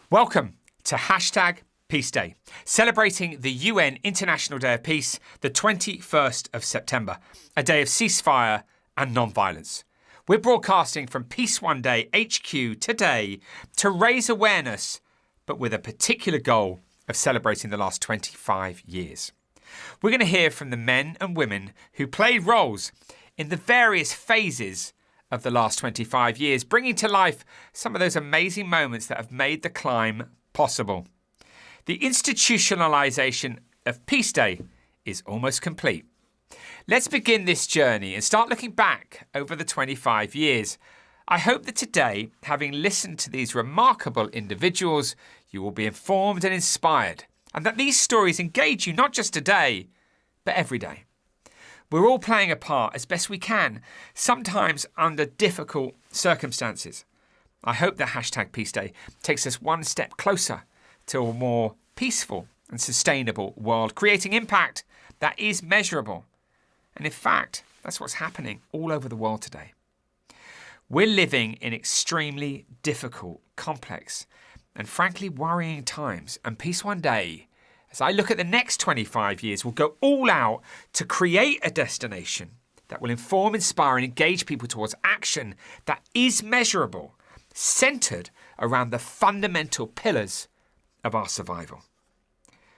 Welcome to Hashtag Peace Day, celebrating the UN International Day of Peace, the 21st of September, a day of ceasefire and non-violence. We're broadcasting from Peace One Day HQ today to raise awareness, but with a particular goal of celebrating the last 25 years. We're going to hear from the men and women who played roles in the various phases of the last 25 years, bringing to life some of those amazing moments that have made the climb possible. The institutionalisation of Peace Day is almost complete. Let's begin this journey and start looking back over the 25 years. I hope that today, having listened to these remarkable individuals, you will be informed and inspired, and that these stories engage you not just today, but every day. We're all playing a part as best we can, sometimes under difficult circumstances. I hope that Hashtag Peace Day takes us one step closer to a more peaceful and sustainable world, creating impact that is measurable. And in fact, that's what's happening all over the world today. We're living in extremely difficult, complex, and frankly worrying times. And Peace One Day, as I look at the next 25 years, will go all out to create a destination that will inform, inspire and engage people towards action that is measurable, centred around the fundamental pillars of our survival.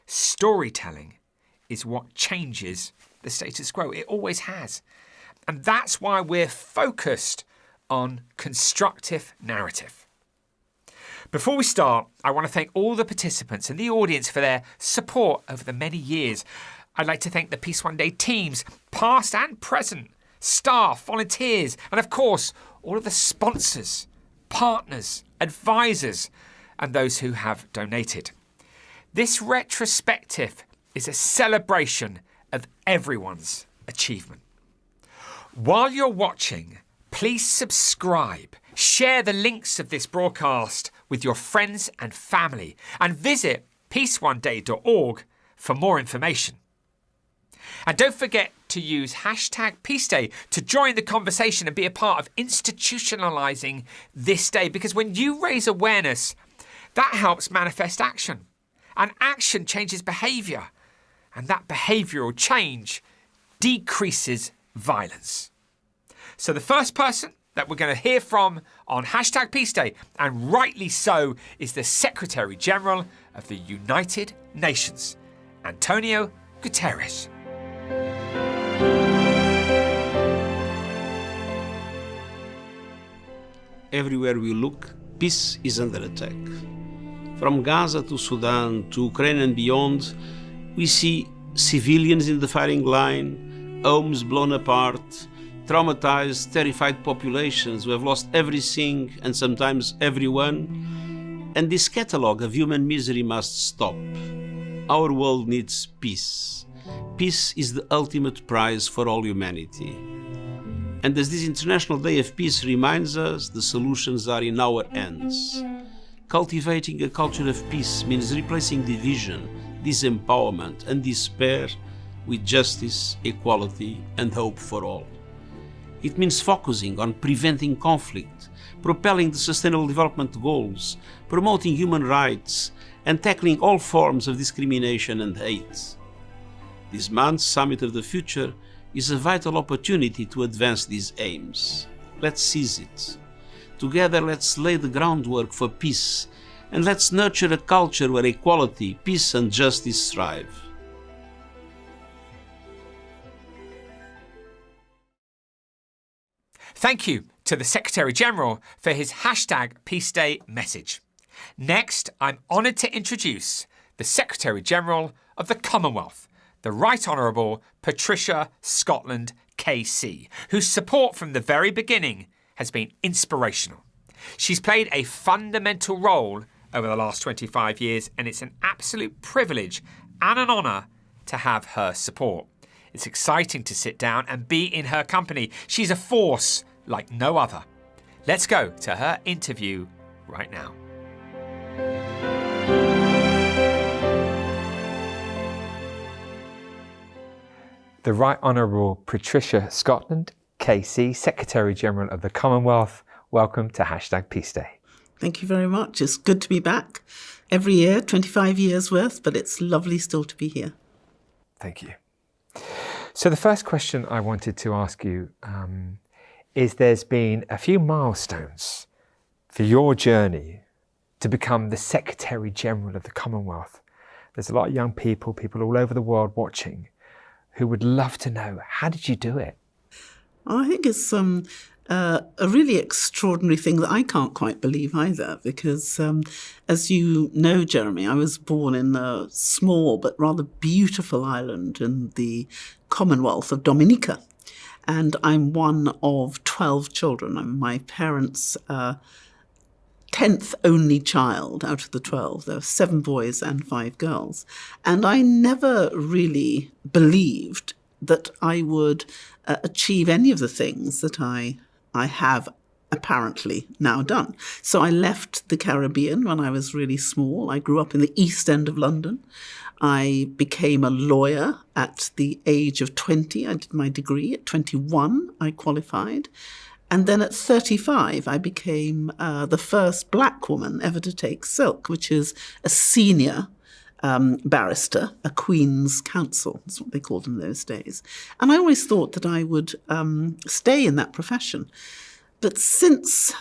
Storytelling is what changes the status quo. It always has. And that's why we're focused on constructive narrative. Before we start, I want to thank all the participants and the audience for their support over the many years. I'd like to thank the Peace One Day teams, past and present, staff, volunteers, and of course, all of the sponsors, partners, advisors, and those who have donated. This retrospective is a celebration of everyone's achievement. While you're watching, please subscribe, share the links of this broadcast with your friends and family, and visit peaceoneday.org for more information. And don't forget to use Hashtag Peace Day to join the conversation and be a part of institutionalising this day, because when you raise awareness, that helps manifest action, and action changes behaviour, and that behavioural change decreases violence. So the first person that we're going to hear from on Hashtag Peace Day, and rightly so, is the Secretary General of the United Nations, Antonio Guterres. Everywhere we look, peace is under attack. From Gaza to Sudan to Ukraine and beyond, we see civilians in the firing line, homes blown apart, traumatized, terrified populations who have lost everything and sometimes everyone. And this catalogue of human misery must stop. Our world needs peace. Peace is the ultimate prize for all humanity. And as this International Day of Peace reminds us, the solutions are in our hands. Cultivating a culture of peace means replacing division, disempowerment and despair with justice, equality and hope for all. It means focusing on preventing conflict, propelling the Sustainable Development Goals, promoting human rights, and tackling all forms of discrimination and hate. This month's Summit of the Future is a vital opportunity to advance these aims. Let's seize it. Together, let's lay the groundwork for peace, and let's nurture a culture where equality, peace, and justice thrive. Thank you to the Secretary General for his Hashtag Peace Day message. Next, I'm honoured to introduce the Secretary General of the Commonwealth, the Right Honourable Patricia Scotland KC, whose support from the very beginning has been inspirational. She's played a fundamental role over the last 25 years, and it's an absolute privilege and an honour to have her support. It's exciting to sit down and be in her company. She's a force like no other. Let's go to her interview right now. The Right Honourable Patricia Scotland, KC, Secretary General of the Commonwealth, welcome to Hashtag Peace Day. Thank you very much. It's good to be back every year, 25 years worth, but it's lovely still to be here. Thank you. So the first question I wanted to ask you is there's been a few milestones for your journey to become the Secretary General of the Commonwealth. There's a lot of young people all over the world watching who would love to know, how did you do it? I think it's a really extraordinary thing that I can't quite believe either, because as you know, Jeremy, I was born in a small but rather beautiful island in the Commonwealth of Dominica. And I'm one of 12 children. I'm my parents' 10th only child out of the 12. There were 7 boys and 5 girls. And I never really believed that I would achieve any of the things that I have apparently now done. So I left the Caribbean when I was really small. I grew up in the East End of London. I became a lawyer at the age of 20. I did my degree. At 21, I qualified. And then at 35, I became the first black woman ever to take silk, which is a senior barrister, a Queen's Counsel. That's what they called in those days. And I always thought that I would stay in that profession. But since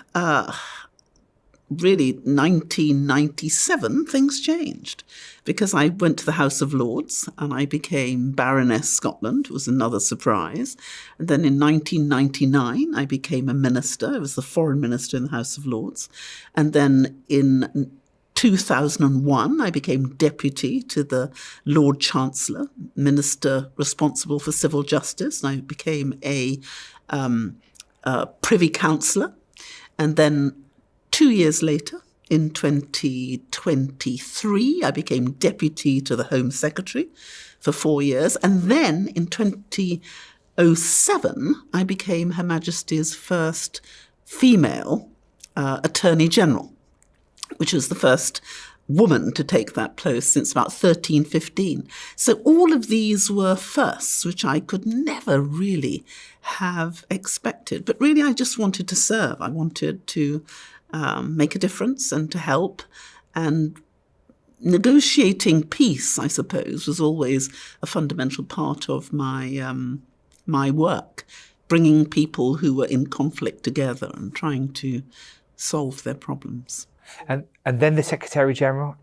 really 1997, things changed, because I went to the House of Lords and I became Baroness Scotland. It was another surprise. And then in 1999, I became a minister. I was the foreign minister in the House of Lords. And then in 2001, I became deputy to the Lord Chancellor, minister responsible for civil justice. And I became a Privy Councillor. And then 2 years later, in 2023, I became deputy to the Home Secretary for 4 years. And then in 2007, I became Her Majesty's first female Attorney General, which was the first woman to take that post since about 1315. So all of these were firsts, which I could never really have expected. But really, I just wanted to serve. I wanted to make a difference and to help. And negotiating peace, I suppose, was always a fundamental part of my my work, bringing people who were in conflict together and trying to solve their problems. And then the Secretary General?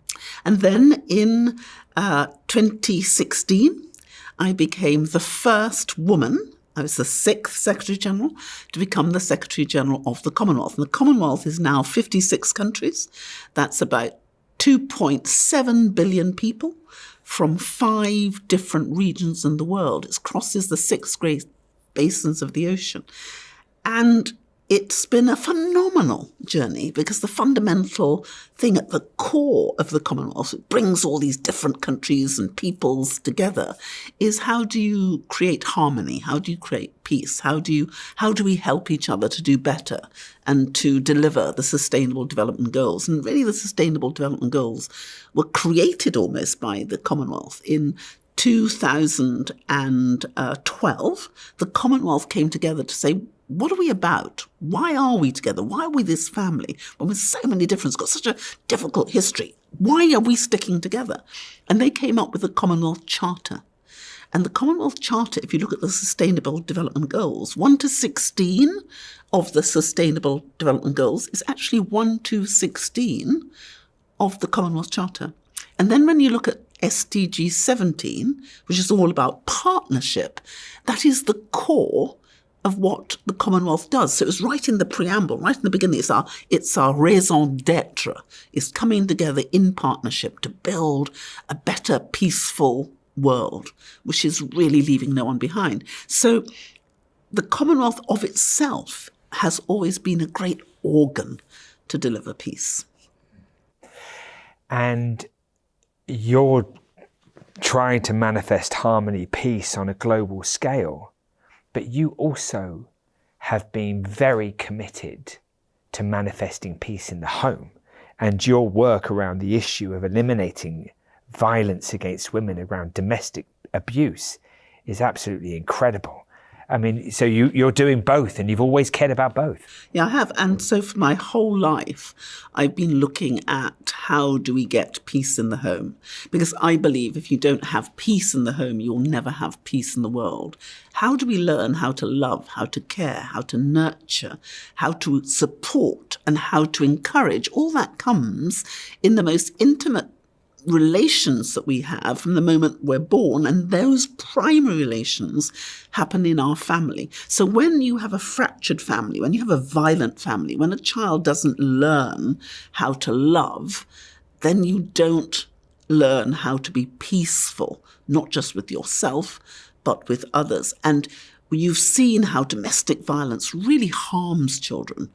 And then in 2016, I became the first woman, I was the 6th Secretary General, to become the Secretary General of the Commonwealth. And the Commonwealth is now 56 countries. That's about 2.7 billion people from 5 different regions in the world. It crosses the 6 great basins of the ocean. And it's been a phenomenal journey, because the fundamental thing at the core of the Commonwealth, it brings all these different countries and peoples together, is how do you create harmony? How do you create peace? How do we help each other to do better and to deliver the Sustainable Development Goals? And really the Sustainable Development Goals were created almost by the Commonwealth. In 2012, the Commonwealth came together to say, what are we about? Why are we together? Why are we this family? When we're so many different, got such a difficult history. Why are we sticking together? And they came up with the Commonwealth Charter. And the Commonwealth Charter, if you look at the Sustainable Development Goals, 1 to 16 of the Sustainable Development Goals is actually 1 to 16 of the Commonwealth Charter. And then when you look at SDG 17, which is all about partnership, that is the core of what the Commonwealth does. So it was right in the preamble, right in the beginning. It's our raison d'etre. It's coming together in partnership to build a better, peaceful world, which is really leaving no one behind. So the Commonwealth of itself has always been a great organ to deliver peace. And you're trying to manifest harmony, peace on a global scale. But you also have been very committed to manifesting peace in the home. And your work around the issue of eliminating violence against women, around domestic abuse, is absolutely incredible. I mean, so you're doing both, and you've always cared about both. Yeah, I have. And so for my whole life, I've been looking at how do we get peace in the home? Because I believe if you don't have peace in the home, you'll never have peace in the world. How do we learn how to love, how to care, how to nurture, how to support, and how to encourage? All that comes in the most intimate relations that we have from the moment we're born, and those primary relations happen in our family. So when you have a fractured family, when you have a violent family, when a child doesn't learn how to love, then you don't learn how to be peaceful, not just with yourself, but with others. And you've seen how domestic violence really harms children.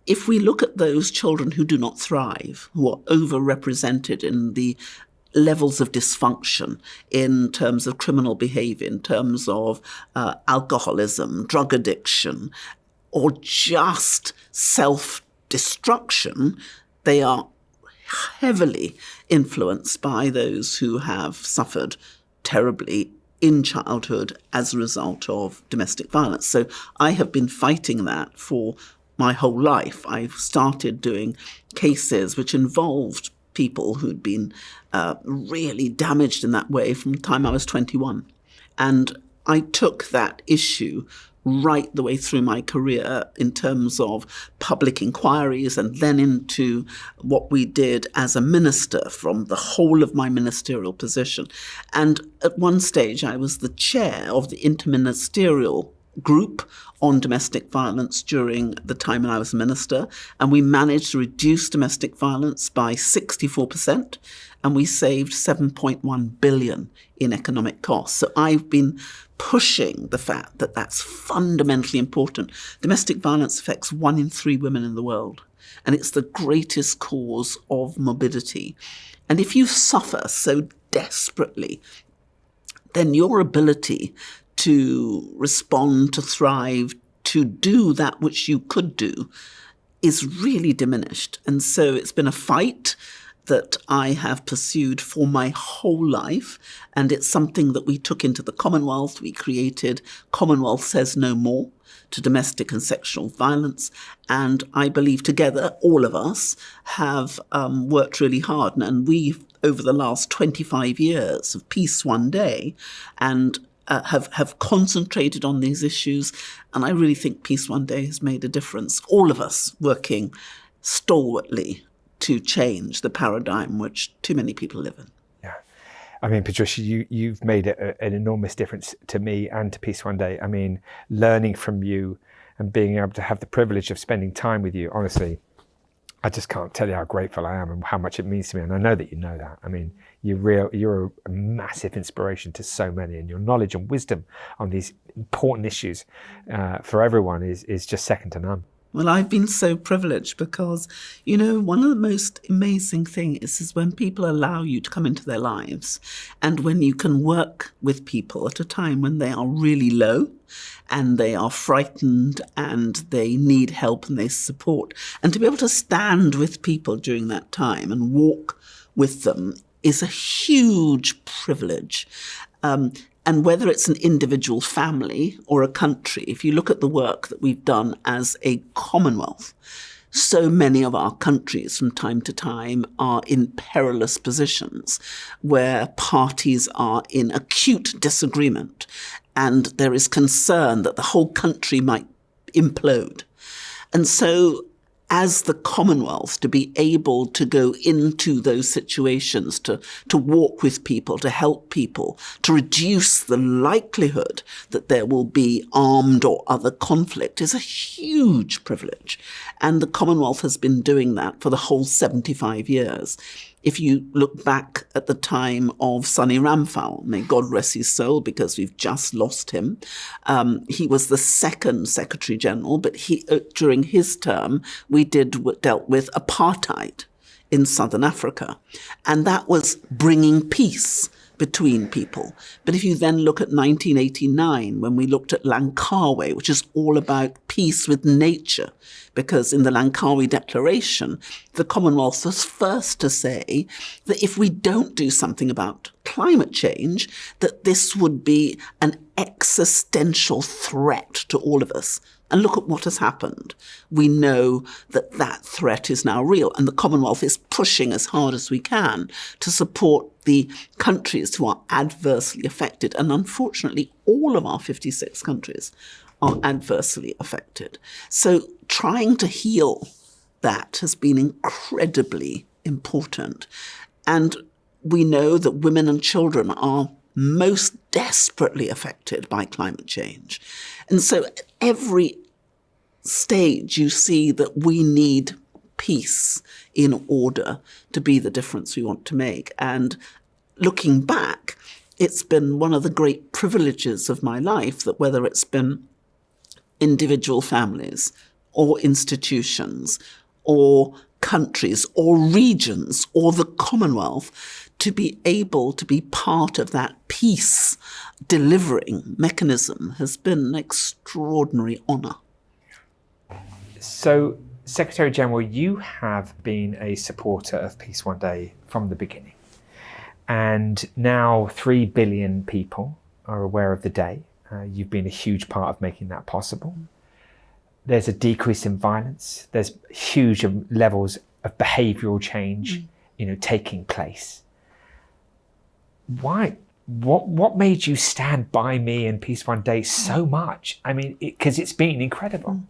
If we look at those children who do not thrive, who are overrepresented in the levels of dysfunction in terms of criminal behavior, in terms of alcoholism, drug addiction, or just self-destruction, they are heavily influenced by those who have suffered terribly in childhood as a result of domestic violence. So I have been fighting that for my whole life. I've started doing cases which involved people who'd been really damaged in that way from the time I was 21. And I took that issue right the way through my career in terms of public inquiries and then into what we did as a minister from the whole of my ministerial position. And at one stage, I was the chair of the interministerial group on domestic violence during the time when I was minister, and we managed to reduce domestic violence by 64%, and we saved 7.1 billion in economic costs. So I've been pushing the fact that that's fundamentally important. Domestic violence affects 1 in 3 women in the world, and it's the greatest cause of morbidity. And if you suffer so desperately, then your ability to respond, to thrive, to do that which you could do is really diminished. And so it's been a fight that I have pursued for my whole life. And it's something that we took into the Commonwealth. We created Commonwealth Says No More to domestic and sexual violence. And I believe together, all of us have worked really hard. And we've, over the last 25 years of Peace One Day, and have concentrated on these issues. And I really think Peace One Day has made a difference. All of us working stalwartly to change the paradigm which too many people live in. Yeah. I mean, Patricia, you've made an enormous difference to me and to Peace One Day. I mean, learning from you and being able to have the privilege of spending time with you, honestly, I just can't tell you how grateful I am and how much it means to me. And I know that you know that. I mean, you're a massive inspiration to so many, and your knowledge and wisdom on these important issues for everyone is just second to none. Well, I've been so privileged because, you know, one of the most amazing things is when people allow you to come into their lives and when you can work with people at a time when they are really low and they are frightened and they need help and they support. And to be able to stand with people during that time and walk with them is a huge privilege. And whether it's an individual family or a country, if you look at the work that we've done as a Commonwealth, so many of our countries from time to time are in perilous positions where parties are in acute disagreement and there is concern that the whole country might implode. And so as the Commonwealth, to be able to go into those situations, to walk with people, to help people, to reduce the likelihood that there will be armed or other conflict is a huge privilege. And the Commonwealth has been doing that for the whole 75 years. If you look back at the time of Sonny Ramphal, may God rest his soul because we've just lost him, he was the second Secretary General, but during his term, we dealt with apartheid in Southern Africa. And that was bringing peace between people. But if you then look at 1989, when we looked at Langkawi, which is all about peace with nature, because in the Langkawi Declaration, the Commonwealth was first to say that if we don't do something about climate change, that this would be an existential threat to all of us. And look at what has happened. We know that that threat is now real, and the Commonwealth is pushing as hard as we can to support the countries who are adversely affected. And unfortunately, all of our 56 countries are adversely affected. So trying to heal that has been incredibly important. And we know that women and children are most desperately affected by climate change. And so at every stage you see that we need peace in order to be the difference we want to make. And looking back, it's been one of the great privileges of my life that whether it's been individual families or institutions or countries or regions or the Commonwealth, to be able to be part of that peace delivering mechanism has been an extraordinary honour. So, Secretary General, you have been a supporter of Peace One Day from the beginning. And now 3 billion people are aware of the day. You've been a huge part of making that possible. There's a decrease in violence. There's huge levels of behavioural change, taking place. Why? What made you stand by me and Peace One Day so much? I mean, because it's been incredible.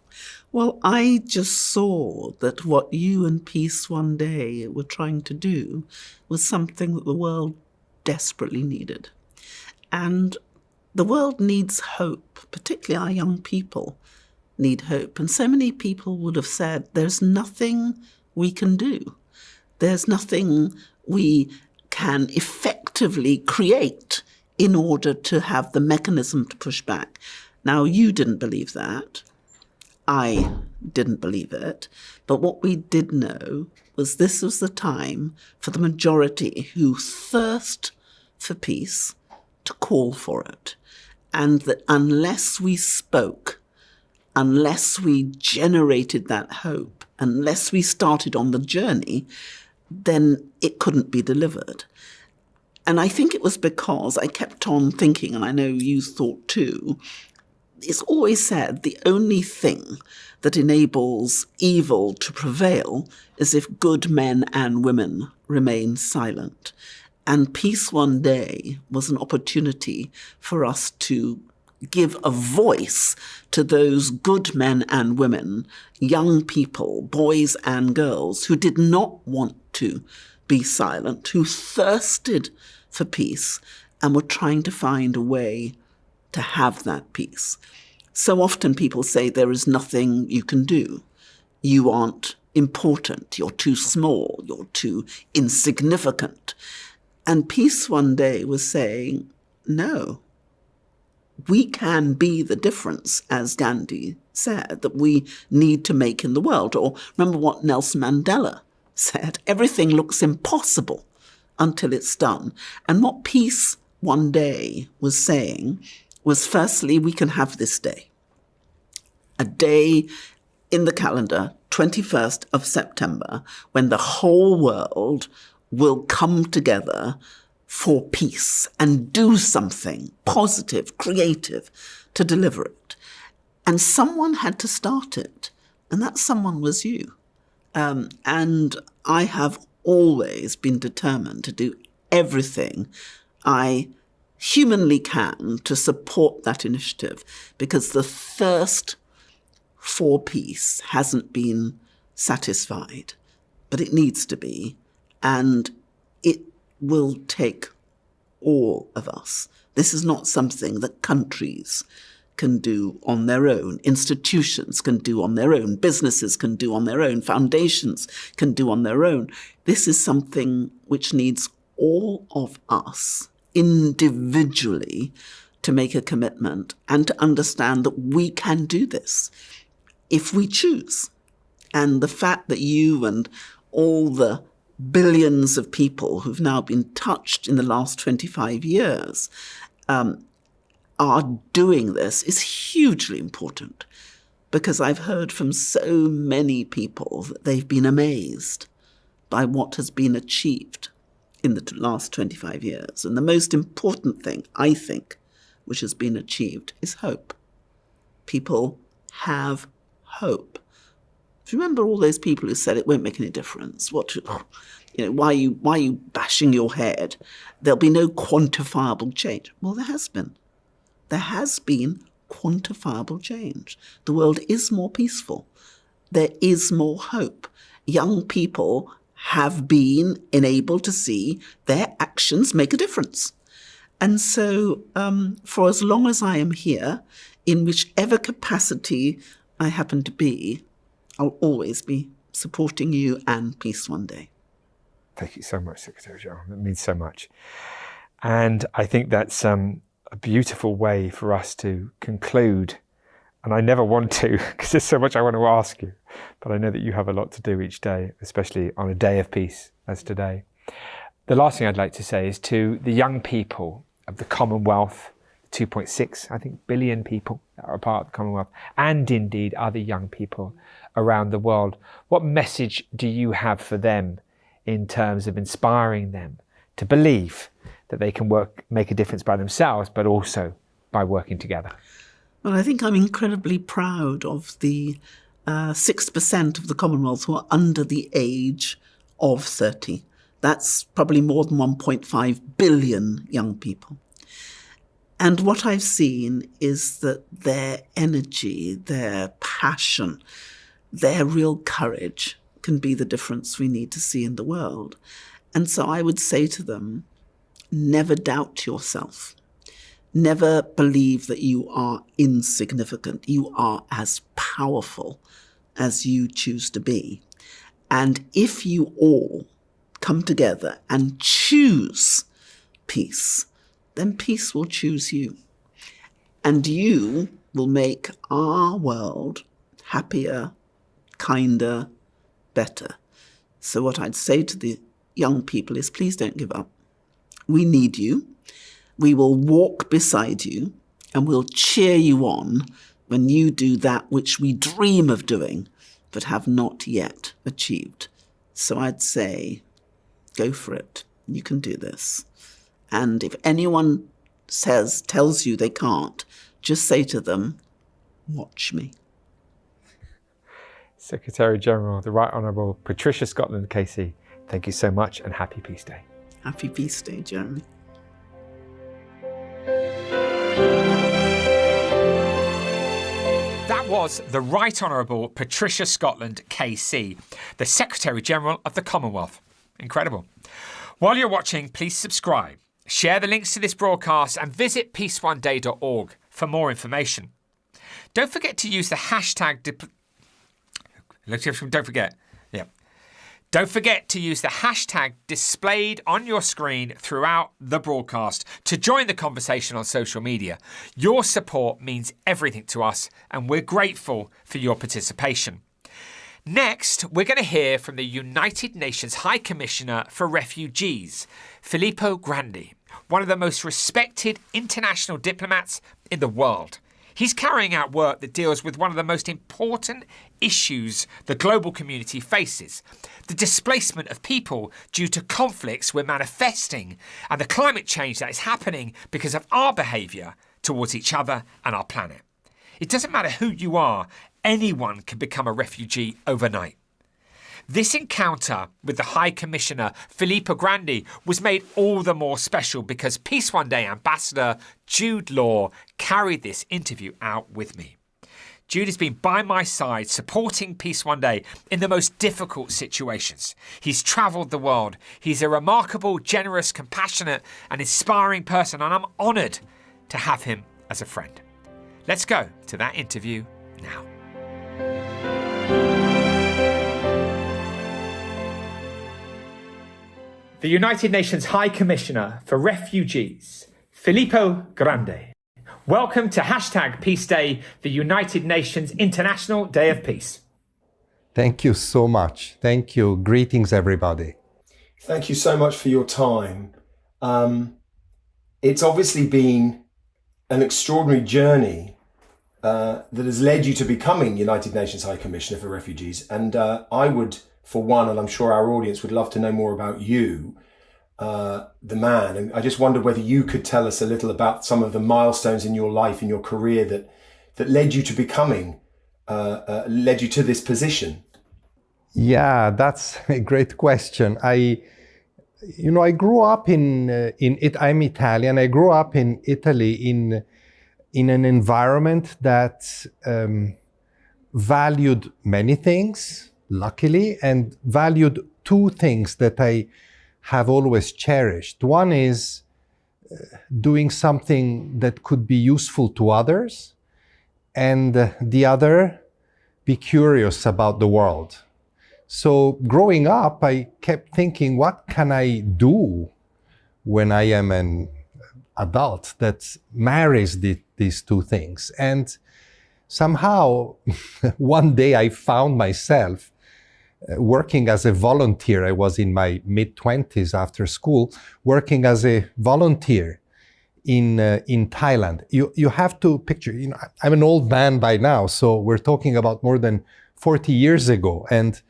Well, I just saw that what you and Peace One Day were trying to do was something that the world desperately needed. And the world needs hope, particularly our young people need hope. And so many people would have said, there's nothing we can do. There's nothing we can effectively create in order to have the mechanism to push back. Now, you didn't believe that. I didn't believe it. But what we did know was this was the time for the majority who thirst for peace to call for it. And that unless we spoke, unless we generated that hope, unless we started on the journey, then it couldn't be delivered. And I think it was because I kept on thinking, and I know you thought too, it's always said the only thing that enables evil to prevail is if good men and women remain silent. And Peace One Day was an opportunity for us to give a voice to those good men and women, young people, boys and girls, who did not want to be silent, who thirsted for peace and were trying to find a way to have that peace. So often people say there is nothing you can do. You aren't important, you're too small, you're too insignificant. And Peace One Day was saying, no, we can be the difference, as Gandhi said, that we need to make in the world. Or remember what Nelson Mandela said, everything looks impossible until it's done. And what Peace One Day was saying was, firstly, we can have this day. A day in the calendar, 21st of September, when the whole world will come together for peace and do something positive, creative to deliver it. And someone had to start it, and that someone was you. And I have always been determined to do everything I humanly can to support that initiative, because the thirst for peace hasn't been satisfied, but it needs to be, and it will take all of us. This is not something that countries can do on their own, institutions can do on their own, businesses can do on their own, foundations can do on their own. This is something which needs all of us individually to make a commitment and to understand that we can do this if we choose. And the fact that you and all the billions of people who've now been touched in the last 25 years are doing this is hugely important, because I've heard from so many people that they've been amazed by what has been achieved in the last 25 years. And the most important thing, I think, which has been achieved is hope. People have hope. Do you remember all those people who said it won't make any difference? Why are you bashing your head? There'll be no quantifiable change. Well, there has been. There has been quantifiable change. The world is more peaceful. There is more hope. Young people have been enabled to see their actions make a difference. And so for as long as I am here, in whichever capacity I happen to be, I'll always be supporting you and Peace One Day. Thank you so much, Secretary General. That means so much. And I think that's a beautiful way for us to conclude. And I never want to, because there's so much I want to ask you. But I know that you have a lot to do each day, especially on a day of peace as today. The last thing I'd like to say is to the young people of the Commonwealth, 2.6 billion people that are a part of the Commonwealth, and indeed other young people around the world. What message do you have for them in terms of inspiring them to believe that they can make a difference by themselves, but also by working together? Well, I think I'm incredibly proud of the 6% of the Commonwealth who are under the age of 30. That's probably more than 1.5 billion young people. And what I've seen is that their energy, their passion, their real courage can be the difference we need to see in the world. And so I would say to them, never doubt yourself. Never believe that you are insignificant. You are as powerful as you choose to be. And if you all come together and choose peace, then peace will choose you. And you will make our world happier, kinder, better. So what I'd say to the young people is, please don't give up. We need you. We will walk beside you and we'll cheer you on when you do that which we dream of doing but have not yet achieved. So I'd say, go for it. You can do this. And if anyone tells you they can't, just say to them, watch me. Secretary General, the Right Honourable Patricia Scotland, KC, thank you so much and happy Peace Day. Happy Peace Day, Jeremy. That was the Right Honourable Patricia Scotland, KC, the Secretary General of the Commonwealth. Incredible. While you're watching, please subscribe, share the links to this broadcast and visit peaceoneday.org for more information. Don't forget to use the hashtag... Don't forget to use the hashtag displayed on your screen throughout the broadcast to join the conversation on social media. Your support means everything to us, and we're grateful for your participation. Next, we're going to hear from the United Nations High Commissioner for Refugees, Filippo Grandi, one of the most respected international diplomats in the world. He's carrying out work that deals with one of the most important issues the global community faces, the displacement of people due to conflicts we're manifesting and the climate change that is happening because of our behaviour towards each other and our planet. It doesn't matter who you are, anyone can become a refugee overnight. This encounter with the High Commissioner, Filippo Grandi, was made all the more special because Peace One Day Ambassador Jude Law carried this interview out with me. Jude has been by my side supporting Peace One Day in the most difficult situations. He's travelled the world. He's a remarkable, generous, compassionate and inspiring person, and I'm honoured to have him as a friend. Let's go to that interview now. The United Nations High Commissioner for Refugees, Filippo Grandi. Welcome to hashtag Peace Day, the United Nations International Day of Peace. Thank you so much. Thank you. Greetings, everybody. Thank you so much for your time. It's obviously been an extraordinary journey that has led you to becoming United Nations High Commissioner for Refugees. And I would, for one, and I'm sure our audience would love to know more about you, the man. And I just wondered whether you could tell us a little about some of the milestones in your life, in your career that led you to becoming, led you to this position. Yeah, that's a great question. I grew up I'm Italian. I grew up in Italy in an environment that valued many things, luckily, and valued two things that I have always cherished. One is doing something that could be useful to others, and the other, be curious about the world. So growing up, I kept thinking, what can I do when I am an adult that marries these two things? And somehow, one day I found myself working as a volunteer. I was in my mid-20s after school, working as a volunteer in Thailand. You have to picture, I'm an old man by now, so we're talking about more than 40 years ago. And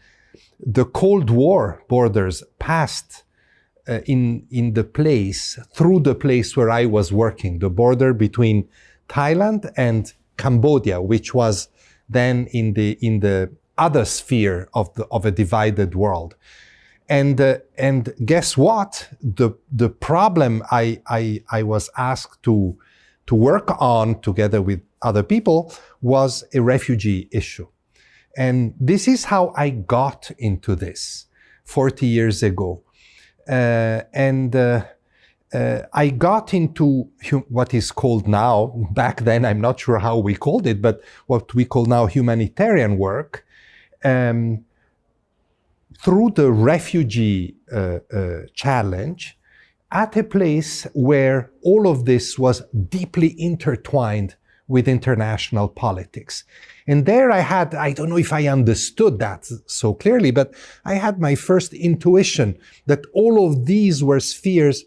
the Cold War borders passed through the place where I was working, the border between Thailand and Cambodia, which was then in the other sphere of a divided world. And guess what? The problem I was asked to work on together with other people was a refugee issue. And this is how I got into this 40 years ago. I got into what is called now, back then I'm not sure how we called it, but what we call now humanitarian work, through the refugee challenge, at a place where all of this was deeply intertwined with international politics. And there I don't know if I understood that so clearly, but I had my first intuition that all of these were spheres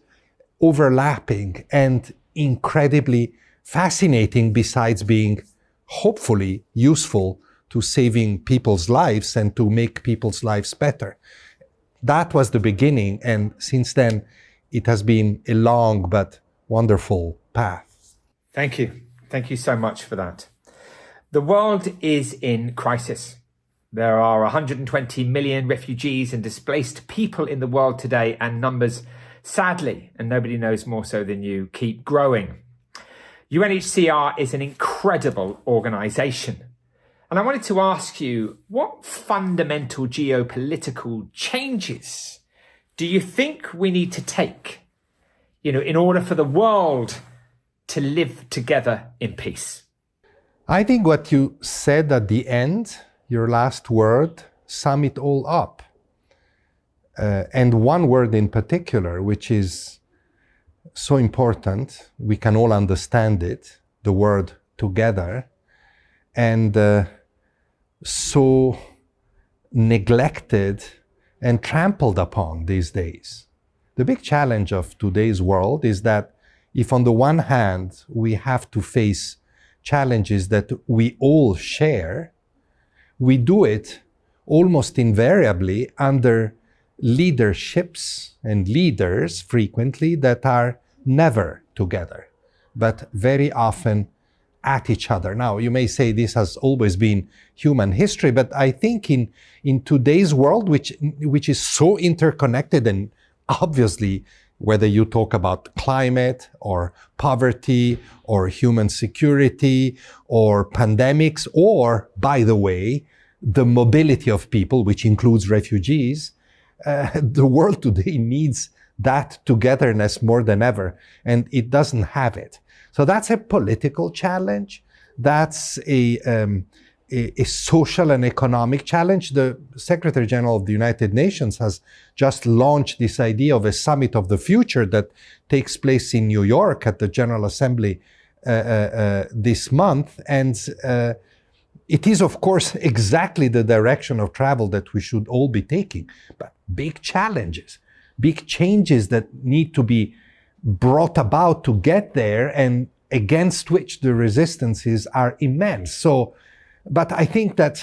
overlapping and incredibly fascinating, besides being hopefully useful to saving people's lives and to make people's lives better. That was the beginning, and since then it has been a long but wonderful path. Thank you. Thank you so much for that. The world is in crisis. There are 120 million refugees and displaced people in the world today, and numbers, sadly, and nobody knows more so than you, keep growing. UNHCR is an incredible organisation. And I wanted to ask you, what fundamental geopolitical changes do you think we need to take, in order for the world to live together in peace? I think what you said at the end, your last word, sum it all up. And one word in particular, which is so important, we can all understand it, the word together, and so neglected and trampled upon these days. The big challenge of today's world is that if on the one hand we have to face challenges that we all share, we do it almost invariably under leaderships and leaders frequently that are never together, but very often at each other. Now, you may say this has always been human history, but I think in today's world, which is so interconnected, and obviously, whether you talk about climate or poverty or human security or pandemics, or, by the way, the mobility of people, which includes refugees, the world today needs that togetherness more than ever, and it doesn't have it. So that's a political challenge. That's a social and economic challenge. The Secretary General of the United Nations has just launched this idea of a summit of the future that takes place in New York at the General Assembly this month. And it is, of course, exactly the direction of travel that we should all be taking. But big challenges. big changes that need to be brought about to get there, and against which the resistances are immense. So, but I think that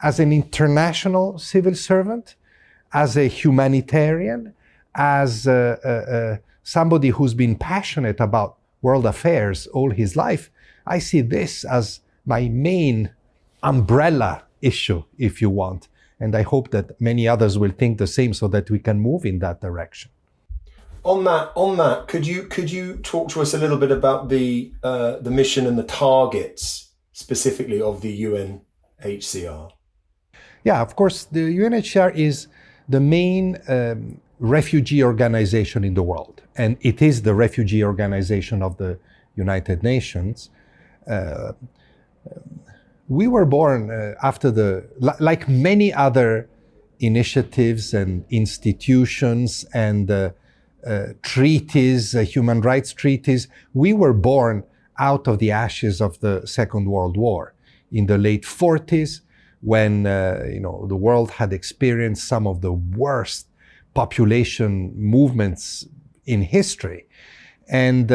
as an international civil servant, as a humanitarian, as somebody who's been passionate about world affairs all his life, I see this as my main umbrella issue, if you want. And I hope that many others will think the same so that we can move in that direction. On that, could you talk to us a little bit about the mission and the targets specifically of the UNHCR? Yeah, of course, the UNHCR is the main refugee organization in the world, and it is the refugee organization of the United Nations. We were born after like many other initiatives and institutions and treaties, human rights treaties. We were born out of the ashes of the Second World War in the late 40s, when the world had experienced some of the worst population movements in history. And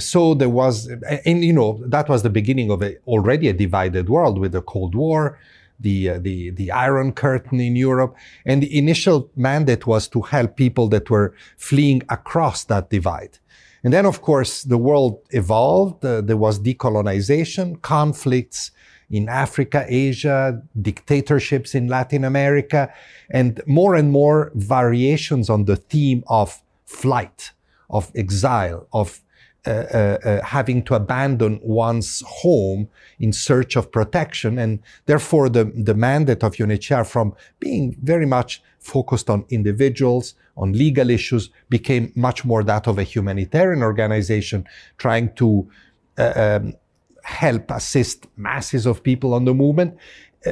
so there was, that was the beginning of already a divided world with the Cold War, the Iron Curtain in Europe. And the initial mandate was to help people that were fleeing across that divide. And then, of course, the world evolved. There was decolonization, conflicts in Africa, Asia, dictatorships in Latin America, and more variations on the theme of flight, of exile, of having to abandon one's home in search of protection. And therefore, the mandate of UNHCR, from being very much focused on individuals, on legal issues, became much more that of a humanitarian organization trying to help assist masses of people on the movement.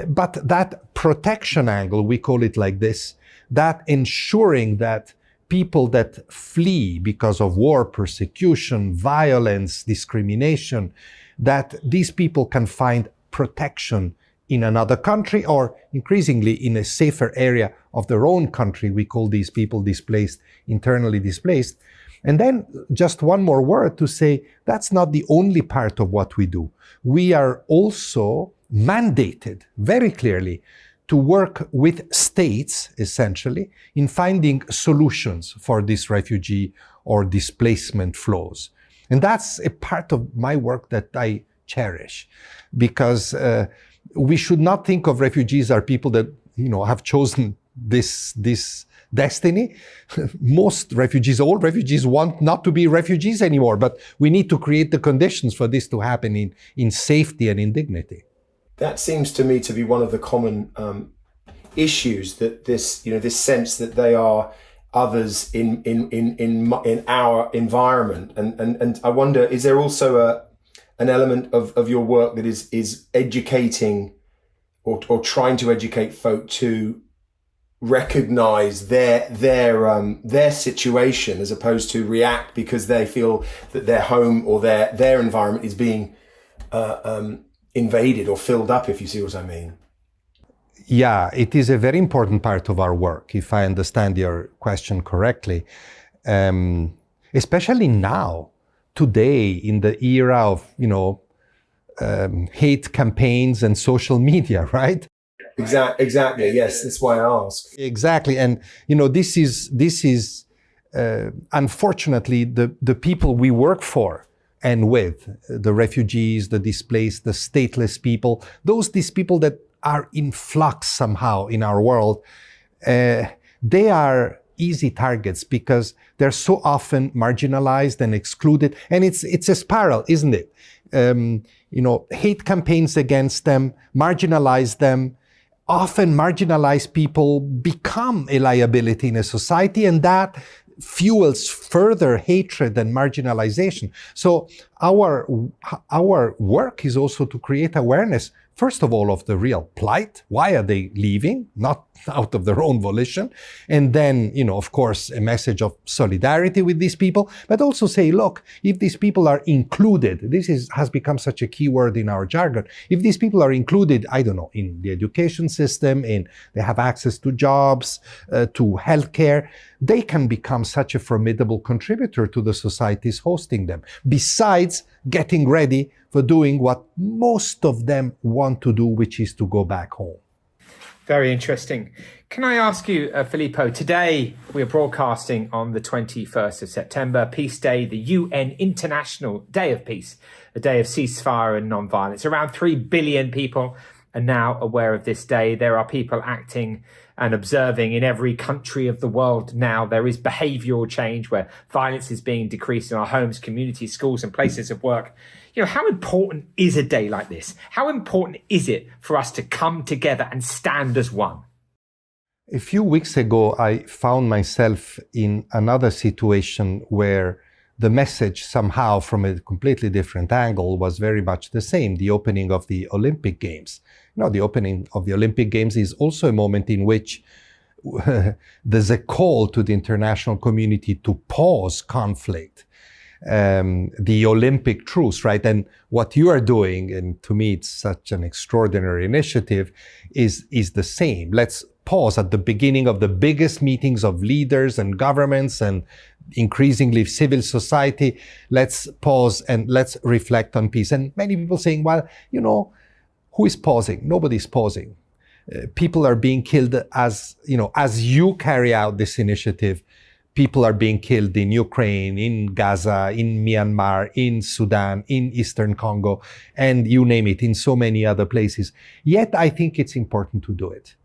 But that protection angle, we call it like this, that ensuring that people that flee because of war, persecution, violence, discrimination, that these people can find protection in another country, or increasingly in a safer area of their own country. We call these people displaced, internally displaced. And then just one more word to say, that's not the only part of what we do. We are also mandated very clearly to work with states, essentially, in finding solutions for these refugee or displacement flows. And that's a part of my work that I cherish, because we should not think of refugees as people that, have chosen this destiny. All refugees want not to be refugees anymore, but we need to create the conditions for this to happen in safety and in dignity. That seems to me to be one of the common issues, that this sense that they are others in our environment, and I wonder, is there also an element of your work that is educating or trying to educate folk to recognize their situation, as opposed to react because they feel that their home or their environment is being invaded or filled up, if you see what I mean? Yeah, it is a very important part of our work, if I understand your question correctly. Especially now, today, in the era of, hate campaigns and social media, right? Exactly. Yes, that's why I ask. Exactly. And, this is unfortunately, the people we work for and with, the refugees, the displaced, the stateless people, these people that are in flux somehow in our world, they are easy targets because they're so often marginalized and excluded. And it's a spiral, isn't it? Hate campaigns against them, marginalize them. Often marginalized people become a liability in a society, and that fuels further hatred and marginalization. So our work is also to create awareness, first of all, of the real plight. Why are they leaving? Not out of their own volition. And then, of course, a message of solidarity with these people, but also say, look, if these people are included, has become such a key word in our jargon. If these people are included, in the education system, they have access to jobs, to healthcare, they can become such a formidable contributor to the societies hosting them, besides getting ready for doing what most of them want to do, which is to go back home. Very interesting. Can I ask you, Filippo, today we are broadcasting on the 21st of September, Peace Day, the UN International Day of Peace, a day of ceasefire and non-violence. Around 3 billion people are now aware of this day. There are people acting and observing in every country of the world now. There is behavioural change where violence is being decreased in our homes, communities, schools and places of work. How important is a day like this? How important is it for us to come together and stand as one? A few weeks ago, I found myself in another situation where the message somehow from a completely different angle was very much the same, the opening of the Olympic Games. The opening of the Olympic Games is also a moment in which there's a call to the international community to pause conflict, the Olympic truce, right? And what you are doing, and to me it's such an extraordinary initiative, is the same. Let's pause at the beginning of the biggest meetings of leaders and governments and increasingly civil society. Let's pause and let's reflect on peace. And many people saying, well, who is pausing? Nobody's pausing. People are being killed as you carry out this initiative. People are being killed in Ukraine, in Gaza, in Myanmar, in Sudan, in Eastern Congo, and you name it, in so many other places. Yet I think it's important to do it.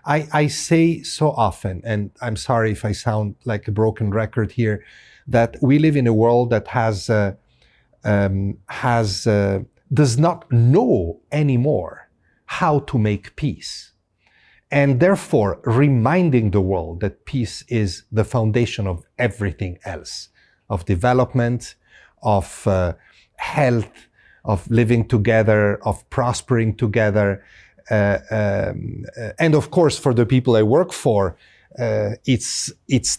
I say so often, and I'm sorry if I sound like a broken record here, that we live in a world that does not know anymore how to make peace. And therefore, reminding the world that peace is the foundation of everything else, of development, of health, of living together, of prospering together. And of course, for the people I work for, it's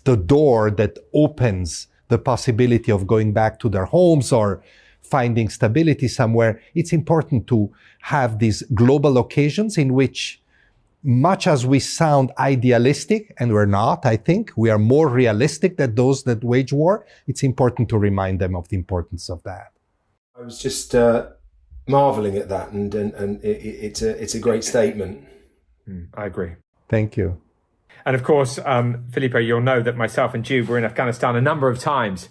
the door that opens the possibility of going back to their homes or finding stability somewhere. It's important to have these global occasions in which, much as we sound idealistic, and we're not, I think, we are more realistic than those that wage war, it's important to remind them of the importance of that. I was just marveling at that, and it's a great statement. I agree. Thank you. And of course, Filippo, you'll know that myself and Jude were in Afghanistan a number of times,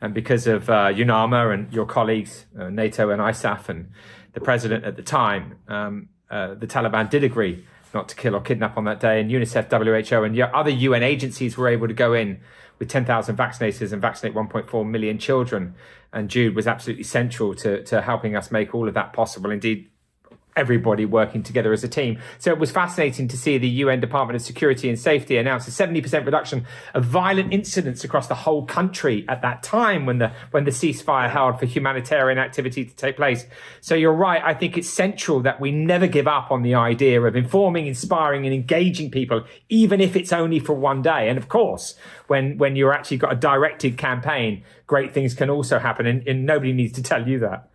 and because of UNAMA and your colleagues, NATO and ISAF, and the president at the time, the Taliban did agree not to kill or kidnap on that day, and UNICEF, WHO, and other UN agencies were able to go in with 10,000 vaccinators and vaccinate 1.4 million children. And Jude was absolutely central to helping us make all of that possible. Indeed, everybody working together as a team. So it was fascinating to see the UN Department of Security and Safety announce a 70% reduction of violent incidents across the whole country at that time when the ceasefire held for humanitarian activity to take place. So you're right. I think it's central that we never give up on the idea of informing, inspiring and engaging people, even if it's only for one day. And of course, when you're actually got a directed campaign, great things can also happen. And nobody needs to tell you that.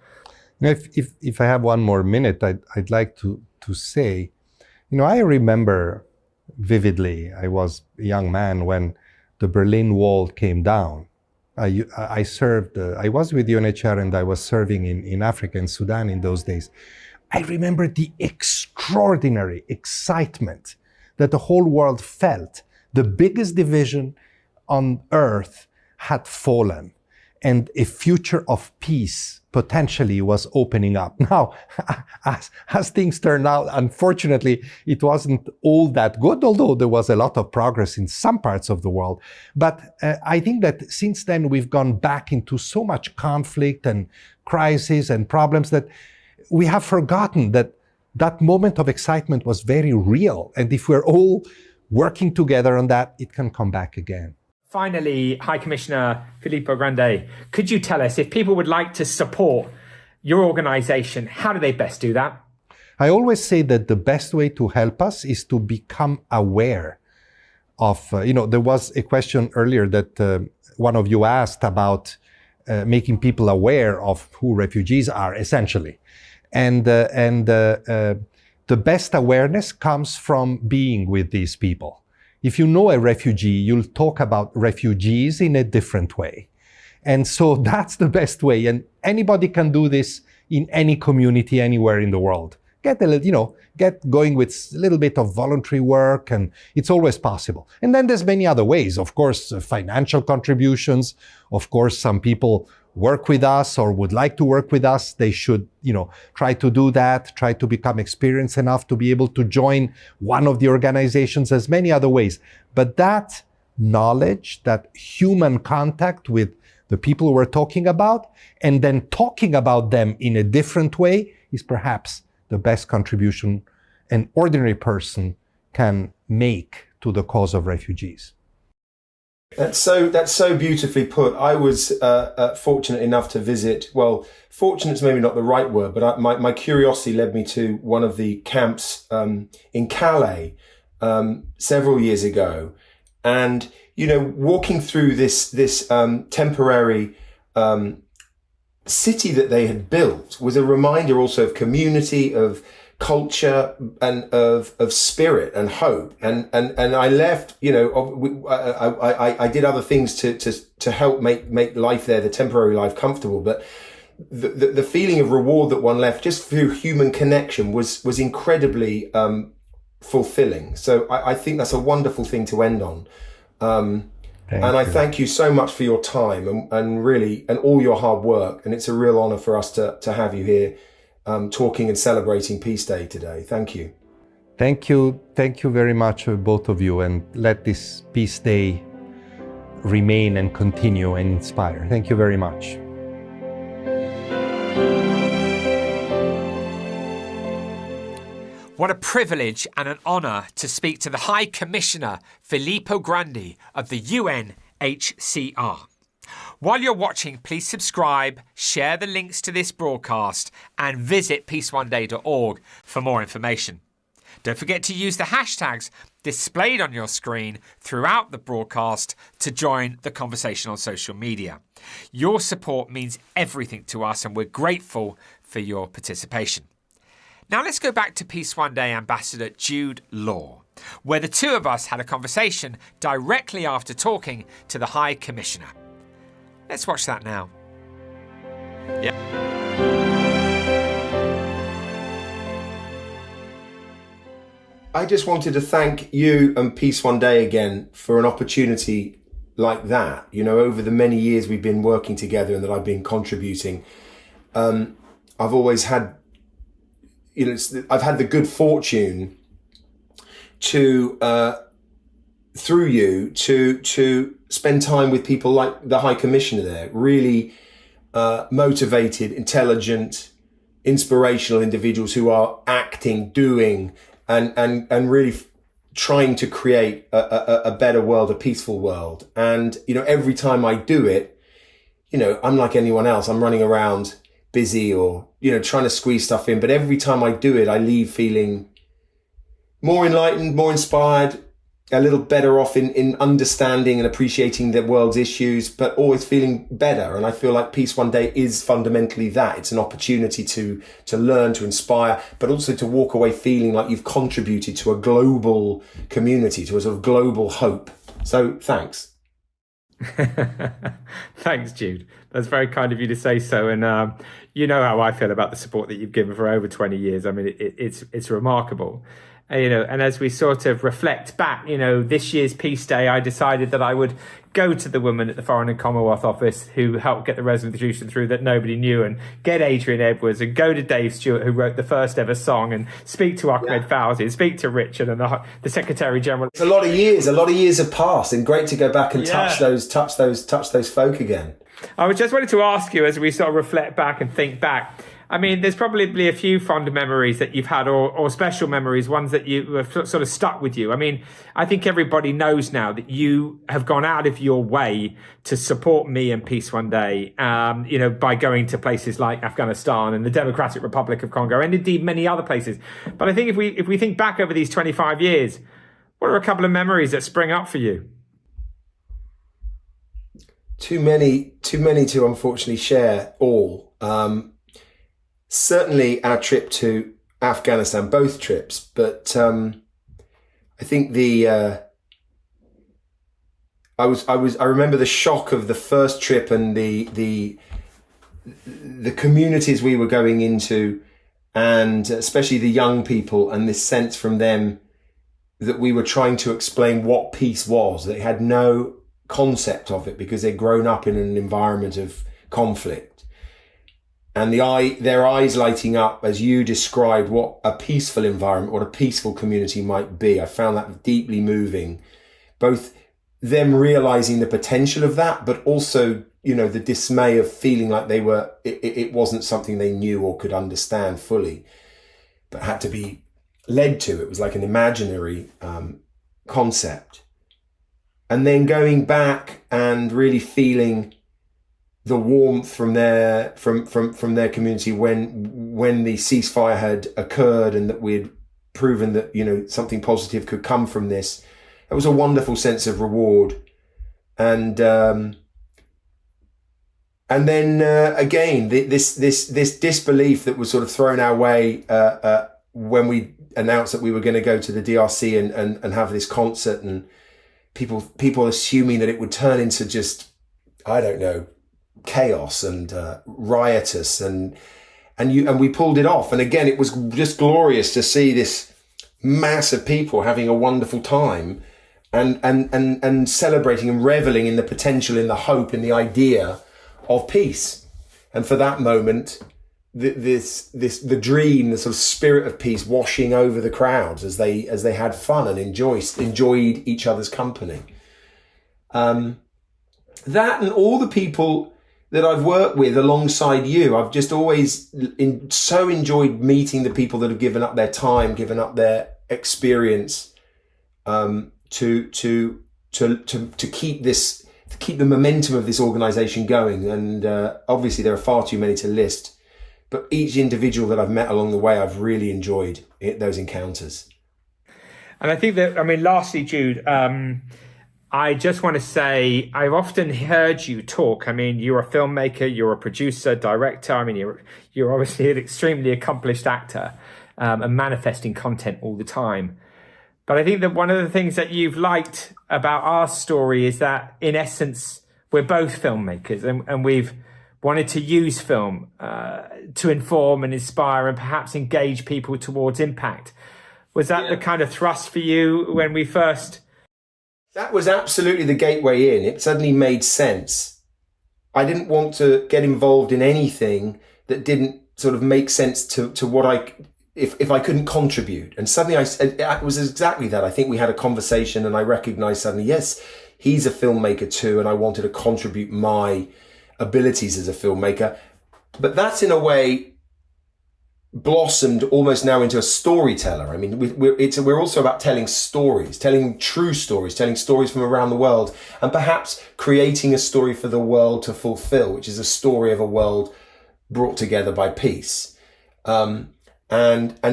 If I have one more minute, I'd like to say, I remember vividly, I was a young man when the Berlin Wall came down. I was with UNHCR and I was serving in Africa and Sudan in those days. I remember the extraordinary excitement that the whole world felt. The biggest division on earth had fallen, and a future of peace potentially was opening up. Now, as things turned out, unfortunately, it wasn't all that good, although there was a lot of progress in some parts of the world. But I think that since then, we've gone back into so much conflict and crisis and problems that we have forgotten that that moment of excitement was very real. And if we're all working together on that, it can come back again. Finally, High Commissioner Filippo Grandi, could you tell us if people would like to support your organisation, how do they best do that? I always say that the best way to help us is to become aware of, there was a question earlier that one of you asked about making people aware of who refugees are, essentially. And the best awareness comes from being with these people. if you know a refugee, you'll talk about refugees in a different way. And so that's the best way. And anybody can do this in any community anywhere in the world. Get a little, get going with a little bit of voluntary work, and it's always possible. And then there's many other ways. Of course, financial contributions. Of course, some people work with us or would like to work with us. They should, try to do that, try to become experienced enough to be able to join one of the organizations. There's many other ways. But that knowledge, that human contact with the people we're talking about, and then talking about them in a different way, is perhaps the best contribution an ordinary person can make to the cause of refugees. That's so beautifully put. I was fortunate enough to visit. Well, fortunate's maybe not the right word, but my curiosity led me to one of the camps in Calais several years ago, and walking through this temporary city that they had built was a reminder also of community, of culture, and of spirit and hope. And I left, I did other things to help make life there, the temporary life, comfortable. But the feeling of reward that one left just through human connection was incredibly fulfilling. So I think that's a wonderful thing to end on. I thank you so much for your time and all your hard work. And it's a real honor for us to have you here talking and celebrating Peace Day today. Thank you. Thank you. Thank you very much, both of you. And let this Peace Day remain and continue and inspire. Thank you very much. What a privilege and an honour to speak to the High Commissioner Filippo Grandi of the UNHCR. While you're watching, please subscribe, share the links to this broadcast, and visit peaceoneday.org for more information. Don't forget to use the hashtags displayed on your screen throughout the broadcast to join the conversation on social media. Your support means everything to us, and we're grateful for your participation. Now let's go back to Peace One Day Ambassador Jude Law, where the two of us had a conversation directly after talking to the High Commissioner. Let's watch that now. Yeah. I just wanted to thank you and Peace One Day again for an opportunity like that. Over the many years we've been working together and that I've been contributing, I've always had I've had the good fortune to, through you, to spend time with people like the High Commissioner there, really motivated, intelligent, inspirational individuals who are acting, doing, and really trying to create a better world, a peaceful world. And, every time I do it, I'm like anyone else. I'm running around busy or, trying to squeeze stuff in. But every time I do it, I leave feeling more enlightened, more inspired, a little better off in understanding and appreciating the world's issues, but always feeling better. And I feel like Peace One Day is fundamentally that. It's an opportunity to learn, to inspire, but also to walk away feeling like you've contributed to a global community, to a sort of global hope. So thanks. Thanks, Jude. That's very kind of you to say so. And you know how I feel about the support that you've given for over 20 years. I mean, it's remarkable. And as we sort of reflect back, this year's Peace Day, I decided that I would go to the woman at the Foreign and Commonwealth Office who helped get the resolution through that nobody knew, and get Adrian Edwards, and go to Dave Stewart, who wrote the first ever song, and speak to Ahmed Fawzy, and speak to Richard and the Secretary General. It's a lot of years have passed, and great to go back and touch those folk again. I just wanted to ask you, as we sort of reflect back and think back, I mean, there's probably a few fond memories that you've had, or special memories, ones that you have sort of stuck with you. I mean, I think everybody knows now that you have gone out of your way to support me and Peace One Day, by going to places like Afghanistan and the Democratic Republic of Congo, and indeed many other places. But I think if we think back over these 25 years, what are a couple of memories that spring up for you? Too many to unfortunately share all. Certainly our trip to Afghanistan, both trips, but I think the I remember the shock of the first trip and the communities we were going into, and especially the young people, and this sense from them that we were trying to explain what peace was. They had no concept of it because they'd grown up in an environment of conflict. And their eyes lighting up as you described what a peaceful environment, what a peaceful community might be. I found that deeply moving. Both them realizing the potential of that, but also, the dismay of feeling like it wasn't something they knew or could understand fully, but had to be led to. It was like an imaginary concept. And then going back and really feeling the warmth from their community when the ceasefire had occurred and that we had proven that something positive could come from this. It was a wonderful sense of reward, and then again this disbelief that was sort of thrown our way when we announced that we were going to go to the DRC and have this concert, and people assuming that it would turn into just, I don't know, chaos and riotous, and we pulled it off. And again, it was just glorious to see this mass of people having a wonderful time and celebrating and reveling in the potential, in the hope, in the idea of peace. And for that moment, the dream, the sort of spirit of peace washing over the crowds as they had fun and enjoyed each other's company. That and all the people that I've worked with alongside you, I've just always so enjoyed meeting the people that have given up their time, given up their experience, to keep the momentum of this organisation going. And obviously there are far too many to list, but each individual that I've met along the way, I've really enjoyed those encounters. And I think that, lastly, Jude, I just want to say, I've often heard you talk. You're a filmmaker, you're a producer, director. You're obviously an extremely accomplished actor, and manifesting content all the time. But I think that one of the things that you've liked about our story is that, in essence, we're both filmmakers, and we've wanted to use film to inform and inspire and perhaps engage people towards impact. Was that the kind of thrust for you when we first... That was absolutely the gateway in. It suddenly made sense. I didn't want to get involved in anything that didn't sort of make sense to what if I couldn't contribute. And suddenly it was exactly that. I think we had a conversation and I recognized suddenly, yes, he's a filmmaker too, and I wanted to contribute my abilities as a filmmaker. But that's in a way blossomed almost now into a storyteller. We're also about telling stories, telling true stories, telling stories from around the world, and perhaps creating a story for the world to fulfill, which is a story of a world brought together by peace. And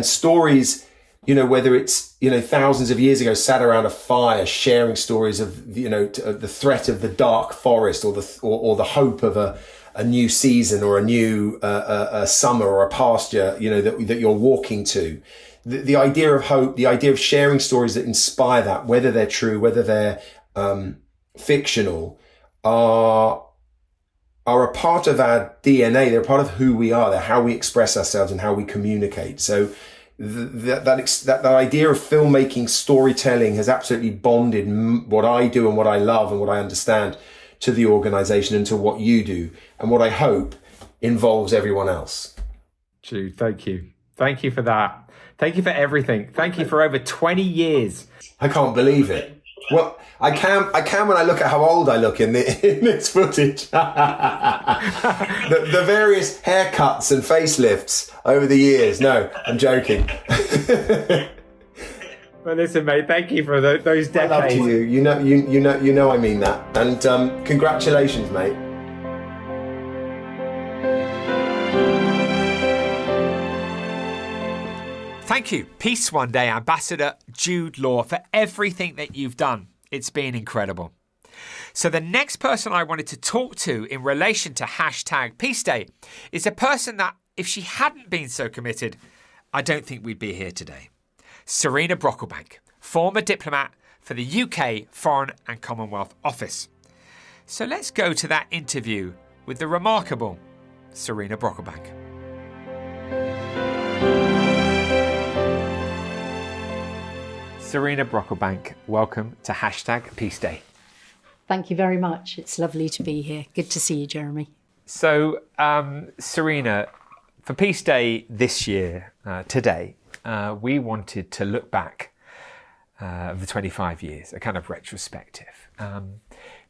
stories, whether it's, thousands of years ago, sat around a fire, sharing stories of, the threat of the dark forest or the hope of a new season or a new a summer or a pasture, that you're walking to. The idea of hope, the idea of sharing stories that inspire that, whether they're true, whether they're fictional, are a part of our DNA. They're a part of who we are. They're how we express ourselves and how we communicate. So that idea of filmmaking, storytelling has absolutely bonded what I do and what I love and what I understand to the organisation and to what you do, and what I hope involves everyone else. Jude, thank you. Thank you for that. Thank you for everything. Thank you for over 20 years. I can't believe it. Well, I can when I look at how old I look in this footage. the various haircuts and facelifts over the years. No, I'm joking. Well, listen, mate. Thank you for those decades. I love to you. You know. I mean that. And congratulations, mate. Thank you, Peace One Day Ambassador Jude Law, for everything that you've done. It's been incredible. So the next person I wanted to talk to in relation to #PeaceDay is a person that, if she hadn't been so committed, I don't think we'd be here today. Serena Brocklebank, former diplomat, for the UK Foreign and Commonwealth Office. So let's go to that interview with the remarkable Serena Brocklebank. Serena Brocklebank, welcome to #Peace Day. Thank you very much. It's lovely to be here. Good to see you, Jeremy. So, Serena, for Peace Day this year, today, we wanted to look back of the 25 years, a kind of retrospective.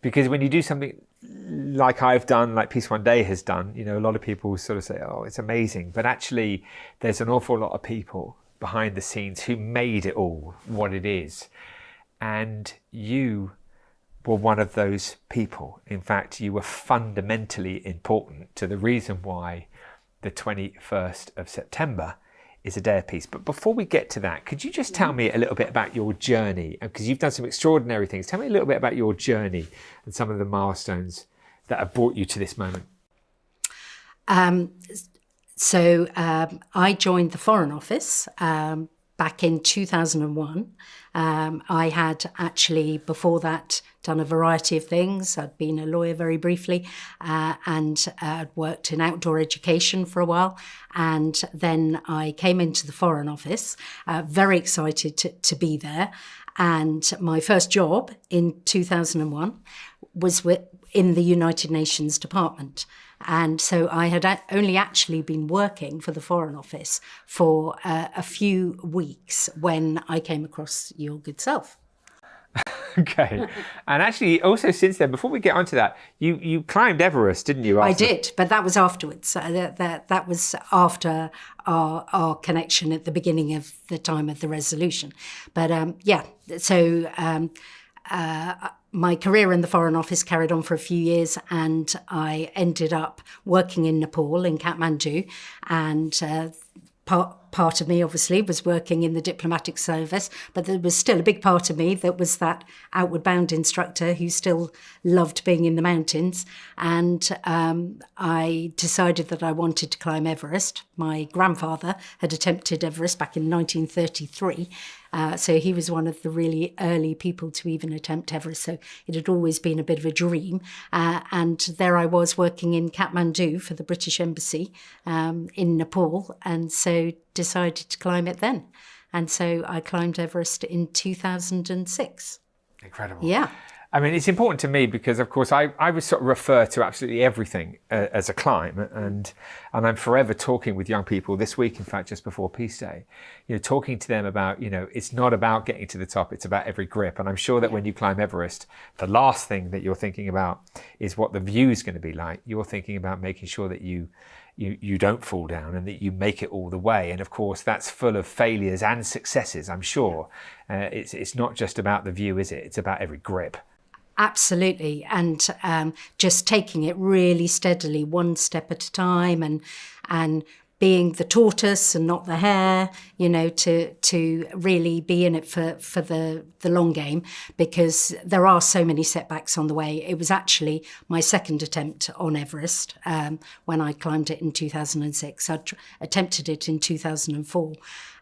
Because when you do something like I've done, like Peace One Day has done, you know, a lot of people sort of say, oh, it's amazing. But actually, there's an awful lot of people behind the scenes who made it all what it is. And you were one of those people. In fact, you were fundamentally important to the reason why the 21st of September is a day of peace. But before we get to that, could you just tell me a little bit about your journey? Because you've done some extraordinary things. Tell me a little bit about your journey and some of the milestones that have brought you to this moment. So I joined the Foreign Office back in 2001. I had actually, before that, done a variety of things. I'd been a lawyer very briefly and I'd worked in outdoor education for a while. And then I came into the Foreign Office, very excited to be there. And my first job in 2001 was in the United Nations Department. And so I had only actually been working for the Foreign Office for a few weeks when I came across your good self. Okay. And actually, also since then, before we get onto that, you climbed Everest, didn't you? I did, but that was afterwards. That was after our connection at the beginning of the time of the resolution. But my career in the Foreign Office carried on for a few years, and I ended up working in Nepal, in Kathmandu, and part of me obviously was working in the diplomatic service, but there was still a big part of me that was that outward bound instructor who still loved being in the mountains. And I decided that I wanted to climb Everest. My grandfather had attempted Everest back in 1933. So he was one of the really early people to even attempt Everest. So it had always been a bit of a dream. And there I was working in Kathmandu for the British Embassy in Nepal. And so decided to climb it then. And so I climbed Everest in 2006. Incredible. Yeah. I mean, it's important to me because, of course, I would sort of refer to absolutely everything as a climb, and I'm forever talking with young people this week, in fact, just before Peace Day, you know, talking to them about, you know, it's not about getting to the top, it's about every grip. And I'm sure that when you climb Everest, the last thing that you're thinking about is what the view is going to be like. You're thinking about making sure that you don't fall down and that you make it all the way. And of course, that's full of failures and successes, I'm sure. It's not just about the view, is it? It's about every grip. Absolutely. And just taking it really steadily, one step at a time, and being the tortoise and not the hare, you know, to really be in it for the long game, because there are so many setbacks on the way. It was actually my second attempt on Everest when I climbed it in 2006. I attempted it in 2004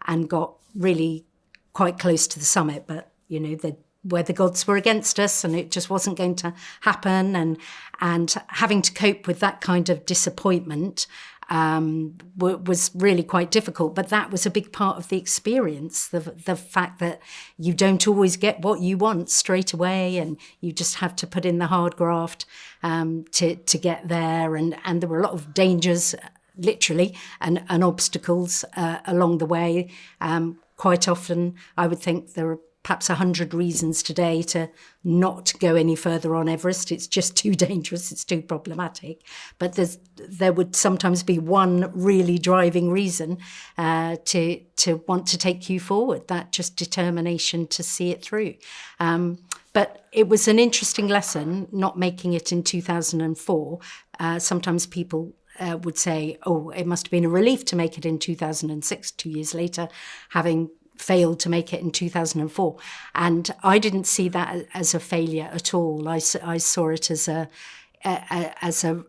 and got really quite close to the summit, but, you know, where the gods were against us and it just wasn't going to happen. And having to cope with that kind of disappointment was really quite difficult. But that was a big part of the experience, the fact that you don't always get what you want straight away, and you just have to put in the hard graft to get there. And there were a lot of dangers, literally, and obstacles along the way. Quite often, I would think there are perhaps 100 reasons today to not go any further on Everest. It's just too dangerous, it's too problematic. But there would sometimes be one really driving reason to want to take you forward, that just determination to see it through. But it was an interesting lesson, not making it in 2004. Sometimes people would say, oh, it must have been a relief to make it in 2006, 2 years later, having failed to make it in 2004. And I didn't see that as a failure at all. I saw it as a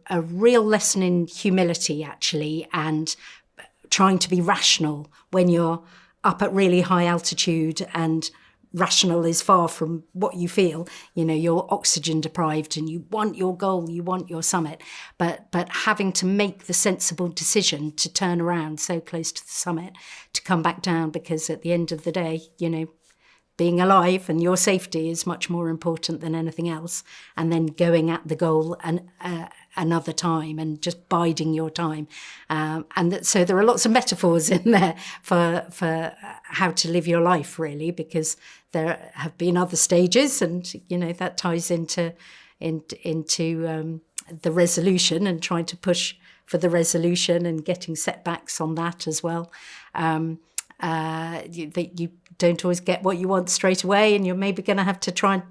real lesson in humility, actually, and trying to be rational when you're up at really high altitude and rational is far from what you feel. You know, you're oxygen deprived and you want your goal, you want your summit, but having to make the sensible decision to turn around so close to the summit, to come back down, because at the end of the day, you know, being alive and your safety is much more important than anything else. And then going at the goal and another time and just biding your time. So there are lots of metaphors in there for how to live your life, really, because there have been other stages, and, you know, that ties into the resolution and trying to push for the resolution and getting setbacks on that as well. You don't always get what you want straight away, and you're maybe going to have to try and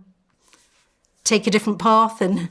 take a different path and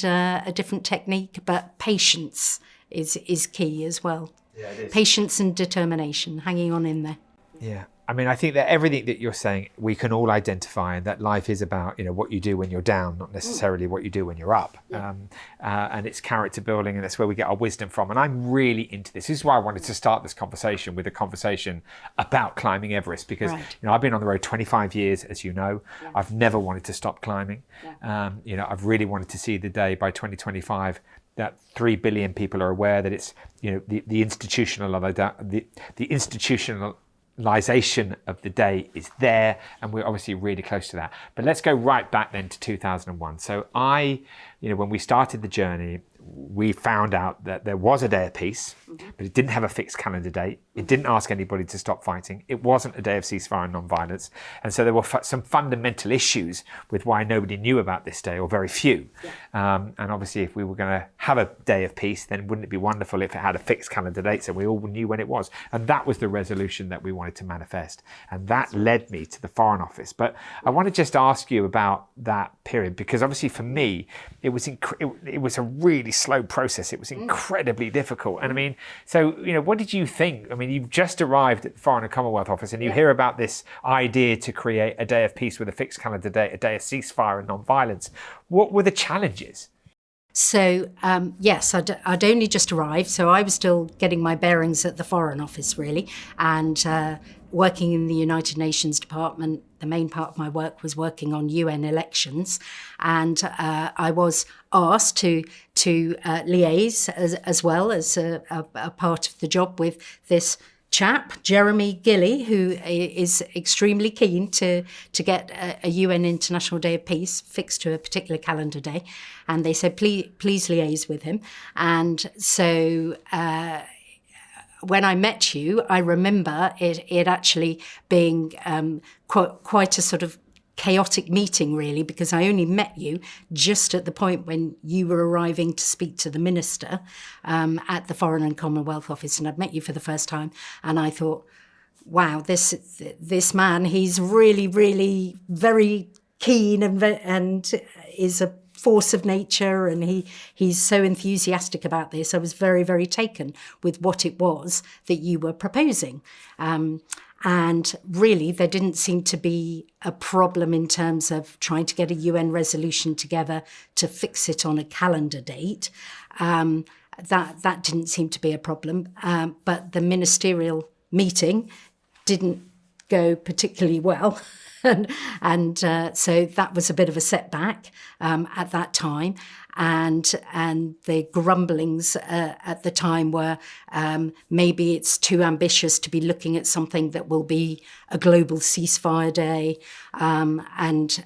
a different technique. But patience is key as well. Yeah, it is. Patience and determination, hanging on in there. Yeah. I mean, I think that everything that you're saying, we can all identify, and that life is about, you know, what you do when you're down, not necessarily what you do when you're up. Yeah. And it's character building, and that's where we get our wisdom from. And I'm really into this. This is why I wanted to start this conversation with a conversation about climbing Everest, because, you know, I've been on the road 25 years, as you know. Yeah. I've never wanted to stop climbing. Yeah. You know, I've really wanted to see the day by 2025 that 3 billion people are aware that it's, you know, the institutionalization of the day is there, and we're obviously really close to that. But let's go right back then to 2001. So when we started the journey, we found out that there was a day of peace, but it didn't have a fixed calendar date. It didn't ask anybody to stop fighting. It wasn't a day of ceasefire and non-violence. And so there were some fundamental issues with why nobody knew about this day, or very few. Yeah. And obviously, if we were going to have a day of peace, then wouldn't it be wonderful if it had a fixed calendar date so we all knew when it was? And that was the resolution that we wanted to manifest. And that led me to the Foreign Office. But I want to just ask you about that period, because obviously for me, it was a really slow process. It was incredibly difficult. And I mean, so, you know, what did you think? I mean, you've just arrived at the Foreign and Commonwealth Office, and you hear about this idea to create a day of peace with a fixed calendar date, a day of ceasefire and non-violence. What were the challenges? So, yes, I'd only just arrived, so I was still getting my bearings at the Foreign Office, really, and working in the United Nations Department. The main part of my work was working on UN elections, and I was asked to liaise as well as a part of the job with this chap, Jeremy Greenstock, who is extremely keen to get a UN International Day of Peace fixed to a particular calendar day. And they said, please liaise with him. And so when I met you, I remember it actually being quite a sort of chaotic meeting, really, because I only met you just at the point when you were arriving to speak to the minister at the Foreign and Commonwealth Office, and I'd met you for the first time, and I thought, wow, this man, he's really, really very keen and is a force of nature, and he's so enthusiastic about this. I was very, very taken with what it was that you were proposing. And really, there didn't seem to be a problem in terms of trying to get a UN resolution together to fix it on a calendar date. That didn't seem to be a problem. But the ministerial meeting didn't go particularly well. And so that was a bit of a setback at that time. And the grumblings at the time were maybe it's too ambitious to be looking at something that will be a global ceasefire day, and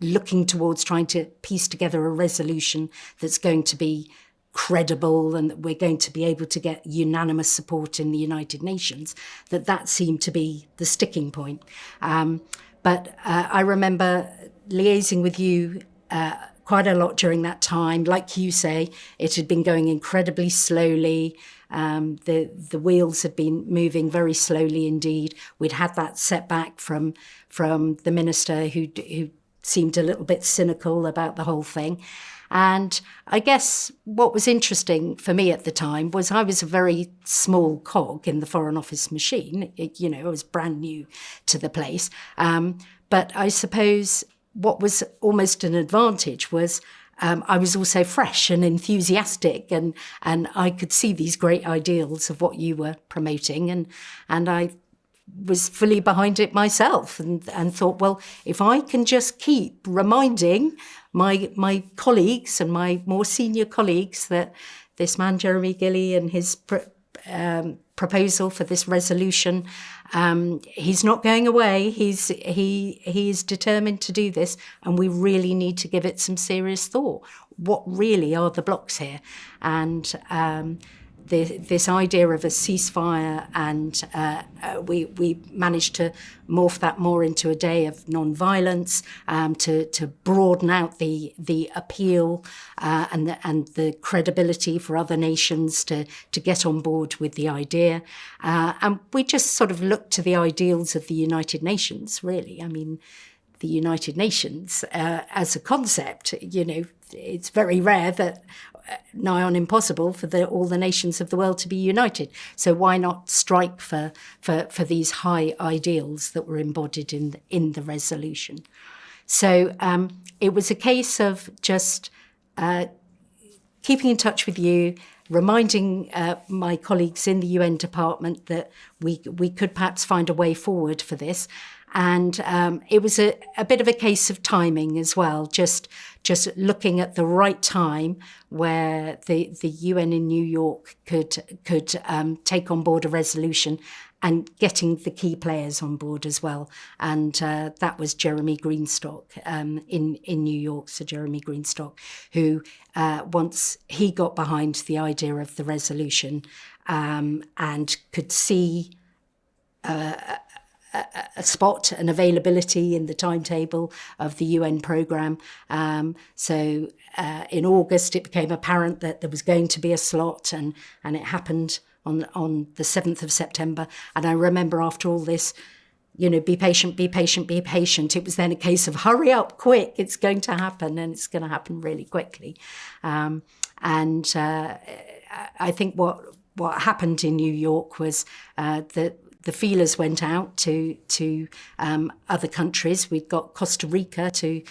looking towards trying to piece together a resolution that's going to be credible and that we're going to be able to get unanimous support in the United Nations. That seemed to be the sticking point. But I remember liaising with you quite a lot during that time. Like you say, it had been going incredibly slowly. The wheels had been moving very slowly indeed. We'd had that setback from the minister who seemed a little bit cynical about the whole thing. And I guess what was interesting for me at the time was I was a very small cog in the Foreign Office machine. I was brand new to the place. But I suppose what was almost an advantage was I was also fresh and enthusiastic, and I could see these great ideals of what you were promoting, and I was fully behind it myself and thought, well, if I can just keep reminding my colleagues and my more senior colleagues that this man, Jeremy Gilley, and his proposal for this resolution, he's not going away. He is determined to do this, and we really need to give it some serious thought. What really are the blocks here? And this idea of a ceasefire, and we managed to morph that more into a day of non-violence, to broaden out the appeal and the credibility for other nations to get on board with the idea. And we just sort of looked to the ideals of the United Nations, really. I mean, the United Nations as a concept, it's very rare that nigh on impossible for all the nations of the world to be united. So why not strike for these high ideals that were embodied in the resolution? So it was a case of just keeping in touch with you, reminding my colleagues in the UN department that we could perhaps find a way forward for this. And it was a bit of a case of timing as well, just looking at the right time where the UN in New York could take on board a resolution, and getting the key players on board as well. And that was Jeremy Greenstock in New York, Sir Jeremy Greenstock, who once he got behind the idea of the resolution and could see a spot, an availability in the timetable of the UN programme. So in August, it became apparent that there was going to be a slot, and it happened on the 7th of September. And I remember after all this, be patient, be patient, be patient. It was then a case of hurry up, quick, it's going to happen, and it's going to happen really quickly. I think what happened in New York was that the feelers went out to other countries. We'd got Costa Rica to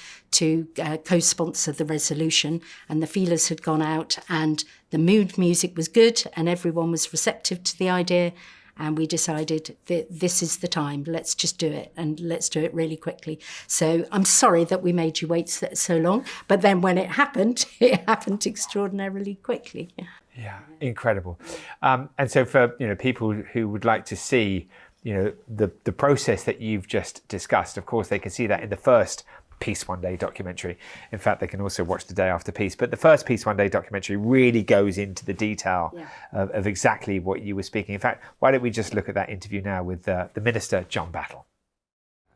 co-sponsor the resolution, and the feelers had gone out, and the mood music was good, and everyone was receptive to the idea. And we decided that this is the time. Let's just do it, and let's do it really quickly. So I'm sorry that we made you wait so long, but then when it happened extraordinarily quickly. Yeah, incredible. And so for people who would like to see the process that you've just discussed, of course they can see that in the first Peace One Day documentary. In fact, they can also watch The Day After Peace. But the first Peace One Day documentary really goes into the detail of exactly what you were speaking. In fact, why don't we just look at that interview now with the Minister, John Battle.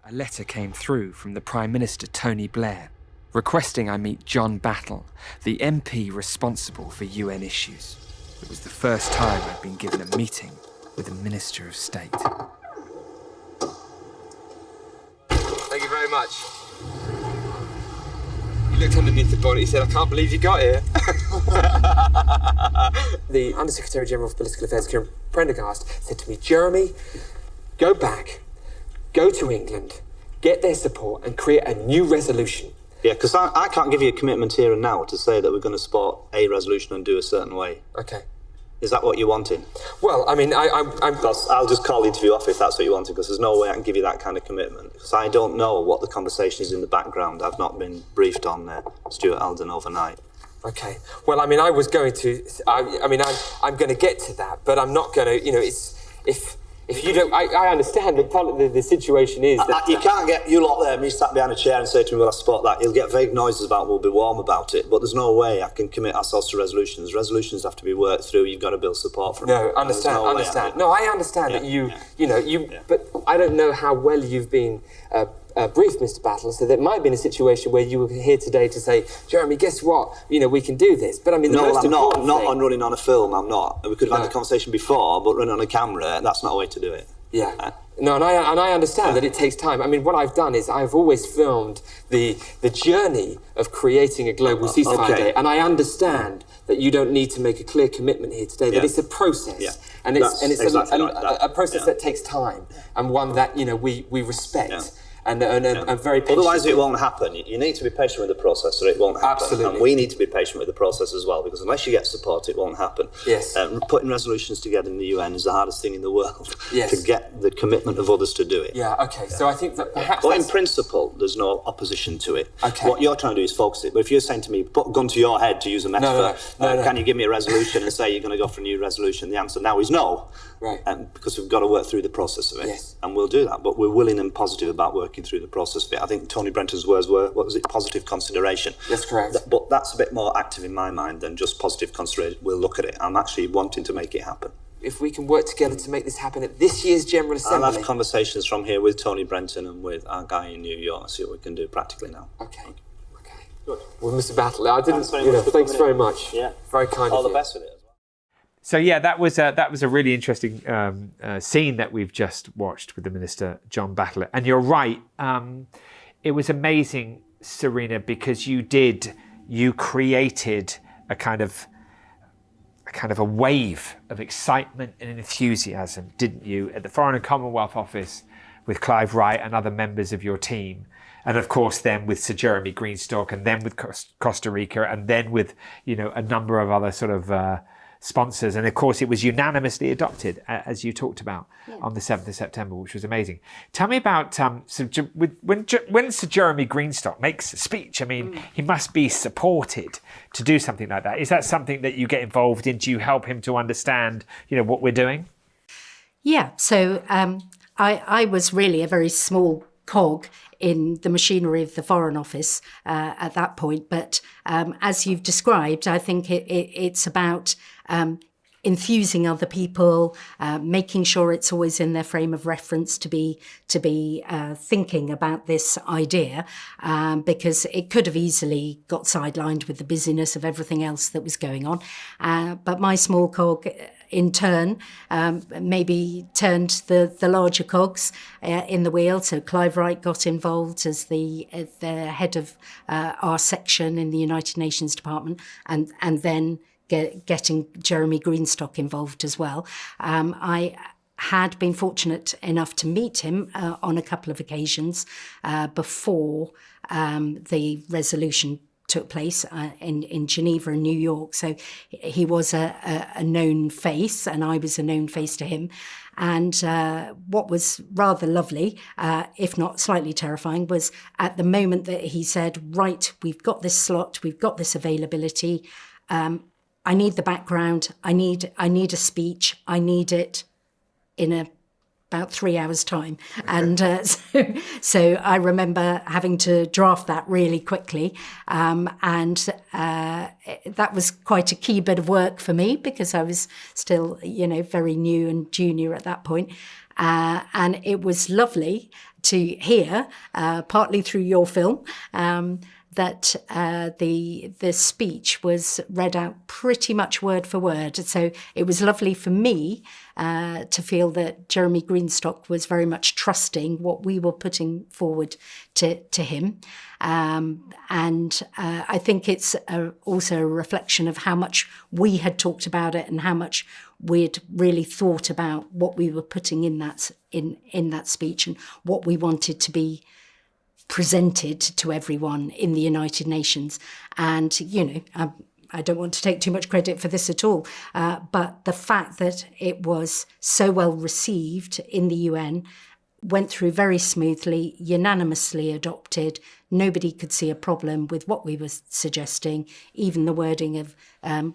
A letter came through from the Prime Minister, Tony Blair, requesting I meet John Battle, the MP responsible for UN issues. It was the first time I'd been given a meeting with a Minister of State. Thank you very much. He looked underneath the bonnet, he said, I can't believe you got here. The Undersecretary General for Political Affairs, Kieran Prendergast, said to me, Jeremy, go back, go to England, get their support and create a new resolution. Yeah, because I can't give you a commitment here and now to say that we're going to support a resolution and do a certain way. Okay. Is that what you wanted? Well, I mean, I'll just call the interview off if that's what you wanted, because there's no way I can give you that kind of commitment. Because I don't know what the conversation is in the background. I've not been briefed on Stuart Eldon overnight. Okay. Well, I mean, I was going to... I'm going to get to that, but I'm not going to... If you don't... I understand that part of the situation is that... You can't get you lot there, me sat behind a chair and say to me, well, I support that. You'll get vague noises about we'll be warm about it, but there's no way I can commit ourselves to resolutions. Resolutions have to be worked through. You've got to build support for them. No, understand. No, I understand that but I don't know how well you've been briefed, Mr. Battle, so there might be a situation where you were here today to say, Jeremy, guess what? We can do this. But I mean, I'm not on running on a film. I'm not. We could have had the conversation before, but running on a camera, that's not a way to do it. Yeah. No, and I understand that it takes time. I mean, what I've done is I've always filmed the journey of creating a global ceasefire day, and I understand that you don't need to make a clear commitment here today. That it's a process, and it's exactly a process that takes time, and one that we respect. and very patient. Otherwise, it won't happen. You need to be patient with the process, or it won't happen. Absolutely. And we need to be patient with the process as well, because unless you get support, it won't happen. Yes. Putting resolutions together in the UN is the hardest thing in the world. Yes. To get the commitment of others to do it. Yeah. Okay. So I think that perhaps. But in principle, there's no opposition to it. Okay. What you're trying to do is focus it. But if you're saying to me, put a gun to your head, to use a metaphor, No. can you give me a resolution and say you're going to go for a new resolution? The answer now is no. Right. Because we've got to work through the process of it. Yes. And we'll do that. But we're willing and positive about working through the process of it. I think Tony Brenton's words were, what was it, positive consideration. That's correct. But that's a bit more active in my mind than just positive consideration. We'll look at it. I'm actually wanting to make it happen. If we can work together to make this happen at this year's General Assembly. I'll have conversations from here with Tony Brenton and with our guy in New York and see what we can do practically now. Okay. Good. Well, Mr. Battle, I didn't. Thanks very much. Yeah. Very kind All of you. the best with it as well. So yeah, that was a really interesting scene that we've just watched with the Minister John Battle. And you're right, it was amazing, Serena, because you created a kind of a wave of excitement and enthusiasm, didn't you, at the Foreign and Commonwealth Office with Clive Wright and other members of your team. And of course, then with Sir Jeremy Greenstock, and then with Costa Rica, and then with, a number of other sort of sponsors. And of course, it was unanimously adopted, as you talked about, on the 7th of September, which was amazing. Tell me about when Sir Jeremy Greenstock makes a speech. I mean, he must be supported to do something like that. Is that something that you get involved in? Do you help him to understand, what we're doing? Yeah. So I was really a very small cog in the machinery of the Foreign Office at that point. But as you've described, I think it's about enthusing other people, making sure it's always in their frame of reference to be thinking about this idea, because it could have easily got sidelined with the busyness of everything else that was going on. But my small cog, in turn, maybe turned the larger cogs in the wheel. So Clive Wright got involved as the head of our section in the United Nations Department, and then getting Jeremy Greenstock involved as well. I had been fortunate enough to meet him on a couple of occasions before the resolution took place in Geneva and New York. So he was a known face, and I was a known face to him. And what was rather lovely, if not slightly terrifying, was at the moment that he said, right, we've got this slot, we've got this availability, I need the background, I need a speech, I need it in about 3 hours' time. And so I remember having to draft that really quickly. And that was quite a key bit of work for me, because I was still, very new and junior at that point. And it was lovely to hear, partly through your film, that the speech was read out pretty much word for word. So it was lovely for me to feel that Jeremy Greenstock was very much trusting what we were putting forward to him. And I think it's also a reflection of how much we had talked about it and how much we'd really thought about what we were putting in that speech and what we wanted to be presented to everyone in the United Nations. And, I don't want to take too much credit for this at all, but the fact that it was so well received in the UN, went through very smoothly, unanimously adopted. Nobody could see a problem with what we were suggesting. Even the wording of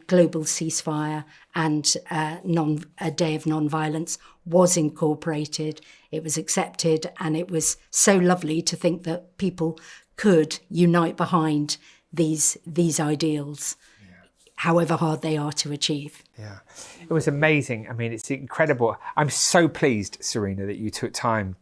global ceasefire and a day of non-violence was incorporated. It was accepted, and it was so lovely to think that people could unite behind these ideals, however hard they are to achieve. Yeah, it was amazing. I mean, it's incredible. I'm so pleased, Serena, that you took time,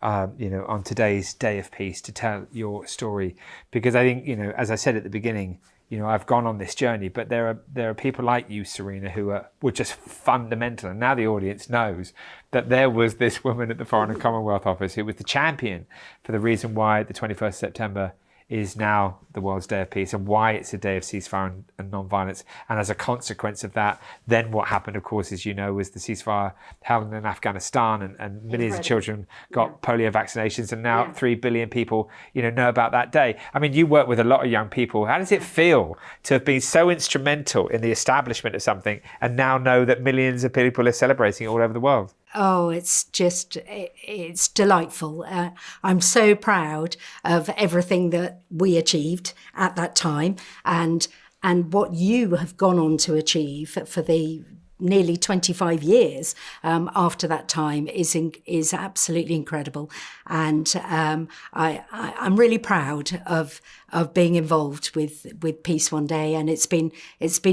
on today's Day of Peace to tell your story, because I think, as I said at the beginning, I've gone on this journey, but there are people like you, Serena, who were just fundamental. And now the audience knows that there was this woman at the Foreign and Commonwealth Office who was the champion for the reason why the 21st September is now the World's Day of Peace and why it's a day of ceasefire and non-violence. And as a consequence of that, then what happened, of course, as you know, was the ceasefire held in Afghanistan, and millions of children got polio vaccinations, and now 3 billion people, know about that day. I mean, you work with a lot of young people. How does it feel to have been so instrumental in the establishment of something and now know that millions of people are celebrating it all over the world? Oh, it's delightful. I'm so proud of everything that we achieved at that time and what you have gone on to achieve for the nearly 25 years after that time is absolutely incredible. And I'm really proud of being involved with Peace One Day, and it's been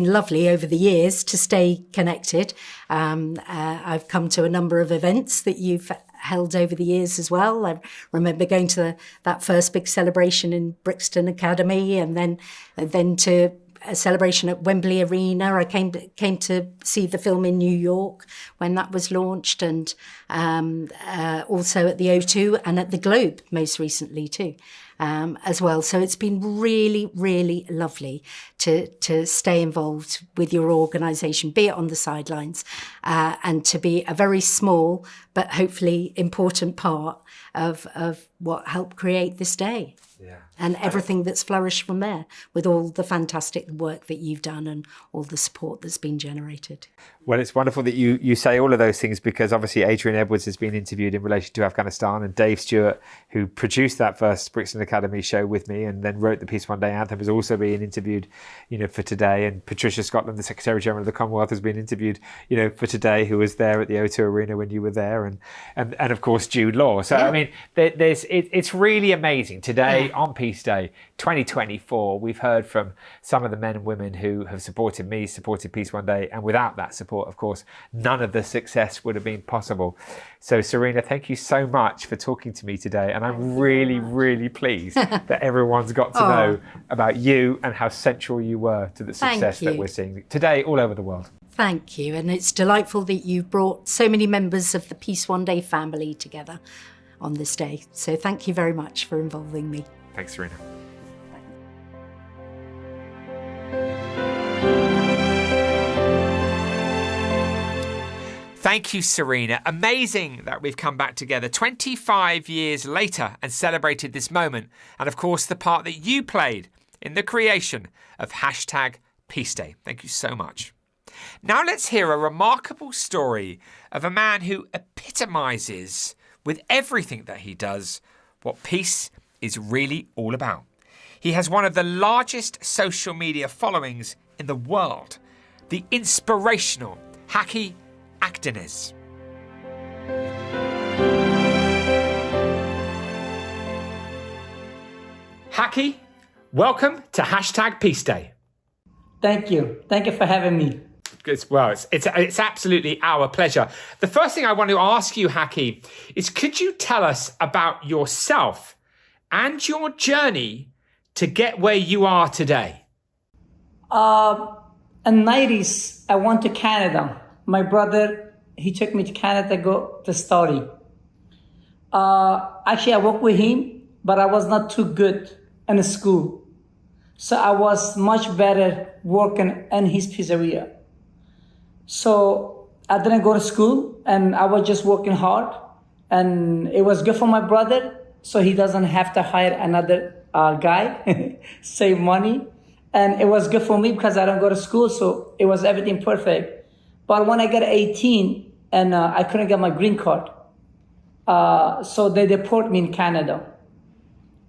lovely over the years to stay connected. I've come to a number of events that you've held over the years as well. I remember going to that first big celebration in Brixton Academy, and then to a celebration at Wembley Arena. I came to see the film in New York when that was launched, and also at the O2 and at the Globe most recently too, as well. So it's been really, really lovely to stay involved with your organisation, be it on the sidelines, and to be a very small but hopefully important part of what helped create this day. Yeah. And everything that's flourished from there, with all the fantastic work that you've done and all the support that's been generated. Well, it's wonderful that you say all of those things, because obviously Adrian Edwards has been interviewed in relation to Afghanistan, and Dave Stewart, who produced that first Brixton Academy show with me and then wrote the Peace One Day anthem, has also been interviewed, for today. And Patricia Scotland, the Secretary General of the Commonwealth, has been interviewed, for today, who was there at the O2 Arena when you were there, and of course Jude Law. So I mean, it's really amazing today on Peace Day 2024. We've heard from some of the men and women who have supported Peace One Day, and without that support, of course, none of the success would have been possible. So Serena, thank you so much for talking to me today, and I'm really, really pleased that everyone's got to know about you and how central you were to the success that we're seeing today all over the world. Thank you, and it's delightful that you've brought so many members of the Peace One Day family together on this day. So thank you very much for involving me. Thanks, Serena. Thank you, Serena. Amazing that we've come back together 25 years later and celebrated this moment. And of course, the part that you played in the creation of #Peace Day. Thank you so much. Now let's hear a remarkable story of a man who epitomises with everything that he does what peace is really all about. He has one of the largest social media followings in the world, the inspirational Hakki Akdeniz. Hakki, welcome to #Peace Day. Thank you. Thank you for having me. It's absolutely our pleasure. The first thing I want to ask you, Hakki, is could you tell us about yourself and your journey to get where you are today? In the 90s, I went to Canada. My brother, he took me to Canada to study. Actually, I worked with him, but I was not too good in school. So I was much better working in his pizzeria. So I didn't go to school, and I was just working hard. And it was good for my brother, so he doesn't have to hire another guy, save money. And it was good for me because I don't go to school, so it was everything perfect. But when I got 18 and I couldn't get my green card, so they deported me in Canada.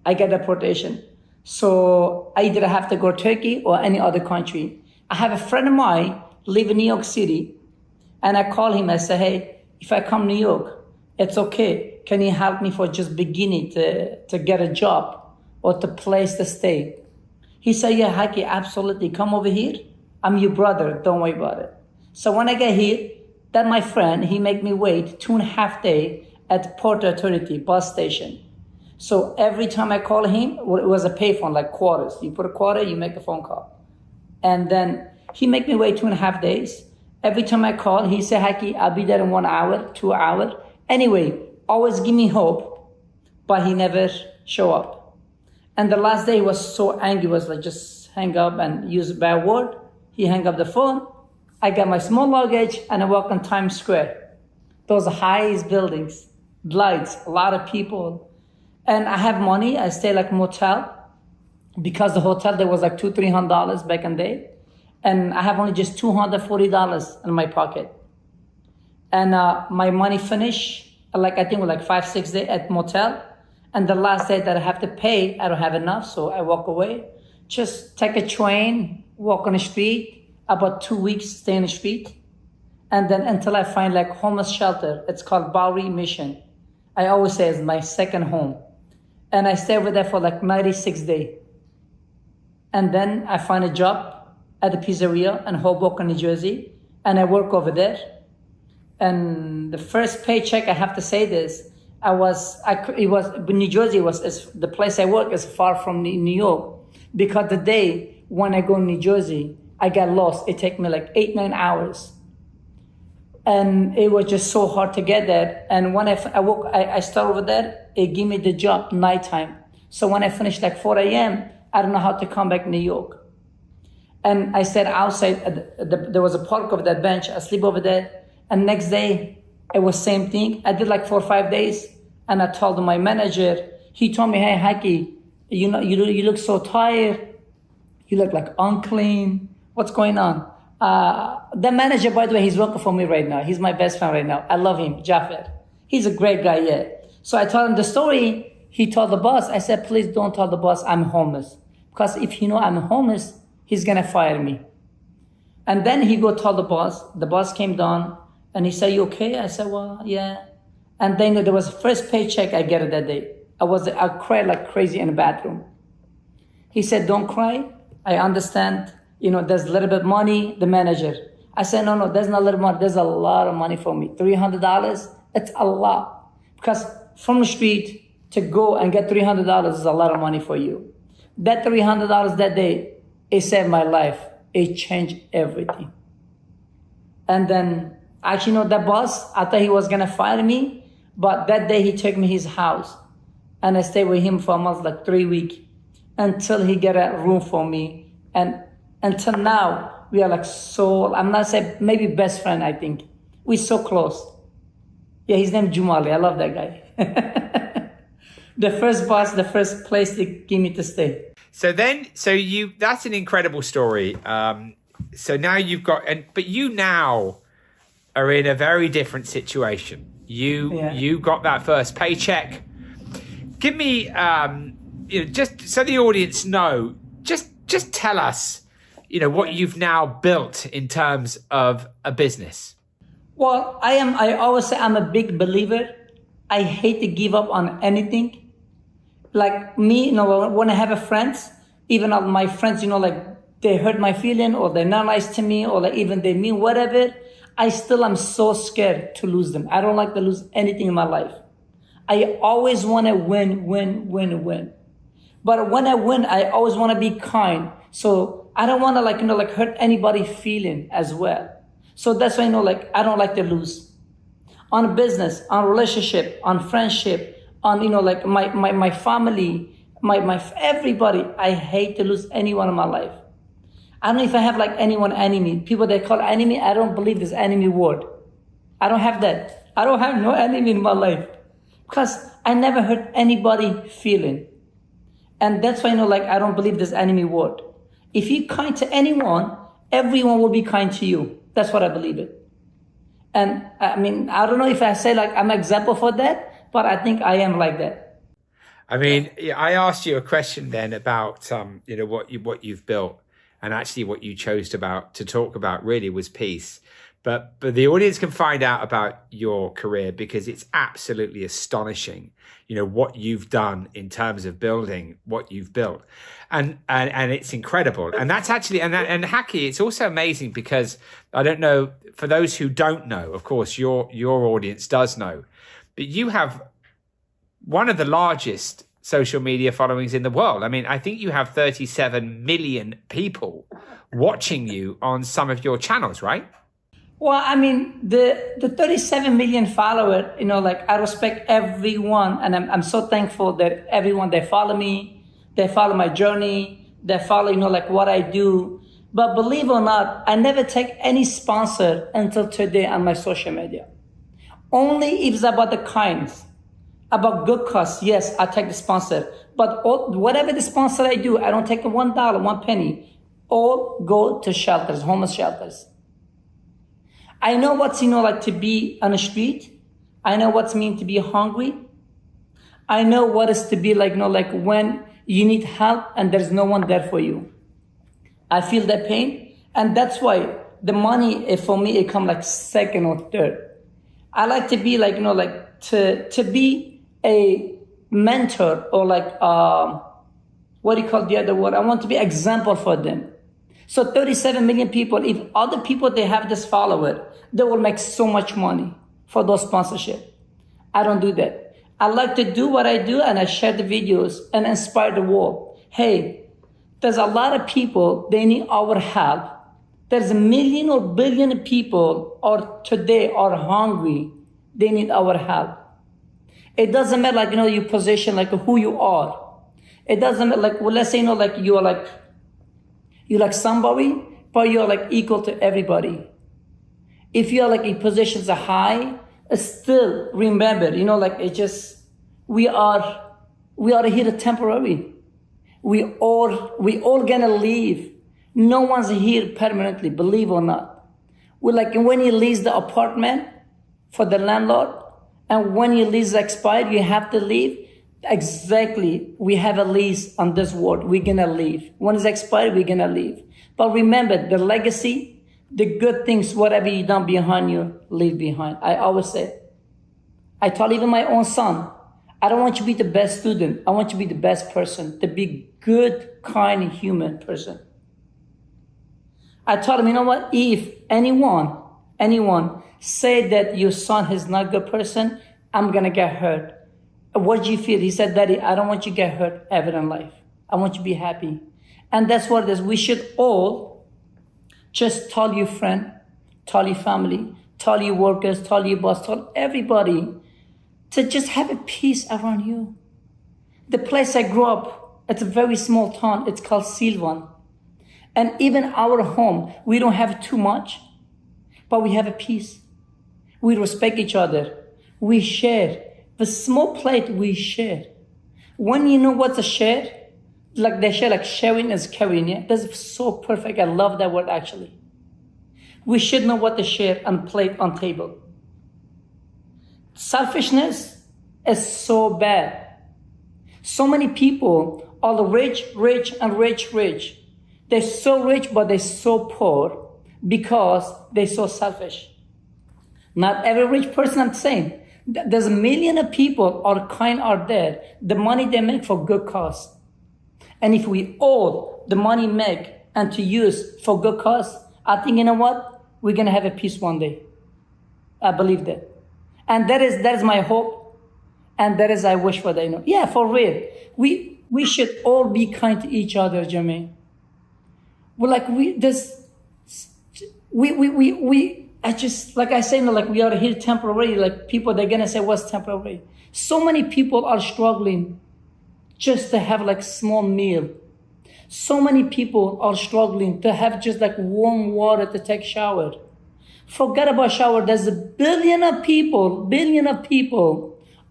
I got deportation. So I either have to go to Turkey or any other country. I have a friend of mine live in New York City, and I call him. I say, hey, if I come to New York, it's okay. Can you help me for just beginning to get a job or to place to stay? He said, yeah, Hakki, absolutely. Come over here. I'm your brother. Don't worry about it. So when I get here, that my friend, he make me wait 2.5 days at the Port Authority bus station. So every time I call him, it was a payphone, like quarters. You put a quarter, you make a phone call. And then he make me wait 2.5 days. Every time I call, he say, Hakki, I'll be there in 1 hour, 2 hours. Anyway, always give me hope, but he never show up. And the last day he was so angry, he was like, just hang up and use a bad word. He hung up the phone. I got my small luggage and I walk on Times Square. Those highest buildings, lights, a lot of people. And I have money. I stay like motel because the hotel there was like $200-300 back in the day. And I have only just $240 in my pocket. And my money finished, like I think like 5-6 days at motel. And the last day that I have to pay, I don't have enough, so I walk away. Just take a train, walk on the street, about 2 weeks stay on the street. And then until I find like homeless shelter, it's called Bowery Mission. I always say it's my second home. And I stay over there for like 96 days. And then I find a job at the pizzeria in Hoboken, New Jersey. And I work over there. And the first paycheck, I have to say this, New Jersey was the place I work is far from New York. Because the day when I go to New Jersey, I got lost. It took me like 8-9 hours. And it was just so hard to get there. And when I start over there, it gave me the job nighttime. So when I finished like 4 a.m., I don't know how to come back to New York. And I stayed outside. There was a park over that bench. I sleep over there. And next day, it was same thing. I did like 4 or 5 days. And I told my manager, he told me, hey, Hakki, you look so tired. You look like unclean. What's going on? The manager, by the way, he's working for me right now. He's my best friend right now. I love him, Jaffer. He's a great guy, yeah. So I told him the story. He told the boss, I said, please don't tell the boss I'm homeless. Because if he know I'm homeless, he's going to fire me. And then he go tell the boss. The boss came down and he said, you okay? I said, well, yeah. And then there was the first paycheck I get that day. I cried like crazy in the bathroom. He said, don't cry. I understand. There's a little bit of money, the manager. I said, no, there's not a little money. There's a lot of money for me. $300, it's a lot. Because from the street to go and get $300 is a lot of money for you. That $300 that day, it saved my life. It changed everything. And then, actually, that boss, I thought he was going to fire me. But that day, he took me his house. And I stayed with him for almost like 3 weeks until he get a room for me. And until now, we are like so, I'm not saying maybe best friend, I think. We're so close. Yeah, his name Jumali. I love that guy. The first boss, the first place they gave me to stay. That's an incredible story. So now but you now are in a very different situation. You got that first paycheck. Give me, just so the audience know, just tell us, what you've now built in terms of a business. Well, I always say I'm a big believer. I hate to give up on anything. Like me, when I have a friends, even my friends, they hurt my feeling or they're not nice to me or like even they mean whatever, I still am so scared to lose them. I don't like to lose anything in my life. I always want to win. But when I win, I always want to be kind. So I don't want to hurt anybody's feeling as well. So that's why, I don't like to lose. On business, on relationship, on friendship, on, my family, my everybody, I hate to lose anyone in my life. I don't know if I have anyone enemy. People they call enemy, I don't believe this enemy word. I don't have that. I don't have no enemy in my life. Because I never hurt anybody feeling. And that's why, I don't believe this enemy word. If you're kind to anyone, everyone will be kind to you. That's what I believe in. And I mean, I don't know if I say I'm an example for that, but I think I am like that. I mean, I asked you a question then about, what you've built, and actually what you chose to talk about really was peace. But the audience can find out about your career because it's absolutely astonishing, what you've done in terms of building what you've built. And it's incredible. And that's actually, and Hakki, it's also amazing because I don't know, for those who don't know, of course, your audience does know, but you have one of the largest social media followings in the world. I mean, I think you have 37 million people watching you on some of your channels, right? Well, I mean, the 37 million followers, I respect everyone. And I'm so thankful that everyone, they follow me. They follow my journey. They follow, like what I do. But believe it or not, I never take any sponsor until today on my social media. Only if it's about the kindness, about good cause, yes, I take the sponsor. But whatever the sponsor I do, I don't take $1, 1 penny. All go to shelters, homeless shelters. I know what's, like to be on the street. I know what's mean to be hungry. I know what is to be like, like when you need help and there's no one there for you. I feel that pain. And that's why the money, for me, it come like second or third. I like to be like, like to be a mentor or like, what do you call the other word? I want to be example for them. So 37 million people, if other people, they have this follower, they will make so much money for those sponsorship. I don't do that. I like to do what I do and I share the videos and inspire the world. Hey, there's a lot of people, they need our help. There's a million or billion people today are hungry. They need our help. It doesn't matter like, your position, like who you are. It doesn't matter like, let's say, like you're like somebody, but you're like equal to everybody. If you're like in positions are high, still remember, like it just, we are here temporary. We all gonna leave. No one's here permanently, believe or not. We're like when you lease the apartment for the landlord, and when your lease expired, you have to leave. Exactly, we have a lease on this world. We're gonna leave. When it's expired, we're gonna leave. But remember, the legacy, the good things, whatever you done behind you, leave behind. I always say, I tell even my own son, I don't want you to be the best student. I want you to be the best person, to be good, kind, human person. I told him, you know what? If anyone say that your son is not a good person, I'm going to get hurt. What do you feel? He said, Daddy, I don't want you to get hurt ever in life. I want you to be happy. And that's what it is. We should all just tell your friend, tell your family, tell your workers, tell your boss, tell everybody to just have a peace around you. The place I grew up, it's a very small town. It's called Silvan. And even our home, we don't have too much, but we have a peace. We respect each other. We share. The small plate we share. When you know what's a share, like they share, like sharing is caring, yeah? That's so perfect. I love that word actually. We should know what to share on plate, on table. Selfishness is so bad. So many people are rich, and rich. They're so rich, but they're so poor because they're so selfish. Not every rich person, I'm saying. There's a million of people are kind are there. The money they make for good cause. And if we all the money make and to use for good cause, I think, you know what? We're going to have a peace one day. I believe that. And that is my hope. And that is I wish for that. Yeah, for real. We should all be kind to each other, Jeremy. We're like, I just, like I say, like we are here temporarily, like people, they're going to say, what's temporary? So many people are struggling just to have like small meal. So many people are struggling to have just like warm water to take shower. Forget about shower. There's a billion of people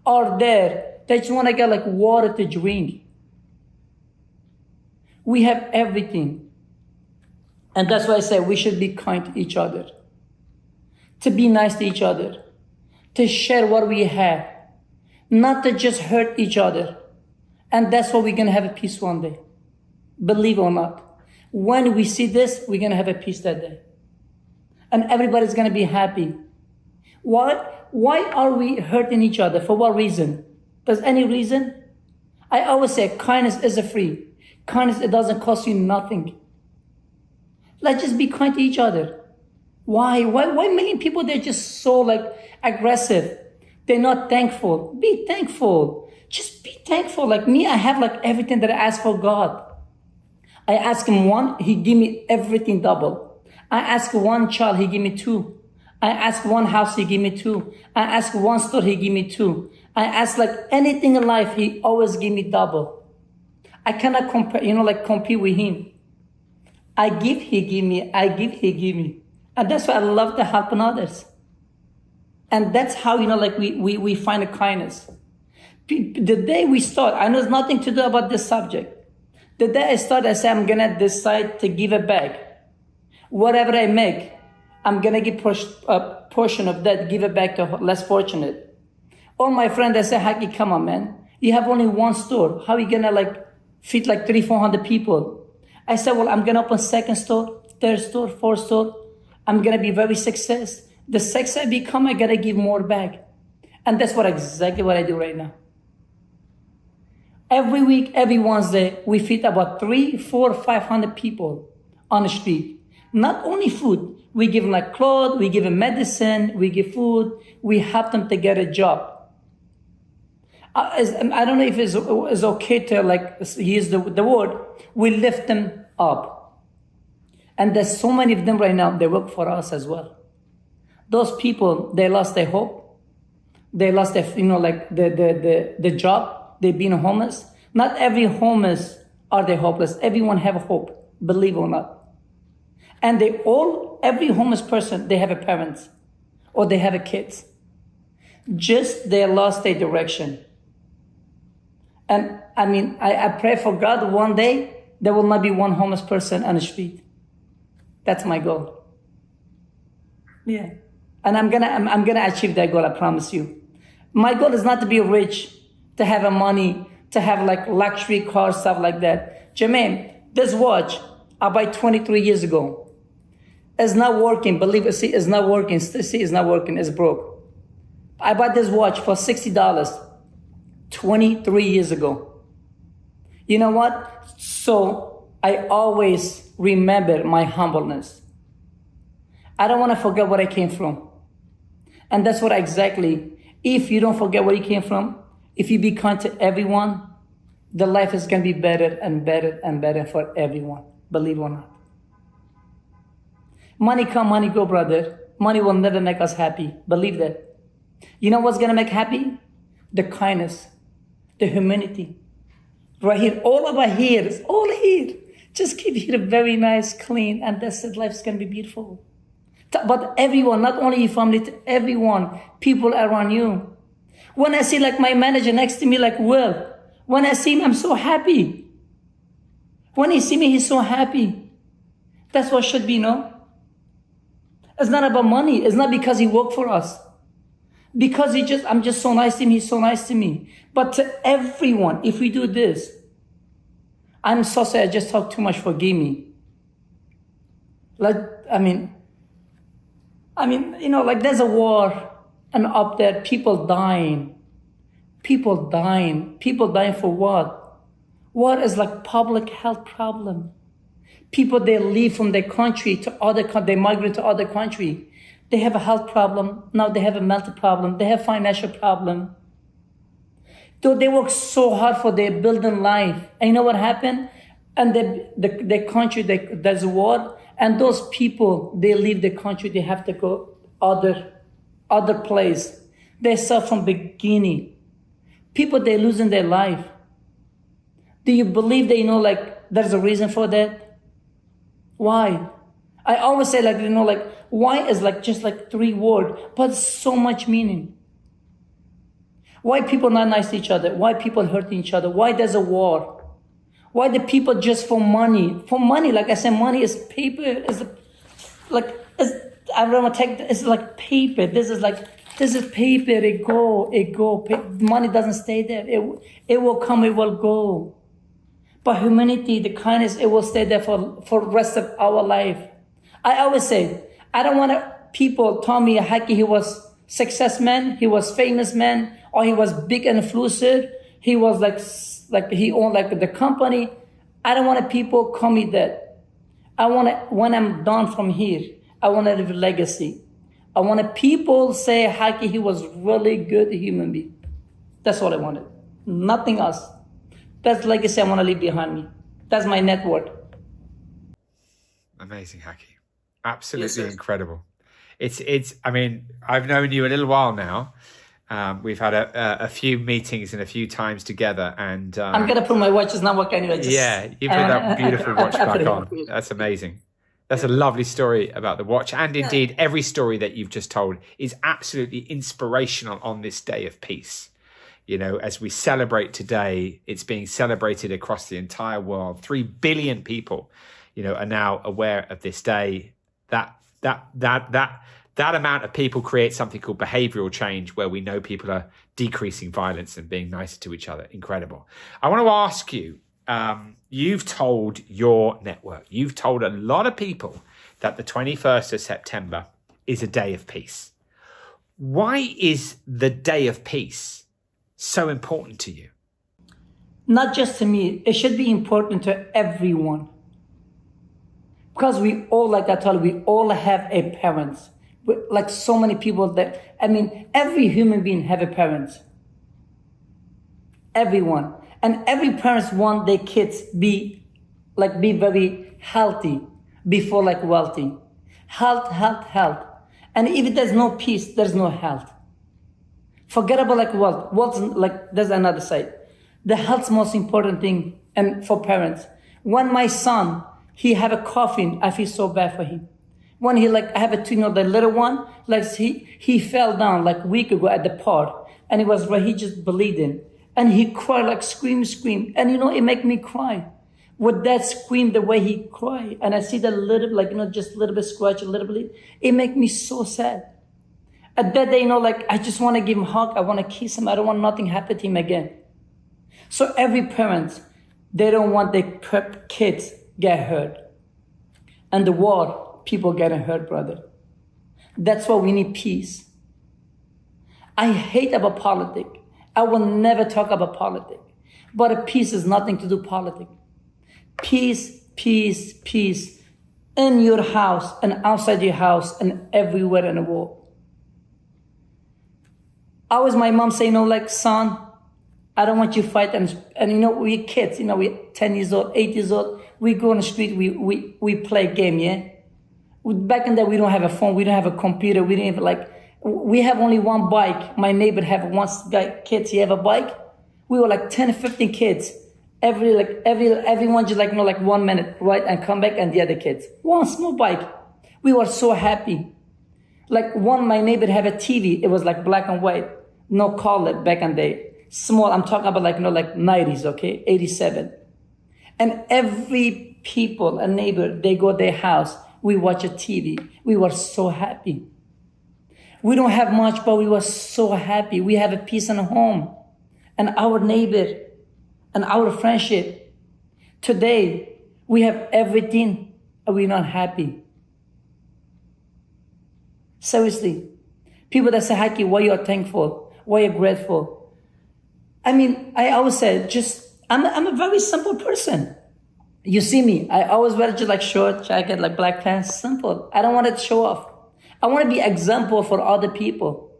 are there. They just want to get like water to drink. We have everything. And that's why I say we should be kind to each other. To be nice to each other. To share what we have. Not to just hurt each other. And that's why we're going to have a peace one day. Believe it or not. When we see this, we're going to have a peace that day. And everybody's going to be happy. Why are we hurting each other? For what reason? There's any reason? I always say kindness is free. Kindness, it doesn't cost you nothing. Let's just be kind to each other. Why million people, they're just so like aggressive. They're not thankful. Be thankful. Just be thankful. Like me, I have like everything that I ask for God. I ask him one, he give me everything double. I ask one child, he give me 2. I ask one house, he give me 2. I ask one store, he give me 2. I ask like anything in life, he always give me double. I cannot compare, compete with him. I give, he give me. I give, he give me. And that's why I love to help others. And that's how, we find a kindness. The day we start, I know it's nothing to do about this subject. The day I start, I say, I'm going to decide to give it back. Whatever I make, I'm going to give a portion of that, give it back to less fortunate. All my friends, they say, Hakki, come on, man. You have only one store. How are you going to feed 300-400 people? I said, well, I'm going to open second store, third store, fourth store. I'm going to be very successful. The success I become, I got to give more back. And that's exactly what I do right now. Every week, every Wednesday, we feed about 300, 400, 500 people on the street. Not only food, we give them clothes, we give them medicine, we give food, we help them to get a job. I don't know if it's okay to use the word, we lift them up. And there's so many of them right now, they work for us as well. Those people, they lost their hope. They lost their, the job. They've been homeless. Not every homeless are they hopeless. Everyone have hope, believe it or not. And every homeless person, they have a parents or they have a kids. Just they lost their direction. And I pray for God one day, there will not be one homeless person on the street. That's my goal. Yeah. And I'm gonna achieve that goal, I promise you. My goal is not to be rich, to have money, to have luxury cars, stuff like that. Jermaine, this watch I bought 23 years ago. It's not working, believe it, see, it's not working. See, it's not working, it's broke. I bought this watch for $60, 23 years ago. You know what? So I always remember my humbleness. I don't want to forget where I came from. And that's what if you don't forget where you came from, if you be kind to everyone, the life is going to be better and better and better for everyone, believe it or not. Money come, money go, brother. Money will never make us happy. Believe that. You know what's going to make happy? The kindness, the humanity. Right here, all over here, it's all here. Just keep it very nice, clean, and that's it. Life's going to be beautiful. But everyone, not only your family, to everyone, people around you. When I see my manager next to me, Will, when I see him, I'm so happy. When he see me, he's so happy. That's what should be, no? It's not about money. It's not because he worked for us. Because I'm just so nice to him, he's so nice to me. But to everyone, if we do this, I'm so sorry, I just talk too much, forgive me. There's a war, and up there, people dying. People dying for what? War is public health problem. People, they leave from their country to they migrate to other country. They have a health problem. Now they have a mental problem. They have financial problem. Though they work so hard for their building life. And you know what happened? And the country, there's a war. And those people, they leave the country. They have to go other place. They start from beginning. People, they're losing their life. Do you believe that, there's a reason for that? Why? I always say, why is just 3 words, but so much meaning. Why people not nice to each other? Why people hurting each other? Why there's a war? Why the people just for money? For money, like I said, money is paper. It's like paper. This is paper. It go. Money doesn't stay there. It will come. It will go. But humanity, the kindness, it will stay there for the rest of our life. I always say, I don't want people tell me Hakki, he was success man, he was famous man, or he was big influencer, he was he owned the company. I don't want people call me that. I want to, when I'm done from here, I want to leave a legacy. I want people say Hakki, he was really good human being. That's what I wanted. Nothing else. That's legacy I want to leave behind me. That's my net worth. Amazing, Hakki. Absolutely incredible. It's. I mean, I've known you a little while now, We've had a few meetings and a few times together, and I'm gonna put my watch. It's not working anyway. Yeah, you put that beautiful watch back on. That's amazing. That's a lovely story about the watch, and indeed every story that you've just told is absolutely inspirational on this day of peace. You know, as we celebrate today, it's being celebrated across the entire world. 3 billion people, you know, are now aware of this day. That amount of people creates something called behavioral change, where we know people are decreasing violence and being nicer to each other. Incredible. I want to ask you, you've told your network, you've told a lot of people that the 21st of September is a day of peace. Why is the day of peace so important to you? Not just to me, it should be important to everyone. Because we all, like I told you, we all have a parent. Like so many people that, I mean, every human being have a parent. Everyone. And every parents want their kids be very healthy before wealthy. Health. And if there's no peace, there's no health. Forget about wealth. Wealth, there's another side. The health's most important thing, and for parents. When my son, he have a coughing, I feel so bad for him. When he I have a 2-year-old, the little one, he fell down a week ago at the park, and he just bleeding, and he cried scream, and it make me cry. With that scream, the way he cried, and I see that little just a little bit scratch, a little bit, it make me so sad. At that day, I just want to give him a hug. I want to kiss him. I don't want nothing happen to him again. So every parent, they don't want their kids get hurt. And the war, people getting hurt, brother. That's why we need peace. I hate about politics. I will never talk about politics. But peace is nothing to do with politics. Peace in your house and outside your house and everywhere in the world. Always my mom say, son, I don't want you to fight. And we kids, we 10 years old, 8 years old, we go on the street, we play game, yeah? Back in that, we don't have a phone, we don't have a computer, we didn't have we have only one bike. My neighbor have kids, he have a bike. We were 10, 15 kids. Everyone just 1 minute, right? And come back and the other kids. One small bike. We were so happy. My neighbor have a TV. It was black and white. No color back in the day. Small, I'm talking about 90s, okay? 87. And every people, a neighbor, they go to their house. We watch a TV. We were so happy. We don't have much, but we were so happy. We have a peace in home. And our neighbor and our friendship. Today, we have everything and we're not happy. Seriously. People that say, Hakki, why you're thankful? Why you're grateful? I mean, I always say, I'm a very simple person. You see me, I always wear just short jacket, black pants, simple. I don't want to show off. I want to be example for other people.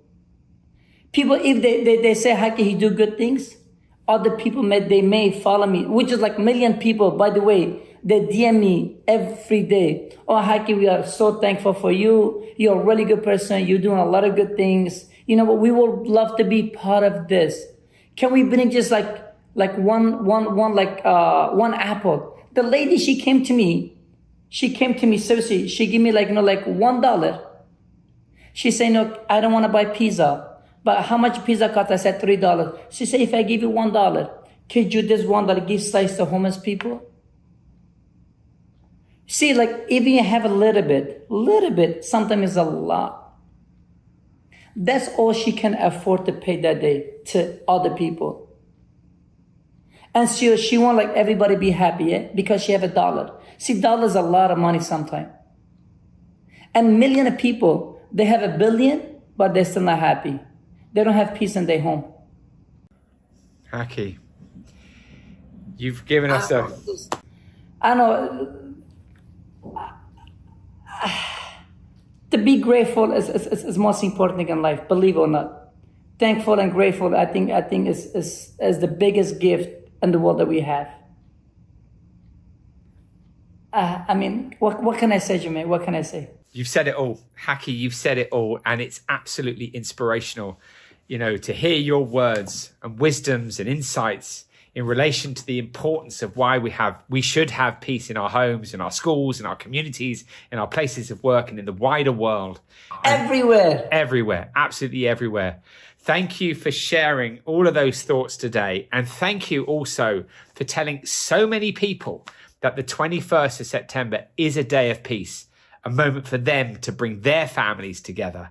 People, if they say, Hakki, he do good things, other people they may follow me, which is million people, by the way, they DM me every day. Oh, Hakki, we are so thankful for you. You're a really good person. You're doing a lot of good things. You know what? We would love to be part of this. Can we bring just one apple? The lady, she came to me, seriously. She gave me $1. She said, no, I don't want to buy pizza. But how much pizza cost? I said $3. She said, if I give you $1, could you this $1 give slice to homeless people? See, even you have a little bit, sometimes is a lot. That's all she can afford to pay that day to other people. And she want everybody be happy, yeah? Because she have $1. See, $1 is a lot of money sometimes. And millions of people, they have $1 billion, but they're still not happy. They don't have peace in their home. Hakki, you've given us I know. To be grateful is most important thing in life, believe it or not. Thankful and grateful, I think is the biggest gift in the world that we have. I mean, what can I say, Jermaine? What can I say? You've said it all. Hakki, you've said it all. And it's absolutely inspirational. to hear your words and wisdoms and insights in relation to the importance of why we should have peace in our homes, in our schools, in our communities, in our places of work, and in the wider world. Everywhere. Everywhere, absolutely everywhere. Thank you for sharing all of those thoughts today. And thank you also for telling so many people that the 21st of September is a day of peace, a moment for them to bring their families together,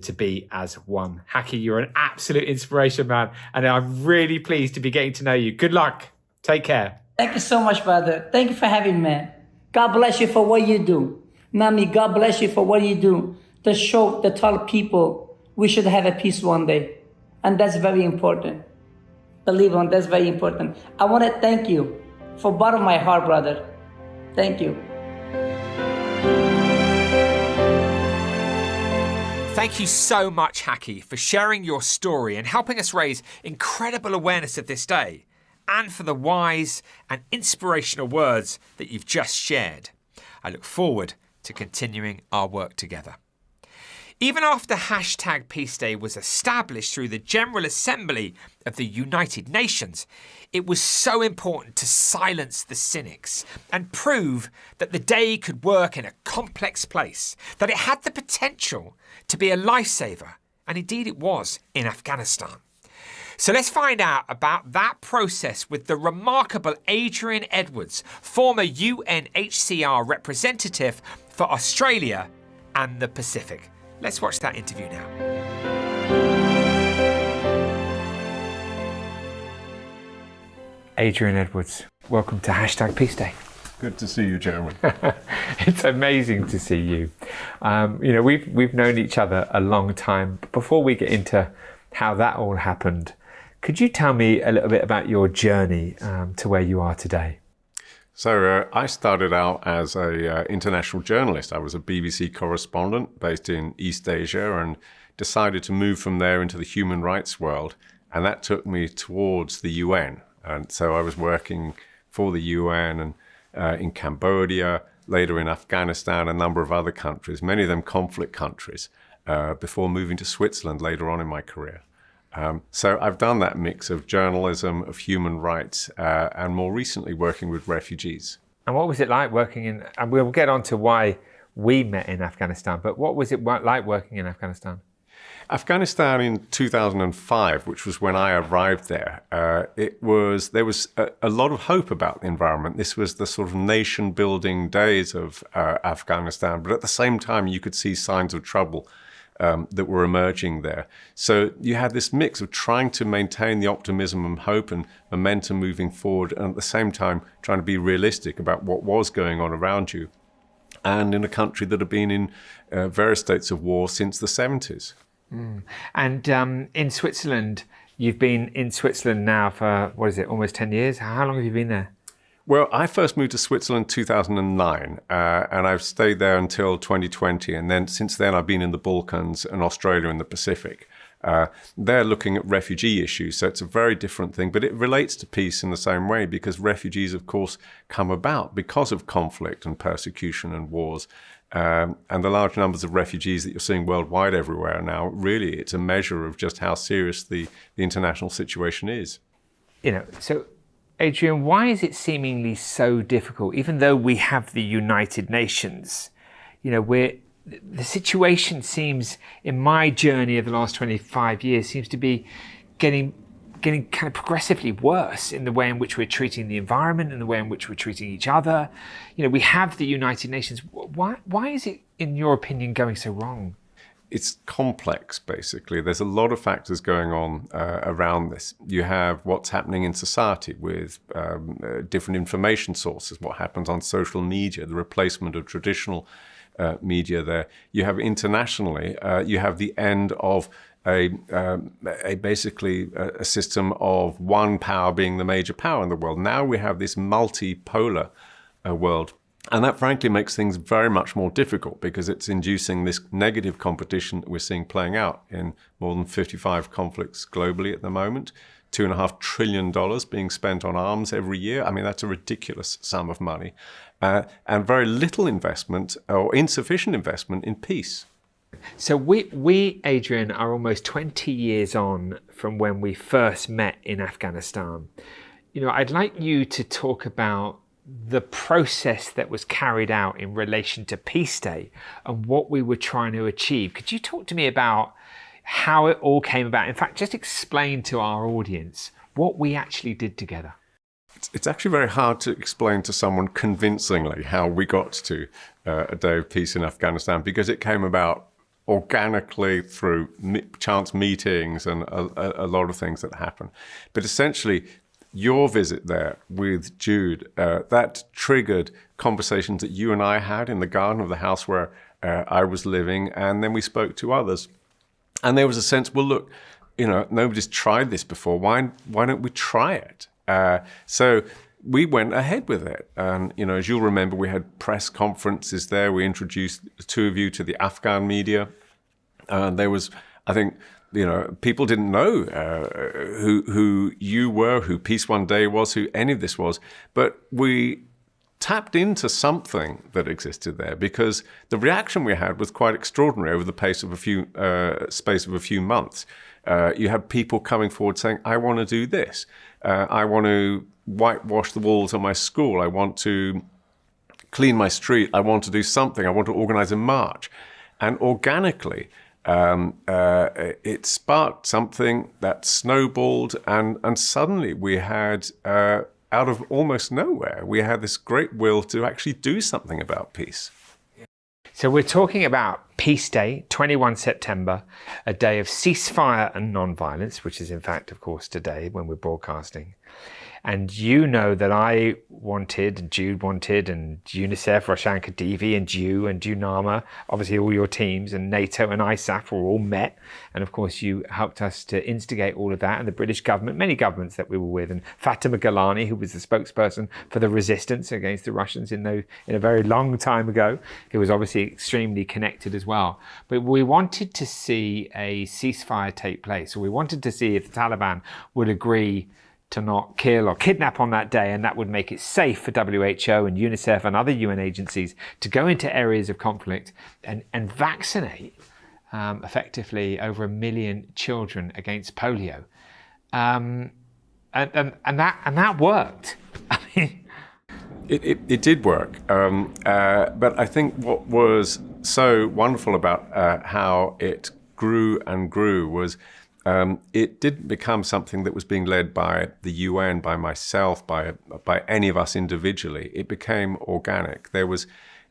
to be as one. Hakki, you're an absolute inspiration, man. And I'm really pleased to be getting to know you. Good luck. Take care. Thank you so much, brother. Thank you for having me. God bless you for what you do. Nami, God bless you for what you do. To tell people we should have a peace one day. And that's very important. Believe on, that's very important. I want to thank you for bottom of my heart, brother. Thank you. Thank you so much, Hakki, for sharing your story and helping us raise incredible awareness of this day, and for the wise and inspirational words that you've just shared. I look forward to continuing our work together. Even after #Peace Day was established through the General Assembly of the United Nations, it was so important to silence the cynics and prove that the day could work in a complex place, that it had the potential to be a lifesaver, and indeed it was in Afghanistan. So let's find out about that process with the remarkable Adrian Edwards, former UNHCR representative for Australia and the Pacific. Let's watch that interview now. Adrian Edwards, welcome to #Peace Day. Good to see you, Jeremy. It's amazing to see you. We've known each other a long time. Before we get into how that all happened, could you tell me a little bit about your journey to where you are today? So I started out as an international journalist. I was a BBC correspondent based in East Asia and decided to move from there into the human rights world. And that took me towards the UN. And so I was working for the UN and in Cambodia, later in Afghanistan, a number of other countries, many of them conflict countries, before moving to Switzerland later on in my career. So I've done that mix of journalism, of human rights, and more recently working with refugees. And what was it like working in, and we'll get on to why we met in Afghanistan, but what was it like working in Afghanistan? Afghanistan in 2005, which was when I arrived there, there was a lot of hope about the environment. This was the sort of nation-building days of Afghanistan, but at the same time you could see signs of trouble that were emerging there. So you had this mix of trying to maintain the optimism and hope and momentum moving forward, and at the same time trying to be realistic about what was going on around you, and in a country that had been in various states of war since the 70s. And in Switzerland, you've been in Switzerland now for, almost 10 years? How long have you been there? Well, I first moved to Switzerland in 2009, and I've stayed there until 2020. And then since then, I've been in the Balkans and Australia and the Pacific. They're looking at refugee issues, so it's a very different thing. But it relates to peace in the same way, because refugees, of course, come about because of conflict and persecution and wars. And the large numbers of refugees that you're seeing worldwide everywhere now, really, it's a measure of just how serious the international situation is. So Adrian, why is it seemingly so difficult, even though we have the United Nations? The situation seems, in my journey of the last 25 years, seems to be getting kind of progressively worse in the way in which we're treating the environment and the way in which we're treating each other. We have the United Nations. Why is it, in your opinion, going so wrong? It's complex, basically. There's a lot of factors going on around this. You have what's happening in society with different information sources, what happens on social media, the replacement of traditional media there. You have internationally, you have the end of basically a system of one power being the major power in the world. Now we have this multipolar world. And that frankly makes things very much more difficult, because it's inducing this negative competition that we're seeing playing out in more than 55 conflicts globally at the moment. $2.5 trillion being spent on arms every year. I mean, that's a ridiculous sum of money. And very little investment or insufficient investment in peace. So we, Adrian, are almost 20 years on from when we first met in Afghanistan. You know, I'd like you to talk about the process that was carried out in relation to Peace Day and what we were trying to achieve. Could you talk to me about how it all came about? In fact, just explain to our audience what we actually did together. It's actually very hard to explain to someone convincingly how we got to a day of peace in Afghanistan, because it came about organically through chance meetings and a lot of things that happened. But essentially, your visit there with Jude, that triggered conversations that you and I had in the garden of the house where I was living, and then we spoke to others. And there was a sense, well, look, you know, nobody's tried this before. Why don't we try it? So we went ahead with it. And, you know, as you'll remember, we had press conferences there. We introduced the two of you to the Afghan media. There was, I think, you know, people didn't know who you were, who Peace One Day was, who any of this was. But we tapped into something that existed there, because the reaction we had was quite extraordinary over the space of a few months. You had people coming forward saying, I want to do this. I want to whitewash the walls of my school. I want to clean my street. I want to do something. I want to organize a march. And organically, it sparked something that snowballed, and suddenly we had, out of almost nowhere, we had this great will to actually do something about peace. So we're talking about Peace Day, 21 September, a day of ceasefire and non-violence, which is in fact, of course, today when we're broadcasting. And you know that I wanted, and Jude wanted, and UNICEF, Roshan Khadivi, and you, and UNAMA, obviously all your teams, and NATO and ISAF were all met. And of course, you helped us to instigate all of that, and the British government, many governments that we were with, and Fatima Gilani, who was the spokesperson for the resistance against the Russians in a very long time ago, who was obviously extremely connected as well. But we wanted to see a ceasefire take place, or we wanted to see if the Taliban would agree to not kill or kidnap on that day, and that would make it safe for WHO and UNICEF and other UN agencies to go into areas of conflict and vaccinate effectively over 1 million children against polio, and that worked. I mean, it did work, but I think what was so wonderful about how it grew and grew was it didn't become something that was being led by the UN, by myself, by any of us individually. It became organic. There was,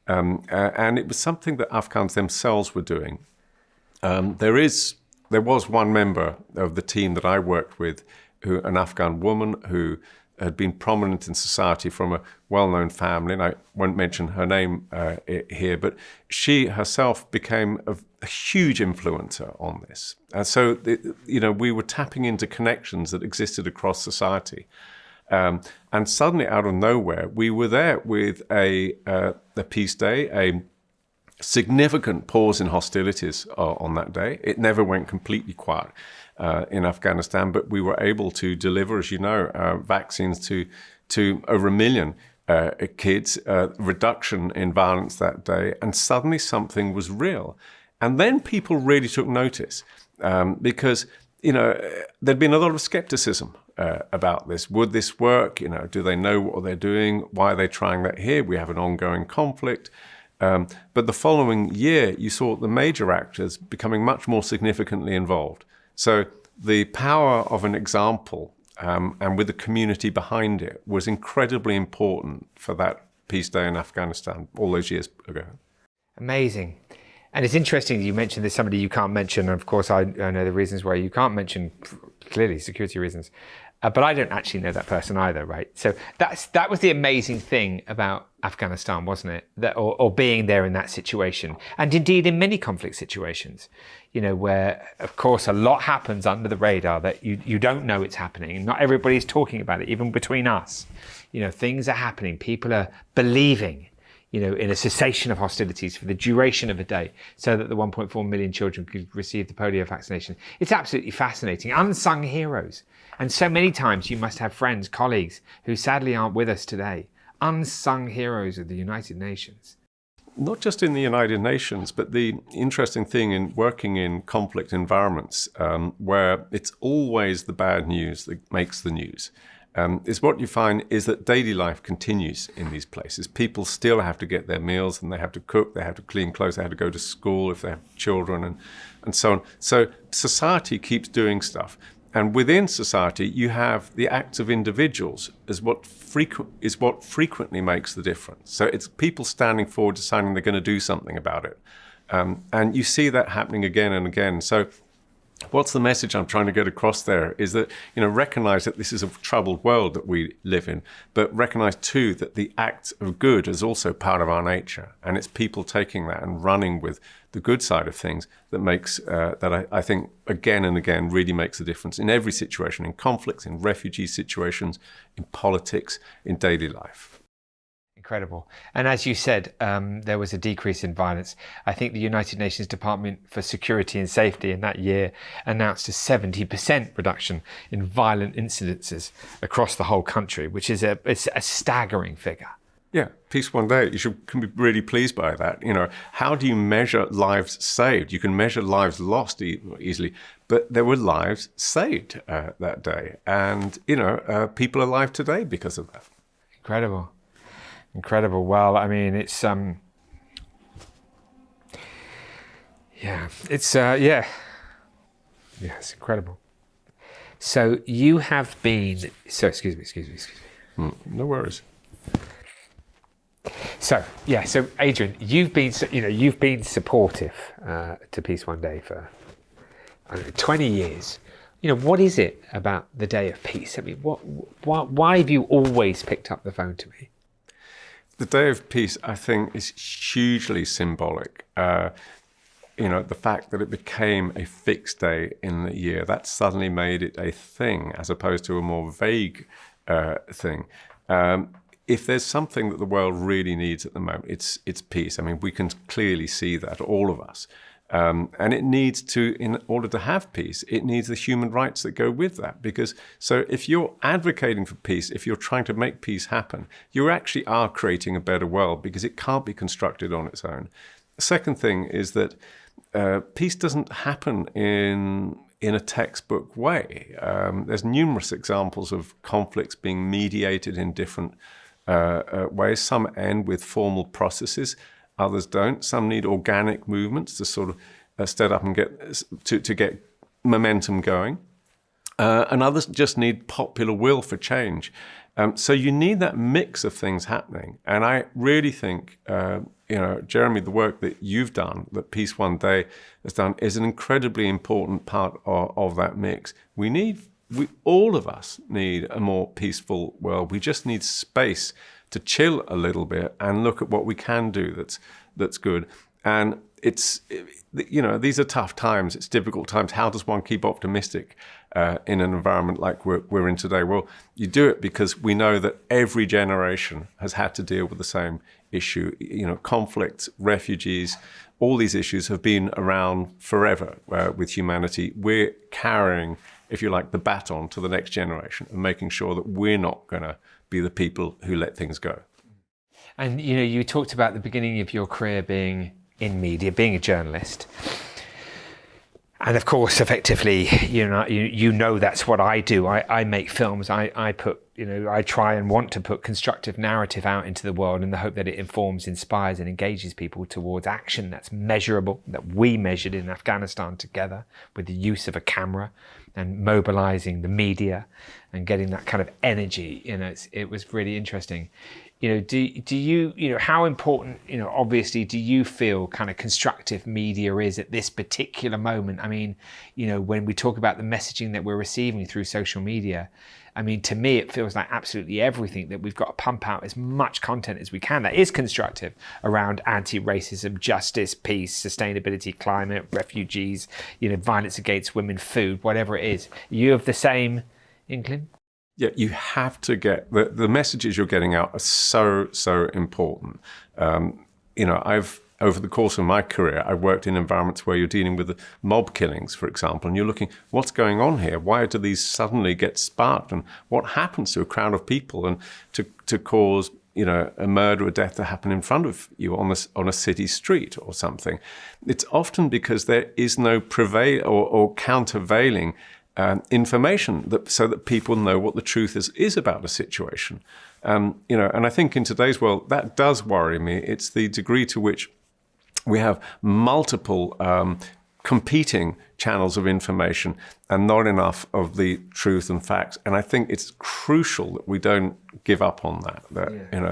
and it was something that Afghans themselves were doing. There was one member of the team that I worked with, an Afghan woman who had been prominent in society from a well-known family, and I won't mention her name here, but she herself became a huge influencer on this. And so, we were tapping into connections that existed across society. And suddenly, out of nowhere, we were there with a peace day, a significant pause in hostilities on that day. It never went completely quiet in Afghanistan, but we were able to deliver, as you know, vaccines to over 1 million kids, reduction in violence that day, and suddenly something was real. And then people really took notice because, there'd been a lot of skepticism about this. Would this work? Do they know what they're doing? Why are they trying that here? We have an ongoing conflict. But the following year, you saw the major actors becoming much more significantly involved. So the power of an example and with the community behind it was incredibly important for that peace day in Afghanistan all those years ago. Amazing. And it's interesting you mentioned there's somebody you can't mention. And of course, I know the reasons why you can't mention, clearly security reasons. But I don't actually know that person either, right? So that was the amazing thing about Afghanistan, wasn't it? Or being there in that situation. And indeed in many conflict situations, where, of course, a lot happens under the radar that you don't know it's happening. And not everybody's talking about it, even between us. Things are happening. People are believing, in a cessation of hostilities for the duration of a day so that the 1.4 million children could receive the polio vaccination. It's absolutely fascinating. Unsung heroes. And so many times you must have friends, colleagues who sadly aren't with us today. Unsung heroes of the United Nations. not just in the United Nations, but the interesting thing in working in conflict environments where it's always the bad news that makes the news, is what you find is that daily life continues in these places. People still have to get their meals, and they have to cook, they have to clean clothes, they have to go to school if they have children, and so on. So society keeps doing stuff. And within society, you have the acts of individuals is what frequently makes the difference. So it's people standing forward, deciding they're going to do something about it. And you see that happening again and again. So what's the message I'm trying to get across there is that, recognize that this is a troubled world that we live in, but recognize too that the act of good is also part of our nature. And it's people taking that and running with the good side of things that makes, that I think again and again really makes a difference in every situation, in conflicts, in refugee situations, in politics, in daily life. Incredible. And as you said, there was a decrease in violence. I think the United Nations Department for Security and Safety in that year announced a 70% reduction in violent incidences across the whole country, which is it's a staggering figure. Yeah, Peace One Day, can be really pleased by that. How do you measure lives saved? You can measure lives lost easily, but there were lives saved that day. And, people are alive today because of that. Incredible. Well, I mean, it's it's incredible. So you have been. So excuse me. No worries. So Adrian, you've been supportive to Peace One Day for 20 years. What is it about the Day of Peace? I mean, why have you always picked up the phone to me? The Day of Peace, I think, is hugely symbolic. The fact that it became a fixed day in the year, that suddenly made it a thing as opposed to a more vague thing. If there's something that the world really needs at the moment, it's peace. I mean, we can clearly see that, all of us. And it needs to, in order to have peace, it needs the human rights that go with that. So if you're advocating for peace, if you're trying to make peace happen, you actually are creating a better world because it can't be constructed on its own. The second thing is that peace doesn't happen in a textbook way. There's numerous examples of conflicts being mediated in different ways. Some end with formal processes. Others don't. Some need organic movements to sort of set up and get momentum going. And others just need popular will for change. So you need that mix of things happening. And I really think, Jeremy, the work that you've done, that Peace One Day has done, is an incredibly important part of that mix. All of us need a more peaceful world. We just need space to chill a little bit and look at what we can do that's good. And these are tough times. It's difficult times. How does one keep optimistic in an environment like we're in today? Well, you do it because we know that every generation has had to deal with the same issue. Conflicts, refugees, all these issues have been around forever with humanity. We're carrying, if you like, the baton to the next generation and making sure that we're not going to be the people who let things go. And you talked about the beginning of your career being in media, being a journalist, and of course, effectively, that's what I do. I make films. I try and want to put constructive narrative out into the world in the hope that it informs, inspires, and engages people towards action that's measurable, that we measured in Afghanistan together with the use of a camera and mobilizing the media and getting that kind of energy. It was really interesting. Do you how important, obviously, do you feel kind of constructive media is at this particular moment? I mean, when we talk about the messaging that we're receiving through social media, I mean, to me, it feels like absolutely everything that we've got to pump out as much content as we can that is constructive around anti-racism, justice, peace, sustainability, climate, refugees, violence against women, food, whatever it is. You have the same inkling? Yeah, you have to get the messages you're getting out are so important. I've over the course of my career, I've worked in environments where you're dealing with mob killings, for example, and you're looking, what's going on here? Why do these suddenly get sparked? And what happens to a crowd of people and to cause a murder or death to happen in front of you on a city street or something. It's often because there is no or countervailing information so that people know what the truth is about a situation. And I think in today's world, that does worry me. It's the degree to which we have multiple competing channels of information and not enough of the truth and facts. And I think it's crucial that we don't give up on that.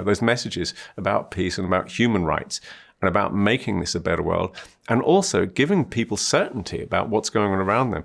Those messages about peace and about human rights and about making this a better world, and also giving people certainty about what's going on around them.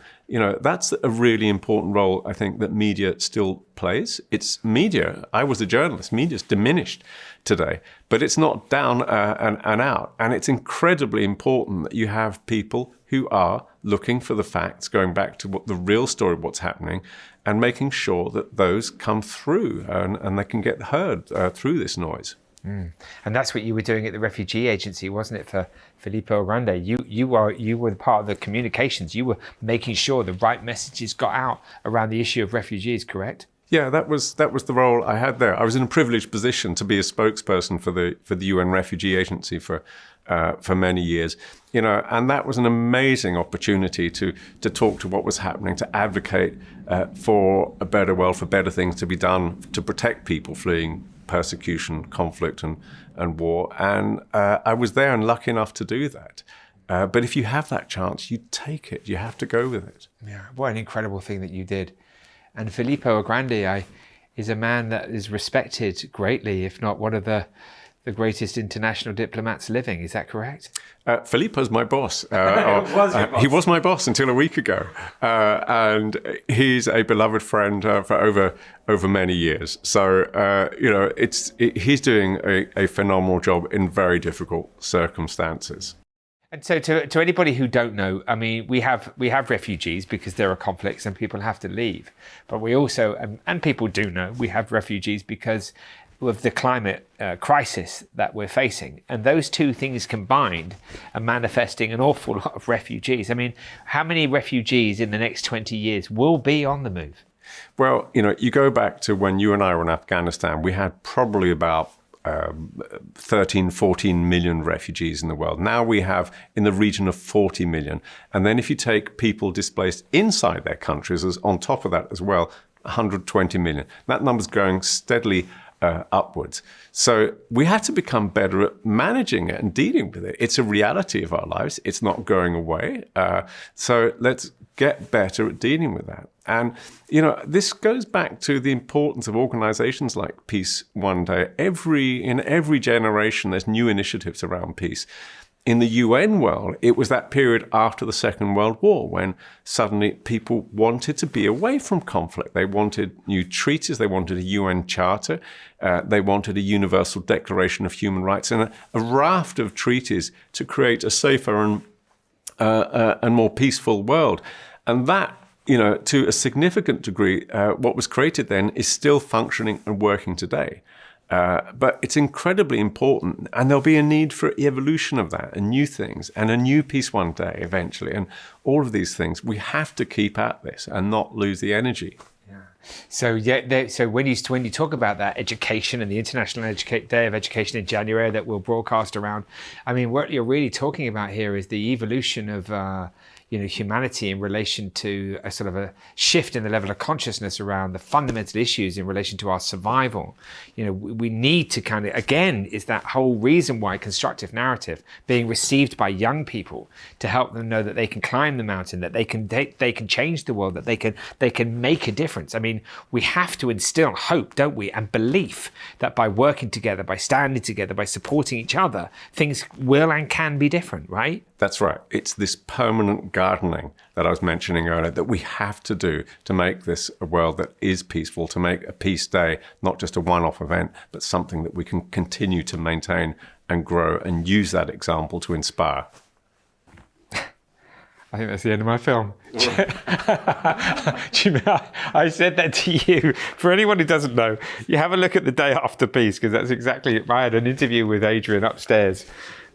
That's a really important role, I think, that media still plays. It's media. I was a journalist. Media's diminished today, but it's not down and out. And it's incredibly important that you have people who are looking for the facts, going back to what the real story of what's happening, and making sure that those come through and they can get heard through this noise. And that's what you were doing at the Refugee Agency, wasn't it, for Filippo Grandi? You were part of the communications. You were making sure the right messages got out around the issue of refugees, correct? Yeah, that was the role I had there. I was in a privileged position to be a spokesperson for the UN Refugee Agency for many years, and that was an amazing opportunity to talk to what was happening, to advocate for a better world, for better things to be done to protect people fleeing persecution, conflict, and war. And I was there and lucky enough to do that. But if you have that chance, you take it. You have to go with it. Yeah, what an incredible thing that you did. And Filippo Grandi is a man that is respected greatly, if not one of the greatest international diplomats living. Is that correct? Filippo's my boss. He was my boss until a week ago. And he's a beloved friend for over many years. So, he's doing a phenomenal job in very difficult circumstances. And so to anybody who don't know, I mean, we have refugees because there are conflicts and people have to leave. But we also, and people do know, we have refugees because of the climate crisis that we're facing. And those two things combined are manifesting an awful lot of refugees. I mean, how many refugees in the next 20 years will be on the move? Well, you go back to when you and I were in Afghanistan, we had probably about 13, 14 million refugees in the world. Now we have in the region of 40 million. And then if you take people displaced inside their countries, as on top of that as well, 120 million. That number's going steadily upwards. So we have to become better at managing it and dealing with it. It's a reality of our lives. It's not going away. So let's get better at dealing with that. And, this goes back to the importance of organizations like Peace One Day. In every generation, there's new initiatives around peace. In the UN world, it was that period after the Second World War when suddenly people wanted to be away from conflict. They wanted new treaties. They wanted a UN charter. They wanted a universal declaration of human rights and a raft of treaties to create a safer and more peaceful world. And that, to a significant degree, what was created then is still functioning and working today. But it's incredibly important, and there'll be a need for evolution of that and new things and a new Peace One Day eventually. And all of these things, we have to keep at this and not lose the energy. Yeah. So so when you talk about that education and the International Day of Education in January that we'll broadcast around, I mean, what you're really talking about here is the evolution of humanity in relation to a sort of a shift in the level of consciousness around the fundamental issues in relation to our survival. We need to kind of, again, is that whole reason why constructive narrative being received by young people to help them know that they can climb the mountain, that they can change the world, that they can make a difference. I mean, we have to instill hope, don't we, and belief that by working together, by standing together, by supporting each other, things will and can be different, right? That's right. It's this permanent gardening that I was mentioning earlier that we have to do to make this a world that is peaceful, to make a peace day not just a one-off event, but something that we can continue to maintain and grow and use that example to inspire. I think that's the end of my film. I said that to you. For anyone who doesn't know, you have a look at the day after peace, because that's exactly it. I had an interview with Adrian upstairs,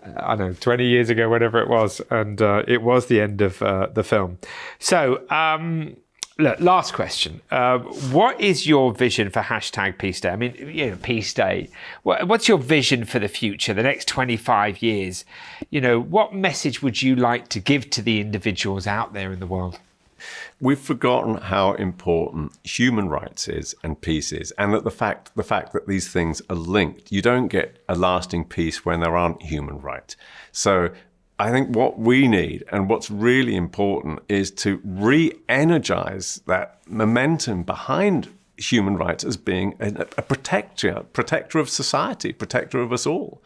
20 years ago, whatever it was, and it was the end of the film. So Look, last question. What is your vision for hashtag Peace Day? I mean, Peace Day. What's your vision for the future, the next 25 years? What message would you like to give to the individuals out there in the world? We've forgotten how important human rights is and peace is, and that the fact that these things are linked. You don't get a lasting peace when there aren't human rights. So I think what we need and what's really important is to re-energize that momentum behind human rights as being a protector of society, protector of us all.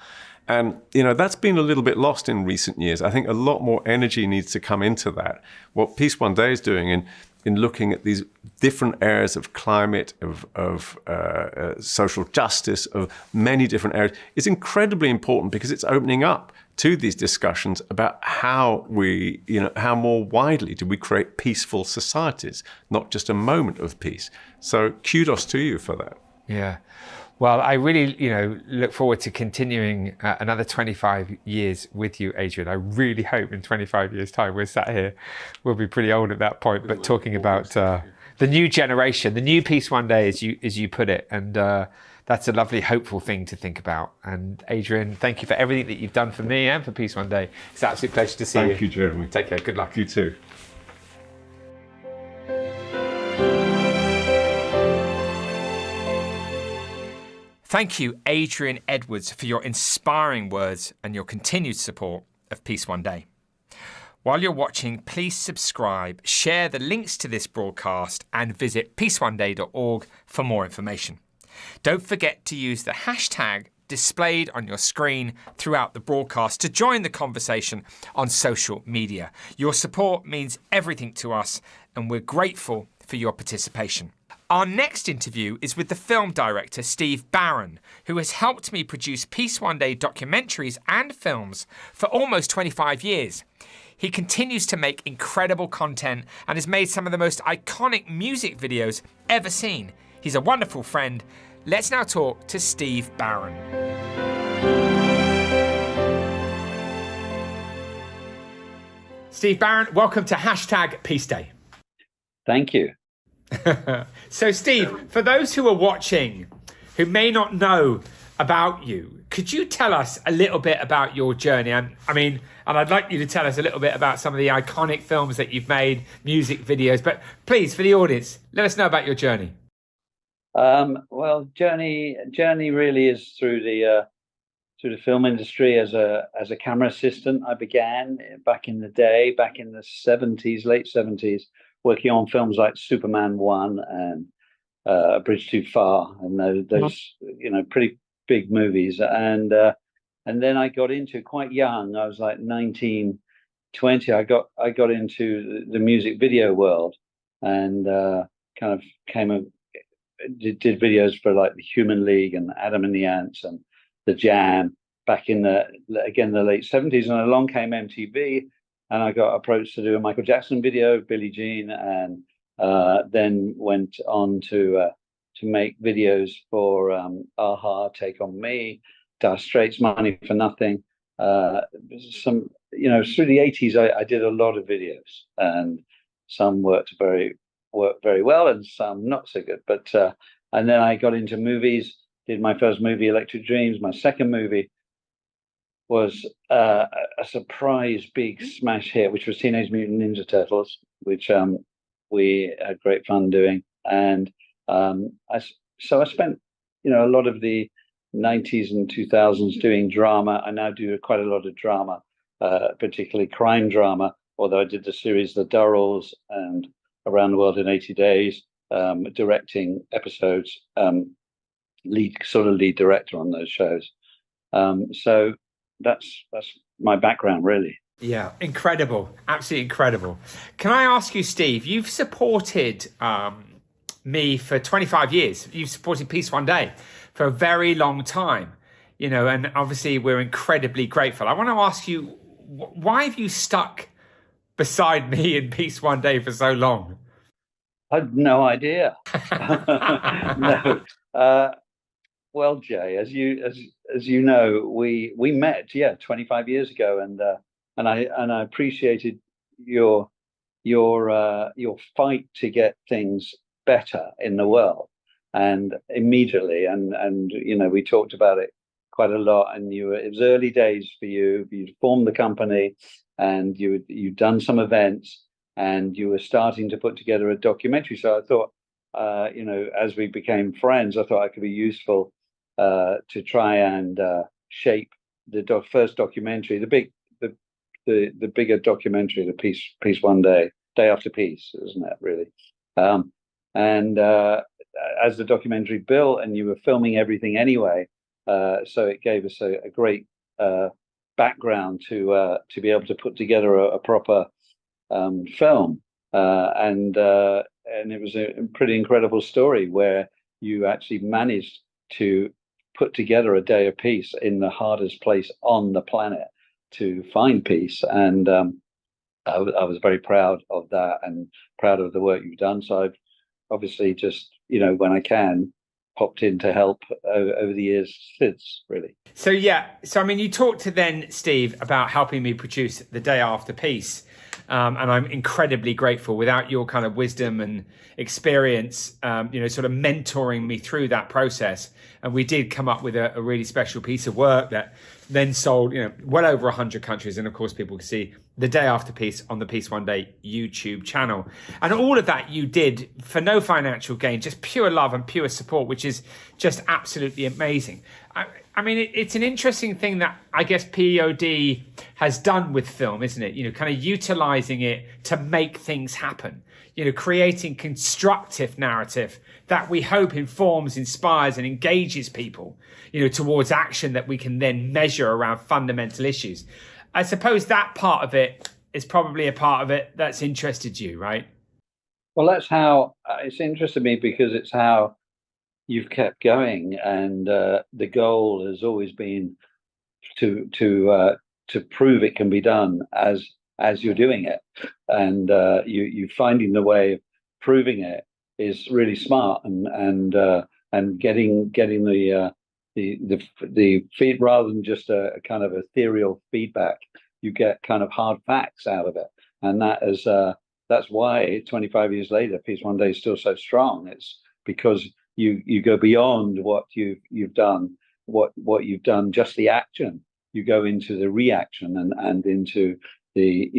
And, that's been a little bit lost in recent years. I think a lot more energy needs to come into that. What Peace One Day is doing in looking at these different areas of climate, of social justice, of many different areas, is incredibly important because it's opening up to these discussions about how how more widely do we create peaceful societies, not just a moment of peace. So kudos to you for that. Yeah. Well, I really, look forward to continuing another 25 years with you, Adrian. I really hope in 25 years' time we're sat here. We'll be pretty old at that point, but talking about the new generation, the new Peace One Day, as you put it, and that's a lovely, hopeful thing to think about. And Adrian, thank you for everything that you've done for me and for Peace One Day. It's an absolute pleasure to see you. Thank you, Jeremy. Take care. Good luck. You too. Thank you, Adrian Edwards, for your inspiring words and your continued support of Peace One Day. While you're watching, please subscribe, share the links to this broadcast, and visit peaceoneday.org for more information. Don't forget to use the hashtag displayed on your screen throughout the broadcast to join the conversation on social media. Your support means everything to us, and we're grateful for your participation. Our next interview is with the film director Steve Barron, who has helped me produce Peace One Day documentaries and films for almost 25 years. He continues to make incredible content and has made some of the most iconic music videos ever seen. He's a wonderful friend. Let's now talk to Steve Barron. Steve Barron, welcome to hashtag Peace Day. Thank you. So, Steve, for those who are watching who may not know about you, could you tell us a little bit about your journey? And I'd like you to tell us a little bit about some of the iconic films that you've made, music videos. But please, for the audience, let us know about your journey. Well, journey really is through the film industry as a camera assistant. I began back in the day, back in the 70s, late 70s. Working on films like Superman 1 and A Bridge Too Far, and those pretty big movies. And then I got into, quite young, I was like 19, 20. I got into the music video world, and did videos for like the Human League and Adam and the Ants and the Jam back in the late 70s. And along came MTV. And I got approached to do a Michael Jackson video, Billie Jean, and then went on to make videos for Aha, Take On Me, Dire Straits, Money for Nothing. Through the 80s, I did a lot of videos, and some worked very well, and some not so good. But and then I got into movies. Did my first movie, Electric Dreams. My second movie was a surprise big smash hit, which was Teenage Mutant Ninja Turtles, which we had great fun doing. And I spent a lot of the 90s and 2000s doing drama. I now do quite a lot of drama, particularly crime drama, although I did the series The Durrells and Around the World in 80 Days, directing episodes, lead director on those shows. So that's my background, really. Yeah, incredible, absolutely incredible. Can I ask you, Steve? You've supported me for 25 years. You've supported Peace One Day for a very long time, and obviously we're incredibly grateful. I want to ask you, why have you stuck beside me in Peace One Day for so long? I had no idea. No. Well, Jay, as you know, we met 25 years ago, and I appreciated your your fight to get things better in the world, and immediately, and we talked about it quite a lot. And it was early days for you. You'd formed the company, and you'd done some events, and you were starting to put together a documentary. So I thought, as we became friends, I thought I could be useful to try and shape the first documentary, the bigger documentary, the Peace One Day, Day After Peace, isn't it, really? As the documentary built, and you were filming everything anyway, so it gave us a great background to be able to put together a proper film, and it was a pretty incredible story where you actually managed to put together a day of peace in the hardest place on the planet to find peace. And I was very proud of that and proud of the work you've done. So I've obviously just, when I can, popped in to help over the years since, really. So you talked to then, Steve, about helping me produce The Day After Peace. And I'm incredibly grateful. Without your kind of wisdom and experience, sort of mentoring me through that process. And we did come up with a really special piece of work that then sold, well over 100 countries. And of course, people can see The Day After Peace on the Peace One Day YouTube channel. And all of that you did for no financial gain, just pure love and pure support, which is just absolutely amazing. I mean, it's an interesting thing that I guess POD has done with film, isn't it? Kind of utilizing it to make things happen, creating constructive narrative that we hope informs, inspires and engages people, towards action that we can then measure around fundamental issues. I suppose that part of it is probably a part of it that's interested you, right? Well, that's how it's interested me, because it's how you've kept going, and the goal has always been to prove it can be done as you're doing it, and you finding the way of proving it is really smart, and getting the feed rather than just a kind of ethereal feedback. You get kind of hard facts out of it, and that's why 25 years later, Peace One Day is still so strong. It's because you go beyond what you've done, what you've done, just the action. You go into the reaction and into the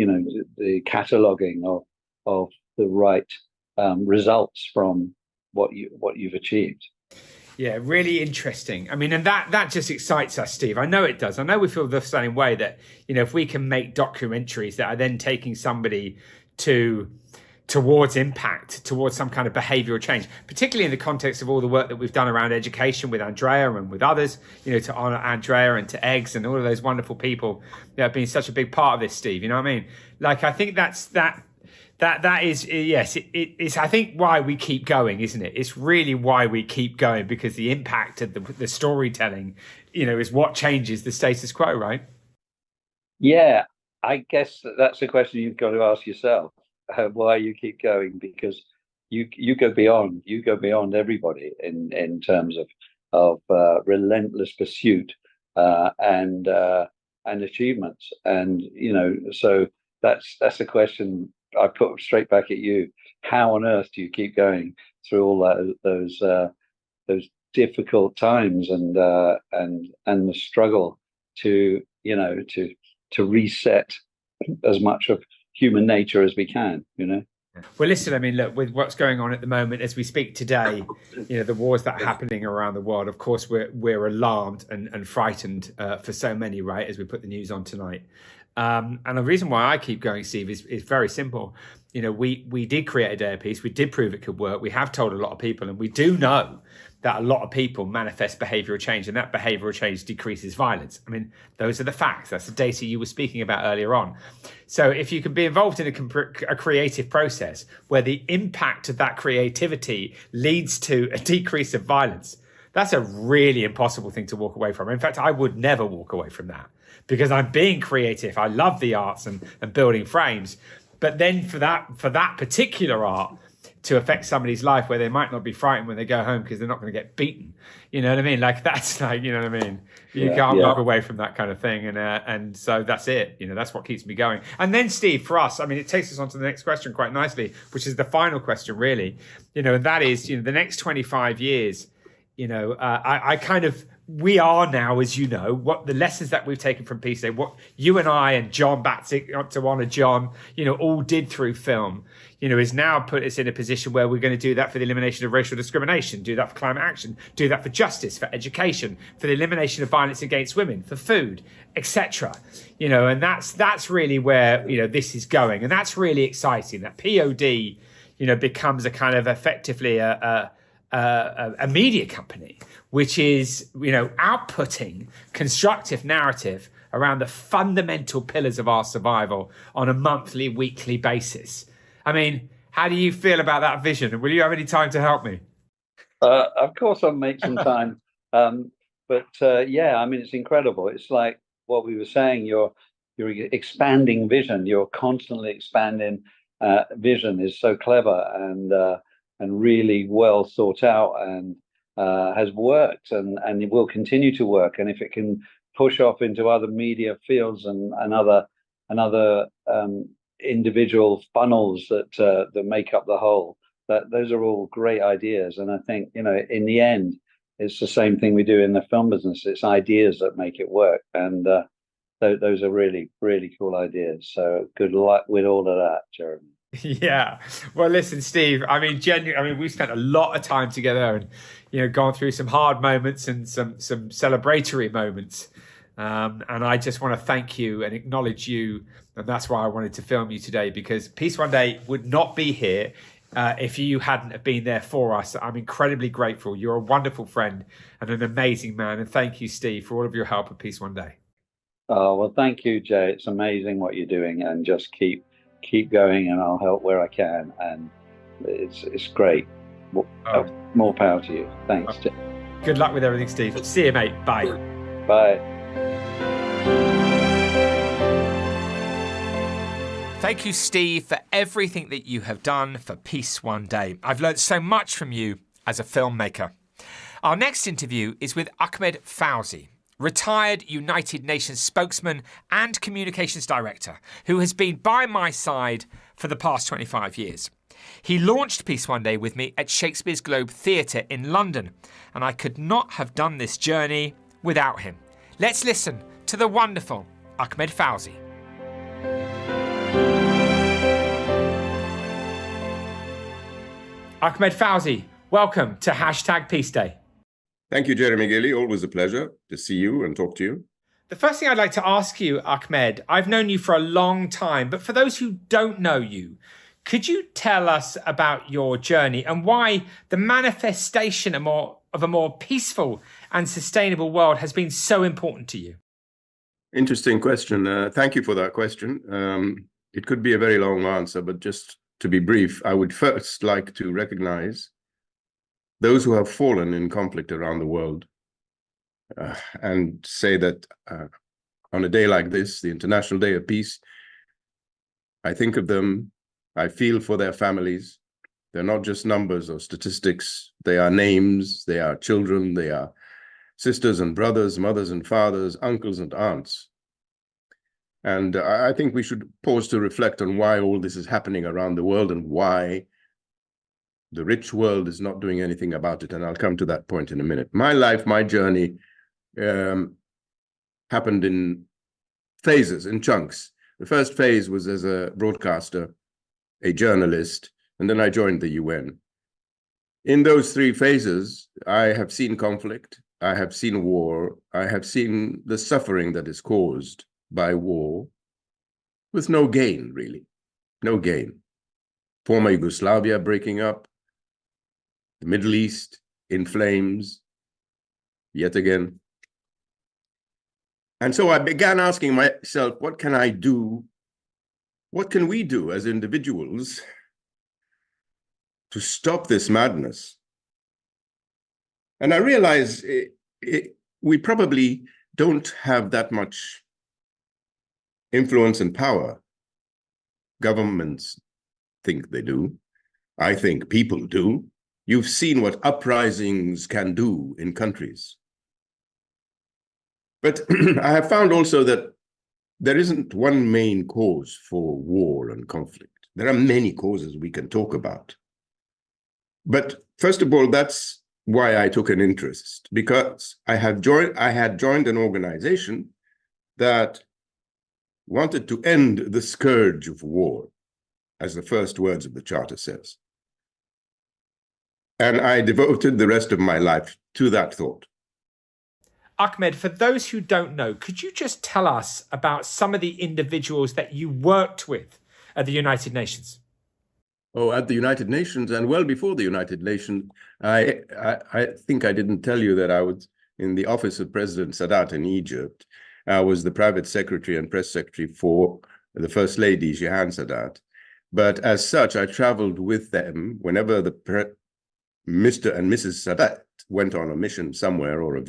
cataloging of the right results from what you've achieved. Yeah, really interesting. I mean, and that just excites us, Steve. I know it does. I know we feel the same way, that if we can make documentaries that are then taking somebody towards impact, towards some kind of behavioural change, particularly in the context of all the work that we've done around education with Andrea and with others, to honour Andrea and to Eggs and all of those wonderful people that have been such a big part of this, Steve. You know what I mean? Like, I think that is, yes, it's, I think, why we keep going, isn't it? It's really why we keep going, because the impact of the storytelling, is what changes the status quo, right? Yeah, I guess that's a question you've got to ask yourself. Why you keep going, because you go beyond everybody in terms of relentless pursuit and achievements, and so that's a question I put straight back at you. How on earth do you keep going through all those difficult times and the struggle to reset as much of human nature as we can, Well, listen, I mean, look, with what's going on at the moment as we speak today, the wars that are happening around the world, of course, we're alarmed and frightened for so many, right, as we put the news on tonight. And the reason why I keep going, Steve, is very simple. We did create a day of peace. We did prove it could work. We have told a lot of people, and we do know that a lot of people manifest behavioural change, and that behavioural change decreases violence. I mean, those are the facts. That's the data you were speaking about earlier on. So if you can be involved in a creative process where the impact of that creativity leads to a decrease of violence, that's a really impossible thing to walk away from. In fact, I would never walk away from that, because I'm being creative. I love the arts and building frames. But then for that particular art to affect somebody's life where they might not be frightened when they go home because they're not going to get beaten. You know what I mean? Like that's like, you know what I mean? You can't walk away from that kind of thing. And so that's it. You know, that's what keeps me going. And then Steve, for us, I mean, it takes us on to the next question quite nicely, which is the final question really, you know, and that is, you know, the next 25 years, you know, we are now, as you know, what the lessons that we've taken from Peace Day, what you and I and John Batzik, to honour John, you know, all did through film, you know, is now put us in a position where we're going to do that for the elimination of racial discrimination, do that for climate action, do that for justice, for education, for the elimination of violence against women, for food, etc. You know, and that's really where, you know, this is going. And that's really exciting, that POD, you know, becomes a kind of effectively a media company, which is, you know, outputting constructive narrative around the fundamental pillars of our survival on a monthly, weekly basis. I mean, how do you feel about that vision? And will you have any time to help me? Of course, I'll make some time. Yeah, I mean, it's incredible. It's like what we were saying. You're expanding vision. You're constantly expanding vision. Is so clever and really well thought out and has worked and it will continue to work. And if it can push off into other media fields and other individual funnels that make up the whole, those are all great ideas. And I think, you know, in the end, it's the same thing we do in the film business. It's ideas that make it work. And those are really, really cool ideas. So good luck with all of that, Jeremy. Yeah. Well, listen, Steve, I mean, genuinely, I mean, we spent a lot of time together and, you know, gone through some hard moments and some celebratory moments. And I just want to thank you and acknowledge you. And that's why I wanted to film you today, because Peace One Day would not be here if you hadn't have been there for us. I'm incredibly grateful. You're a wonderful friend and an amazing man. And thank you, Steve, for all of your help at Peace One Day. Oh, well, thank you, Jay. It's amazing what you're doing, and just keep going, and I'll help where I can. And it's great. More power to you. Thanks, Jay. Good luck with everything, Steve. See you, mate. Bye. Bye. Thank you, Steve, for everything that you have done for Peace One Day. I've learned so much from you as a filmmaker. Our next interview is with Ahmed Fawzy, retired United Nations spokesman and communications director, who has been by my side for the past 25 years. He launched Peace One Day with me at Shakespeare's Globe Theatre in London, and I could not have done this journey without him. Let's listen to the wonderful Ahmed Fawzy. Ahmed Fawzy, welcome to #Peace Day. Thank you, Jeremy Gilly. Always a pleasure to see you and talk to you. The first thing I'd like to ask you, Ahmed, I've known you for a long time, but for those who don't know you, could you tell us about your journey and why the manifestation of a more peaceful and sustainable world has been so important to you? Interesting question. Thank you for that question. It could be a very long answer, but just to be brief, I would first like to recognize those who have fallen in conflict around the world, and say that on a day like this, the International Day of Peace, I think of them, I feel for their families. They're not just numbers or statistics. They are names, they are children, they are sisters and brothers, mothers and fathers, uncles and aunts. And I think we should pause to reflect on why all this is happening around the world and why the rich world is not doing anything about it. And I'll come to that point in a minute. My life, my journey happened in phases, in chunks. The first phase was as a broadcaster, a journalist, and then I joined the UN. In those three phases, I have seen conflict, I have seen war, I have seen the suffering that is caused by war, with no gain, really, no gain. Former Yugoslavia breaking up, the Middle East in flames, yet again. And so I began asking myself, what can I do? What can we do as individuals to stop this madness? And I realize we probably don't have that much influence and power. Governments think they do. I think people do. You've seen what uprisings can do in countries. But I have found also that there isn't one main cause for war and conflict. There are many causes we can talk about. But first of all, that's why I took an interest, because I had joined an organization that wanted to end the scourge of war, as the first words of the Charter says. And I devoted the rest of my life to that thought. Ahmed, for those who don't know, could you just tell us about some of the individuals that you worked with at the United Nations? Oh, at the United Nations, and well before the United Nations, I think I didn't tell you that I was in the office of President Sadat in Egypt. I was the private secretary and press secretary for the First Lady, Jehan Sadat. But as such, I traveled with them whenever the Mr. and Mrs. Sadat went on a mission somewhere or a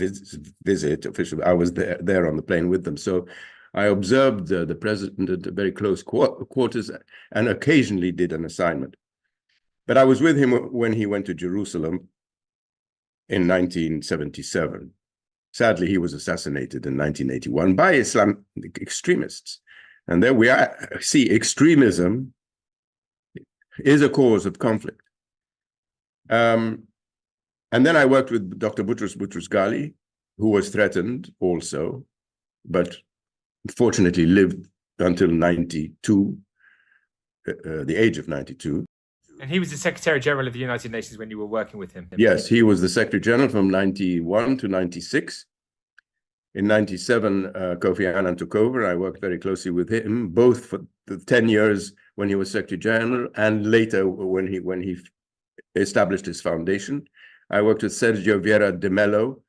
visit officially. I was there on the plane with them. So I observed the president at very close quarters and occasionally did an assignment. But I was with him when he went to Jerusalem in 1977. Sadly, he was assassinated in 1981 by Islamic extremists. And there we are. See, extremism is a cause of conflict. And then I worked with Dr. Boutros Boutros-Ghali, who was threatened also, but fortunately lived until 92, the age of 92. And he was the Secretary General of the United Nations when you were working with him. Yes, he was the Secretary General from 91 to 96. In 97, Kofi Annan took over. I worked very closely with him, both for the 10 years when he was Secretary General and later when he established his foundation. I worked with Sergio Vieira de Mello,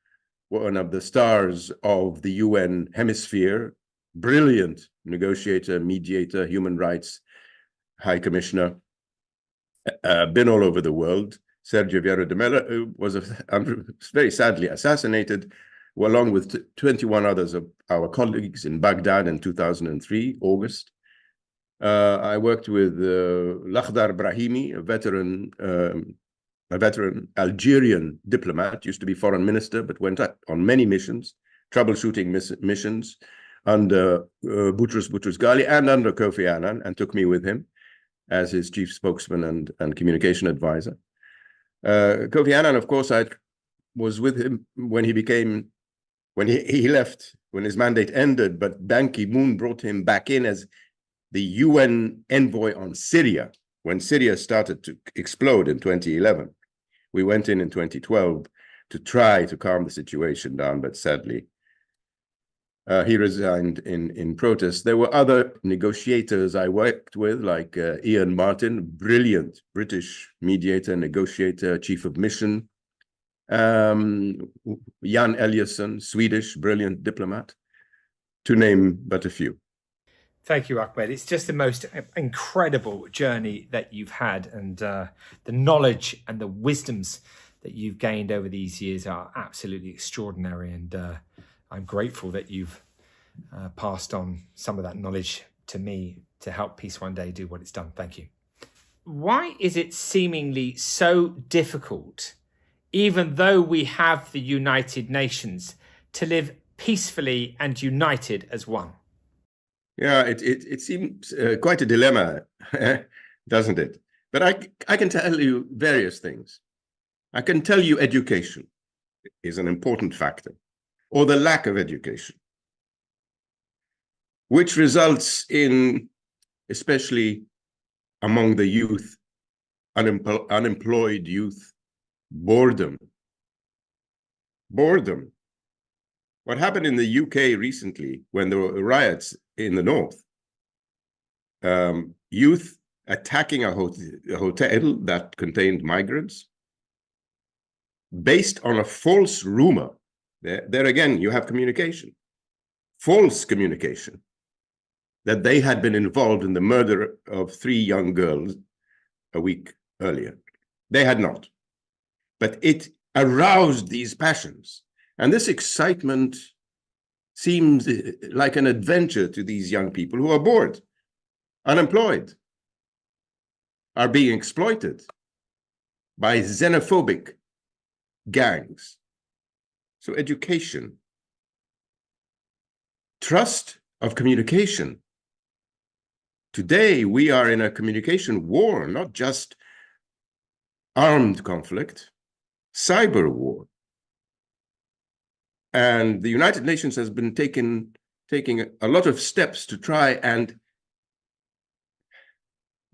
one of the stars of the UN Hemisphere, brilliant negotiator, mediator, human rights high commissioner, been all over the world. Sergio Vieira de Mello was very sadly assassinated, along with 21 others of our colleagues in Baghdad in 2003, August. I worked with Lakhdar Brahimi, a veteran Algerian diplomat, used to be foreign minister, but went on many missions, troubleshooting missions under Boutros Boutros-Ghali and under Kofi Annan, and took me with him as his chief spokesman and communication advisor. Kofi Annan, of course, I was with him when he left, when his mandate ended, but Ban Ki-moon brought him back in as the UN envoy on Syria, when Syria started to explode in 2011. We went in 2012 to try to calm the situation down, but sadly, he resigned in protest. There were other negotiators I worked with, like Ian Martin, brilliant British mediator, negotiator, chief of mission. Jan Eliasson, Swedish, brilliant diplomat, to name but a few. Thank you, Ahmed. It's just the most incredible journey that you've had, and the knowledge and the wisdoms that you've gained over these years are absolutely extraordinary. And I'm grateful that you've passed on some of that knowledge to me to help Peace One Day do what it's done. Thank you. Why is it seemingly so difficult, even though we have the United Nations, to live peacefully and united as one? Yeah, it seems quite a dilemma, doesn't it? But I can tell you various things. I can tell you education is an important factor, or the lack of education, which results in, especially among the youth, unemployed youth, boredom. Boredom. What happened in the UK recently when there were riots in the north, youth attacking a hotel that contained migrants based on a false rumor. There again, you have communication, false communication, that they had been involved in the murder of 3 young girls a week earlier. They had not. But it aroused these passions. And this excitement seems like an adventure to these young people who are bored, unemployed, are being exploited, by xenophobic gangs. So education, trust of communication. Today, we are in a communication war, not just armed conflict, cyber war. And the United Nations has been taking a lot of steps to try and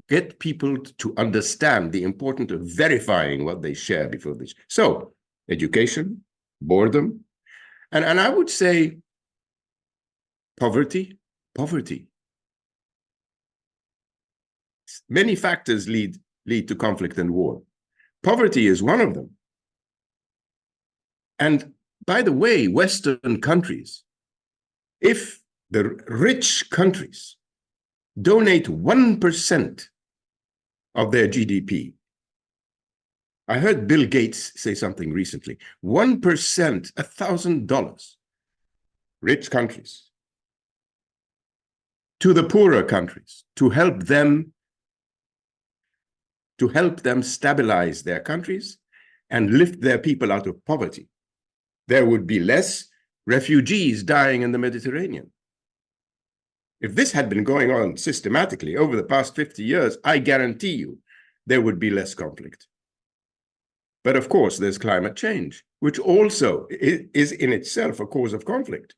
get people to understand the importance of verifying what they share before this. So, education, boredom, and I would say poverty. Many factors lead to conflict and war. Poverty is one of them. And by the way, Western countries, if the rich countries donate 1% of their GDP, I heard Bill Gates say something recently, 1%, $1,000, rich countries, to the poorer countries, to help them stabilize their countries and lift their people out of poverty. There would be less refugees dying in the Mediterranean. If this had been going on systematically over the past 50 years, I guarantee you there would be less conflict. But of course, there's climate change, which also is in itself a cause of conflict.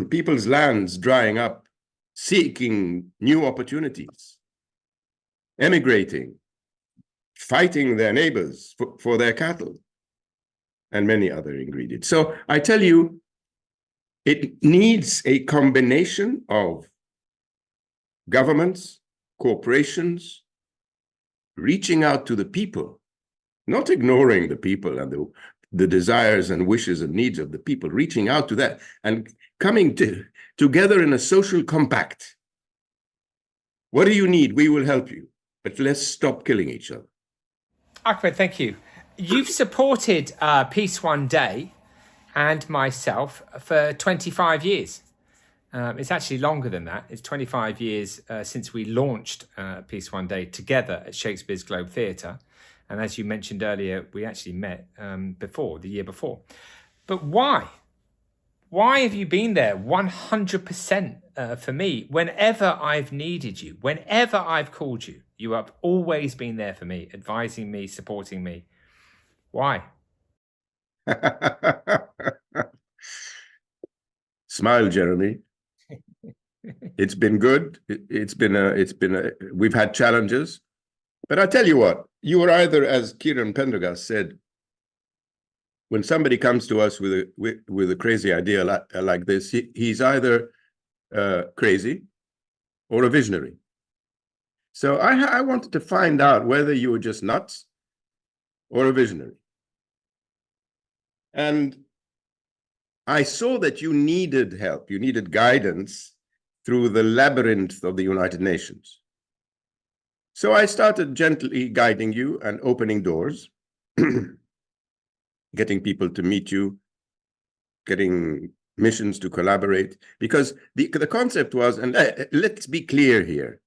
People's lands drying up, seeking new opportunities, emigrating, fighting their neighbors for their cattle, and many other ingredients. So I tell you, it needs a combination of governments, corporations, reaching out to the people, not ignoring the people and the desires and wishes and needs of the people, reaching out to that and coming together in a social compact. What do you need? We will help you, but let's stop killing each other. Ahmed, thank you. You've supported Peace One Day and myself for 25 years. It's actually longer than that. It's 25 years since we launched Peace One Day together at Shakespeare's Globe Theatre. And as you mentioned earlier, we actually met the year before. But why? Why have you been there 100% for me? Whenever I've needed you, whenever I've called you, you have always been there for me, advising me, supporting me. Why? Smile, Jeremy. It's been good. We've had challenges. But I tell you what, you are either, as Kieran Pendergast said, when somebody comes to us with a crazy idea like this, he's either crazy or a visionary. So I wanted to find out whether you were just nuts or a visionary. And I saw that you needed help, you needed guidance through the labyrinth of the United Nations. So I started gently guiding you and opening doors, getting people to meet you, getting missions to collaborate, because the concept was, and let's be clear here,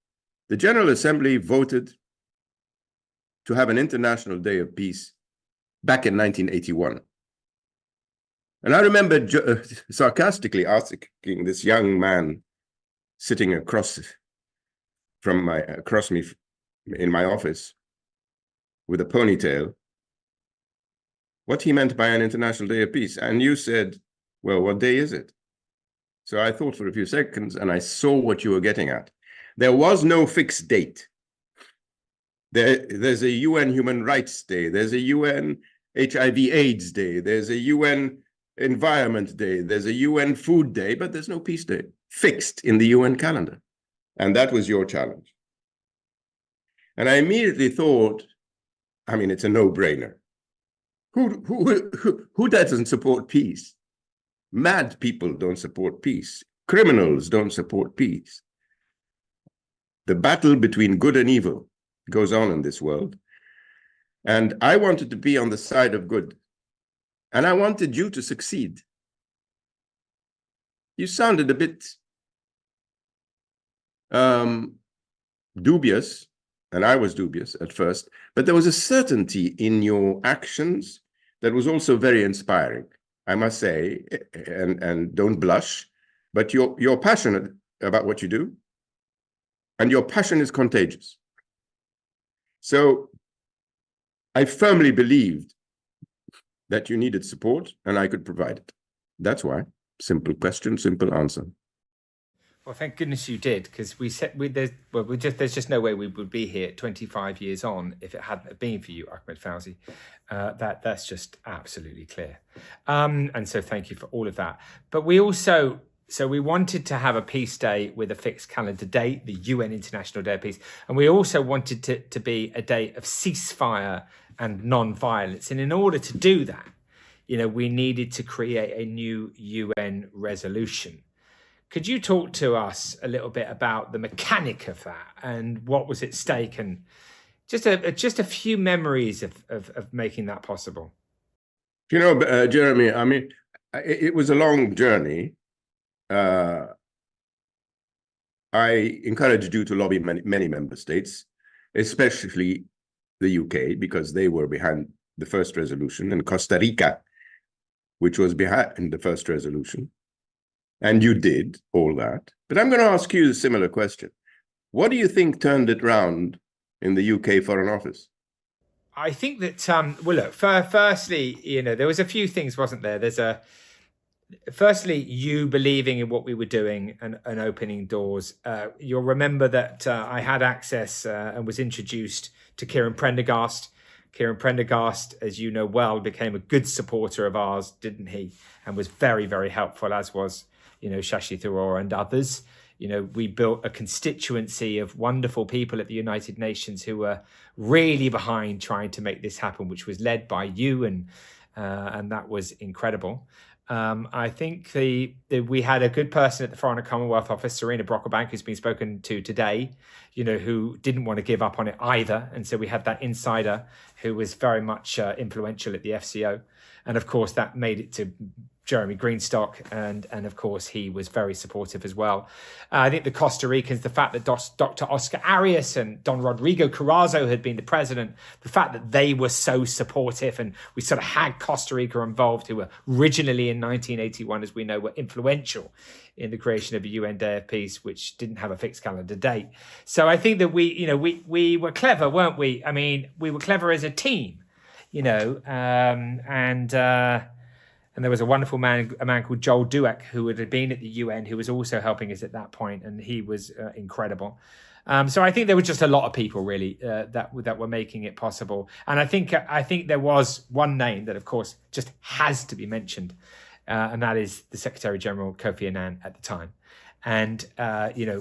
the General Assembly voted to have an International Day of Peace back in 1981. And I remember sarcastically asking this young man sitting across me in my office with a ponytail what he meant by an International Day of Peace. And you said, well, what day is it? So I thought for a few seconds and I saw what you were getting at. There was no fixed date. There's a UN Human Rights Day. There's a UN HIV/AIDS Day. There's a UN Environment Day. There's a UN Food Day, but there's no Peace Day fixed in the UN calendar. And that was your challenge. And I immediately thought, I mean, it's a no-brainer. Who doesn't support peace? Mad people don't support peace. Criminals don't support peace. The battle between good and evil goes on in this world. And I wanted to be on the side of good. And I wanted you to succeed. You sounded a bit dubious and I was dubious at first, but there was a certainty in your actions that was also very inspiring, I must say, and don't blush, but you're passionate about what you do, and your passion is contagious. So I firmly believed that you needed support, and I could provide it. That's why. Simple question, simple answer. Well, thank goodness you did, because there's just no way we would be here 25 years on if it hadn't been for you, Ahmed Fawzy. That's just absolutely clear. And so thank you for all of that. But we wanted to have a peace day with a fixed calendar date, the UN International Day of Peace, and we also wanted to be a day of ceasefire and non-violence. And in order to do that, we needed to create a new UN resolution. Could you talk to us a little bit about the mechanic of that and what was at stake, and just a few memories of making that possible? Jeremy, I mean, it was a long journey. I encouraged you to lobby many member states, especially the UK, because they were behind the first resolution, and Costa Rica, which was behind the first resolution. And you did all that. But I'm going to ask you a similar question. What do you think turned it round in the UK Foreign Office? I think that, well, look, firstly, there was a few things, wasn't there? Firstly, you believing in what we were doing and opening doors. You'll remember that I had access and was introduced to Kieran Prendergast. Kieran Prendergast, as you know well, became a good supporter of ours, didn't he? And was very, very helpful, as was, Shashi Tharoor and others. We built a constituency of wonderful people at the United Nations who were really behind trying to make this happen, which was led by you, and that was incredible. I think we had a good person at the Foreign and Commonwealth Office, Serena Brocklebank, who's been spoken to today, who didn't want to give up on it either. And so we had that insider who was very much influential at the FCO. And of course, that made it to Jeremy Greenstock, and of course he was very supportive as well. I think the Costa Ricans, the fact that Dr. Oscar Arias and Don Rodrigo Carazo had been the president, the fact that they were so supportive, and we sort of had Costa Rica involved, who were originally in 1981, as we know, were influential in the creation of a UN Day of Peace, which didn't have a fixed calendar date. So I think that we were clever, weren't we? I mean, we were clever as a team, and there was a wonderful man, a man called Joel Dueck, who had been at the UN, who was also helping us at that point, and he was incredible. So I think there were just a lot of people really that were making it possible. And I think there was one name that, of course, just has to be mentioned, and that is the Secretary General Kofi Annan at the time. And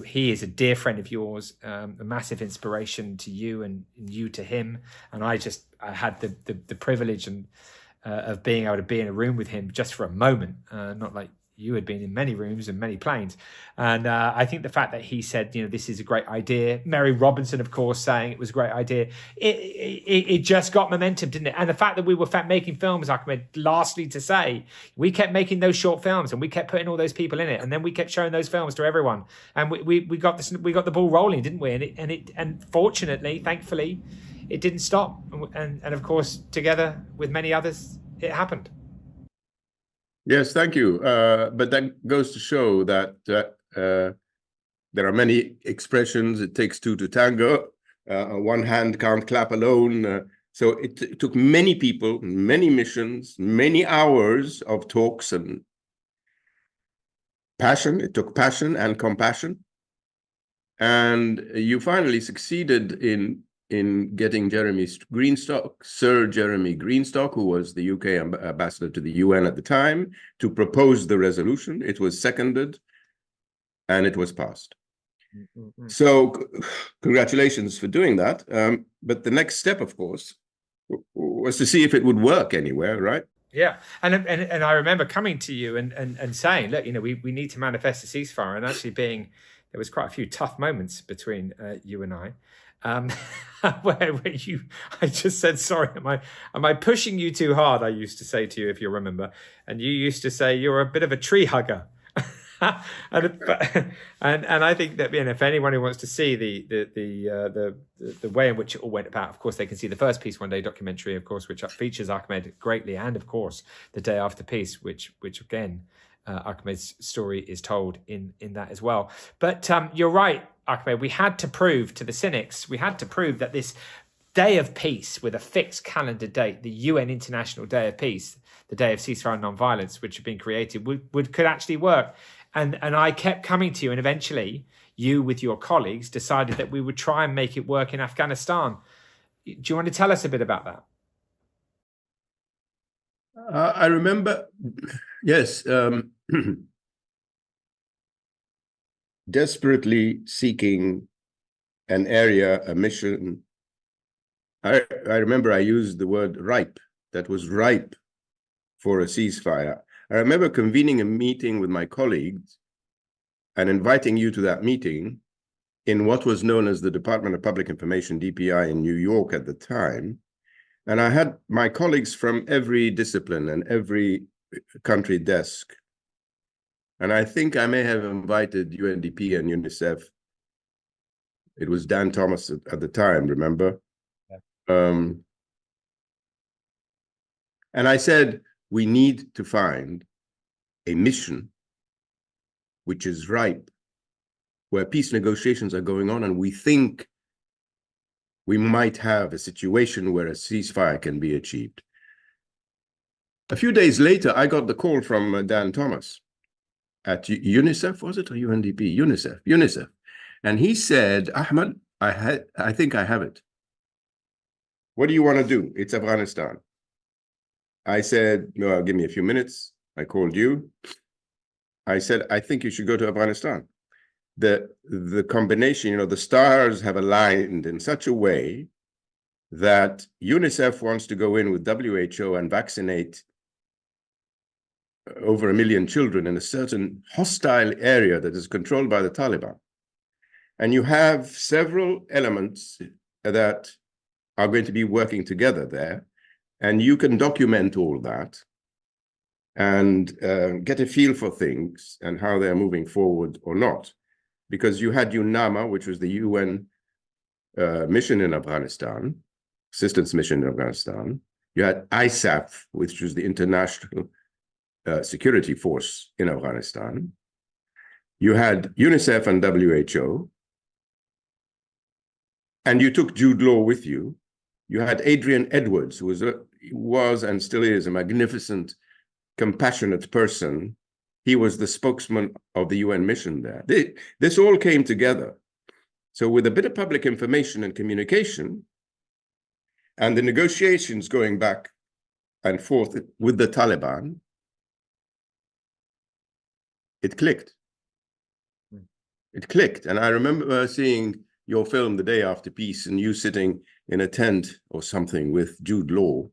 he is a dear friend of yours, a massive inspiration to you, and you to him. And I had the privilege and of being able to be in a room with him just for a moment, not like you had been in many rooms and many planes. And I think the fact that he said, this is a great idea. Mary Robinson, of course, saying it was a great idea. It just got momentum, didn't it? And the fact that we were making films, Ahmed, lastly to say, we kept making those short films and we kept putting all those people in it. And then we kept showing those films to everyone. And we got the ball rolling, didn't we? And fortunately, thankfully, it didn't stop. And of course, together with many others, it happened. Yes, thank you. But that goes to show that there are many expressions. It takes two to tango. One hand can't clap alone. So it took many people, many missions, many hours of talks and passion. It took passion and compassion. And you finally succeeded in getting Jeremy Greenstock, Sir Jeremy Greenstock, who was the UK ambassador to the UN at the time, to propose the resolution. It was seconded and it was passed. Mm-hmm. So congratulations for doing that. But the next step, of course, was to see if it would work anywhere, right? Yeah. And I remember coming to you and saying, look, we need to manifest a ceasefire, and actually there was quite a few tough moments between you and I. Where I just said, sorry, am I pushing you too hard? I used to say to you, if you remember, and you used to say you're a bit of a tree hugger. and I think that, if anyone who wants to see the way in which it all went about, of course they can see the first Peace One Day documentary, of course, which features Ahmed greatly, and of course the day after peace, which again Ahmed's story is told in that as well. But you're right, Ahmed. We had to prove to the cynics, that this day of peace with a fixed calendar date, the UN International Day of Peace, the Day of Ceasefire and Non-Violence, which had been created, could actually work. And I kept coming to you, and eventually you, with your colleagues, decided that we would try and make it work in Afghanistan. Do you want to tell us a bit about that? I remember, yes, desperately seeking an area, a mission. I remember I used the word ripe, that was ripe for a ceasefire. I remember convening a meeting with my colleagues and inviting you to that meeting in what was known as the Department of Public Information, DPI, in New York at the time. And I had my colleagues from every discipline and every country desk. And I think I may have invited UNDP and UNICEF. It was Dan Thomas at the time, remember? Yeah. And I said, we need to find a mission which is ripe, where peace negotiations are going on, and we think we might have a situation where a ceasefire can be achieved. A few days later, I got the call from Dan Thomas at UNICEF, was it, or UNDP? UNICEF. And he said, Ahmed, I think I have it. What do you want to do? It's Afghanistan. I said, no, give me a few minutes. I called you. I said, I think you should go to Afghanistan. The combination, the stars have aligned in such a way that UNICEF wants to go in with WHO and vaccinate over 1 million children in a certain hostile area that is controlled by the Taliban. And you have several elements that are going to be working together there. And you can document all that and get a feel for things and how they're moving forward or not. Because you had UNAMA, which was the UN mission in Afghanistan, assistance mission in Afghanistan. You had ISAF, which was the International Security Force in Afghanistan. You had UNICEF and WHO. And you took Jude Law with you. You had Adrian Edwards, who was and still is a magnificent, compassionate person. He was the spokesman of the UN mission there. This all came together. So with a bit of public information and communication, and the negotiations going back and forth with the Taliban, it clicked. It clicked. And I remember seeing your film The Day After Peace, and you sitting in a tent or something with Jude Law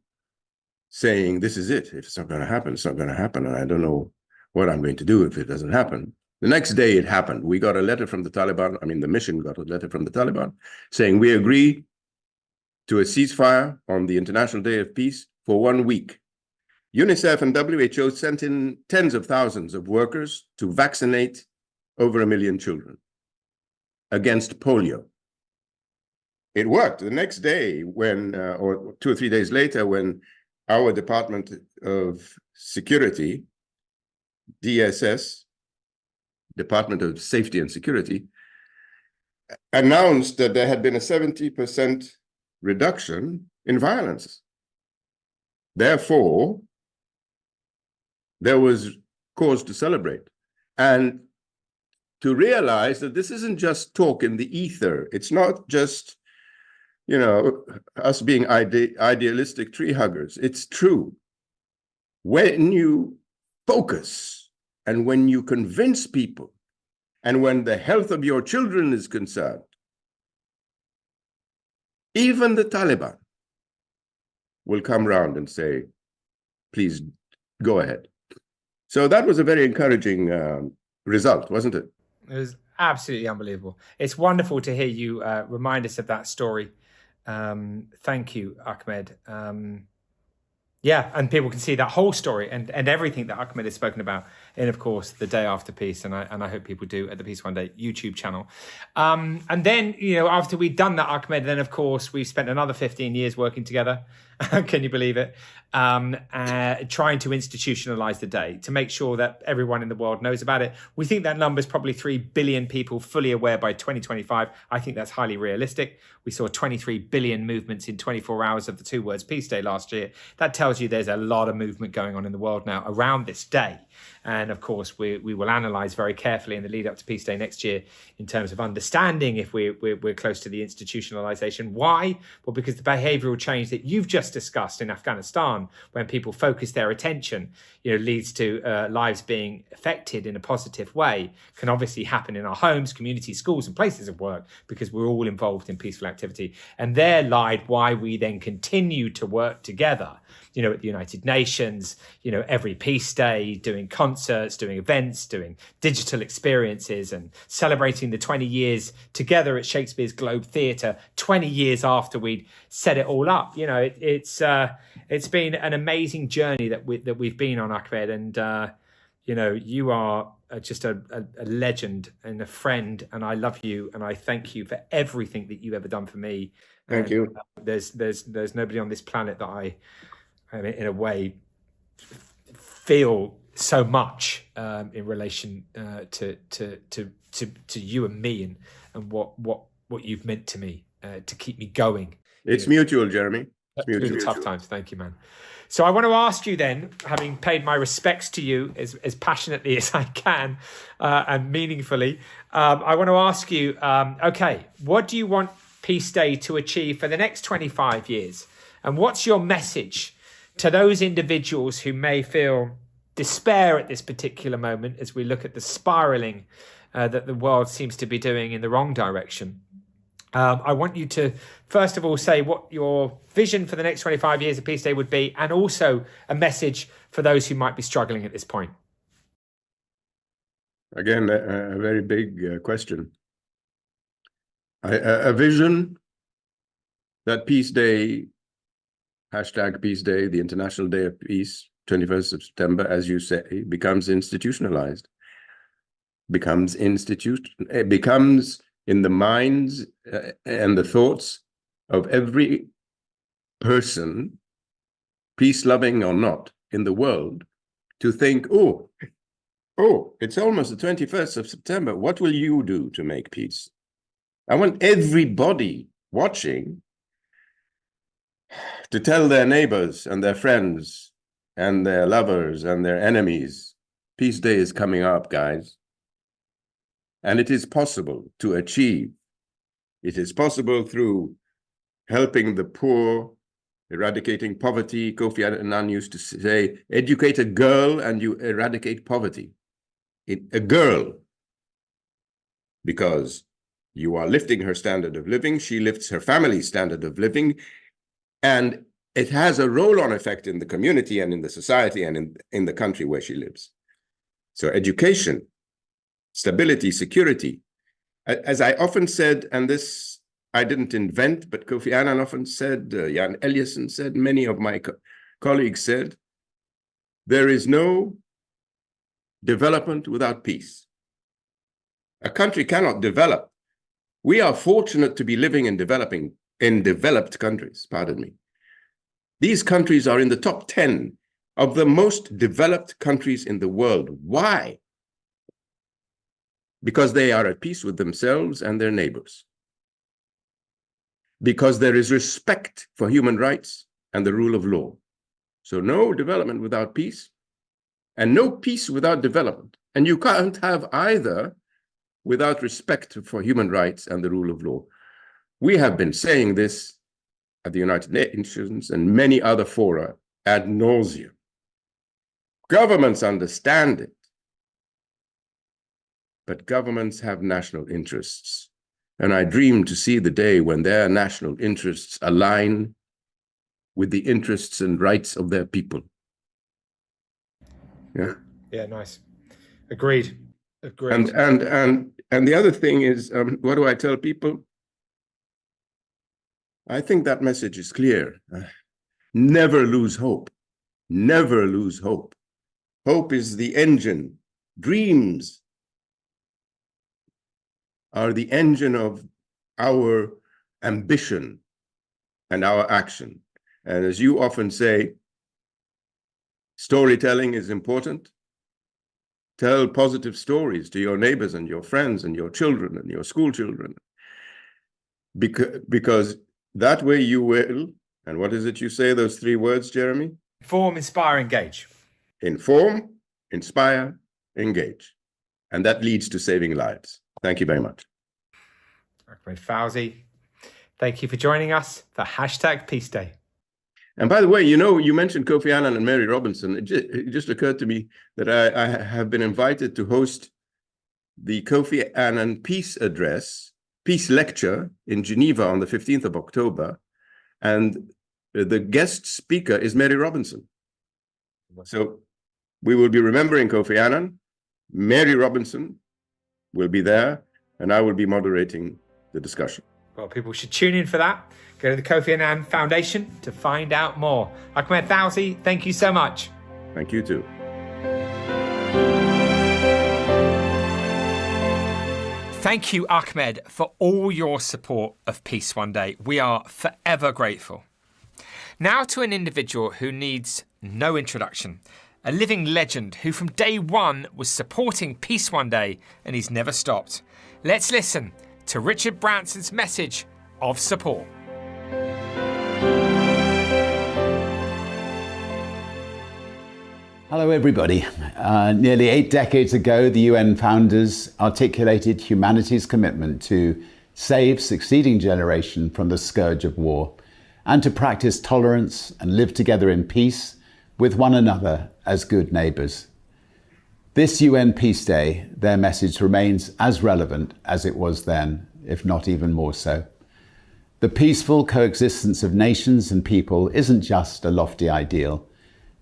saying, this is it. If it's not going to happen, it's not going to happen. And I don't know what I'm going to do if it doesn't happen. The next day it happened. We got a letter from the Taliban. The mission got a letter from the Taliban saying, we agree to a ceasefire on the International Day of Peace for 1 week. UNICEF and WHO sent in tens of thousands of workers to vaccinate over 1 million children against polio. It worked. The next day, or 2 or 3 days later, when our Department of Security, DSS, Department of Safety and Security, announced that there had been a 70% reduction in violence. Therefore, there was cause to celebrate and to realize that this isn't just talk in the ether. It's not just, us being idealistic tree huggers. It's true. When you focus and when you convince people and when the health of your children is concerned, even the Taliban will come round and say, please go ahead. So that was a very encouraging result, wasn't it? It was absolutely unbelievable. It's wonderful to hear you remind us of that story. Thank you, Ahmed. Yeah, and people can see that whole story and everything that Ahmed has spoken about in, of course, the day after peace, and I hope people do at the Peace One Day YouTube channel. And then, after we'd done that, Ahmed, then of course we've spent another 15 years working together. Can you believe it? Trying to institutionalize the day to make sure that everyone in the world knows about it. We think that number is probably 3 billion people fully aware by 2025. I think that's highly realistic. We saw 23 billion movements in 24 hours of the 2 words Peace Day last year. That tells you there's a lot of movement going on in the world now around this day. And of course, we will analyse very carefully in the lead up to Peace Day next year in terms of understanding if we're close to the institutionalisation. Why? Well, because the behavioural change that you've just discussed in Afghanistan, when people focus their attention, leads to lives being affected in a positive way, can obviously happen in our homes, communities, schools, and places of work because we're all involved in peaceful activity. And there lied why we then continue to work together. At the United Nations, every Peace Day, doing concerts, doing events, doing digital experiences, and celebrating the 20 years together at Shakespeare's Globe Theatre, 20 years after we'd set it all up. It's been an amazing journey that we've been on, Ahmed, and you are just a legend and a friend, and I love you, and I thank you for everything that you've ever done for me. Thank you. There's nobody on this planet that I mean, in a way, feel so much in relation to you and me, and what you've meant to me to keep me going. It's mutual, Jeremy. It's Through the tough times. Thank you, man. So I want to ask you then, having paid my respects to you as passionately as I can and meaningfully, I want to ask you, okay, what do you want Peace Day to achieve for the next 25 years? And what's your message to those individuals who may feel despair at this particular moment as we look at the spiralling that the world seems to be doing in the wrong direction? I want you to, first of all, say what your vision for the next 25 years of Peace Day would be, and also a message for those who might be struggling at this point. Again, a very big question. A vision that Peace Day, hashtag Peace Day, the International Day of Peace, 21st of September, as you say, becomes institutionalized, becomes in the minds and the thoughts of every person, peace-loving or not, in the world, to think, oh, it's almost the 21st of September. What will you do to make peace? I want everybody watching to tell their neighbors and their friends and their lovers and their enemies, Peace Day is coming up, guys. And it is possible to achieve. It is possible through helping the poor, eradicating poverty. Kofi Annan used to say, educate a girl and you eradicate poverty. A girl, because you are lifting her standard of living, she lifts her family's standard of living, and it has a roll-on effect in the community and in the society and in the country where she lives. So education, stability, security. As I often said, and this I didn't invent, but Kofi Annan often said, Jan Eliasson said, many of my colleagues said, there is no development without peace. A country cannot develop. We are fortunate to be living in developed countries, pardon me. These countries are in the top 10 of the most developed countries in the world. Why? Because they are at peace with themselves and their neighbors. Because there is respect for human rights and the rule of law. So no development without peace, and no peace without development. And you can't have either without respect for human rights and the rule of law. We have been saying this at the United Nations and many other fora ad nauseum. Governments understand it, but governments have national interests. And I dream to see the day when their national interests align with the interests and rights of their people. Yeah. Yeah, nice. Agreed. And the other thing is, what do I tell people? I think that message is clear. Never lose hope. Never lose hope. Hope is the engine. Dreams are the engine of our ambition and our action. And as you often say, storytelling is important. Tell positive stories to your neighbors and your friends and your children and your school children. Because that way you will, and what is it you say, those three words, Jeremy? Inform, inspire, engage. Inform, inspire, engage. And that leads to saving lives. Thank you very much. Ahmed Fawzy, thank you for joining us for #Peace Day. And by the way, you mentioned Kofi Annan and Mary Robinson. It just occurred to me that I have been invited to host the Kofi Annan Peace Lecture in Geneva on the 15th of October. And the guest speaker is Mary Robinson. So we will be remembering Kofi Annan. Mary Robinson will be there, and I will be moderating the discussion. Well, people should tune in for that. Go to the Kofi Annan Foundation to find out more. Ahmed Fawzy, thank you so much. Thank you too. Thank you, Ahmed, for all your support of Peace One Day. We are forever grateful. Now to an individual who needs no introduction, a living legend who from day one was supporting Peace One Day and he's never stopped. Let's listen to Richard Branson's message of support. Hello everybody. Nearly 8 decades ago, the UN founders articulated humanity's commitment to save succeeding generation from the scourge of war and to practice tolerance and live together in peace with one another as good neighbours. This UN Peace Day, their message remains as relevant as it was then, if not even more so. The peaceful coexistence of nations and people isn't just a lofty ideal.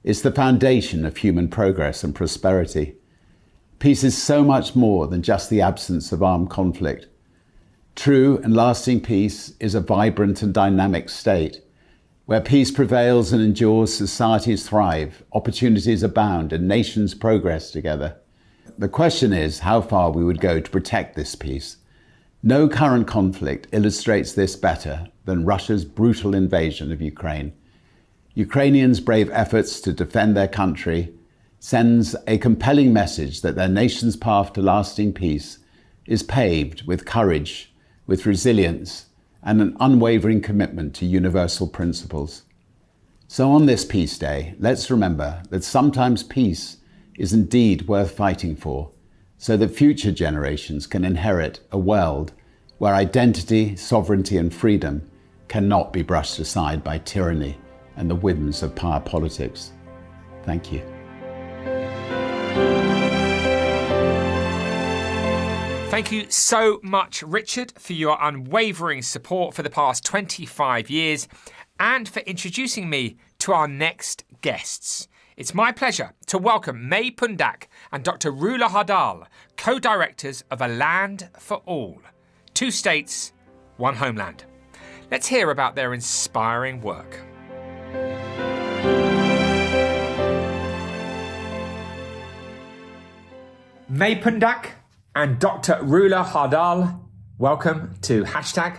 It's the foundation of human progress and prosperity. Peace is so much more than just the absence of armed conflict. True and lasting peace is a vibrant and dynamic state. Where peace prevails and endures, societies thrive, opportunities abound, and nations progress together. The question is how far we would go to protect this peace. No current conflict illustrates this better than Russia's brutal invasion of Ukraine. Ukrainians' brave efforts to defend their country sends a compelling message that their nation's path to lasting peace is paved with courage, with resilience, and an unwavering commitment to universal principles. So on this Peace Day, let's remember that sometimes peace is indeed worth fighting for, so that future generations can inherit a world where identity, sovereignty, and freedom cannot be brushed aside by tyranny and the whims of power politics. Thank you. Thank you so much, Richard, for your unwavering support for the past 25 years and for introducing me to our next guests. It's my pleasure to welcome May Pundak and Dr. Rula Hardal, co-directors of A Land for All. 2 states, 1 homeland. Let's hear about their inspiring work. May Pundak and Dr. Rula Hardal, welcome to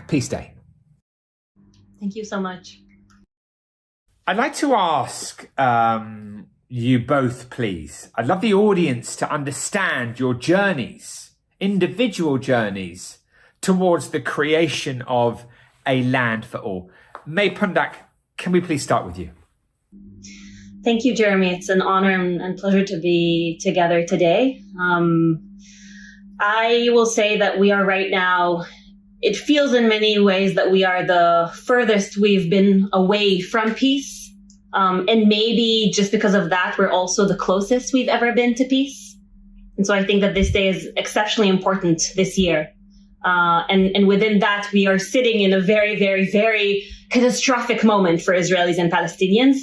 #Peace Day. Thank you so much. I'd like to ask you both, please. I'd love the audience to understand your journeys, individual journeys, towards the creation of A Land for All. May Pundak, can we please start with you? Thank you, Jeremy. It's an honor and pleasure to be together today. I will say that we are right now, it feels in many ways that we are the furthest we've been away from peace. And maybe just because of that, we're also the closest we've ever been to peace. And so I think that this day is exceptionally important this year. And within that, we are sitting in a very, very, very catastrophic moment for Israelis and Palestinians.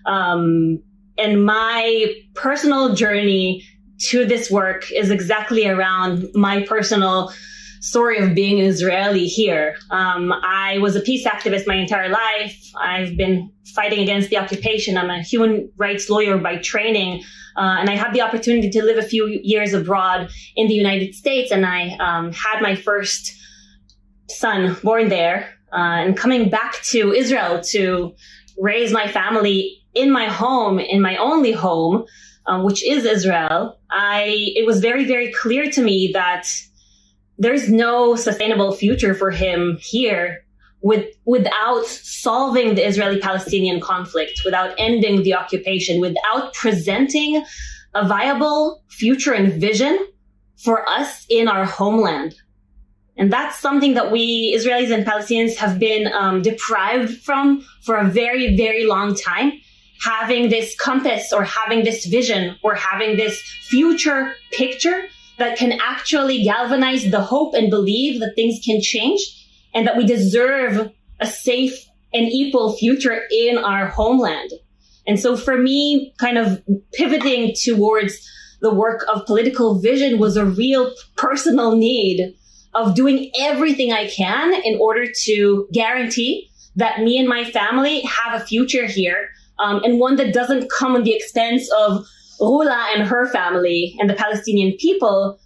And my personal journey to this work is exactly around my personal story of being an Israeli here. I was a peace activist my entire life. I've been fighting against the occupation. I'm a human rights lawyer by training. And I had the opportunity to live a few years abroad in the United States. And I had my first son born there. And coming back to Israel to raise my family in my home, in my only home, which is Israel, it was very, very clear to me that there's no sustainable future for him here without solving the Israeli-Palestinian conflict, without ending the occupation, without presenting a viable future and vision for us in our homeland. And that's something that we Israelis and Palestinians have been deprived from for a very, very long time. Having this compass or having this vision or having this future picture that can actually galvanize the hope and believe that things can change and that we deserve a safe and equal future in our homeland. And so for me, kind of pivoting towards the work of political vision was a real personal need of doing everything I can in order to guarantee that me and my family have a future here, and one that doesn't come at the expense of Rula and her family and the Palestinian people,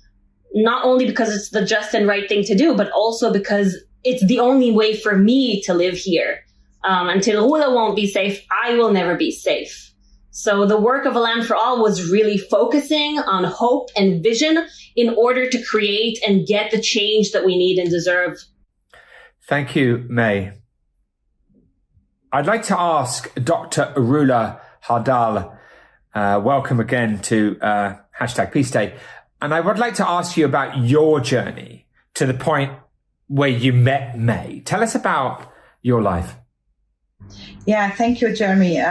not only because it's the just and right thing to do, but also because it's the only way for me to live here. Until Rula won't be safe, I will never be safe. So the work of A Land for All was really focusing on hope and vision in order to create and get the change that we need and deserve. Thank you, May. I'd like to ask Dr. Rula Hardal, welcome again to hashtag Peace Day. And I would like to ask you about your journey to the point where you met May. Tell us about your life. Yeah, thank you, Jeremy.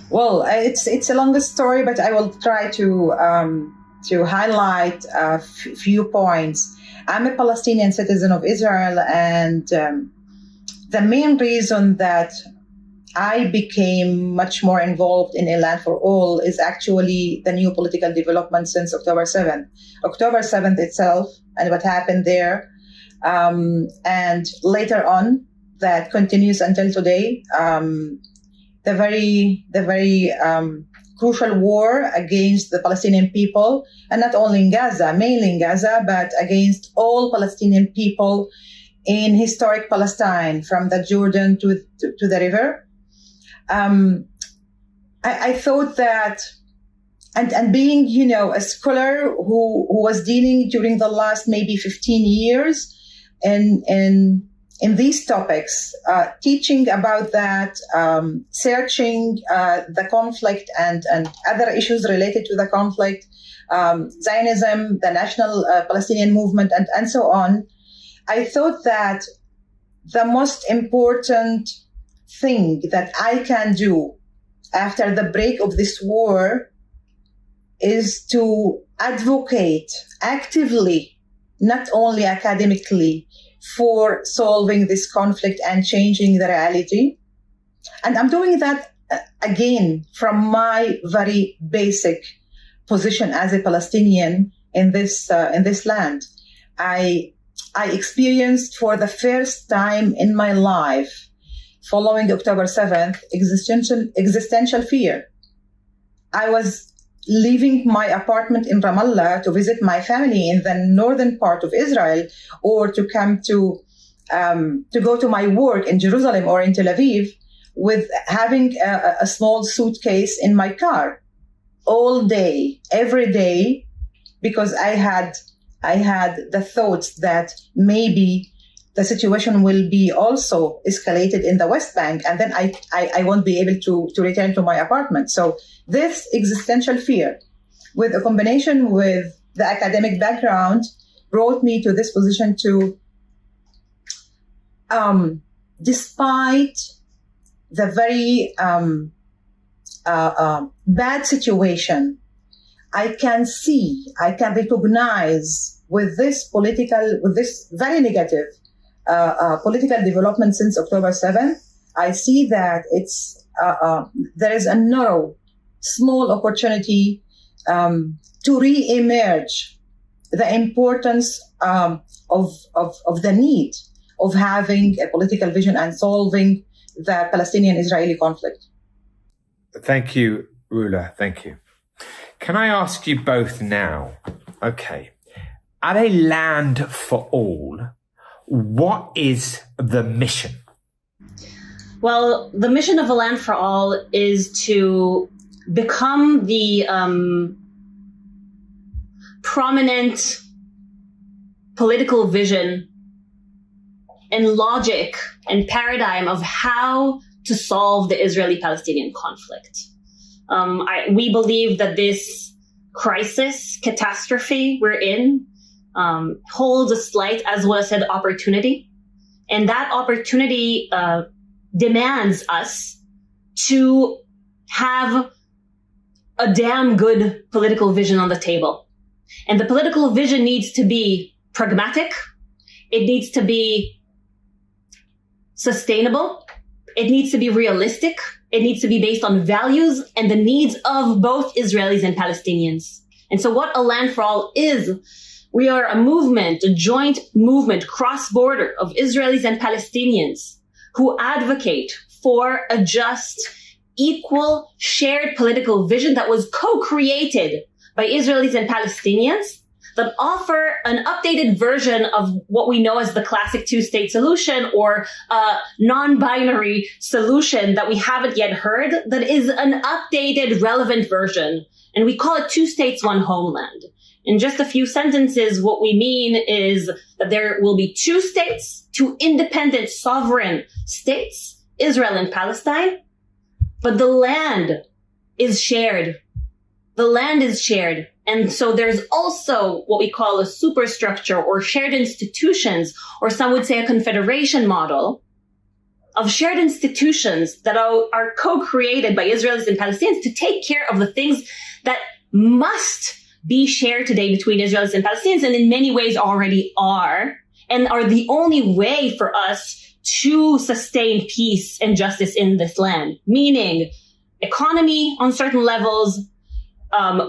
Well, it's a longer story, but I will try to highlight a few points. I'm a Palestinian citizen of Israel, and the main reason that I became much more involved in A Land for All is actually the new political development since October 7th. October 7th itself and what happened there, and later on, that continues until today. The very crucial war against the Palestinian people, and not only in Gaza, mainly in Gaza, but against all Palestinian people in historic Palestine, from the Jordan to the river. I thought that, and being, a scholar who was dealing during the last maybe 15 years in these topics, teaching about that, searching the conflict and other issues related to the conflict, Zionism, the National Palestinian Movement, and so on, I thought that the most important thing that I can do after the break of this war is to advocate actively, not only academically, for solving this conflict and changing the reality. And I'm doing that again from my very basic position as a Palestinian in this land. I experienced for the first time in my life, following October 7th, existential fear. I was leaving my apartment in Ramallah to visit my family in the northern part of Israel, or to come to go to my work in Jerusalem or in Tel Aviv, with having a small suitcase in my car all day, every day, because I had the thoughts that maybe the situation will be also escalated in the West Bank, and then I won't be able to return to my apartment. So this existential fear, with a combination with the academic background, brought me to this position to, despite the very bad situation, I can recognize with this very negative political development since October 7th, I see that there is a narrow, small opportunity to re-emerge the importance of the need of having a political vision and solving the Palestinian-Israeli conflict. Thank you, Rula. Thank you. Can I ask you both now, okay, at a Land for All, what is the mission? Well, the mission of A Land for All is to become the prominent political vision and logic and paradigm of how to solve the Israeli-Palestinian conflict. We believe that this crisis, catastrophe we're in, holds a slight, as was said, opportunity. And that opportunity demands us to have a damn good political vision on the table. And the political vision needs to be pragmatic. It needs to be sustainable. It needs to be realistic. It needs to be based on values and the needs of both Israelis and Palestinians. And so what A Land for All is, we are a movement, a joint movement, cross-border of Israelis and Palestinians who advocate for a just, equal, shared political vision that was co-created by Israelis and Palestinians that offer an updated version of what we know as the classic two-state solution or a non-binary solution that we haven't yet heard, that is an updated, relevant version. And we call it two states, one homeland. In just a few sentences, what we mean is that there will be two states, two independent sovereign states, Israel and Palestine, but the land is shared. The land is shared. And so there's also what we call a superstructure or shared institutions, or some would say a confederation model of shared institutions that are co-created by Israelis and Palestinians to take care of the things that must be shared today between Israelis and Palestinians, and in many ways already are, and are the only way for us to sustain peace and justice in this land, meaning economy on certain levels,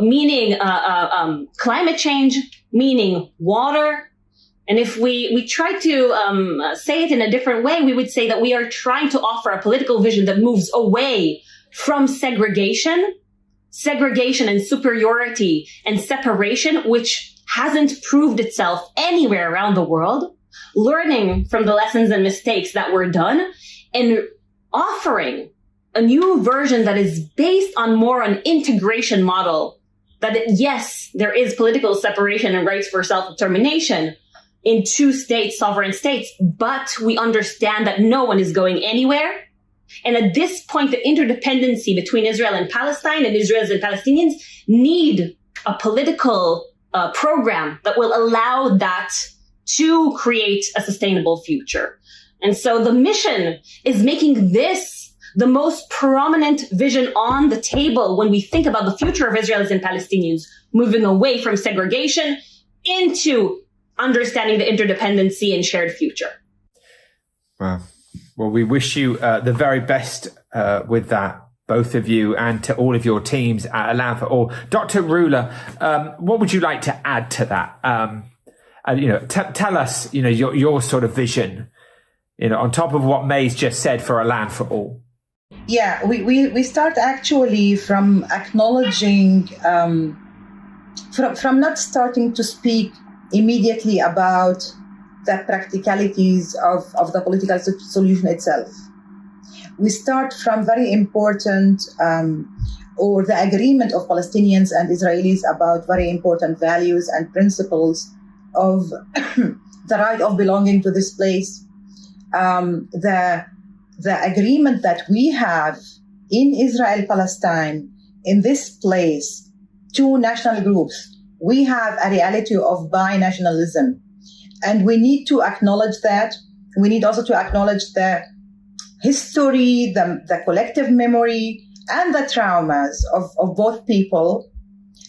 meaning climate change, meaning water. And if we try to say it in a different way, we would say that we are trying to offer a political vision that moves away from segregation and superiority and separation, which hasn't proved itself anywhere around the world, learning from the lessons and mistakes that were done, and offering a new version that is based on more an integration model, that yes, there is political separation and rights for self-determination in two states, sovereign states, but we understand that no one is going anywhere. And at this point, the interdependency between Israel and Palestine and Israelis and Palestinians need a political program that will allow that to create a sustainable future. And so the mission is making this the most prominent vision on the table when we think about the future of Israelis and Palestinians, moving away from segregation into understanding the interdependency and shared future. Wow. Well, we wish you the very best with that, both of you, and to all of your teams at A Land for All. Dr. Rula, what would you like to add to that? Tell us, your sort of vision, on top of what May's just said for A Land for All. Yeah, we start actually from acknowledging, from not starting to speak immediately about the practicalities of the political solution itself. We start from very important, or the agreement of Palestinians and Israelis about very important values and principles of the right of belonging to this place. The agreement that we have in Israel-Palestine, in this place, two national groups, we have a reality of binationalism. And we need to acknowledge that. We need also to acknowledge the history, the collective memory, and the traumas of both people.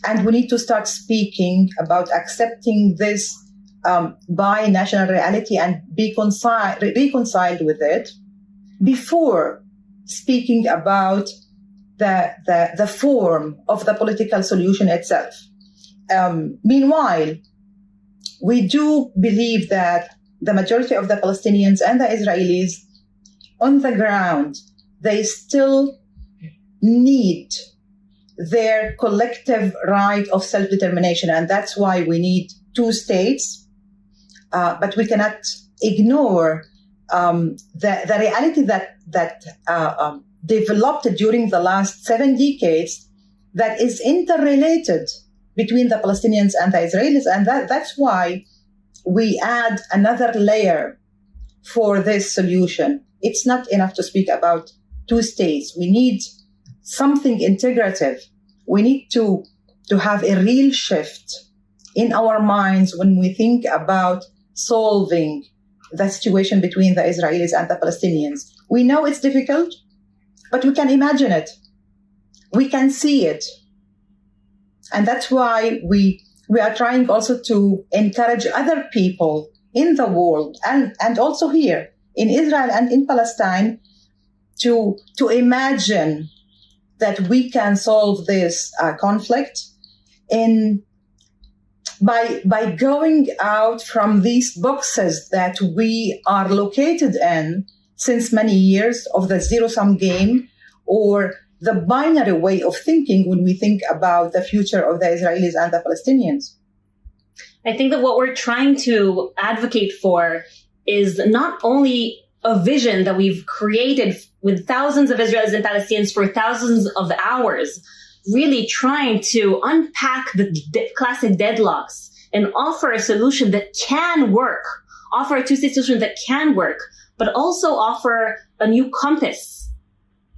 And we need to start speaking about accepting this binational reality and be reconciled with it before speaking about the form of the political solution itself. Meanwhile, we do believe that the majority of the Palestinians and the Israelis on the ground, they still need their collective right of self-determination. And that's why we need two states. But we cannot ignore the reality that developed during the last 7 decades that is interrelated between the Palestinians and the Israelis. And that's why we add another layer for this solution. It's not enough to speak about two states. We need something integrative. We need to have a real shift in our minds when we think about solving the situation between the Israelis and the Palestinians. We know it's difficult, but we can imagine it. We can see it. And that's why we are trying also to encourage other people in the world and also here in Israel and in Palestine to imagine that we can solve this conflict by going out from these boxes that we are located in since many years of the zero-sum game or the binary way of thinking when we think about the future of the Israelis and the Palestinians. I think that what we're trying to advocate for is not only a vision that we've created with thousands of Israelis and Palestinians for thousands of hours, really trying to unpack the classic deadlocks and offer a solution that can work, offer a two-state solution that can work, but also offer a new compass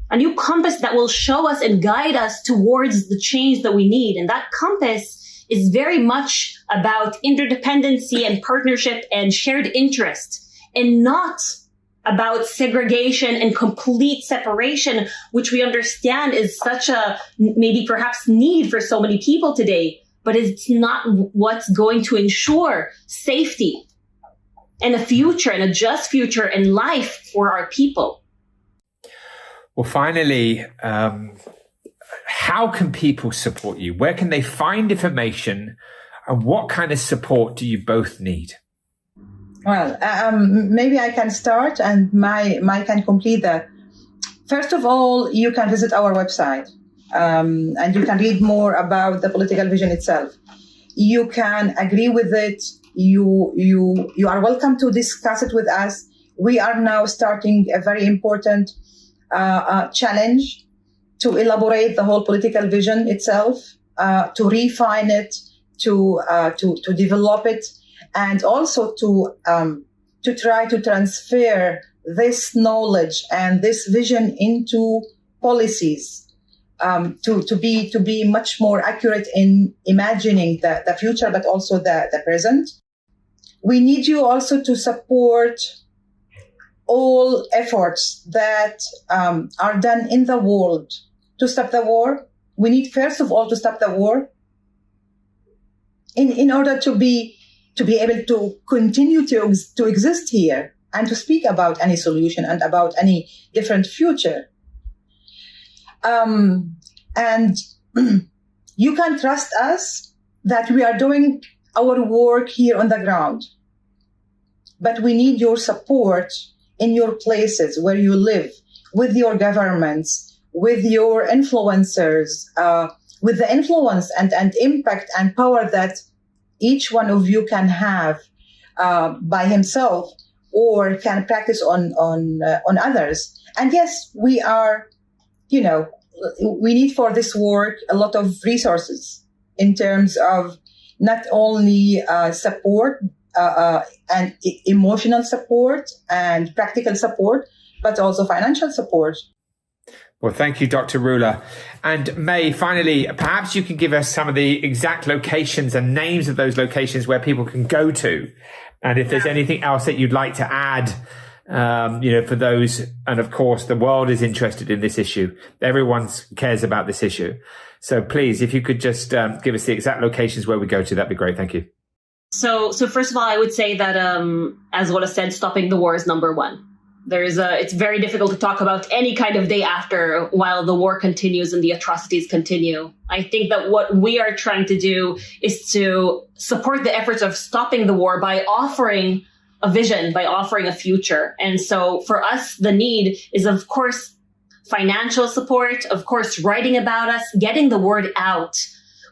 that will show us and guide us towards the change that we need. And that compass is very much about interdependency and partnership and shared interest, and not about segregation and complete separation, which we understand is such a maybe perhaps need for so many people today, but it's not what's going to ensure safety and a future and a just future and life for our people. Well, finally, how can people support you? Where can they find information, and what kind of support do you both need? Well, maybe I can start and Mike can complete that. First of all, you can visit our website and you can read more about the political vision itself. You can agree with it. You are welcome to discuss it with us. We are now starting a very important challenge to elaborate the whole political vision itself, to refine it, to develop it, and also to try to transfer this knowledge and this vision into policies, to be much more accurate in imagining the future, but also the present. We need you also to support all efforts that are done in the world to stop the war. We need, first of all, to stop the war in order to be able to continue to exist here and to speak about any solution and about any different future. And you can trust us that we are doing our work here on the ground. But we need your support in your places where you live, with your governments, with your influencers, with the influence and impact and power that each one of you can have by himself or can practice on others. And yes, we are, we need for this work a lot of resources in terms of not only support and emotional support and practical support, but also financial support. Well, thank you, Dr. Rula. And May, finally, perhaps you can give us some of the exact locations and names of those locations where people can go to. And if there's anything else that you'd like to add, for those. And of course, the world is interested in this issue. Everyone cares about this issue. So please, if you could just give us the exact locations where we go to, that'd be great. Thank you. So first of all, I would say that, as Rula said, stopping the war is number one. It's very difficult to talk about any kind of day after while the war continues and the atrocities continue. I think that what we are trying to do is to support the efforts of stopping the war by offering a vision, by offering a future. And so for us, the need is, of course, financial support, of course, writing about us, getting the word out.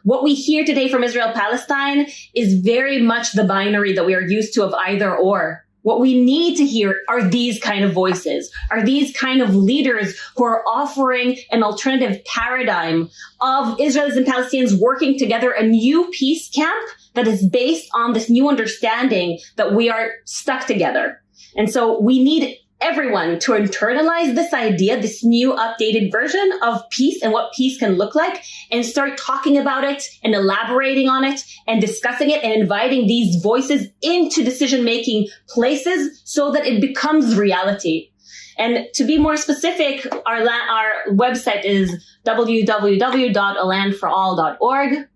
What we hear today from Israel-Palestine is very much the binary that we are used to of either or. What we need to hear are these kind of voices, are these kind of leaders who are offering an alternative paradigm of Israelis and Palestinians working together, a new peace camp that is based on this new understanding that we are stuck together. And so we need everyone to internalize this idea, this new updated version of peace and what peace can look like, and start talking about it and elaborating on it and discussing it and inviting these voices into decision-making places so that it becomes reality. And to be more specific, our website is www.alandforall.org.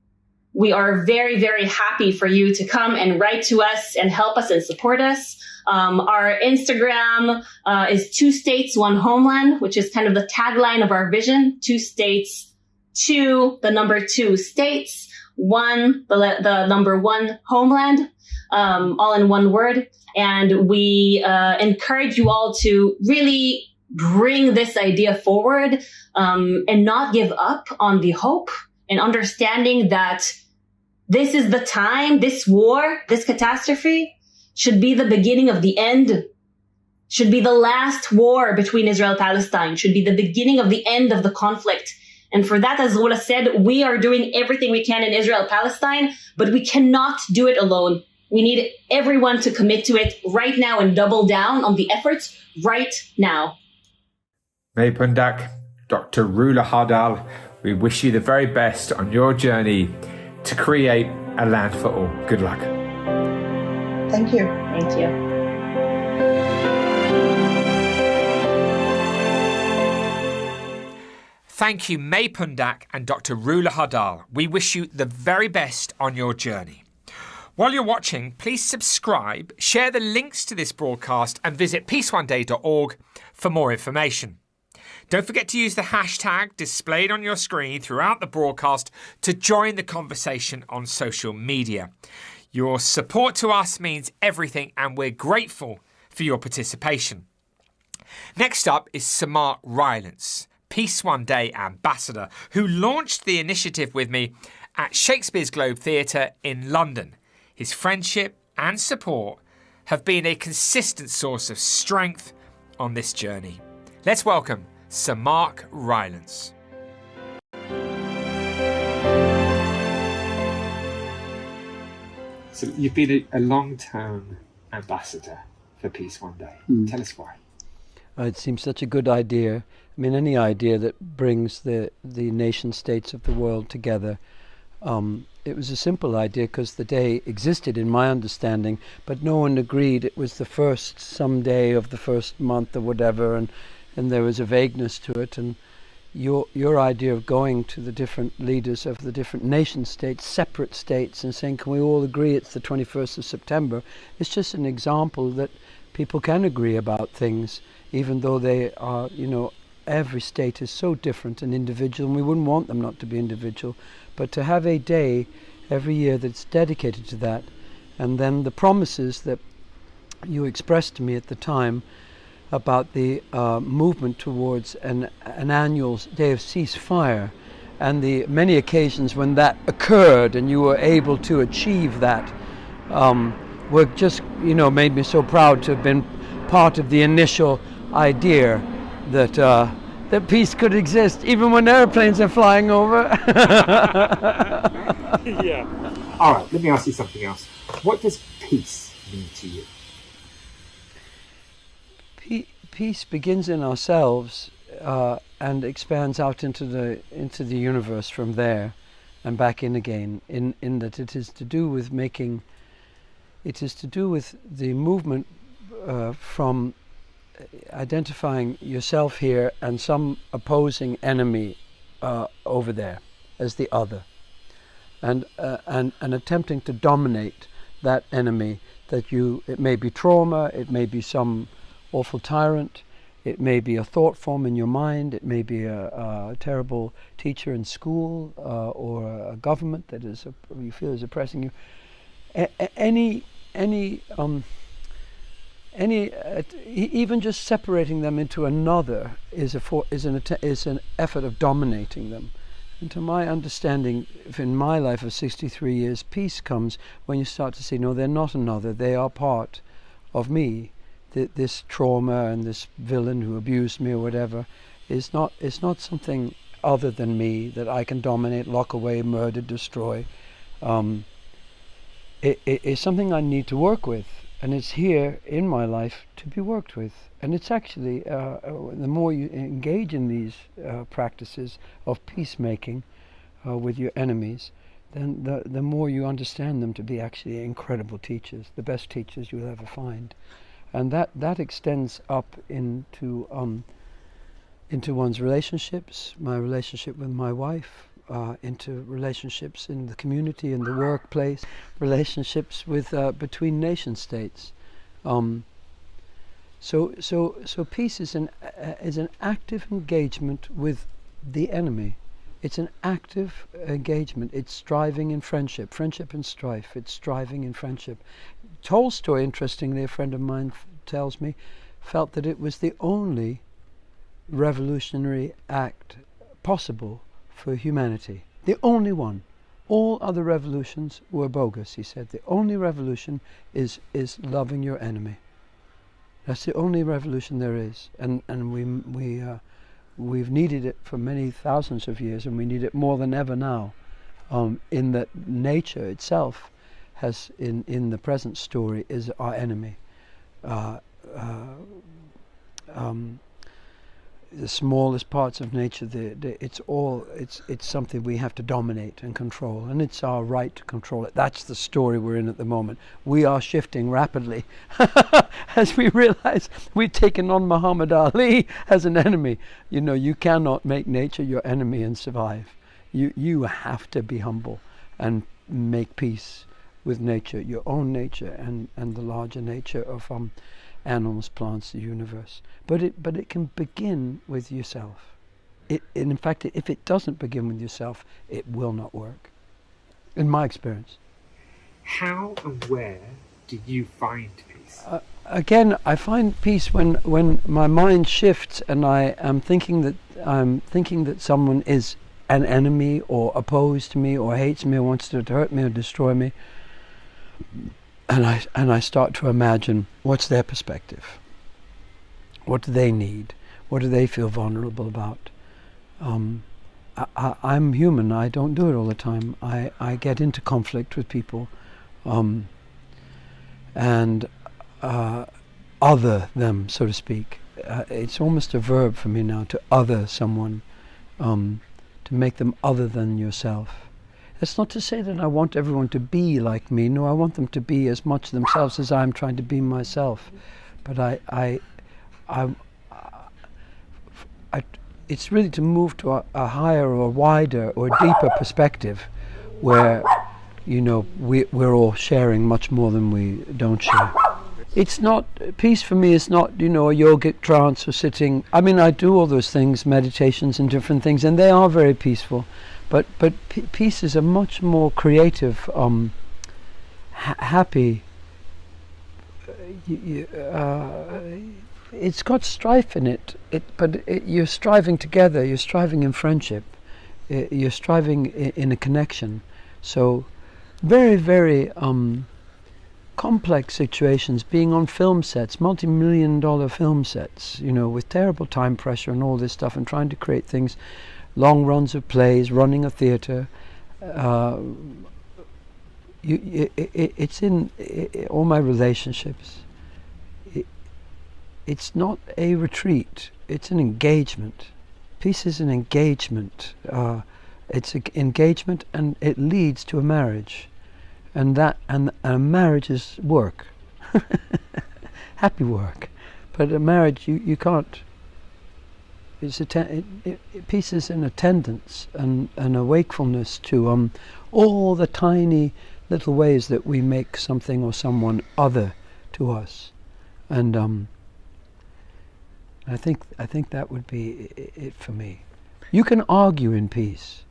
We are very, very happy for you to come and write to us and help us and support us. Our Instagram is 2 states, 1 homeland, which is kind of the tagline of our vision. 2 states, 2, the number 2 states, 1, the number 1 homeland, all in one word. And we encourage you all to really bring this idea forward and not give up on the hope and understanding that this is the time, this war, this catastrophe should be the beginning of the end, should be the last war between Israel and Palestine, should be the beginning of the end of the conflict. And for that, as Rula said, we are doing everything we can in Israel and Palestine, but we cannot do it alone. We need everyone to commit to it right now and double down on the efforts right now. May Pundak, Dr. Rula Hardal, we wish you the very best on your journey to create a land for all. Good luck. Thank you. Thank you. Thank you, May Pundak and Dr. Rula Hardal. We wish you the very best on your journey. While you're watching, please subscribe, share the links to this broadcast and visit peaceoneday.org for more information. Don't forget to use the hashtag displayed on your screen throughout the broadcast to join the conversation on social media. Your support to us means everything and we're grateful for your participation. Next up is Sir Mark Rylance, Peace One Day ambassador, who launched the initiative with me at Shakespeare's Globe Theatre in London. His friendship and support have been a consistent source of strength on this journey. Let's welcome Sir Mark Rylance. So you've been a long-term ambassador for Peace One Day. Tell us why. It seems such a good idea. I mean, any idea that brings the nation states of the world together. It was a simple idea because the day existed in my understanding, but no one agreed it was the first someday of the first month or whatever, and there was a vagueness to it. And your idea of going to the different leaders of the different nation states, separate states, and saying, can we all agree it's the 21st of September? It's just an example that people can agree about things, even though they are, every state is so different and individual, and we wouldn't want them not to be individual. But to have a day every year that's dedicated to that, and then the promises that you expressed to me at the time about the movement towards an annual day of ceasefire, and the many occasions when that occurred and you were able to achieve that, were just, made me so proud to have been part of the initial idea that peace could exist even when airplanes are flying over. Yeah. All right, let me ask you something else. What does peace mean to you? Peace begins in ourselves and expands out into the universe from there and back in again, in that it is to do with the movement from identifying yourself here and some opposing enemy over there as the other, and attempting to dominate that enemy. It may be trauma, it may be some awful tyrant. It may be a thought form in your mind. It may be a terrible teacher in school, or a government that you feel is oppressing you. Even just separating them into another is an effort of dominating them. And to my understanding, in my life of 63 years, peace comes when you start to see, no, they're not another. They are part of me. This trauma and this villain who abused me or whatever is not something other than me that I can dominate, lock away, murder, destroy. It is something I need to work with, and it's here in my life to be worked with. And it's actually, the more you engage in these practices of peacemaking with your enemies, then the more you understand them to be actually incredible teachers, the best teachers you'll ever find. And that extends up into one's relationships, my relationship with my wife, into relationships in the community, in the workplace, relationships with between nation states. So peace is an active engagement with the enemy. It's an active engagement. It's striving in friendship and strife. It's striving in friendship. Tolstoy, interestingly, a friend of mine tells me, felt that it was the only revolutionary act possible for humanity. The only one. All other revolutions were bogus, he said. The only revolution is loving your enemy. That's the only revolution there is. And we've needed it for many thousands of years, and we need it more than ever now, in that nature itself has, in the present story, is our enemy. The smallest parts of nature, it's something we have to dominate and control, and it's our right to control it. That's the story we're in at the moment. We are shifting rapidly as we realize we've taken on Muhammad Ali as an enemy. You know, you cannot make nature your enemy and survive. You have to be humble and make peace with nature, your own nature, and the larger nature of animals, plants, the universe. But it can begin with yourself. In fact, if it doesn't begin with yourself, it will not work, in my experience. How and where did you find peace? Again, I find peace when my mind shifts and I am thinking that someone is an enemy or opposed to me or hates me or wants to hurt me or destroy me. And I start to imagine, what's their perspective? What do they need? What do they feel vulnerable about? I'm human. I don't do it all the time. I get into conflict with people, and other them, so to speak. It's almost a verb for me now, to other someone, to make them other than yourself. That's not to say that I want everyone to be like me. No, I want them to be as much themselves as I'm trying to be myself. But it's really to move to a higher or wider or deeper perspective, where, you know, we're all sharing much more than we don't share. It's not, peace for me is not, you know, a yogic trance or sitting. I mean, I do all those things, meditations and different things, and they are very peaceful. But peace is a much more creative, happy. It's got strife in it. You're striving together. You're striving in friendship. You're striving in a connection. So, very, very complex situations. Being on film sets, multi-million-dollar film sets, you know, with terrible time pressure and all this stuff, and trying to create things. Long runs of plays, running a theatre. It's in all my relationships. It's not a retreat. It's an engagement. Peace is an engagement. It's an engagement, and it leads to a marriage, and a marriage is work, happy work. But a marriage, you can't. Peace is an attendance and a wakefulness to all the tiny little ways that we make something or someone other to us, and I think that would be it for me. You can argue in peace.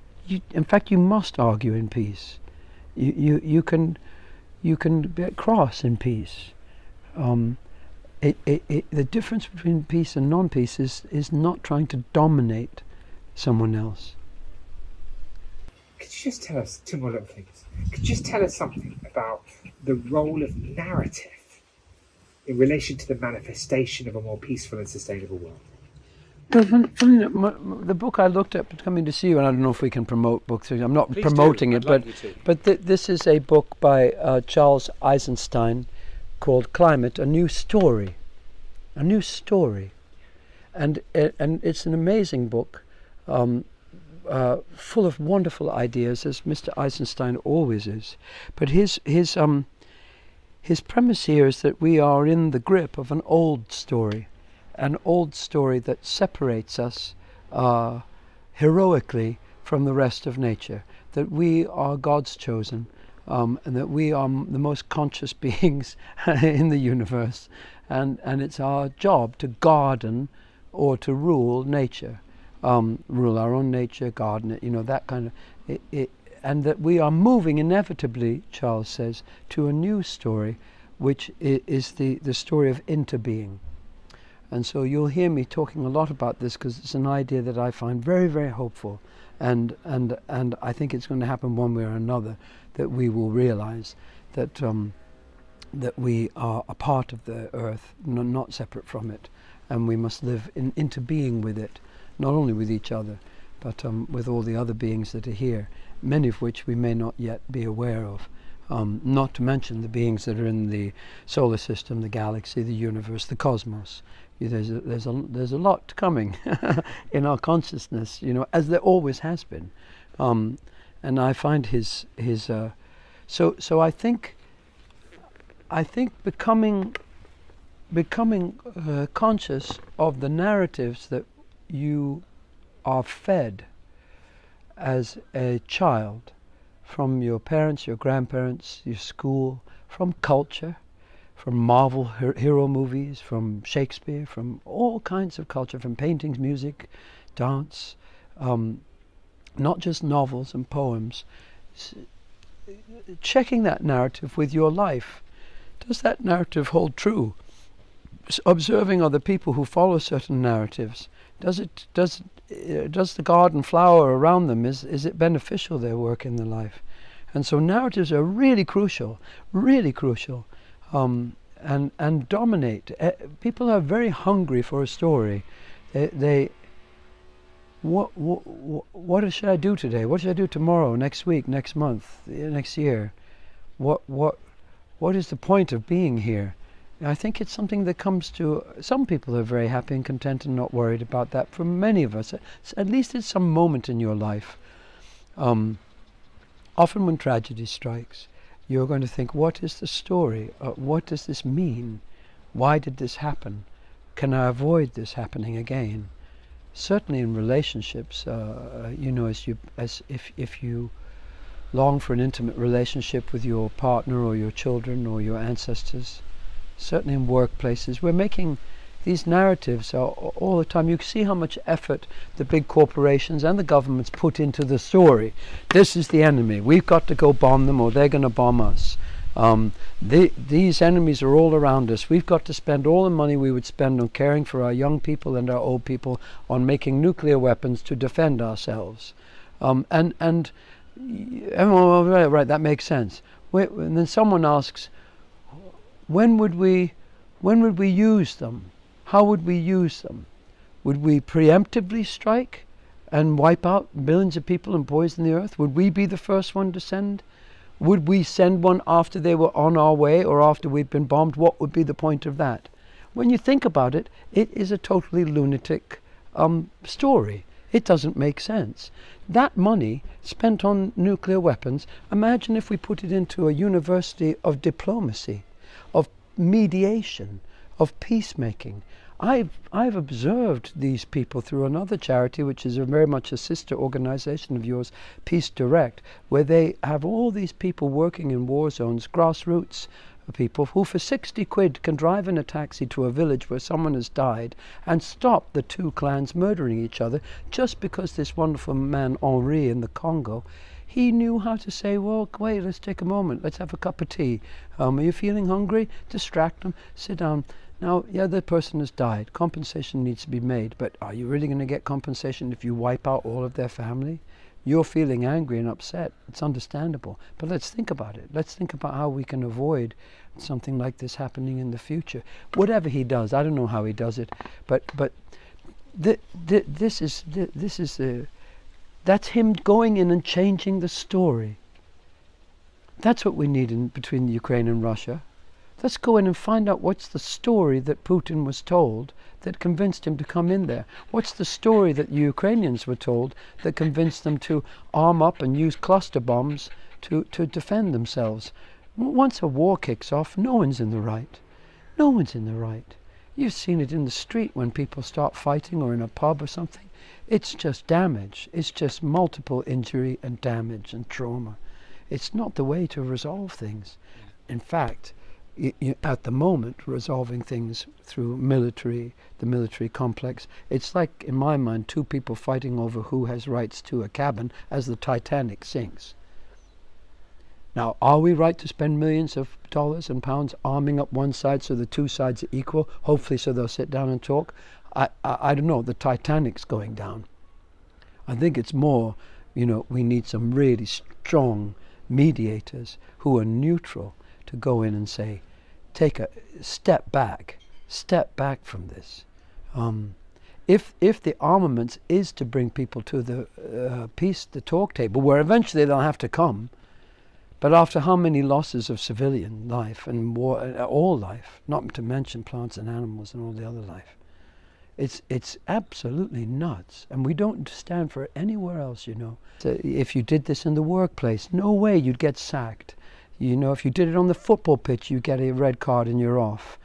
In fact, you must argue in peace. You can be cross in peace. The difference between peace and non-peace is not trying to dominate someone else. Could you just tell us, two more little things, could you just tell us something about the role of narrative in relation to the manifestation of a more peaceful and sustainable world? The book I looked at coming to see you, and I don't know if we can promote books. I'm not Please promoting do. it, I'd like you but this is a book by Charles Eisenstein called Climate, A New Story. A New Story. And it's an amazing book, full of wonderful ideas, as Mr. Eisenstein always is. But his premise here is that we are in the grip of an old story that separates us heroically from the rest of nature, that we are God's chosen, and that we are the most conscious beings in the universe, and it's our job to garden or to rule nature, rule our own nature, garden it, that kind of and that we are moving inevitably, Charles says, to a new story, which is the story of interbeing. And so you'll hear me talking a lot about this because it's an idea that I find very, very hopeful, and I think it's going to happen one way or another, that we will realize that that we are a part of the earth, not separate from it, and we must live in interbeing with it, not only with each other, but with all the other beings that are here, many of which we may not yet be aware of. Not to mention the beings that are in the solar system, the galaxy, the universe, the cosmos. There's a lot coming in our consciousness, as there always has been, and I find his so I think becoming conscious of the narratives that you are fed as a child from your parents, your grandparents, your school, from culture, from Marvel hero movies, from Shakespeare, from all kinds of culture, from paintings, music, dance, not just novels and poems. Checking that narrative with your life. Does that narrative hold true? Observing other people who follow certain narratives. Does the garden flower around them? Is it beneficial, their work in their life? And so narratives are really crucial, and dominate. People are very hungry for a story. What should I do today? What should I do tomorrow, next week, next month, next year? What is the point of being here? I think it's something that comes to some people are very happy and content and not worried about that. For many of us, at least at some moment in your life, often when tragedy strikes, you're going to think, what is the story? What does this mean? Why did this happen? Can I avoid this happening again? Certainly in relationships, if you long for an intimate relationship with your partner or your children or your ancestors, certainly in workplaces, we're making these narratives all the time. You see how much effort the big corporations and the governments put into the story. This is the enemy. We've got to go bomb them or they're going to bomb us. These enemies are all around us. We've got to spend all the money we would spend on caring for our young people and our old people on making nuclear weapons to defend ourselves. Right, that makes sense. And then someone asks, when would we use them? How would we use them? Would we preemptively strike and wipe out billions of people and poison the earth? Would we be the first one to send? Would we send one after they were on our way or after we'd been bombed? What would be the point of that? When you think about it, it is a totally lunatic story. It doesn't make sense. That money spent on nuclear weapons, imagine if we put it into a university of diplomacy, of mediation, of peacemaking. I've observed these people through another charity, which is very much a sister organization of yours, Peace Direct, where they have all these people working in war zones, grassroots for people who for 60 quid can drive in a taxi to a village where someone has died and stop the two clans murdering each other just because this wonderful man Henri in the Congo, he knew how to say, well, wait, let's take a moment, let's have a cup of tea. Are you feeling hungry? Distract them, sit down. Now, the other person has died. Compensation needs to be made, but are you really going to get compensation if you wipe out all of their family? You're feeling angry and upset. It's understandable. But let's think about it. Let's think about how we can avoid something like this happening in the future. Whatever he does, I don't know how he does it, but that's him going in and changing the story. That's what we need in between Ukraine and Russia. Let's go in and find out what's the story that Putin was told that convinced him to come in there. What's the story that the Ukrainians were told that convinced them to arm up and use cluster bombs to defend themselves? Once a war kicks off, no one's in the right. No one's in the right. You've seen it in the street when people start fighting or in a pub or something. It's just damage. It's just multiple injury and damage and trauma. It's not the way to resolve things. In fact, at the moment, resolving things through the military complex, it's like, in my mind, two people fighting over who has rights to a cabin as the Titanic sinks. Now, are we right to spend millions of dollars and pounds arming up one side so the two sides are equal, hopefully so they'll sit down and talk? I don't know, the Titanic's going down. I think it's more, we need some really strong mediators who are neutral to go in and say, take a step back from this. If the armaments is to bring people to the talk table, where eventually they'll have to come, but after how many losses of civilian life and war, all life, not to mention plants and animals and all the other life, it's absolutely nuts, and we don't stand for it anywhere else. So if you did this in the workplace, no way you'd get sacked. If you did it on the football pitch, you get a red card and you're off.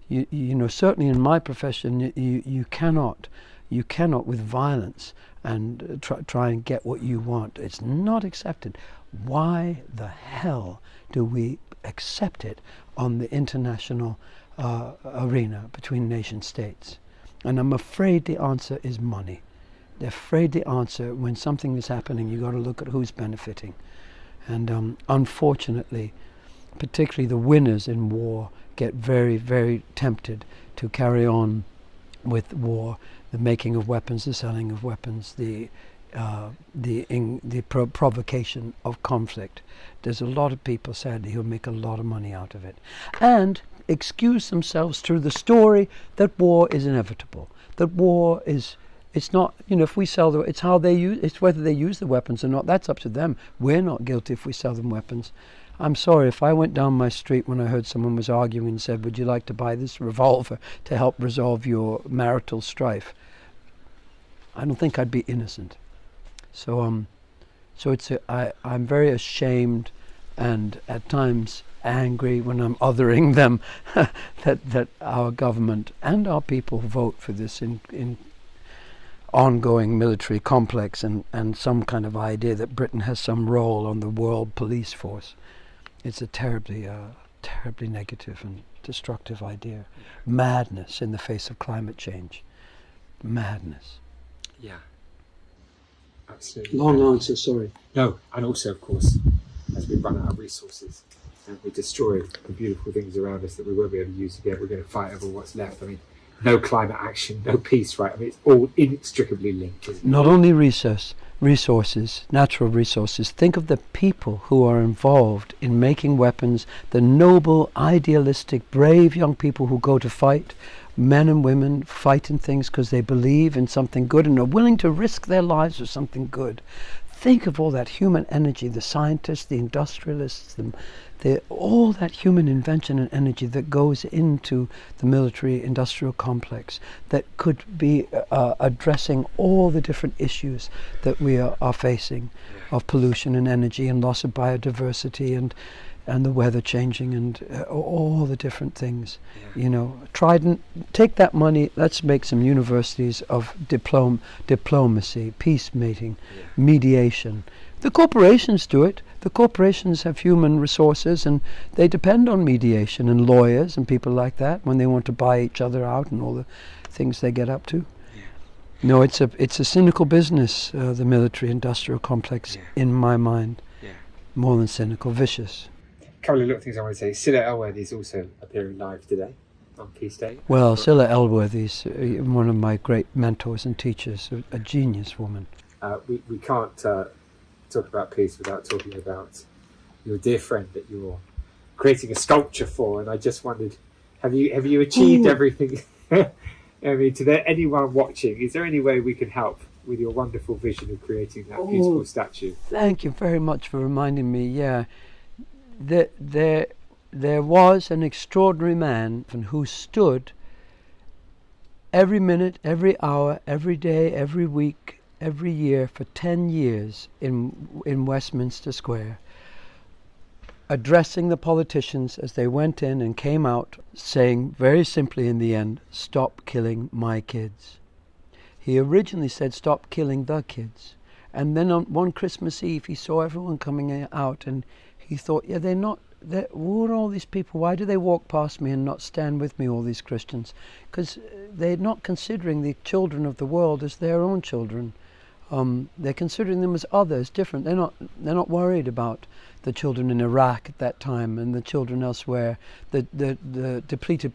Certainly in my profession, you cannot with violence and try and get what you want. It's not accepted. Why the hell do we accept it on the international arena between nation states? And I'm afraid the answer is money. They're afraid the answer, when something is happening, you've got to look at who's benefiting. And unfortunately, particularly the winners in war get very, very tempted to carry on with war, the making of weapons, the selling of weapons, the provocation of conflict. There's a lot of people, sadly, who make a lot of money out of it, and excuse themselves through the story that war is inevitable, that war is. It's not, if we sell it's how they use, it's whether they use the weapons or not. That's up to them. We're not guilty if we sell them weapons. I'm sorry, if I went down my street when I heard someone was arguing and said, would you like to buy this revolver to help resolve your marital strife? I don't think I'd be innocent. So I'm very ashamed and at times angry when I'm othering them that our government and our people vote for this in ongoing military complex and some kind of idea that Britain has some role on the world police force. It's a terribly negative and destructive idea. Madness in the face of climate change. Madness. Yeah. Absolutely. Long answer, sorry. No, and also, of course, as we run out of resources and we destroy the beautiful things around us that we won't be able to use again, we're going to fight over what's left. I mean, no climate action, no peace, right? I mean, it's all inextricably linked, isn't it? Not only resources, natural resources. Think of the people who are involved in making weapons, the noble, idealistic, brave young people who go to fight, men and women fighting things because they believe in something good and are willing to risk their lives for something good. Think of all that human energy, the scientists, the industrialists, all that human invention and energy that goes into the military industrial complex that could be addressing all the different issues that we are facing, of pollution and energy and loss of biodiversity and the weather changing and all the different things. Take that money, let's make some universities of diplomacy, peacemaking, mediation. The corporations do it. The corporations have human resources, and they depend on mediation and lawyers and people like that when they want to buy each other out and all the things they get up to. No, it's a cynical business, the military-industrial complex, in my mind. More than cynical, vicious. A couple of little things I want to say. Scilla Elworthy is also appearing live today on Peace Day. Well, Scilla Elworthy is one of my great mentors and teachers, a genius woman. We can't talk about peace without talking about your dear friend that you're creating a sculpture for, and I just wondered, have you achieved everything? I mean, to anyone watching, is there any way we can help with your wonderful vision of creating that beautiful statue? Thank you very much for reminding me. Yeah, there was an extraordinary man who stood every minute, every hour, every day, every week, every year for 10 years in Westminster Square, addressing the politicians as they went in and came out, saying very simply in the end, "Stop killing my kids." He originally said, "Stop killing the kids." And then on one Christmas Eve, he saw everyone coming out, and he thought, yeah, who are all these people? Why do they walk past me and not stand with me, all these Christians? Because they're not considering the children of the world as their own children. They're considering them as others, different. They're not worried about the children in Iraq at that time and the children elsewhere, the depleted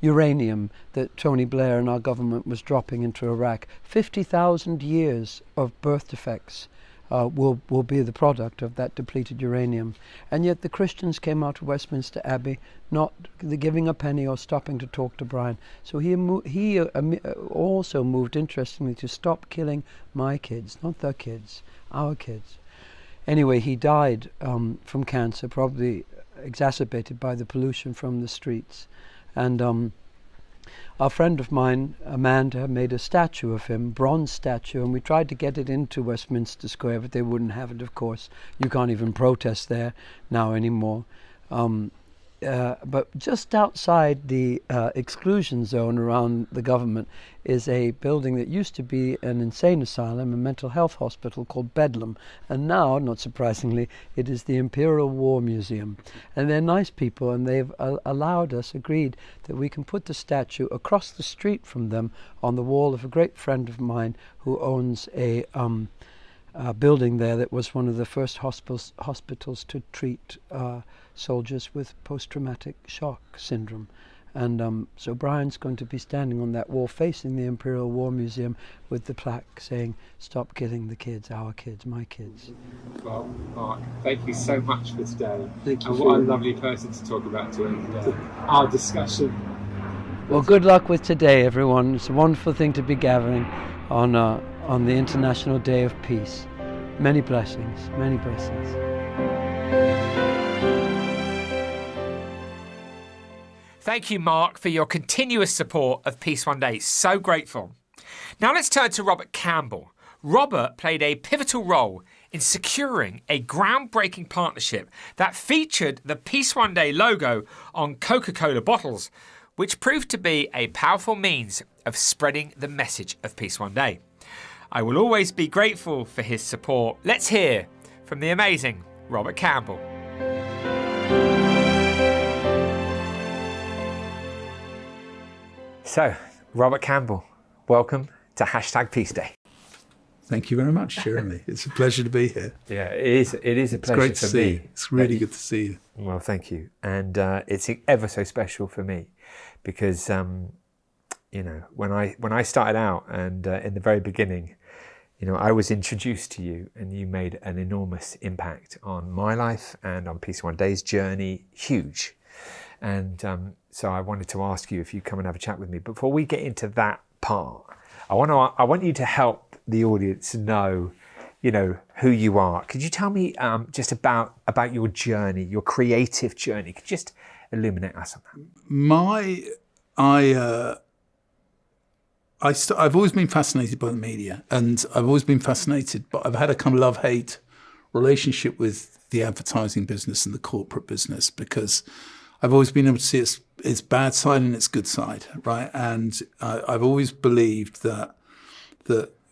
uranium that Tony Blair and our government was dropping into Iraq. 50,000 years of birth defects will be the product of that depleted uranium. And yet the Christians came out of Westminster Abbey not giving a penny or stopping to talk to Brian. So he also moved, interestingly, to stop killing my kids, not the kids, our kids. Anyway, he died from cancer, probably exacerbated by the pollution from the streets. And a friend of mine, Amanda, made a statue of him, bronze statue, and we tried to get it into Westminster Square, but they wouldn't have it, of course. You can't even protest there now anymore. But just outside the exclusion zone around the government is a building that used to be an insane asylum, a mental health hospital called Bedlam. And now, not surprisingly, it is the Imperial War Museum. And they're nice people, and they've agreed that we can put the statue across the street from them on the wall of a great friend of mine who owns a building there that was one of the first hospitals to treat soldiers with post-traumatic shock syndrome. And so Brian's going to be standing on that wall facing the Imperial War Museum with the plaque saying, "Stop killing the kids, our kids, my kids." Well, Mark, thank you so much for today. Thank you. And what a lovely person to talk about to our discussion. Well, good luck with today, everyone. It's a wonderful thing to be gathering on the International Day of Peace. Many blessings, many blessings. Thank you, Mark, for your continuous support of Peace One Day. So grateful. Now let's turn to Robert Campbell. Robert played a pivotal role in securing a groundbreaking partnership that featured the Peace One Day logo on Coca-Cola bottles, which proved to be a powerful means of spreading the message of Peace One Day. I will always be grateful for his support. Let's hear from the amazing Robert Campbell. So, Robert Campbell, welcome to #Peace Day. Thank you very much, Jeremy. It's a pleasure to be here. Yeah, it is a pleasure it's great to for see me. you. It's really good to see you. Well, thank you. And it's ever so special for me because, you know, when I started out and in the very beginning, you know, I was introduced to you and you made an enormous impact on my life and on Peace One Day's journey, huge. And so I wanted to ask you if you come and have a chat with me. Before we get into that part, I want you to help the audience know, you know, who you are. Could you tell me just about your journey, your creative journey? Could you just illuminate us on that? I've always been fascinated by the media, and I've always been fascinated, but I've had a kind of love-hate relationship with the advertising business and the corporate business because I've always been able to see its bad side and its good side, right? And I've always believed that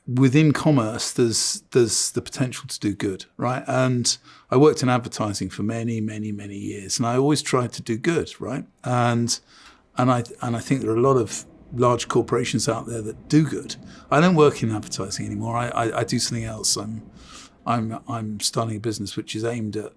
within commerce, there's the potential to do good, right? And I worked in advertising for many, many, many years, and I always tried to do good, right? And I think there are a lot of large corporations out there that do good. I don't work in advertising anymore. I do something else. I'm starting a business which is aimed at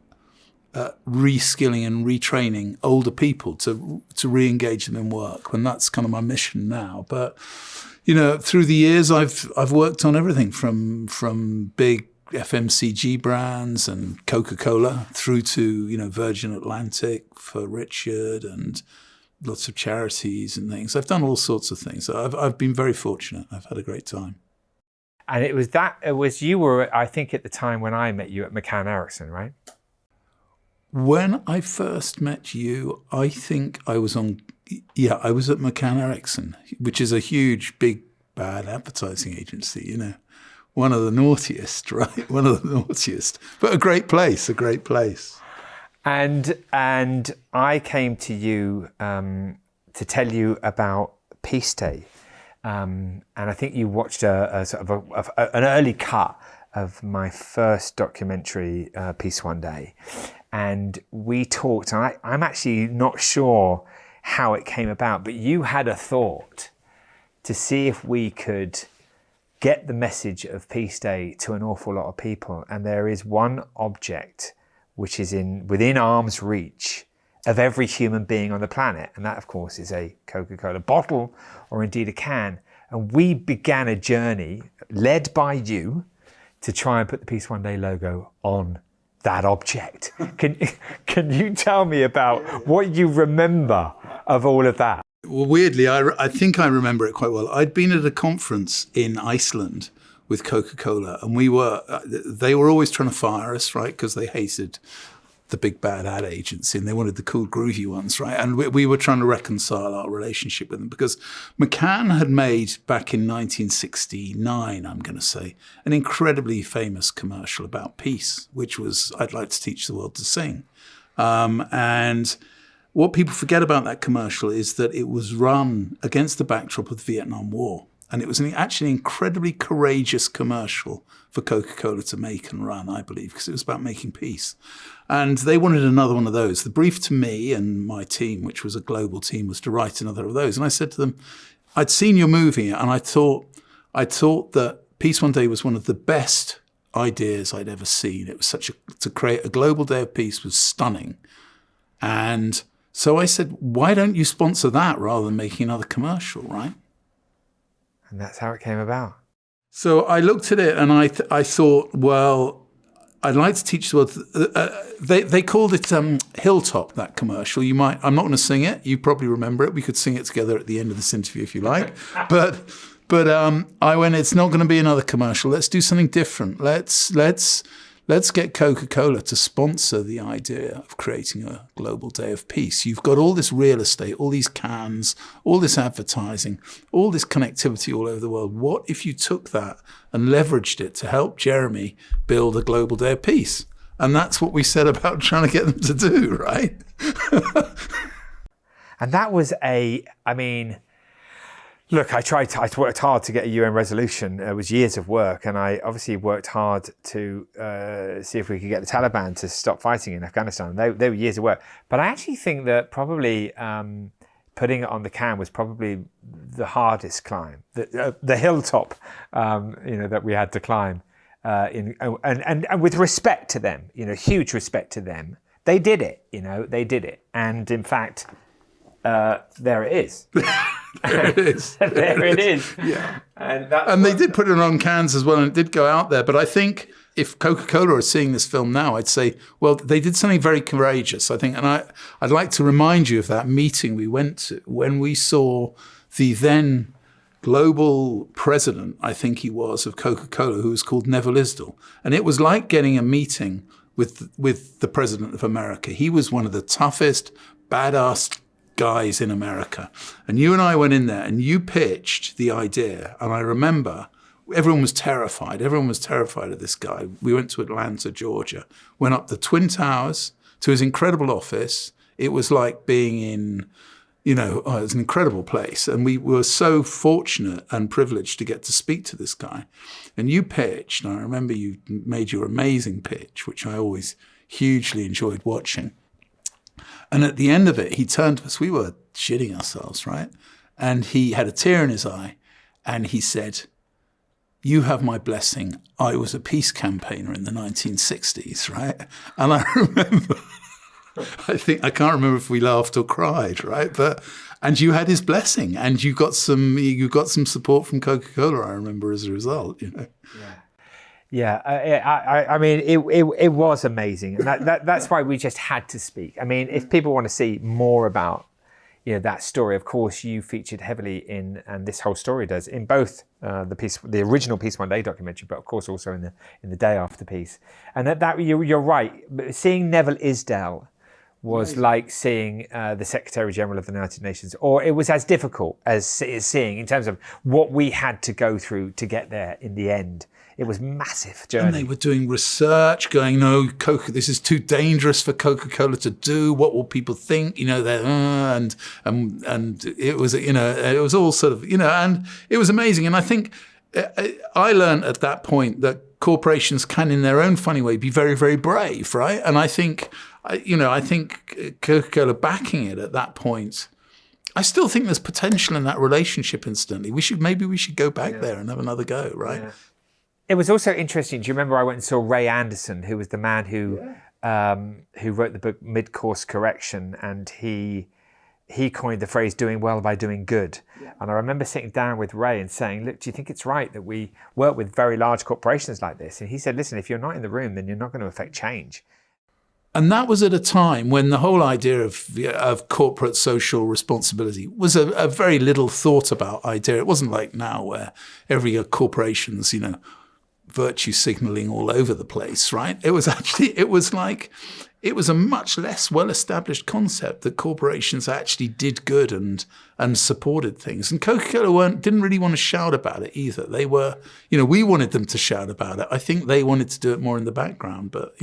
reskilling and retraining older people to re-engage them in work, and that's kind of my mission now. But through the years, I've worked on everything from big FMCG brands and Coca-Cola through to Virgin Atlantic for Richard and lots of charities and things. I've done all sorts of things. I've been very fortunate. I've had a great time. And you were, I think, at the time when I met you at McCann Erickson, right? When I first met you, I think I was at McCann Erickson, which is a huge, big, bad advertising agency, one of the naughtiest, right? One of the naughtiest, but a great place. And I came to you to tell you about Peace Day. And I think you watched a sort of an early cut of my first documentary, Peace One Day. And we talked, and I'm actually not sure how it came about, but you had a thought to see if we could get the message of Peace Day to an awful lot of people. And there is one object which is within arm's reach of every human being on the planet. And that, of course, is a Coca-Cola bottle or indeed a can. And we began a journey led by you to try and put the Peace One Day logo on that object. Can you tell me about what you remember of all of that? Well, weirdly, I think I remember it quite well. I'd been at a conference in Iceland with Coca-Cola, and they were always trying to fire us, right? Because they hated the big bad ad agency and they wanted the cool groovy ones, right? And we were trying to reconcile our relationship with them because McCann had made, back in 1969, I'm going to say, an incredibly famous commercial about peace, which was "I'd like to teach the world to sing." And what people forget about that commercial is that it was run against the backdrop of the Vietnam War. And it was actually an incredibly courageous commercial for Coca-Cola to make and run, I believe, because it was about making peace. And they wanted another one of those. The brief to me and my team, which was a global team, was to write another of those. And I said to them, I'd seen your movie, and I thought that Peace One Day was one of the best ideas I'd ever seen. It was to create a global day of peace was stunning. And so I said, why don't you sponsor that rather than making another commercial, right? And that's how it came about. So I looked at it and I thought, well, I'd like to teach the world. They called it Hilltop, that commercial. I'm not going to sing it. You probably remember it. We could sing it together at the end of this interview if you like. But I went, it's not going to be another commercial. Let's do something different. Let's get Coca-Cola to sponsor the idea of creating a global day of peace. You've got all this real estate, all these cans, all this advertising, all this connectivity all over the world. What if you took that and leveraged it to help Jeremy build a global day of peace? And that's what we set about trying to get them to do, right? And that was look, I worked hard to get a UN resolution. It was years of work, and I obviously worked hard to see if we could get the Taliban to stop fighting in Afghanistan. They were years of work. But I actually think that probably putting it on the can was probably the hardest climb, the hilltop, that we had to climb. And with respect to them, huge respect to them, they did it. They did it, and in fact, there it is. There it is. There it is. Yeah. And they did put it on cans as well, and it did go out there. But I think if Coca-Cola are seeing this film now, I'd say, well, they did something very courageous, I think. And I'd like to remind you of that meeting we went to when we saw the then global president, I think he was, of Coca-Cola, who was called Neville Isdell. And it was like getting a meeting with the president of America. He was one of the toughest, badass guys in America. And you and I went in there and you pitched the idea. And I remember everyone was terrified. Everyone was terrified of this guy. We went to Atlanta, Georgia, went up the Twin Towers to his incredible office. It was like being in, it's an incredible place. And we were so fortunate and privileged to get to speak to this guy. And you pitched, and I remember you made your amazing pitch, which I always hugely enjoyed watching. And at the end of it, he turned to us. We were shitting ourselves, right? And he had a tear in his eye, and he said, "You have my blessing. I was a peace campaigner in the 1960s, right?" And I remember, I can't remember if we laughed or cried, right? And you had his blessing, and you got some support from Coca-Cola, I remember, as a result, Yeah, I mean, it was amazing, and that's why we just had to speak. I mean, if people want to see more about, that story, of course, you featured heavily in, and this whole story does, in both the original Peace One Day documentary, but of course also in the Day After piece. And that you're right. Seeing Neville Isdell was like seeing the Secretary General of the United Nations, or it was as difficult as seeing in terms of what we had to go through to get there in the end. It was a massive journey. And they were doing research, going, "No, this is too dangerous for Coca-Cola to do. What will people think?" And it was, it was all sort of, and it was amazing. And I think I learned at that point that corporations can, in their own funny way, be very, very brave, right? And I think Coca-Cola backing it at that point, I still think there's potential in that relationship. Incidentally, maybe we should go back there and have another go, right? Yeah. It was also interesting. Do you remember I went and saw Ray Anderson, who was the man who wrote the book Mid-Course Correction, and he coined the phrase "doing well by doing good." Yeah. And I remember sitting down with Ray and saying, "Look, do you think it's right that we work with very large corporations like this?" And he said, "Listen, if you're not in the room, then you're not going to affect change." And that was at a time when the whole idea of corporate social responsibility was a very little thought about idea. It wasn't like now where every corporation's, virtue signaling all over the place, right? It was a much less well-established concept that corporations actually did good and supported things. And Coca-Cola didn't really want to shout about it either. They were, we wanted them to shout about it. I think they wanted to do it more in the background, but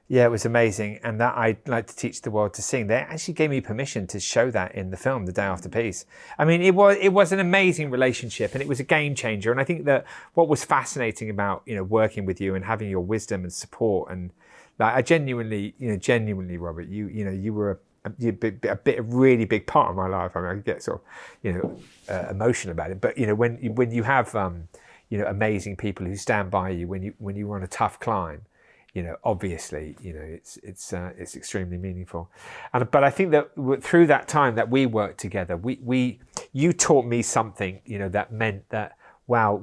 Yeah, it was amazing, and that I'd like to teach the world to sing. They actually gave me permission to show that in the film, The Day After Peace. I mean, it was an amazing relationship, and it was a game changer. And I think that what was fascinating about working with you and having your wisdom and support, and like I genuinely, Robert, you were a really big part of my life. I mean, I could get sort of emotional about it, but when you have amazing people who stand by you when you were on a tough climb. Obviously, it's extremely meaningful, but I think that through that time that we worked together, you taught me something, that meant that wow,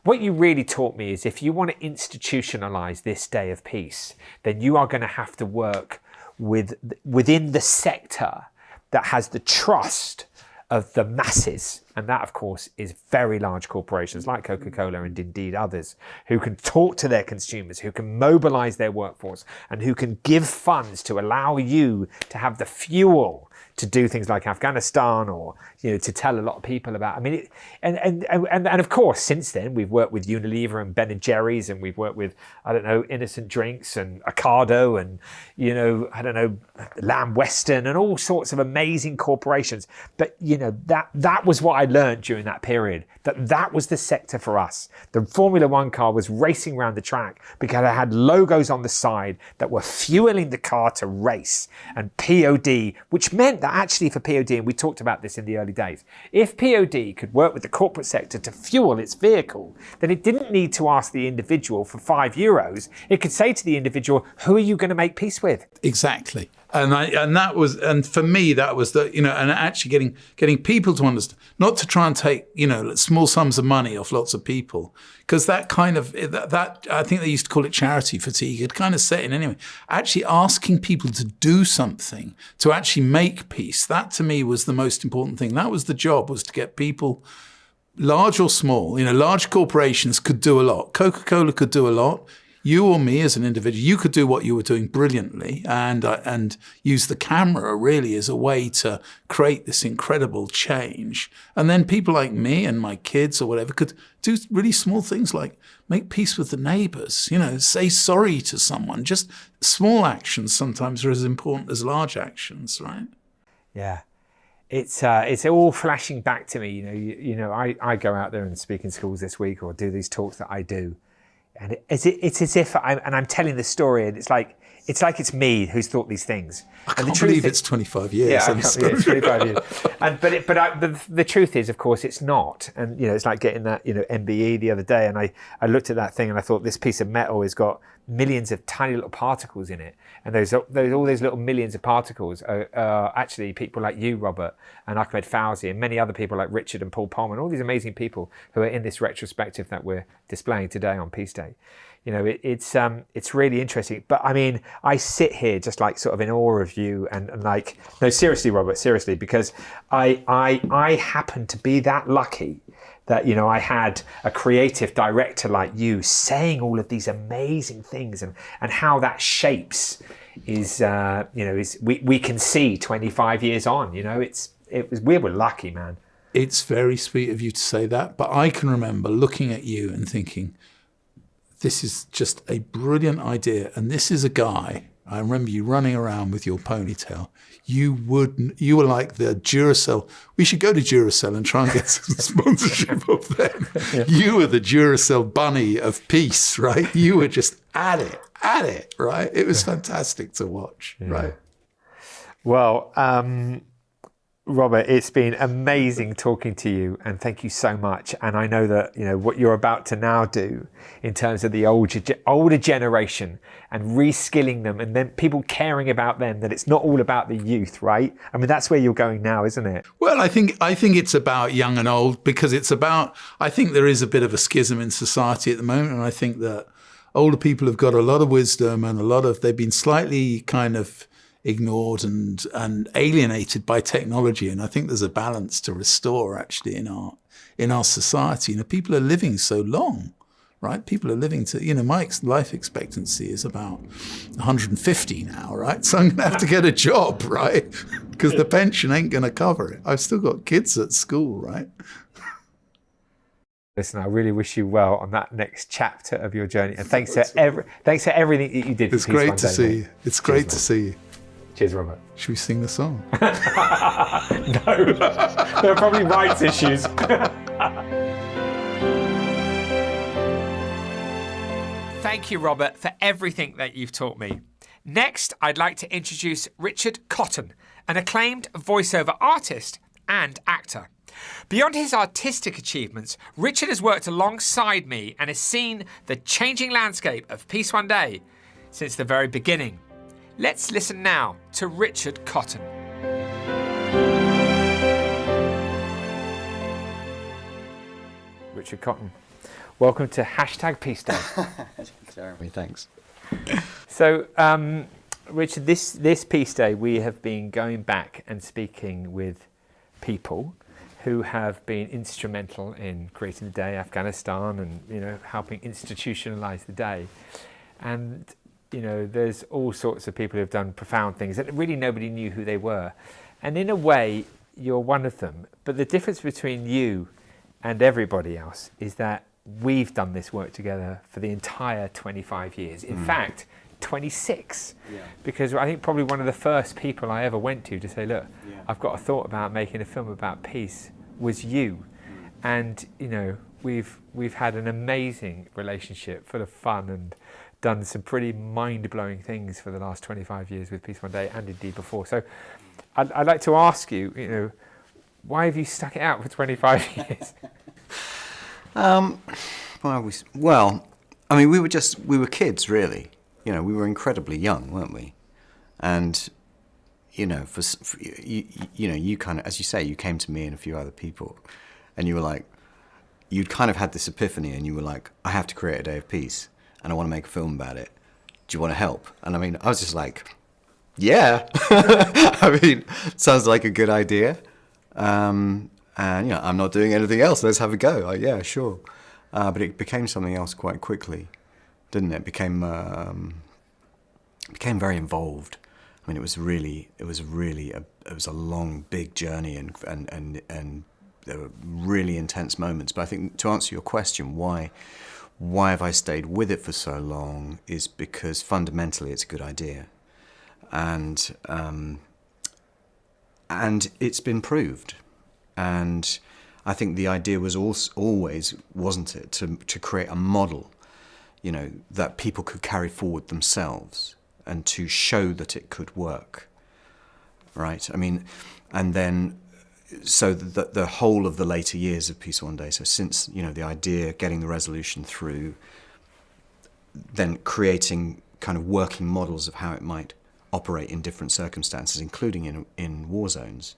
what you really taught me is if you want to institutionalize this day of peace, then you are going to have to work within the sector that has the trust of the masses. And that, of course, is very large corporations like Coca-Cola and indeed others who can talk to their consumers, who can mobilize their workforce, and who can give funds to allow you to have the fuel to do things like Afghanistan, or to tell a lot of people about. I mean, and of course, since then we've worked with Unilever and Ben and Jerry's, and we've worked with Innocent Drinks and Ocado, and Lamb Weston, and all sorts of amazing corporations. But that was what I learned during that period. That was the sector for us. The Formula One car was racing around the track because I had logos on the side that were fueling the car to race, and POD, which meant that actually for POD, and we talked about this in the early days, if POD could work with the corporate sector to fuel its vehicle, then it didn't need to ask the individual for €5. It could say to the individual, who are you going to make peace with? Exactly. And for me, that was and actually getting people to understand, not to try and take, small sums of money off lots of people, because that kind of, that I think they used to call it charity fatigue. It kind of set in anyway. Actually asking people to do something, to actually make peace, that to me was the most important thing. That was the job, was to get people, large or small, large corporations could do a lot. Coca-Cola could do a lot. You or me as an individual, you could do what you were doing brilliantly, and use the camera really as a way to create this incredible change. And then people like me and my kids or whatever could do really small things like make peace with the neighbors, say sorry to someone. Just small actions sometimes are as important as large actions, right? Yeah. It's all flashing back to me. You know, I go out there and speak in schools this week or do these talks that I do. And it's as if I'm telling the story, and it's like it's me who's thought these things. I can't believe it's 25 years. Yeah, it's 25 years. But the truth is, of course, it's not. And it's like getting that MBE the other day, and I looked at that thing and I thought, this piece of metal has got millions of tiny little particles in it, and all those little millions of particles are actually people like you, Robert, and Ahmed Fawzy, and many other people like Richard and Paul Polman, all these amazing people who are in this retrospective that we're displaying today on Peace Day. It's really interesting. But I mean, I sit here just like sort of in awe of you, and like, no, seriously, Robert, seriously, because I happen to be that lucky that I had a creative director like you saying all of these amazing things, and how that shapes we can see 25 years on. We were lucky, man. It's very sweet of you to say that, but I can remember looking at you and thinking, this is just a brilliant idea, and this is a guy. I remember you running around with your ponytail. You were like the Duracell. We should go to Duracell and try and get some sponsorship of them. Yeah. You were the Duracell bunny of peace, right? You were just at it, right? It was fantastic to watch, right? Well, Robert, it's been amazing talking to you, and thank you so much. And I know that what you're about to now do in terms of the older generation and reskilling them, and then people caring about them, that it's not all about the youth, right? I mean, that's where you're going now, isn't it? Well, I think it's about young and old, because I think there is a bit of a schism in society at the moment, and I think that older people have got a lot of wisdom, and they've been slightly kind of ignored and alienated by technology, and I think there's a balance to restore actually in our society. People are living so long, right? People are living to my life expectancy is about 150 now, right? So I'm gonna have to get a job, right? Because the pension ain't gonna cover it. I've still got kids at school, right? Listen, I really wish you well on that next chapter of your journey, and thanks for everything that you did. It's great to see you. It's great to see you. Cheers, Robert. Should we sing the song? No, there are probably rights issues. Thank you, Robert, for everything that you've taught me. Next, I'd like to introduce Richard Cotton, an acclaimed voiceover artist and actor. Beyond his artistic achievements, Richard has worked alongside me and has seen the changing landscape of Peace One Day since the very beginning. Let's listen now to Richard Cotton. Richard Cotton, welcome to #Peace Day. Jeremy, thanks. So, Richard, this Peace Day, we have been going back and speaking with people who have been instrumental in creating the day, Afghanistan, and helping institutionalize the day. And there's all sorts of people who've done profound things that really nobody knew who they were. And in a way, you're one of them. But the difference between you and everybody else is that we've done this work together for the entire 25 years. In fact, 26. Yeah. Because I think probably one of the first people I ever went to say, look, I've got a thought about making a film about peace, was you. And, we've had an amazing relationship full of fun and done some pretty mind-blowing things for the last 25 years with Peace One Day, and indeed before. So I'd like to ask you, why have you stuck it out for 25 years? We were kids, really. We were incredibly young, weren't we? And, you kind of, as you say, you came to me and a few other people, and you were like, you'd kind of had this epiphany, and you were like, I have to create a day of peace, and I want to make a film about it. Do you want to help? And I was just like, yeah. Sounds like a good idea. And, I'm not doing anything else. Let's have a go. Yeah, sure. But it became something else quite quickly, didn't it? It became very involved. It was a long, big journey, and there were really intense moments. But I think to answer your question, why have I stayed with it for so long, is because fundamentally it's a good idea. And And it's been proved. And I think the idea was always, wasn't it, to create a model, you know, that people could carry forward themselves and to show that it could work, right? I mean, and then, so the whole of the later years of Peace One Day, so since, you know, the idea, getting the resolution through, then creating kind of working models of how it might operate in different circumstances, including in war zones,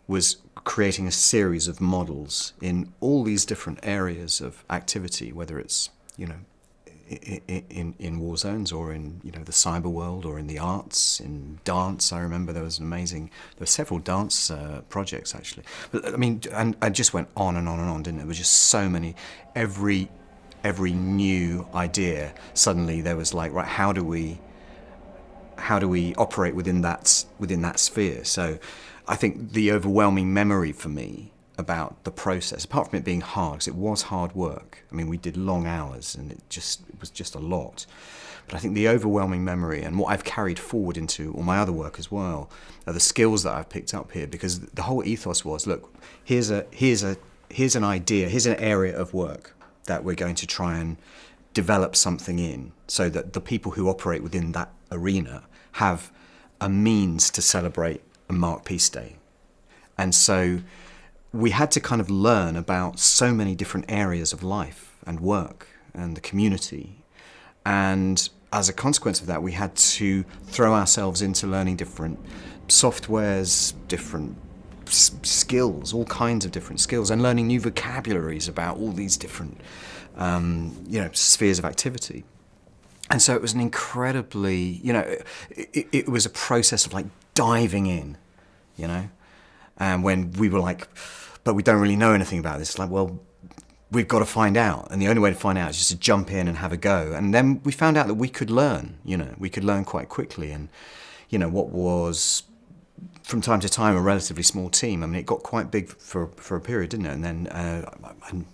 was creating a series of models in all these different areas of activity, whether it's, you know, in war zones or in, you know, the cyber world or in the arts, in dance. I remember there were several dance projects actually. But I mean, and it just went on and on and on, didn't it? There were just so many. Every new idea, suddenly there was like, right, how do we operate within that sphere? So I think the overwhelming memory for me about the process, apart from it being hard, because it was hard work. I mean, we did long hours and it was just a lot. But I think the overwhelming memory, and what I've carried forward into all my other work as well, are the skills that I've picked up here, because the whole ethos was, look, here's an idea, here's an area of work that we're going to try and develop something in, so that the people who operate within that arena have a means to celebrate and mark Peace Day. And so we had to kind of learn about so many different areas of life and work and the community. And as a consequence of that, we had to throw ourselves into learning different softwares, different skills, all kinds of different skills, and learning new vocabularies about all these different you know, spheres of activity. And so it was an incredibly, you know, it was a process of like diving in, you know. And when we were like, but we don't really know anything about this, it's like, well, we've got to find out. And the only way to find out is just to jump in and have a go. And then we found out that we could learn, you know, we could learn quite quickly. And, you know, what was from time to time a relatively small team, I mean, it got quite big for a period, didn't it? And then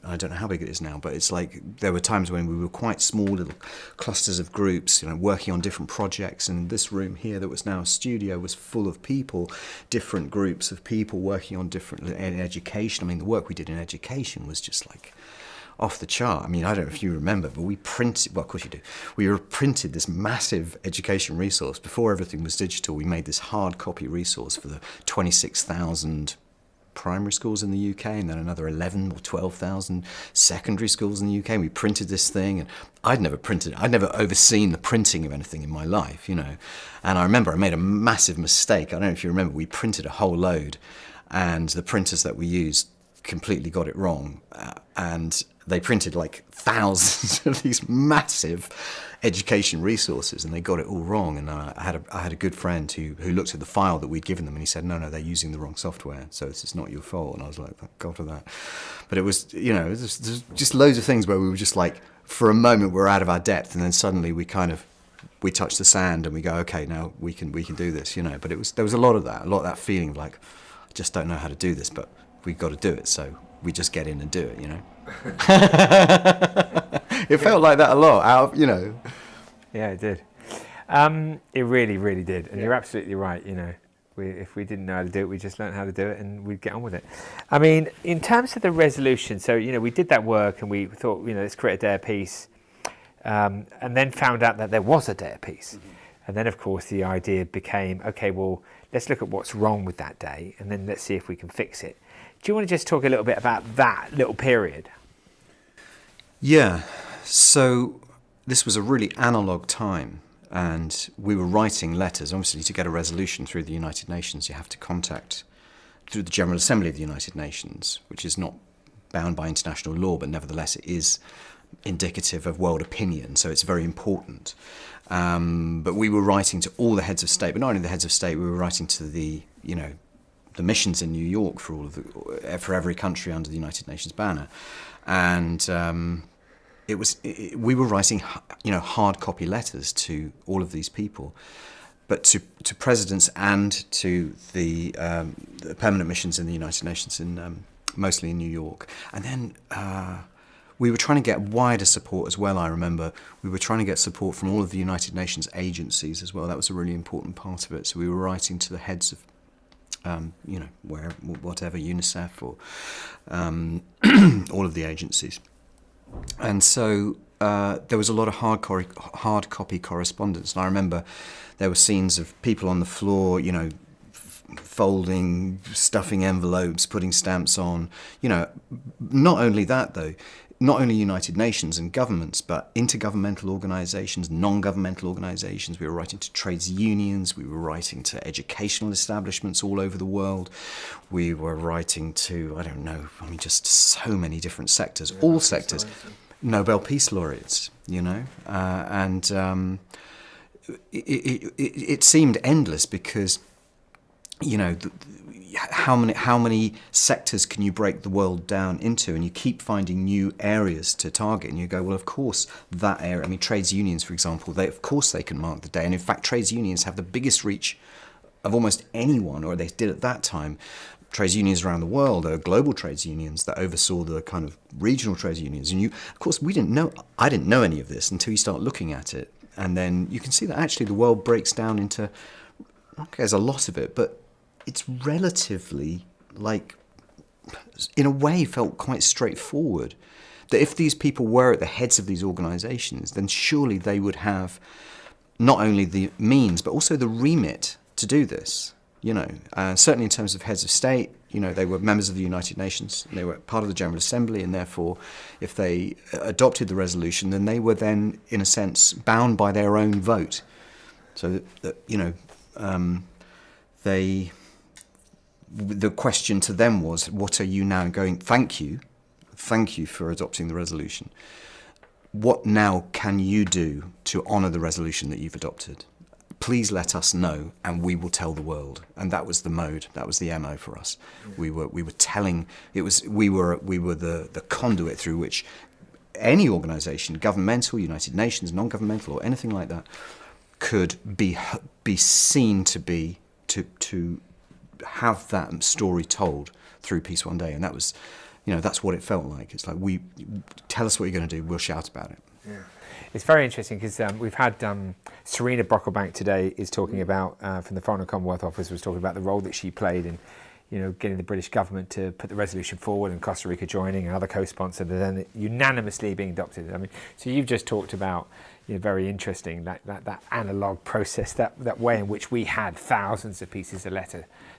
I don't know how big it is now, but it's like there were times when we were quite small little clusters of groups, you know, working on different projects. And this room here that was now a studio was full of people, different groups of people working on different, in education. I mean, the work we did in education was just like off the chart. I mean, I don't know if you remember, but we printed, well, of course you do, we printed this massive education resource. Before everything was digital, we made this hard copy resource for the 26,000 primary schools in the UK, and then another 11 or 12,000 secondary schools in the UK. We printed this thing, and I'd never overseen the printing of anything in my life, you know. And I remember I made a massive mistake. I don't know if you remember, we printed a whole load, and the printers that we used completely got it wrong, and they printed like thousands of these massive education resources, and they got it all wrong. And I had a good friend who looked at the file that we'd given them, and he said, no, they're using the wrong software, so it's not your fault. And I was like, thank God for that. But it was, you know, there's just loads of things where we were just like, for a moment we're out of our depth, and then suddenly we touch the sand and we go, okay, now we can do this, you know. But there was a lot of that feeling of like, I just don't know how to do this, but we've got to do it, so we just get in and do it, you know. It felt like that a lot, you know. Yeah, it did. It really, really did. And you're absolutely right, you know. If we didn't know how to do it, we just learned how to do it and we'd get on with it. I mean, in terms of the resolution, so, you know, we did that work and we thought, you know, let's create a day of peace, and then found out that there was a day of peace. Mm-hmm. And then, of course, the idea became, okay, well, let's look at what's wrong with that day and then let's see if we can fix it. Do you want to just talk a little bit about that little period? Yeah, so this was a really analog time, and we were writing letters. Obviously, to get a resolution through the United Nations, you have to contact through the General Assembly of the United Nations, which is not bound by international law, but nevertheless it is indicative of world opinion, so it's very important. But we were writing to all the heads of state, but not only the heads of state, we were writing to the, you know, the missions in New York for every country under the United Nations banner. And we were writing, you know, hard copy letters to all of these people, but to presidents and to the permanent missions in the United Nations, mostly in New York. And then we were trying to get wider support as well. I remember we were trying to get support from all of the United Nations agencies as well. That was a really important part of it. So we were writing to the heads of whatever, UNICEF or all of the agencies. And so there was a lot of hard copy correspondence. And I remember there were scenes of people on the floor, folding, stuffing envelopes, putting stamps on. Not only that, though, not only United Nations and governments, but intergovernmental organisations, non-governmental organisations. We were writing to trades unions. We were writing to educational establishments all over the world. We were writing to, just so many different sectors, all sectors. Nobel Peace Laureates, and it seemed endless because, how many sectors can you break the world down into? And you keep finding new areas to target. And you go, well, of course, that area. I mean, trades unions, for example, they can mark the day. And in fact, trades unions have the biggest reach of almost anyone, or they did at that time. Trades unions around the world, there are global trades unions that oversaw the kind of regional trades unions. And of course, I didn't know any of this until you start looking at it. And then you can see that actually the world breaks down into, there's a lot of it, but it's relatively, in a way, felt quite straightforward. That if these people were at the heads of these organisations, then surely they would have not only the means, but also the remit to do this. Certainly in terms of heads of state, they were members of the United Nations, and they were part of the General Assembly, and therefore, if they adopted the resolution, then they were then, in a sense, bound by their own vote. So the question to them was, what are you now going, thank you for adopting the resolution. What now can you do to honour the resolution that you've adopted? Please let us know, and we will tell the world. And that was the mode. That was the MO for us. We were telling. We were the conduit through which any organisation, governmental, United Nations, non-governmental, or anything like that, could be seen to have that story told through Peace One Day. And that was, that's what it felt like. It's like, tell us what you're going to do. We'll shout about it. Yeah. It's very interesting because we've had Serena Brocklebank today is talking about, from the Foreign and Commonwealth Office, was talking about the role that she played in, getting the British government to put the resolution forward and Costa Rica joining and other co-sponsors and then unanimously being adopted. I mean, so you've just talked about, very interesting, that analogue process, that way in which we had thousands of pieces of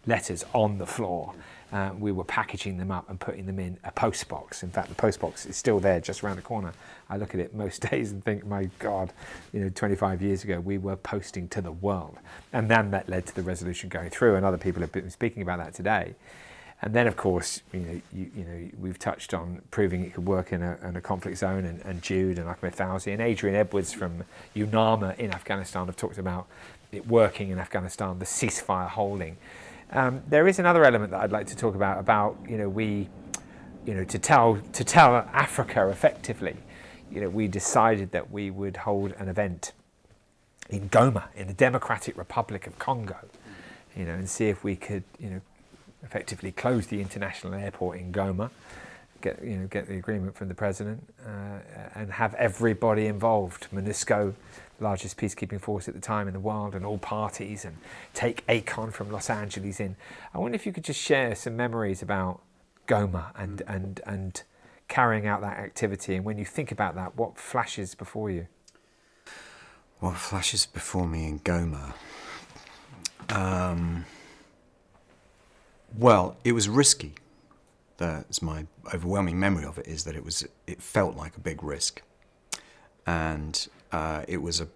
letters on the floor. We were packaging them up and putting them in a post box. In fact, the post box is still there just around the corner. I look at it most days and think, my God, 25 years ago, we were posting to the world. And then that led to the resolution going through, and other people have been speaking about that today. And then, of course, we've touched on proving it could work in a conflict zone, and Jude and Ahmed Fawzy and Adrian Edwards from UNAMA in Afghanistan have talked about it working in Afghanistan, the ceasefire holding. There is another element that I'd like to talk about to tell Africa effectively. We decided that we would hold an event in Goma, in the Democratic Republic of Congo, and see if we could, effectively close the international airport in Goma, get the agreement from the president, and have everybody involved. MONUSCO, the largest peacekeeping force at the time in the world, and all parties, and take ACON from Los Angeles in. I wonder if you could just share some memories about Goma and carrying out that activity, and when you think about that, what flashes before you? What flashes before me in Goma? Well, it was risky. That's my overwhelming memory of it, is that it felt like a big risk, and it was a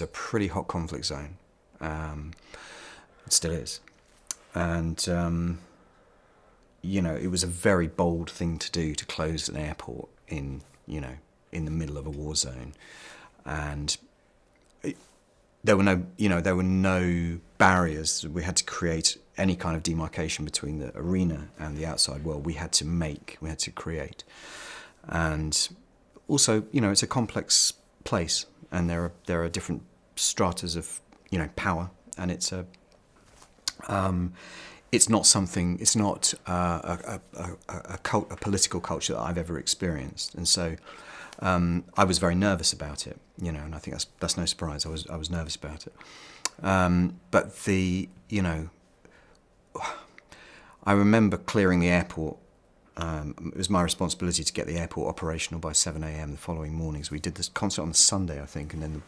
pretty hot conflict zone. It still is, and it was a very bold thing to do, to close an airport in the middle of a war zone, and there were no barriers. We had to create any kind of demarcation between the arena and the outside world. We had to create. And also, it's a complex place, and there are different stratas of, power, and it's not a political culture that I've ever experienced. And so I was very nervous about it, and I think that's no surprise. I was nervous about it. But I remember clearing the airport. It was my responsibility to get the airport operational by 7 a.m. the following mornings. We did this concert on the Sunday, I think, and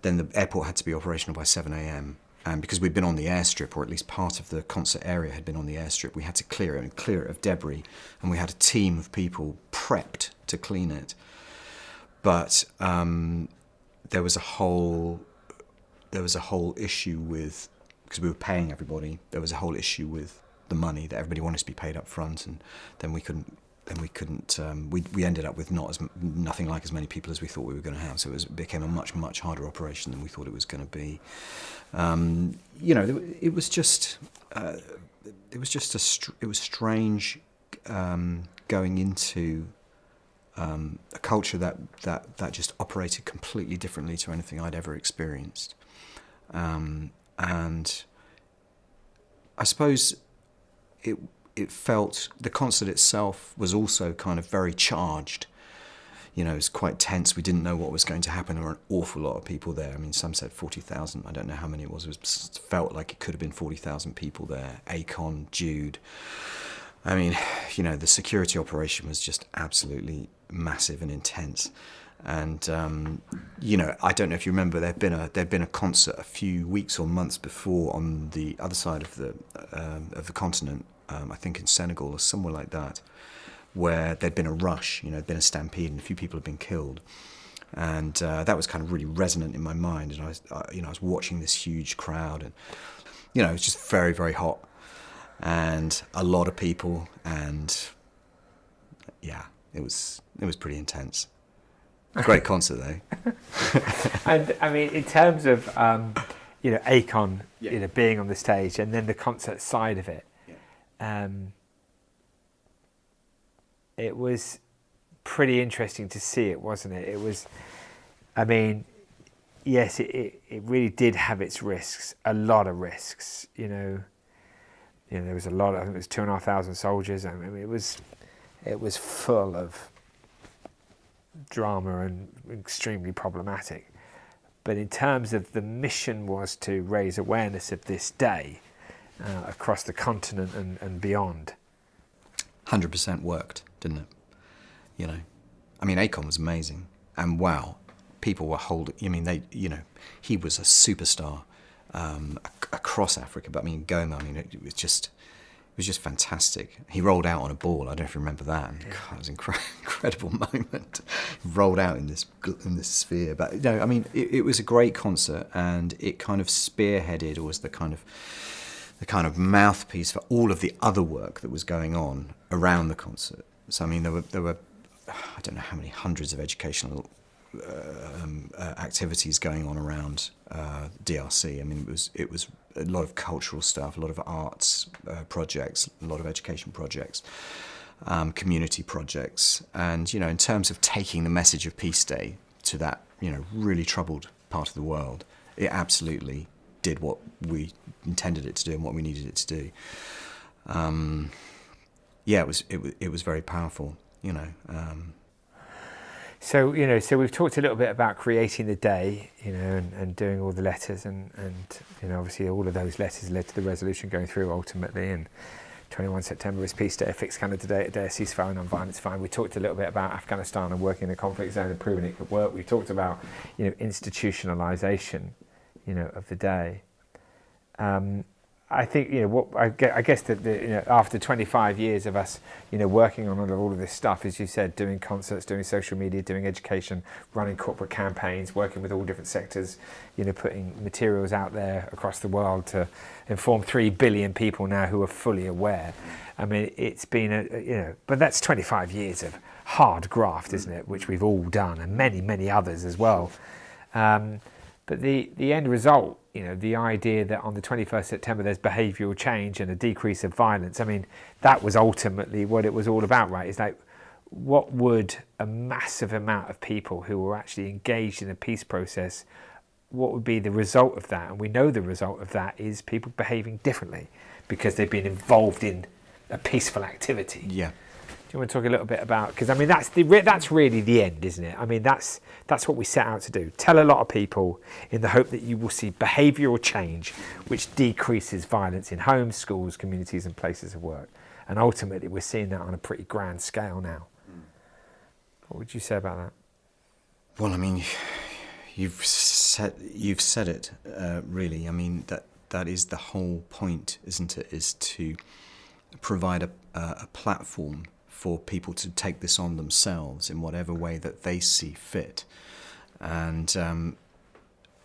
then the airport had to be operational by 7 a.m. And because we'd been on the airstrip, or at least part of the concert area had been on the airstrip, we had to clear it of debris, and we had a team of people prepped to clean it. But there was a whole issue with, because we were paying everybody, there was a whole issue with the money, that everybody wanted to be paid up front, and then we ended up with nothing like as many people as we thought we were going to have. So it became a much harder operation than we thought it was going to be. It was strange going into a culture that just operated completely differently to anything I'd ever experienced, and I suppose it felt, the concert itself was also kind of very charged. It was quite tense. We didn't know what was going to happen. There were an awful lot of people there. I mean, some said 40,000. I don't know how many it was. It felt like it could have been 40,000 people there. Akon, Jude. I mean, the security operation was just absolutely massive and intense. And, I don't know if you remember, there'd been a concert a few weeks or months before on the other side of the continent, I think in Senegal or somewhere like that, where there'd been a rush, there'd been a stampede and a few people had been killed. And that was kind of really resonant in my mind. And I was watching this huge crowd, and, it was just very, very hot and a lot of people. And yeah, it was pretty intense. Great concert though. And I mean, in terms of Akon, being on the stage, and then the concert side of it, it was pretty interesting to see it, wasn't it? It was, I mean, yes, it really did have its risks, a lot of risks. There was a lot. I think it was 2,500 soldiers. I mean, it was full of drama and extremely problematic. But in terms of the mission was to raise awareness of this day across the continent and beyond. 100% worked, didn't it? I mean, Akon was amazing, and wow, people were holding. I mean, he was a superstar across Africa. But I mean, Goma, it was just fantastic. He rolled out on a ball. I don't know if you remember that. And, God, it was an incredible moment. He rolled out in this sphere. But no, I mean, it was a great concert, and it kind of spearheaded, or was the kind of mouthpiece for all of the other work that was going on around the concert. So I mean, there were I don't know how many hundreds of educational activities going on around DRC. I mean, it was a lot of cultural stuff, a lot of arts projects, a lot of education projects, community projects, and in terms of taking the message of Peace Day to that really troubled part of the world, it absolutely did what we intended it to do and what we needed it to do. It was very powerful. So we've talked a little bit about creating the day, and doing all the letters, and obviously all of those letters led to the resolution going through ultimately. And 21 September is Peace Day, a fixed calendar day, a day of ceasefire and non-violence. Fine. We talked a little bit about Afghanistan and working in a conflict zone and proving it could work. We talked about institutionalization, of the day. I think I guess that after 25 years of us working on all of this stuff, as you said, doing concerts, doing social media, doing education, running corporate campaigns, working with all different sectors, putting materials out there across the world to inform 3 billion people now who are fully aware. I mean, it's been but that's 25 years of hard graft, isn't it? Which we've all done, and many others as well. But the end result, the idea that on the 21st September there's behavioural change and a decrease of violence, I mean, that was ultimately what it was all about, right? It's like, what would a massive amount of people who were actually engaged in a peace process, what would be the result of that? And we know the result of that is people behaving differently because they've been involved in a peaceful activity. Yeah. you want to talk a little bit about, because I mean that's really the end, isn't it? I mean that's what we set out to do. Tell a lot of people in the hope that you will see behavioural change which decreases violence in homes, schools, communities and places of work. And ultimately we're seeing that on a pretty grand scale now. What would you say about that? Well, I mean, you've said it really. I mean that is the whole point, isn't it? Is to provide a platform for people to take this on themselves in whatever way that they see fit. And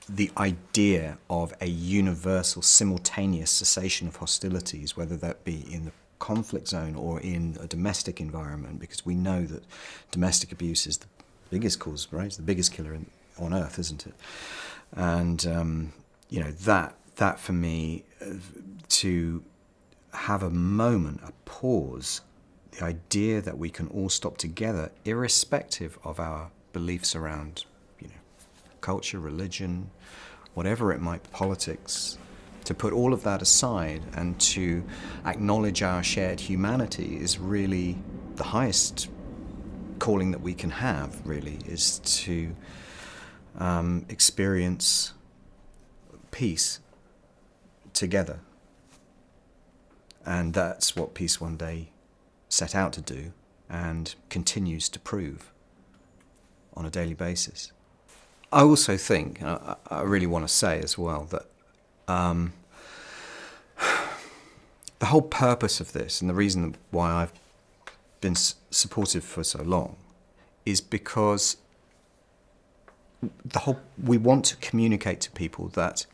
the idea of a universal, simultaneous cessation of hostilities, whether that be in the conflict zone or in a domestic environment, because we know that domestic abuse is the biggest cause, right? It's the biggest killer on earth, isn't it? And, you know, that for me, to have a moment, a pause, the idea that we can all stop together, irrespective of our beliefs around, you know, culture, religion, whatever it might be, politics, to put all of that aside and to acknowledge our shared humanity is really the highest calling that we can have, really, is to experience peace together. And that's what Peace One Day set out to do and continues to prove on a daily basis. I also think, I really want to say as well, that the whole purpose of this and the reason why I've been supportive for so long is because we want to communicate to people that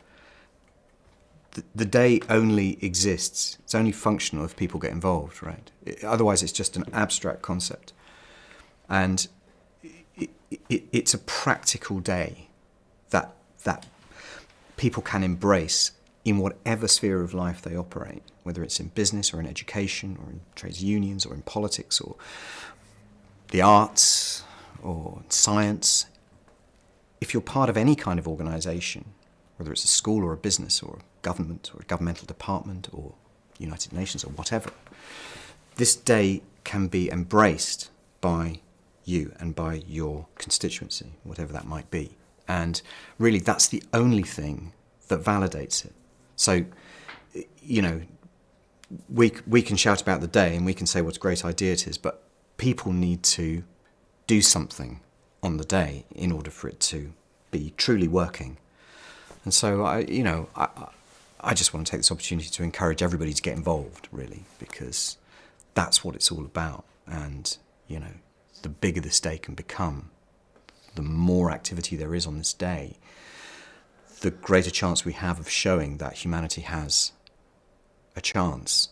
the day only exists, it's only functional if people get involved, right? Otherwise it's just an abstract concept. And it's a practical day that people can embrace in whatever sphere of life they operate, whether it's in business or in education or in trades unions or in politics or the arts or science. If you're part of any kind of organisation, whether it's a school or a business or a government or a governmental department or United Nations or whatever, this day can be embraced by you and by your constituency, whatever that might be. And really that's the only thing that validates it. So, you know, we can shout about the day and we can say what a great idea it is, but people need to do something on the day in order for it to be truly working. And so, I just want to take this opportunity to encourage everybody to get involved, really, because that's what it's all about. And, you know, the bigger this day can become, the more activity there is on this day, the greater chance we have of showing that humanity has a chance.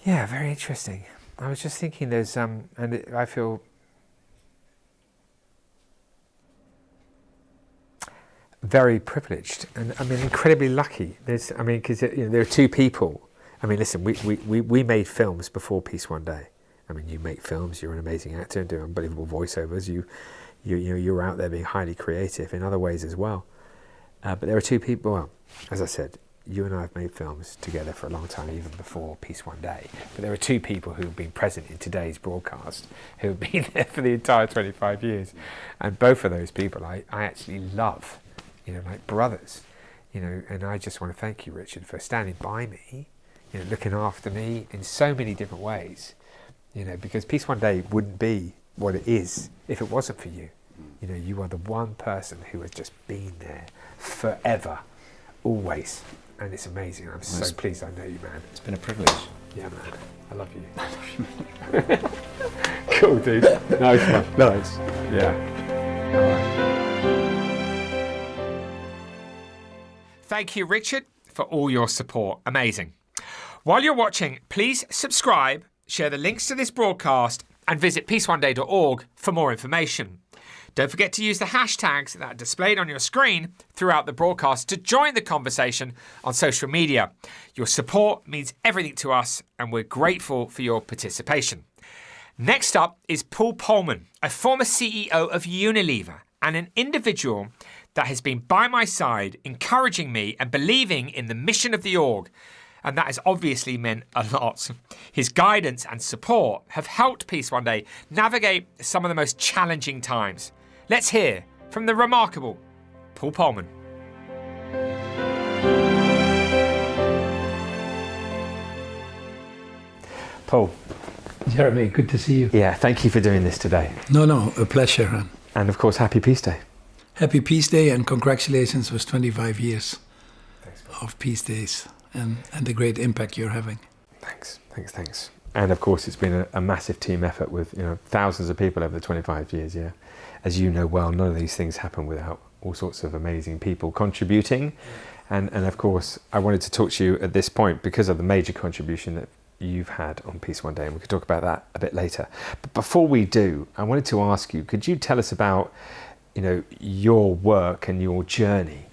Yeah, very interesting. I was just thinking I feel very privileged and I mean incredibly lucky. Because there are two people. I mean, listen, we made films before Peace One Day. I mean, you make films. You're an amazing actor and do unbelievable voiceovers. You're out there being highly creative in other ways as well. But there are two people. Well, as I said, you and I have made films together for a long time, even before Peace One Day. But there are two people who have been present in today's broadcast who have been there for the entire 25 years, and both of those people I actually love. You know, like brothers, you know, and I just want to thank you, Richard, for standing by me, you know, looking after me in so many different ways, you know, because Peace One Day wouldn't be what it is if it wasn't for you. You know, you are the one person who has just been there forever, always, and it's amazing. I'm so pleased I know you, man. It's been a privilege. Yeah, man. I love you. I love you. Cool, dude. Nice one. Nice. Yeah. All right. Thank you, Richard, for all your support. Amazing. While you're watching, please subscribe, share the links to this broadcast, and visit peaceoneday.org for more information. Don't forget to use the hashtags that are displayed on your screen throughout the broadcast to join the conversation on social media. Your support means everything to us, and we're grateful for your participation. Next up is Paul Polman, a former CEO of Unilever and an individual that has been by my side, encouraging me and believing in the mission of the org. and that has obviously meant a lot. His guidance and support have helped Peace One Day navigate some of the most challenging times. Let's hear from the remarkable Paul Polman. Paul. Jeremy, good to see you. Yeah, thank you for doing this today. No, a pleasure. And of course, Happy Peace Day. Happy Peace Day and congratulations with 25 years of Peace Days and the great impact you're having. Thanks. And of course, it's been a massive team effort with thousands of people over the 25 years. Yeah, as you know well, none of these things happen without all sorts of amazing people contributing. And of course, I wanted to talk to you at this point because of the major contribution that you've had on Peace One Day, and we could talk about that a bit later. But before we do, I wanted to ask you, could you tell us about your work and your journey?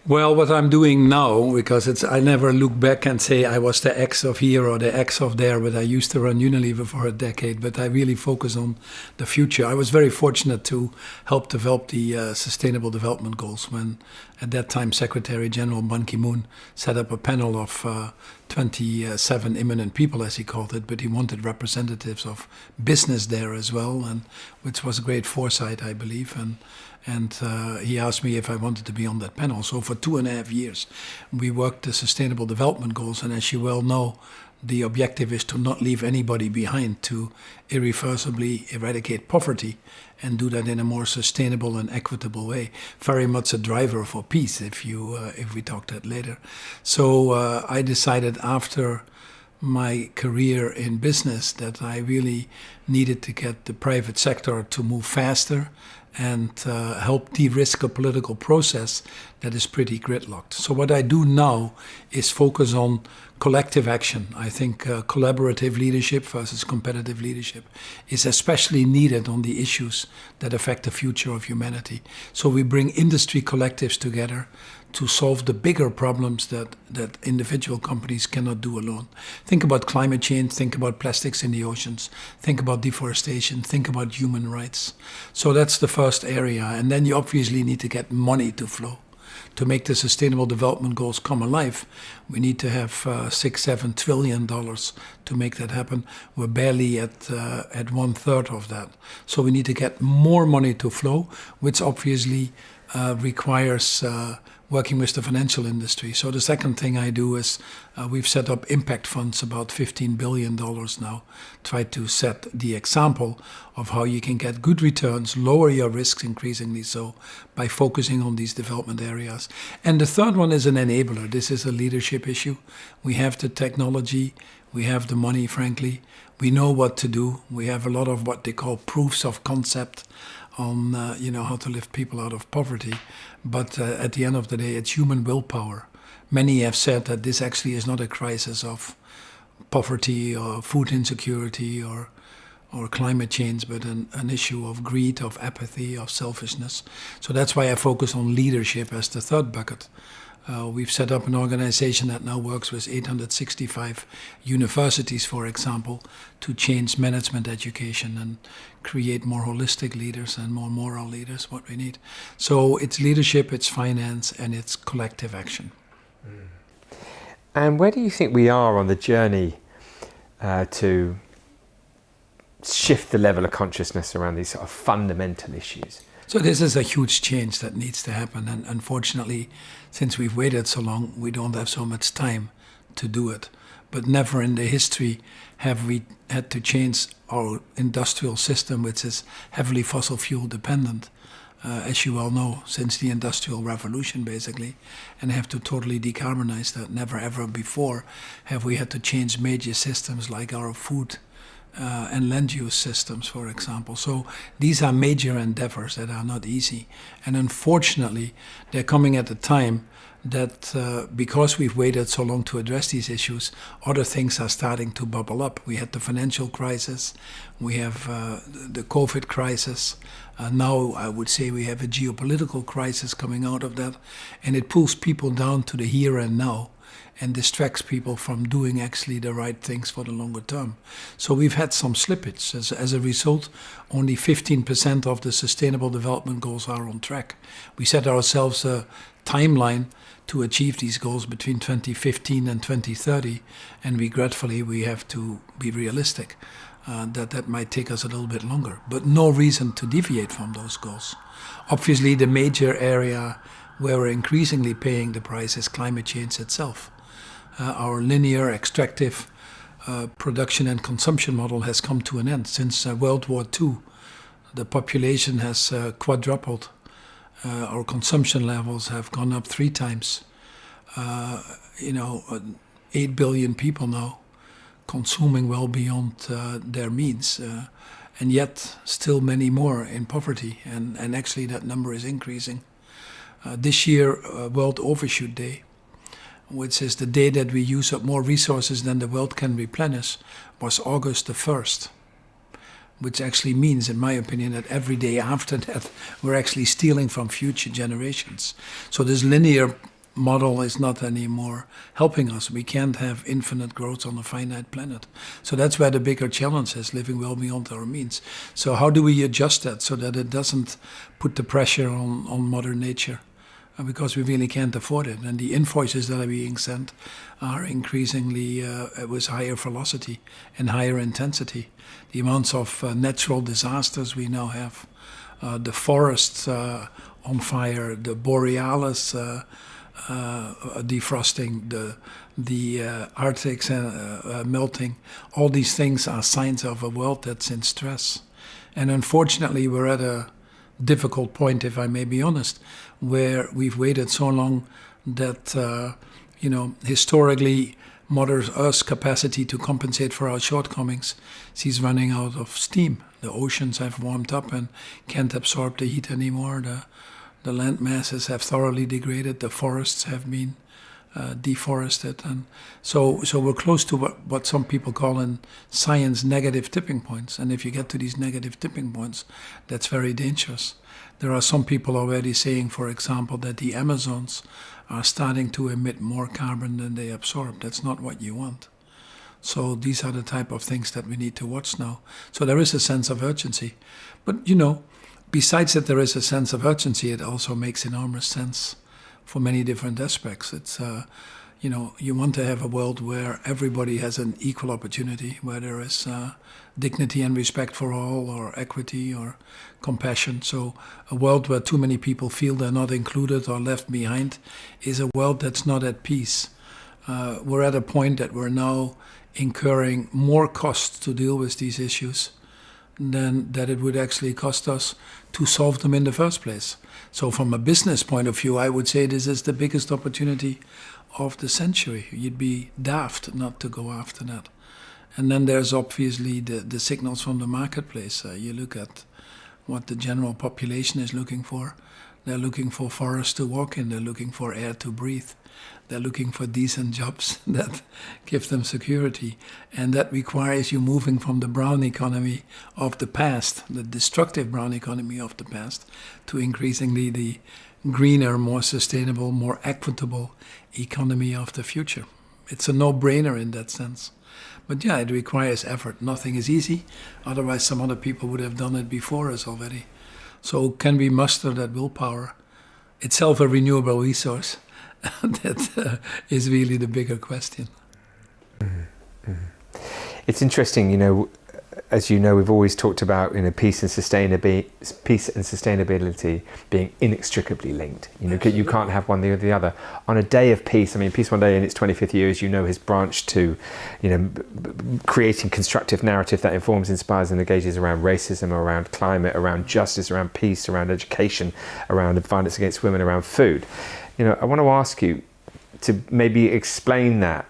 Well, what I'm doing now, because I never look back and say I was the X of here or the X of there, but I used to run Unilever for a decade, but I really focus on the future. I was very fortunate to help develop the Sustainable Development Goals when, at that time, Secretary General Ban Ki-moon set up a panel of 27 eminent people, as he called it, but he wanted representatives of business there as well, and which was a great foresight, I believe. And he asked me if I wanted to be on that panel. So for 2.5 years, we worked the Sustainable Development Goals. And as you well know, the objective is to not leave anybody behind, to irreversibly eradicate poverty and do that in a more sustainable and equitable way. Very much a driver for peace, if we talk that later. So I decided after my career in business that I really needed to get the private sector to move faster and help de-risk a political process that is pretty gridlocked. So what I do now is focus on collective action. I think collaborative leadership versus competitive leadership is especially needed on the issues that affect the future of humanity. So we bring industry collectives together to solve the bigger problems that individual companies cannot do alone. Think about climate change, think about plastics in the oceans, think about deforestation, think about human rights. So that's the first area. And then you obviously need to get money to flow. To make the Sustainable Development Goals come alive, we need to have $6-7 trillion to make that happen. We're barely at 1/3 of that. So we need to get more money to flow, which obviously requires working with the financial industry. So the second thing I do is we've set up impact funds, about $15 billion now, try to set the example of how you can get good returns, lower your risks increasingly so by focusing on these development areas. And the third one is an enabler. This is a leadership issue. We have the technology, we have the money, frankly. We know what to do. We have a lot of what they call proofs of concept on how to lift people out of poverty. But at the end of the day, it's human willpower. Many have said that this actually is not a crisis of poverty or food insecurity or climate change, but an issue of greed, of apathy, of selfishness. So that's why I focus on leadership as the third bucket. We've set up an organization that now works with 865 universities, for example, to change management education and create more holistic leaders and more moral leaders, what we need. So it's leadership, it's finance, and it's collective action. And where do you think we are on the journey to shift the level of consciousness around these sort of fundamental issues? So this is a huge change that needs to happen. And unfortunately, since we've waited so long, we don't have so much time to do it. But never in the history have we had to change our industrial system, which is heavily fossil fuel dependent, as you well know, since the Industrial Revolution, basically, and have to totally decarbonize that. Never ever before have we had to change major systems like our food and land use systems, for example. So these are major endeavors that are not easy. And unfortunately, they're coming at a time that because we've waited so long to address these issues, other things are starting to bubble up. We had the financial crisis, we have the COVID crisis. Now I would say we have a geopolitical crisis coming out of that, and it pulls people down to the here and now and distracts people from doing actually the right things for the longer term. So we've had some slippage. As a result, only 15% of the Sustainable Development Goals are on track. We set ourselves a timeline to achieve these goals between 2015 and 2030, and regretfully we have to be realistic that might take us a little bit longer, but no reason to deviate from those goals. Obviously, the major area where we're increasingly paying the price is climate change itself. Our linear, extractive production and consumption model has come to an end. Since World War II, the population has quadrupled. Our consumption levels have gone up 3 times. 8 billion people now consuming well beyond their means. And yet still many more in poverty, and actually that number is increasing. This year, World Overshoot Day, which is the day that we use up more resources than the world can replenish, was August the 1st, which actually means, in my opinion, that every day after that, we're actually stealing from future generations. So this linear model is not anymore helping us. We can't have infinite growth on a finite planet. So that's where the bigger challenge is, living well beyond our means. So how do we adjust that so that it doesn't put the pressure on Mother Nature? Because we really can't afford it. And the invoices that are being sent are increasingly with higher velocity and higher intensity. The amounts of natural disasters we now have, the forests on fire, the borealis defrosting, the Arctics melting, all these things are signs of a world that's in stress. And unfortunately, we're at a difficult point, if I may be honest, where we've waited so long that, historically, Mother Earth's capacity to compensate for our shortcomings, she's running out of steam. The oceans have warmed up and can't absorb the heat anymore. The land masses have thoroughly degraded. The forests have been deforested. And so we're close to what some people call in science negative tipping points. And if you get to these negative tipping points, that's very dangerous. There are some people already saying, for example, that the Amazons are starting to emit more carbon than they absorb. That's not what you want. So these are the type of things that we need to watch now. So there is a sense of urgency. But, besides that there is a sense of urgency, it also makes enormous sense for many different aspects. It's, you want to have a world where everybody has an equal opportunity, where there is dignity and respect for all, or equity or compassion. So a world where too many people feel they're not included or left behind is a world that's not at peace. We're at a point that we're now incurring more costs to deal with these issues than that it would actually cost us to solve them in the first place. So from a business point of view, I would say this is the biggest opportunity of the century. You'd be daft not to go after that. And then there's obviously the signals from the marketplace. You look at what the general population is looking for. They're looking for forests to walk in. They're looking for air to breathe. They're looking for decent jobs that give them security. And that requires you moving from the brown economy of the past, the destructive brown economy of the past, to increasingly the greener, more sustainable, more equitable economy of the future. It's a no-brainer in that sense. But yeah, it requires effort. Nothing is easy. Otherwise, some other people would have done it before us already. So can we muster that willpower? Itself a renewable resource. That is really the bigger question. It's interesting, as you know, we've always talked about peace and sustainability being inextricably linked. You can't have one or the other. On a day of peace, Peace One Day in its 25th year, as you know, has branched to, creating constructive narrative that informs, inspires, and engages around racism, around climate, around justice, around peace, around education, around violence against women, around food. I want to ask you to maybe explain that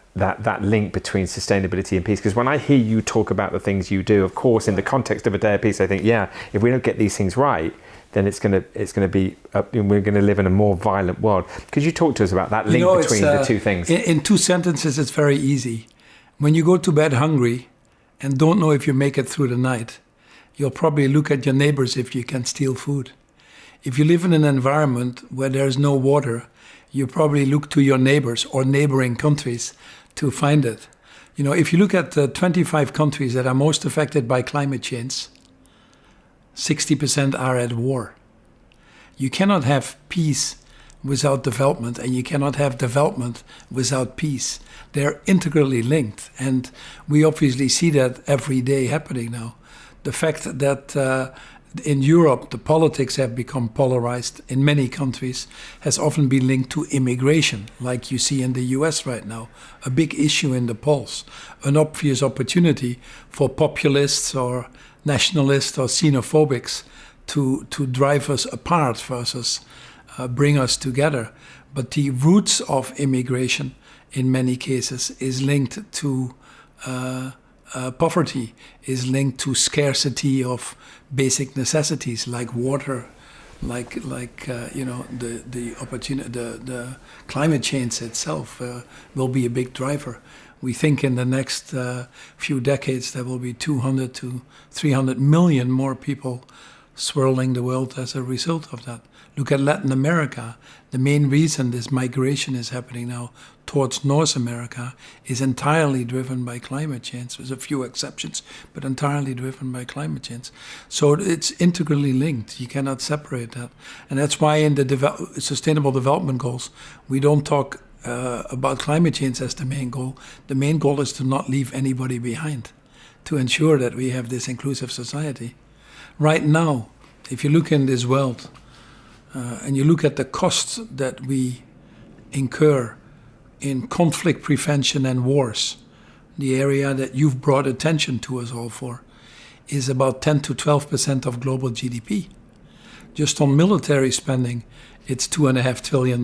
link between sustainability and peace, because when I hear you talk about the things you do, of course, in the context of a day of peace, I think, if we don't get these things right, then it's going to be we're going to live in a more violent world. Could you talk to us about that link between the two things? In 2 sentences, it's very easy. When you go to bed hungry and don't know if you make it through the night, you'll probably look at your neighbors if you can steal food. If you live in an environment where there's no water, you probably look to your neighbors or neighboring countries to find it. You know, if you look at the 25 countries that are most affected by climate change, 60% are at war. You cannot have peace without development, and you cannot have development without peace. They're integrally linked, and we obviously see that every day happening now. The fact that in Europe, the politics have become polarized in many countries has often been linked to immigration, like you see in the US right now, a big issue in the polls, an obvious opportunity for populists or nationalists or xenophobics to drive us apart versus bring us together. But the roots of immigration, in many cases, is linked to poverty, is linked to scarcity of basic necessities like water, like you know, the opportunity, the climate change itself will be a big driver. We think in the next few decades there will be 200 to 300 million more people swirling the world as a result of that. Look at Latin America. The main reason this migration is happening now towards North America is entirely driven by climate change. There's a few exceptions, but entirely driven by climate change. So it's integrally linked. You cannot separate that. And that's why in the Sustainable Development Goals, we don't talk about climate change as the main goal. The main goal is to not leave anybody behind, to ensure that we have this inclusive society. Right now, if you look in this world, and you look at the costs that we incur in conflict prevention and wars, the area that you've brought attention to us all for, is about 10 to 12% of global GDP. Just on military spending, it's $2.5 trillion.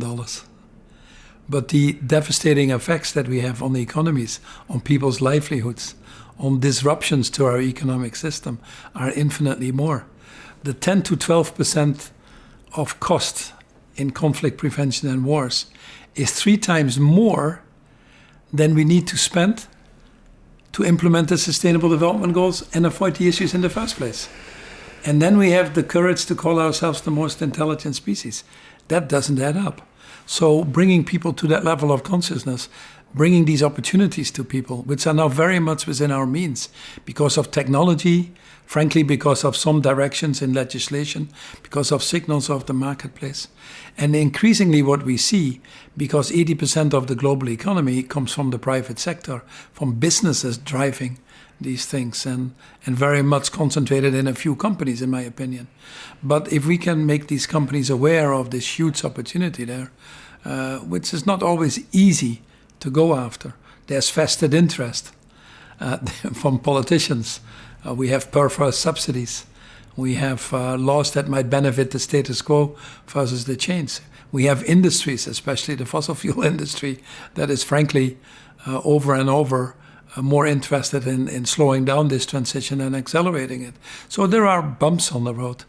But the devastating effects that we have on the economies, on people's livelihoods, on disruptions to our economic system are infinitely more. The 10 to 12% of cost in conflict prevention and wars is 3 times more than we need to spend to implement the Sustainable Development Goals and avoid the issues in the first place. And then we have the courage to call ourselves the most intelligent species. That doesn't add up. So bringing people to that level of consciousness, bringing these opportunities to people, which are now very much within our means because of technology, frankly, because of some directions in legislation, because of signals of the marketplace. And increasingly what we see, because 80% of the global economy comes from the private sector, from businesses driving these things, and very much concentrated in a few companies, in my opinion. But if we can make these companies aware of this huge opportunity there, which is not always easy to go after. There's vested interest from politicians. We have perverse subsidies. We have laws that might benefit the status quo versus the change. We have industries, especially the fossil fuel industry, that is frankly over and over more interested in slowing down this transition and accelerating it. So there are bumps on the road.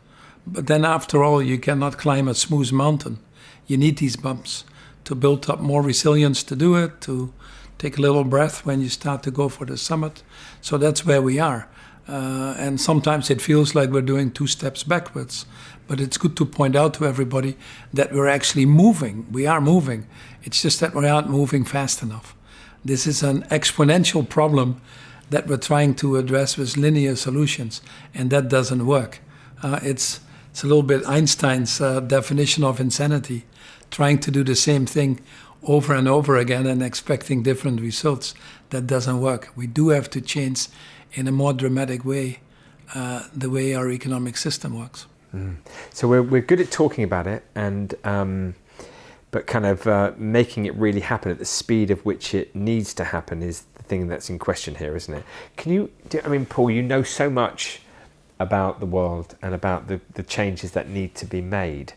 But then after all, you cannot climb a smooth mountain. You need these bumps to build up more resilience to do it, to take a little breath when you start to go for the summit. So that's where we are. And sometimes it feels like we're doing 2 steps backwards. But it's good to point out to everybody that we're actually moving. We are moving. It's just that we aren't moving fast enough. This is an exponential problem that we're trying to address with linear solutions, and that doesn't work. It's a little bit Einstein's definition of insanity, trying to do the same thing over and over again and expecting different results. That doesn't work. We do have to change in a more dramatic way the way our economic system works. So we're good at talking about it, and but kind of making it really happen at the speed of which it needs to happen is the thing that's in question here, isn't it? I mean, Paul, you know so much about the world and about the changes that need to be made.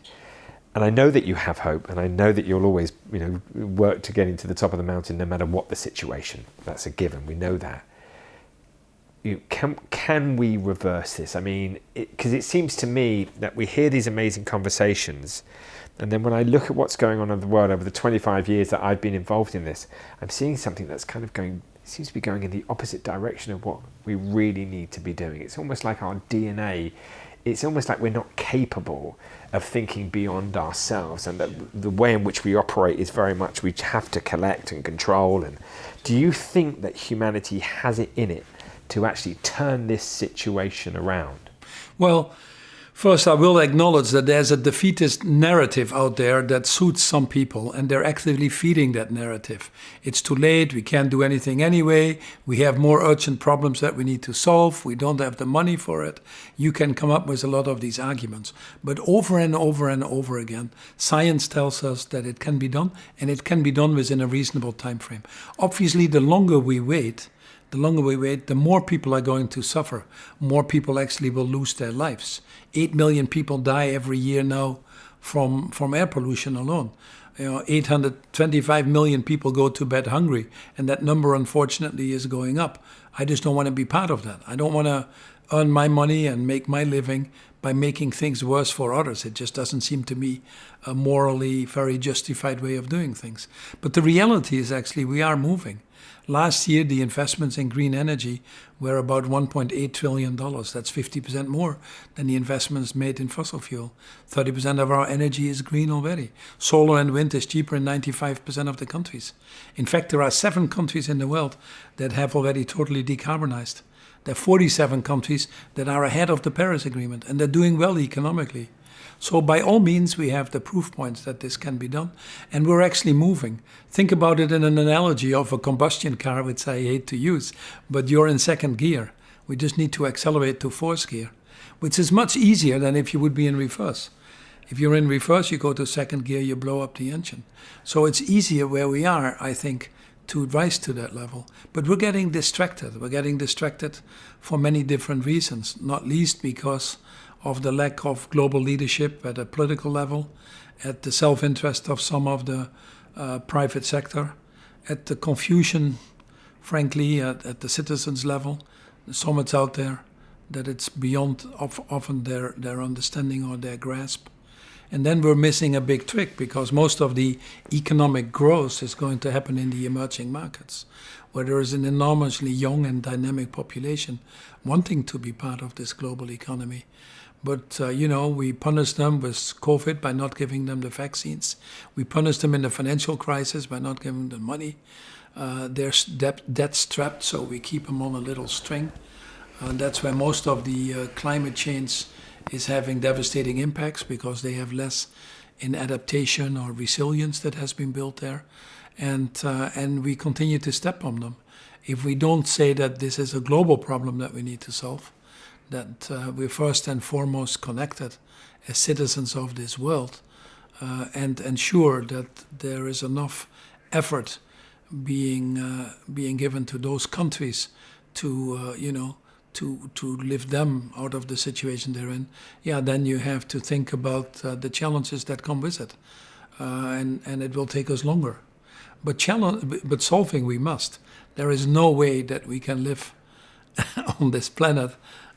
And I know that you have hope, and I know that you'll always, work to getting to the top of the mountain no matter what the situation. That's a given. We know that. Can we reverse this? I mean, because it seems to me that we hear these amazing conversations, and then when I look at what's going on in the world over the 25 years that I've been involved in this, I'm seeing something that's kind of seems to be going in the opposite direction of what we really need to be doing. It's almost like our DNA it's almost like we're not capable of thinking beyond ourselves, and that the way in which we operate is very much we have to collect and control. And do you think that humanity has it in it to actually turn this situation around? Well, first, I will acknowledge that there's a defeatist narrative out there that suits some people, and they're actively feeding that narrative. It's too late, we can't do anything anyway, we have more urgent problems that we need to solve, we don't have the money for it. You can come up with a lot of these arguments. But over and over and over again, science tells us that it can be done, and it can be done within a reasonable time frame. Obviously, the longer we wait, the more people are going to suffer. More people actually will lose their lives. 8 million people die every year now from air pollution alone. 825 million people go to bed hungry, and that number, unfortunately, is going up. I just don't want to be part of that. I don't want to earn my money and make my living by making things worse for others. It just doesn't seem to me a morally very justified way of doing things. But the reality is actually we are moving. Last year, the investments in green energy were about $1.8 trillion. That's 50% more than the investments made in fossil fuel. 30% of our energy is green already. Solar and wind is cheaper in 95% of the countries. In fact, there are 7 countries in the world that have already totally decarbonized. There are 47 countries that are ahead of the Paris Agreement, and they're doing well economically. So by all means, we have the proof points that this can be done, and we're actually moving. Think about it in an analogy of a combustion car, which I hate to use, but you're in second gear. We just need to accelerate to fourth gear, which is much easier than if you would be in reverse. If you're in reverse, you go to second gear, you blow up the engine. So it's easier where we are, I think, to rise to that level. But we're getting distracted. We're getting distracted for many different reasons, not least because of the lack of global leadership at a political level, at the self-interest of some of the private sector, at the confusion, frankly, at the citizens' level. There's so much out there that it's beyond often their understanding or their grasp. And then we're missing a big trick, because most of the economic growth is going to happen in the emerging markets, where there is an enormously young and dynamic population wanting to be part of this global economy. But, we punish them with COVID by not giving them the vaccines. We punish them in the financial crisis by not giving them money. They're debt-strapped, so we keep them on a little string. That's where most of the climate change is having devastating impacts, because they have less in adaptation or resilience that has been built there. And we continue to step on them. If we don't say that this is a global problem that we need to solve, that we're first and foremost connected as citizens of this world, and ensure that there is enough effort being given to those countries to lift them out of the situation they're in, then you have to think about the challenges that come with it, and it will take us longer. But solving we must. There is no way that we can live on this planet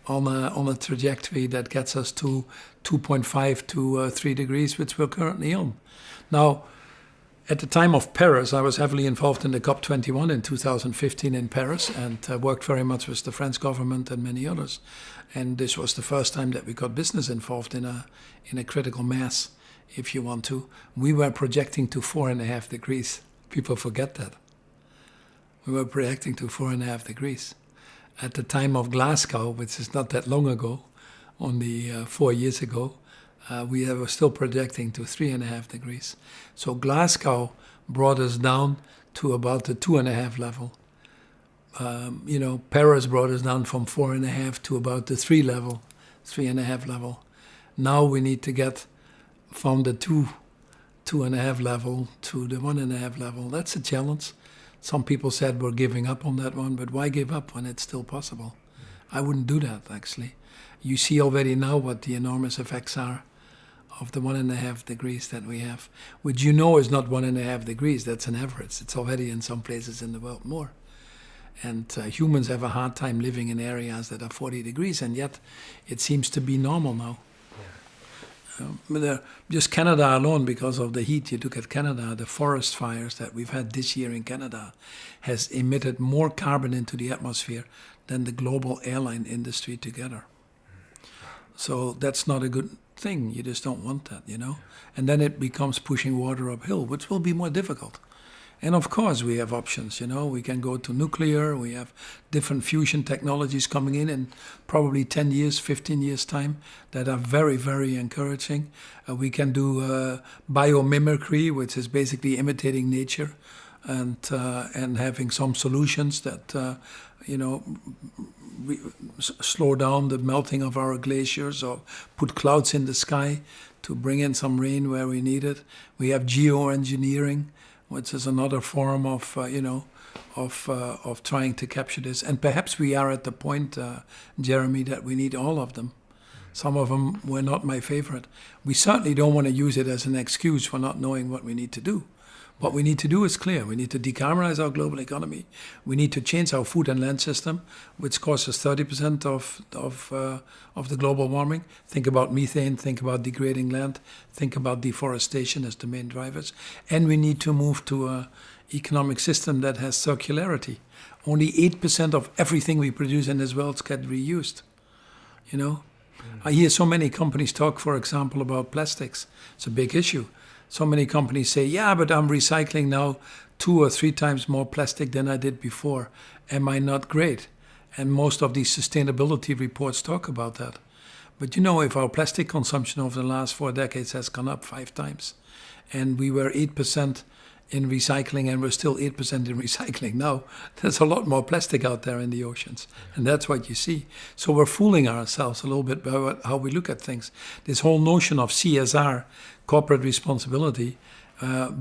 on a trajectory that gets us to 2.5 to 3 degrees, which we're currently on. Now, at the time of Paris, I was heavily involved in the COP21 in 2015 in Paris, and worked very much with the French government and many others. And this was the first time that we got business involved in a critical mass, if you want to. We were projecting to 4.5 degrees. People forget that. We were projecting to 4.5 degrees. At the time of Glasgow, which is not that long ago, only 4 years ago, we were still projecting to 3.5 degrees. So Glasgow brought us down to about the 2.5 level. Paris brought us down from 4.5 to about the 3.5 level. Now we need to get from the 2.5 level to the 1.5 level. That's a challenge. Some people said we're giving up on that one, but why give up when it's still possible? I wouldn't do that, actually. You see already now what the enormous effects are of the 1.5 degrees that we have, which is not 1.5 degrees, that's an average. It's already in some places in the world more. And humans have a hard time living in areas that are 40 degrees, and yet it seems to be normal now. Just Canada alone, because of the heat, you look at Canada, the forest fires that we've had this year in Canada has emitted more carbon into the atmosphere than the global airline industry together. So that's not a good thing. You just don't want that, you know. And then it becomes pushing water uphill, which will be more difficult. And of course, we have options, you know. We can go to nuclear. We have different fusion technologies coming in probably 10 years, 15 years' time that are very, very encouraging. We can do biomimicry, which is basically imitating nature and having some solutions that, you know, slow down the melting of our glaciers or put clouds in the sky to bring in some rain where we need it. We have geoengineering, which is another form of, you know, of trying to capture this. And perhaps we are at the point, Jeremy, that we need all of them. Some of them were not my favorite. We certainly don't want to use it as an excuse for not knowing what we need to do. What we need to do is clear. We need to decarbonize our global economy. We need to change our food and land system, which causes 30% of the global warming. Think about methane, think about degrading land, think about deforestation as the main drivers. And we need to move to an economic system that has circularity. Only 8% of everything we produce in this world gets reused, you know? I hear so many companies talk, for example, about plastics. It's a big issue. So many companies say, yeah, but I'm recycling now 2 or 3 times more plastic than I did before. Am I not great? And most of these sustainability reports talk about that. But you know, if our plastic consumption over the last 4 decades has gone up 5 times, and we were 8% in recycling and we're still 8% in recycling now, there's a lot more plastic out there in the oceans. And that's what you see. So we're fooling ourselves a little bit by how we look at things. This whole notion of CSR, corporate responsibility,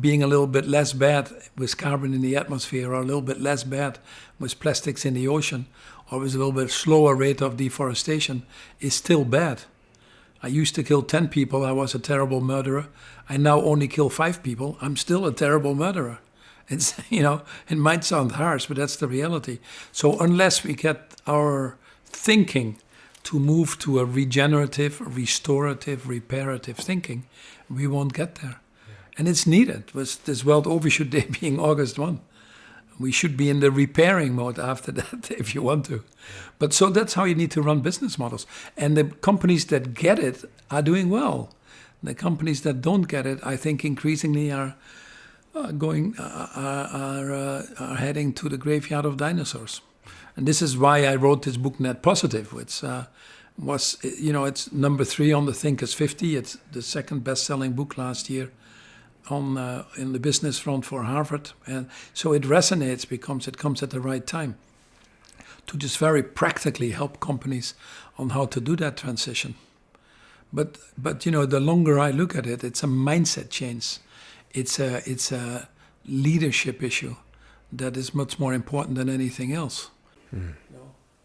being a little bit less bad with carbon in the atmosphere or a little bit less bad with plastics in the ocean or with a little bit slower rate of deforestation is still bad. I used to kill 10 people, I was a terrible murderer. I now only kill 5 people, I'm still a terrible murderer. It's, you know, it might sound harsh, but that's the reality. So unless we get our thinking to move to a regenerative, restorative, reparative thinking, we won't get there. Yeah. And it's needed, with this World Overshoot Day being August 1. We should be in the repairing mode after that, if you want to. But so that's how you need to run business models. And the companies that get it are doing well. The companies that don't get it, I think increasingly are heading to the graveyard of dinosaurs. And this is why I wrote this book, Net Positive, which was, you know, it's number 3 on the Thinkers 50. It's the second best-selling book last year on in the business front for Harvard. And so it resonates because it comes at the right time to just very practically help companies on how to do that transition. But you know, the longer I look at it, it's a mindset change. It's a leadership issue that is much more important than anything else. Mm.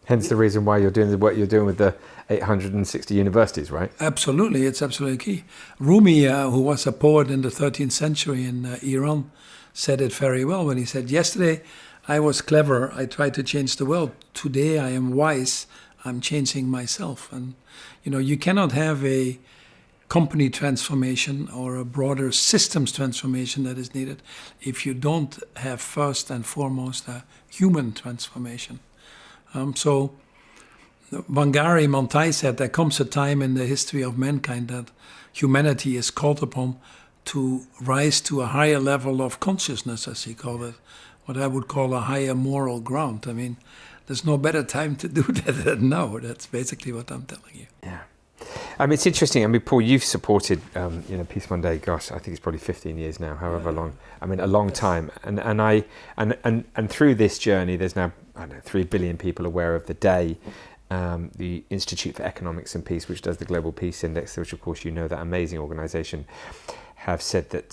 Hence the reason why you're doing the work you're doing with the 860 universities, right? Absolutely, it's absolutely key. Rumi, who was a poet in the 13th century in Iran, said it very well when he said, yesterday I was clever, I tried to change the world. Today I am wise, I'm changing myself. And you know, you cannot have a company transformation or a broader systems transformation that is needed if you don't have first and foremost a human transformation. So Wangari Maathai said there comes a time in the history of mankind that humanity is called upon to rise to a higher level of consciousness, as he called it, what I would call a higher moral ground. I mean, there's no better time to do that than now. That's basically what I'm telling you. Yeah. It's interesting. I mean, Paul, you've supported, Peace Monday. Gosh, I think it's probably 15 years now, however long. I mean, a long time. And through this journey, there's now 3 billion people aware of the day. The Institute for Economics and Peace, which does the Global Peace Index, which of course you know, that amazing organisation, have said that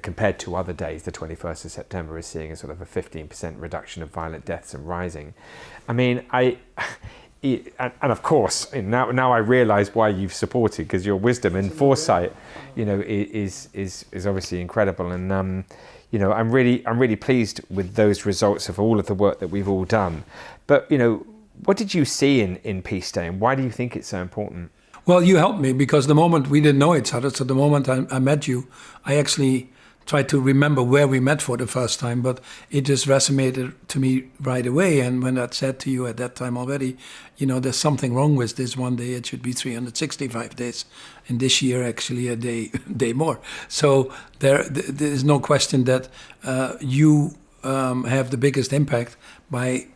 compared to other days, the 21st of September is seeing a sort of a 15% reduction of violent deaths and rising. I mean, and of course, now I realise why you've supported, because your wisdom and foresight, is obviously incredible. And I'm really pleased with those results of all of the work that we've all done. But what did you see in Peace Day, and why do you think it's so important? Well, you helped me, because the moment we didn't know each other, so the moment I met you, I actually try to remember where we met for the first time, but it just resonated to me right away. And when I said to you at that time already, there's something wrong with this one day, it should be 365 days. And this year, actually, a day more. So there is no question that you have the biggest impact by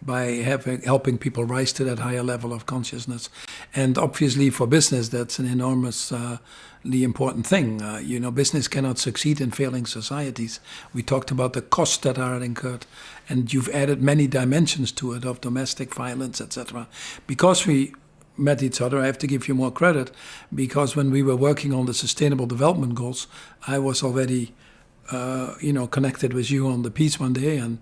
helping people rise to that higher level of consciousness. And obviously for business, that's an enormously important thing. Business cannot succeed in failing societies. We talked about the costs that are incurred, and you've added many dimensions to it of domestic violence, etc. Because we met each other, I have to give you more credit, because when we were working on the Sustainable Development Goals, I was already connected with you on the piece one day, and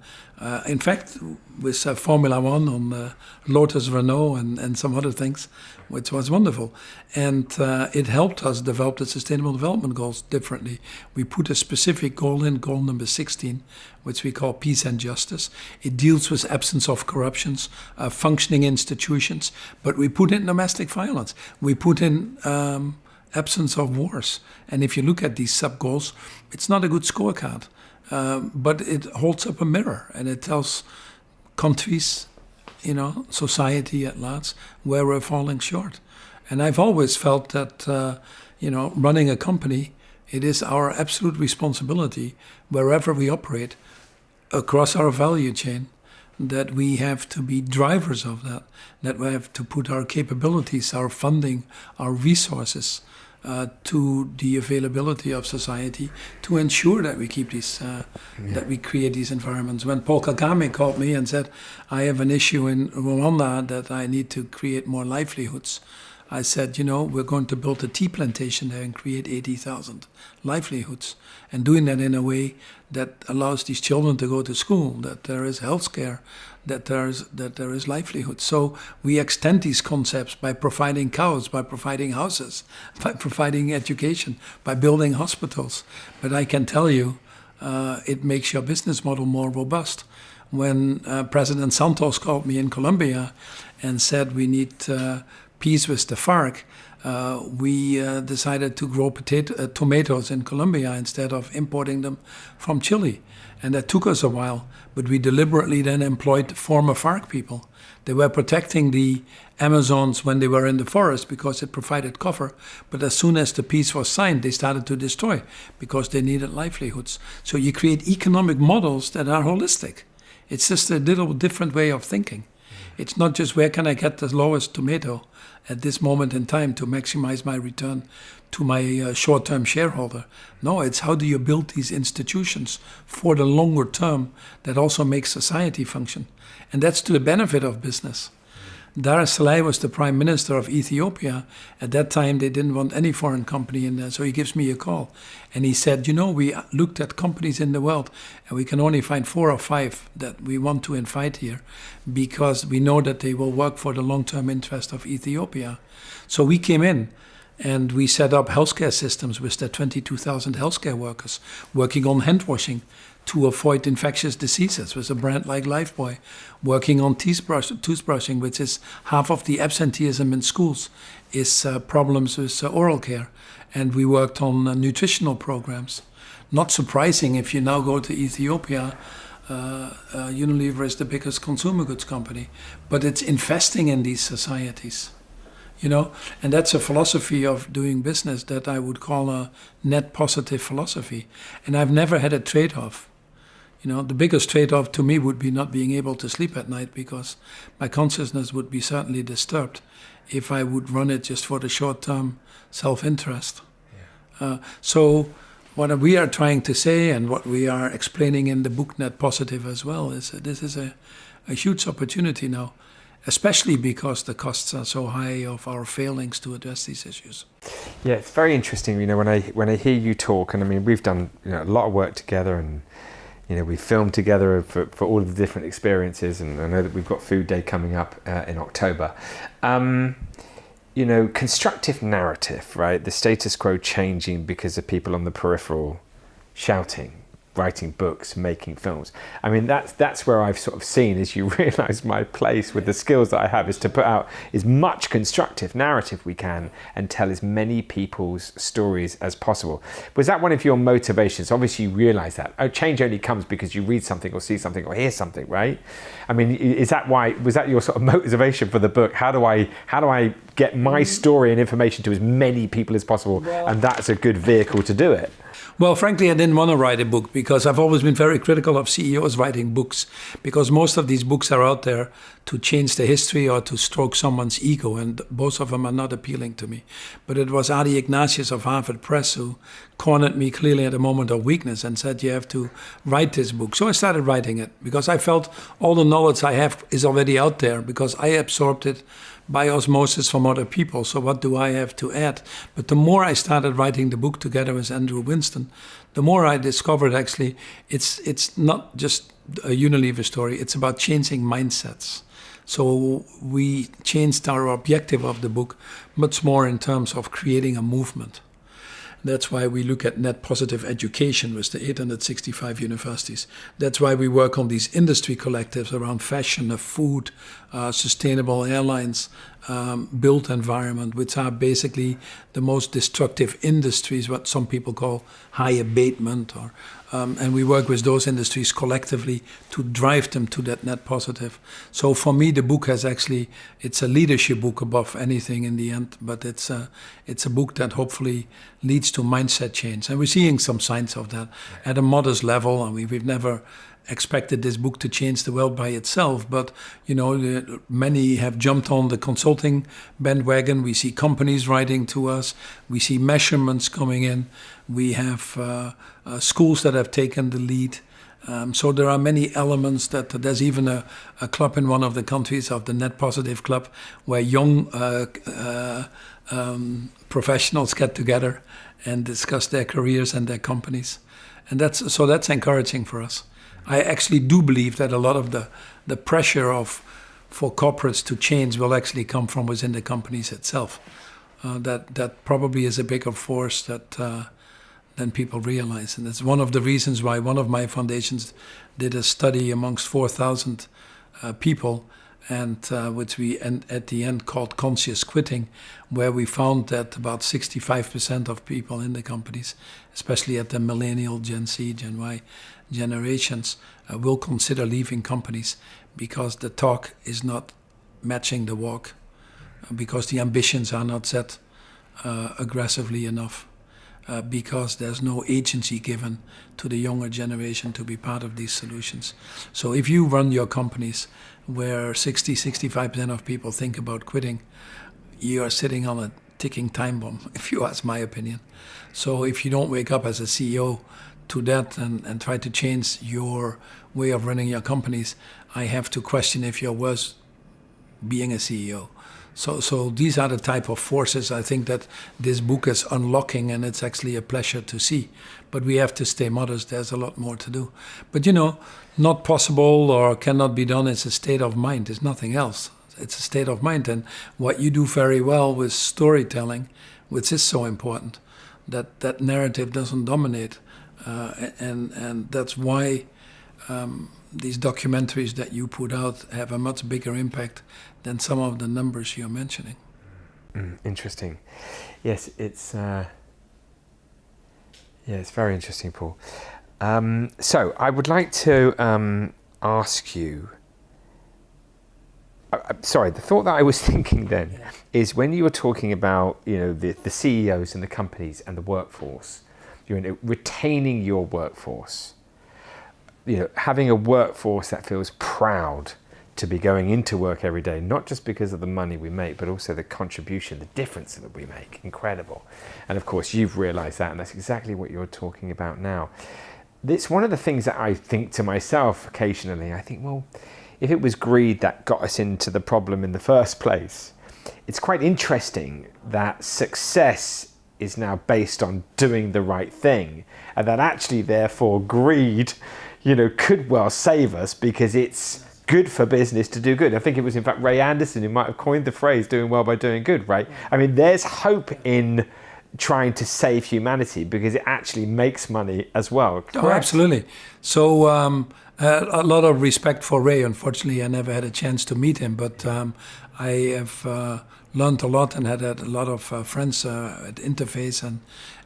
in fact with Formula One on Lotus Renault and some other things, which was wonderful. And it helped us develop the Sustainable Development Goals differently. We put a specific goal in, goal number 16, which we call peace and justice. It deals with absence of corruptions, functioning institutions, but we put in domestic violence. We put in absence of wars. And if you look at these sub-goals, it's not a good scorecard, but it holds up a mirror and it tells countries, society at large, where we're falling short. And I've always felt that, running a company, it is our absolute responsibility, wherever we operate, across our value chain, that we have to be drivers of that we have to put our capabilities, our funding, our resources to the availability of society to ensure that we keep these, that we create these environments. When Paul Kagame called me and said, I have an issue in Rwanda that I need to create more livelihoods, I said, we're going to build a tea plantation there and create 80,000 livelihoods, and doing that in a way that allows these children to go to school, that there is healthcare, that there is livelihood. So we extend these concepts by providing cows, by providing houses, by providing education, by building hospitals. But I can tell you, it makes your business model more robust. When President Santos called me in Colombia and said we need peace with the FARC, we decided to grow tomatoes in Colombia instead of importing them from Chile. And that took us a while, but we deliberately then employed former FARC people. They were protecting the Amazons when they were in the forest because it provided cover. But as soon as the peace was signed, they started to destroy because they needed livelihoods. So you create economic models that are holistic. It's just a little different way of thinking. It's not just where can I get the lowest tomato at this moment in time to maximize my return to my short-term shareholder. No, it's how do you build these institutions for the longer term that also make society function. And that's to the benefit of business. Dar es Salaam was the prime minister of Ethiopia. At that time, they didn't want any foreign company in there. So he gives me a call. And he said, we looked at companies in the world, and we can only find 4 or 5 that we want to invite here because we know that they will work for the long-term interest of Ethiopia. So we came in, and we set up healthcare systems with the 22,000 healthcare workers working on hand washing to avoid infectious diseases with a brand like Lifebuoy, working on toothbrushing, which is half of the absenteeism in schools, is problems with oral care. And we worked on nutritional programs. Not surprising if you now go to Ethiopia, Unilever is the biggest consumer goods company, but it's investing in these societies. And that's a philosophy of doing business that I would call a net positive philosophy. And I've never had a trade-off. The biggest trade-off to me would be not being able to sleep at night because my consciousness would be certainly disturbed if I would run it just for the short-term self-interest. Yeah. So what we are trying to say and what we are explaining in the book Net Positive as well is that this is a huge opportunity now, especially because the costs are so high of our failings to address these issues. Yeah, it's very interesting. When I hear you talk, and I mean, we've done a lot of work together, and we filmed together for all of the different experiences, and I know that we've got Food Day coming up in October. Constructive narrative, right? The status quo changing because of people on the peripheral shouting. writing books, making films. I mean, that's where I've sort of seen, as you realise, my place with the skills that I have is to put out as much constructive narrative we can and tell as many people's stories as possible. Was that one of your motivations? Obviously, you realise that. Oh, change only comes because you read something or see something or hear something, right? I mean, was that your sort of motivation for the book? How do I get my story and information to as many people as possible? And that's a good vehicle to do it. Well, frankly, I didn't want to write a book because I've always been very critical of CEOs writing books, because most of these books are out there to change the history or to stroke someone's ego, and both of them are not appealing to me. But it was Adi Ignatius of Harvard Press who cornered me clearly at a moment of weakness and said, you have to write this book. So I started writing it because I felt all the knowledge I have is already out there because I absorbed it by osmosis from other people. So what do I have to add? But the more I started writing the book together with Andrew Winston, the more I discovered actually it's not just a Unilever story, it's about changing mindsets. So we changed our objective of the book much more in terms of creating a movement. That's why we look at net positive education with the 865 universities. That's why we work on these industry collectives around fashion, food, sustainable airlines, built environment, which are basically the most destructive industries, what some people call high abatement. And we work with those industries collectively to drive them to that net positive. So for me, the book it's a leadership book above anything in the end, but it's a book that hopefully leads to mindset change. And we're seeing some signs of that at a modest level. I mean, we've never expected this book to change the world by itself, but many have jumped on the consulting bandwagon. We see companies writing to us. We see measurements coming in. We have schools that have taken the lead. So there are many elements that there's even a club in one of the countries of the Net Positive Club where young professionals get together and discuss their careers and their companies. And that's encouraging for us. I actually do believe that a lot of the pressure for corporates to change will actually come from within the companies itself. That probably is a bigger force than people realize. And it's one of the reasons why one of my foundations did a study amongst 4,000 people, and which we at the end called Conscious Quitting, where we found that about 65% of people in the companies, especially at the millennial, Gen Z, Gen Y generations, will consider leaving companies because the talk is not matching the walk, because the ambitions are not set aggressively enough, because there's no agency given to the younger generation to be part of these solutions. So if you run your companies where 65% of people think about quitting, you are sitting on a ticking time bomb, if you ask my opinion. So if you don't wake up as a CEO to that and try to change your way of running your companies, I have to question if you're worth being a CEO. So these are the type of forces I think that this book is unlocking, and it's actually a pleasure to see. But we have to stay modest. There's a lot more to do. But not possible or cannot be done is a state of mind. It's nothing else. It's a state of mind. And what you do very well with storytelling, which is so important, that narrative doesn't dominate. And that's why these documentaries that you put out have a much bigger impact than some of the numbers you're mentioning. Interesting. Yes, it's very interesting, Paul. So I would like to ask you. Sorry, the thought that I was thinking then is when you were talking about the CEOs and the companies and the workforce, retaining your workforce, having a workforce that feels proud to be going into work every day, not just because of the money we make, but also the contribution, the difference that we make. Incredible. And of course, you've realized that, and that's exactly what you're talking about now. It's one of the things that I think to myself occasionally. I think, well, if it was greed that got us into the problem in the first place, it's quite interesting that success is now based on doing the right thing, and that actually, therefore, greed, could well save us because it's good for business to do good. I think it was, in fact, Ray Anderson who might have coined the phrase "doing well by doing good," right? I mean, there's hope in trying to save humanity because it actually makes money as well. Correct? Oh, absolutely. So a lot of respect for Ray. Unfortunately, I never had a chance to meet him, but I have learned a lot and had a lot of friends at Interface,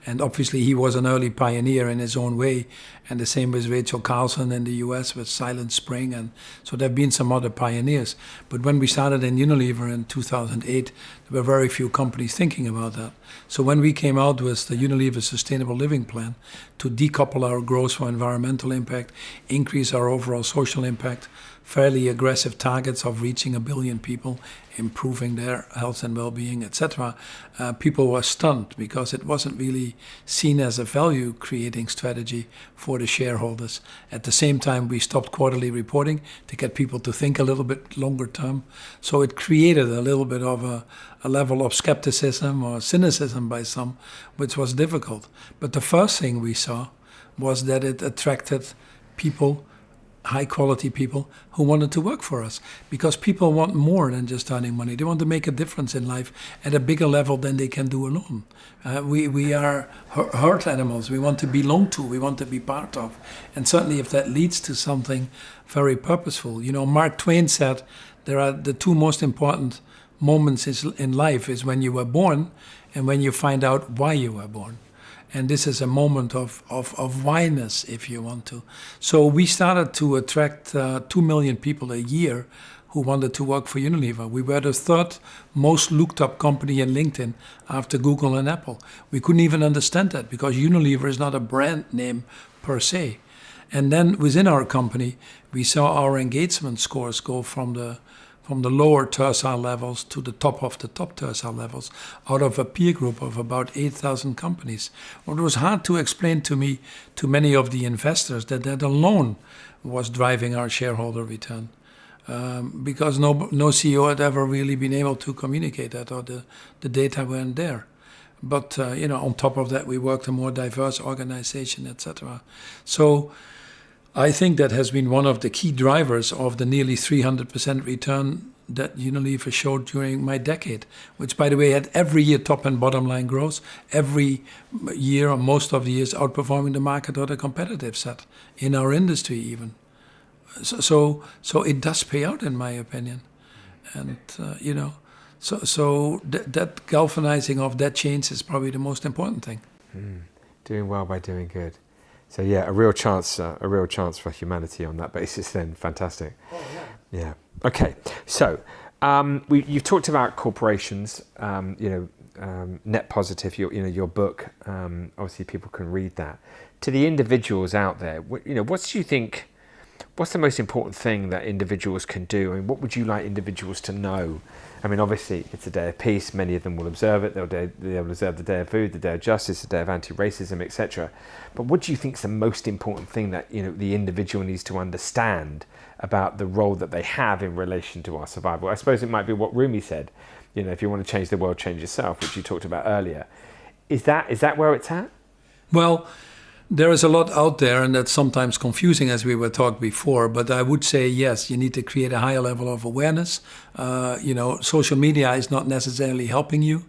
and obviously he was an early pioneer in his own way, and the same with Rachel Carlson in the US with Silent Spring, and so there have been some other pioneers. But when we started in Unilever in 2008, there were very few companies thinking about that. So when we came out with the Unilever Sustainable Living Plan to decouple our growth for environmental impact, increase our overall social impact, fairly aggressive targets of reaching 1 billion people, improving their health and well-being, etc., people were stunned because it wasn't really seen as a value-creating strategy for the shareholders. At the same time, we stopped quarterly reporting to get people to think a little bit longer term. So it created a little bit of a level of skepticism or cynicism by some, which was difficult. But the first thing we saw was that it attracted people, high-quality people who wanted to work for us, because people want more than just earning money. They want to make a difference in life at a bigger level than they can do alone. We are herd animals. We want to belong to. We want to be part of. And certainly if that leads to something very purposeful. You know, Mark Twain said there are the two most important moments in life is when you were born and when you find out why you were born. And this is a moment of whyness, if you want to. So we started to attract 2 million people a year who wanted to work for Unilever. We were the third most looked up company in LinkedIn after Google and Apple. We couldn't even understand that because Unilever is not a brand name per se. And then within our company, we saw our engagement scores go from the lower tercile levels to the top of the top tercile levels out of a peer group of about 8,000 companies. Well, it was hard to explain to many of the investors that alone was driving our shareholder return. Because no CEO had ever really been able to communicate that, or the data weren't there. But on top of that, we worked a more diverse organization, etc. So I think that has been one of the key drivers of the nearly 300% return that Unilever showed during my decade, which, by the way, had every year top and bottom line growth, every year or most of the years outperforming the market or the competitive set in our industry even. So it does pay out, in my opinion. And, so that galvanizing of that change is probably the most important thing. Doing well by doing good. So yeah, a real chance for humanity on that basis. Then fantastic. Oh, yeah. Okay. So you've talked about corporations. Net Positive. Your book. Obviously, people can read that. To the individuals out there, what's the most important thing that individuals can do? I mean, what would you like individuals to know? I mean, obviously, it's a day of peace. Many of them will observe it. They'll observe the Day of Food, the Day of Justice, the Day of Anti-Racism, etc. But what do you think is the most important thing that the individual needs to understand about the role that they have in relation to our survival? I suppose it might be what Rumi said. If you want to change the world, change yourself, which you talked about earlier. Is that where it's at? Well, there is a lot out there, and that's sometimes confusing, as we were talking before. But I would say, yes, you need to create a higher level of awareness. Social media is not necessarily helping you.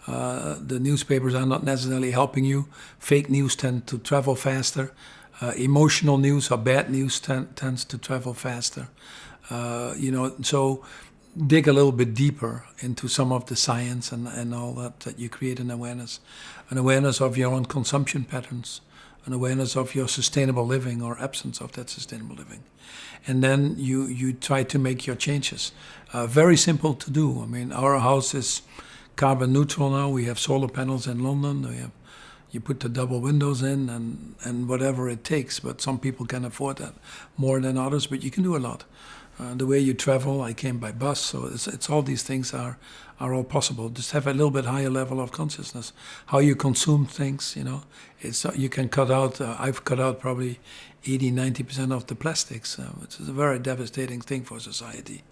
The newspapers are not necessarily helping you. Fake news tend to travel faster. Emotional news or bad news tends to travel faster. So dig a little bit deeper into some of the science and all that you create an awareness of your own consumption patterns, an awareness of your sustainable living or absence of that sustainable living. And then you try to make your changes. Very simple to do. I mean, our house is carbon neutral now. We have solar panels in London. You put the double windows in and whatever it takes, but some people can afford that more than others, but you can do a lot. The way you travel, I came by bus, so it's all these things are all possible. Just have a little bit higher level of consciousness. How you consume things, you can cut out, I've cut out probably 80-90% of the plastics, which is a very devastating thing for society.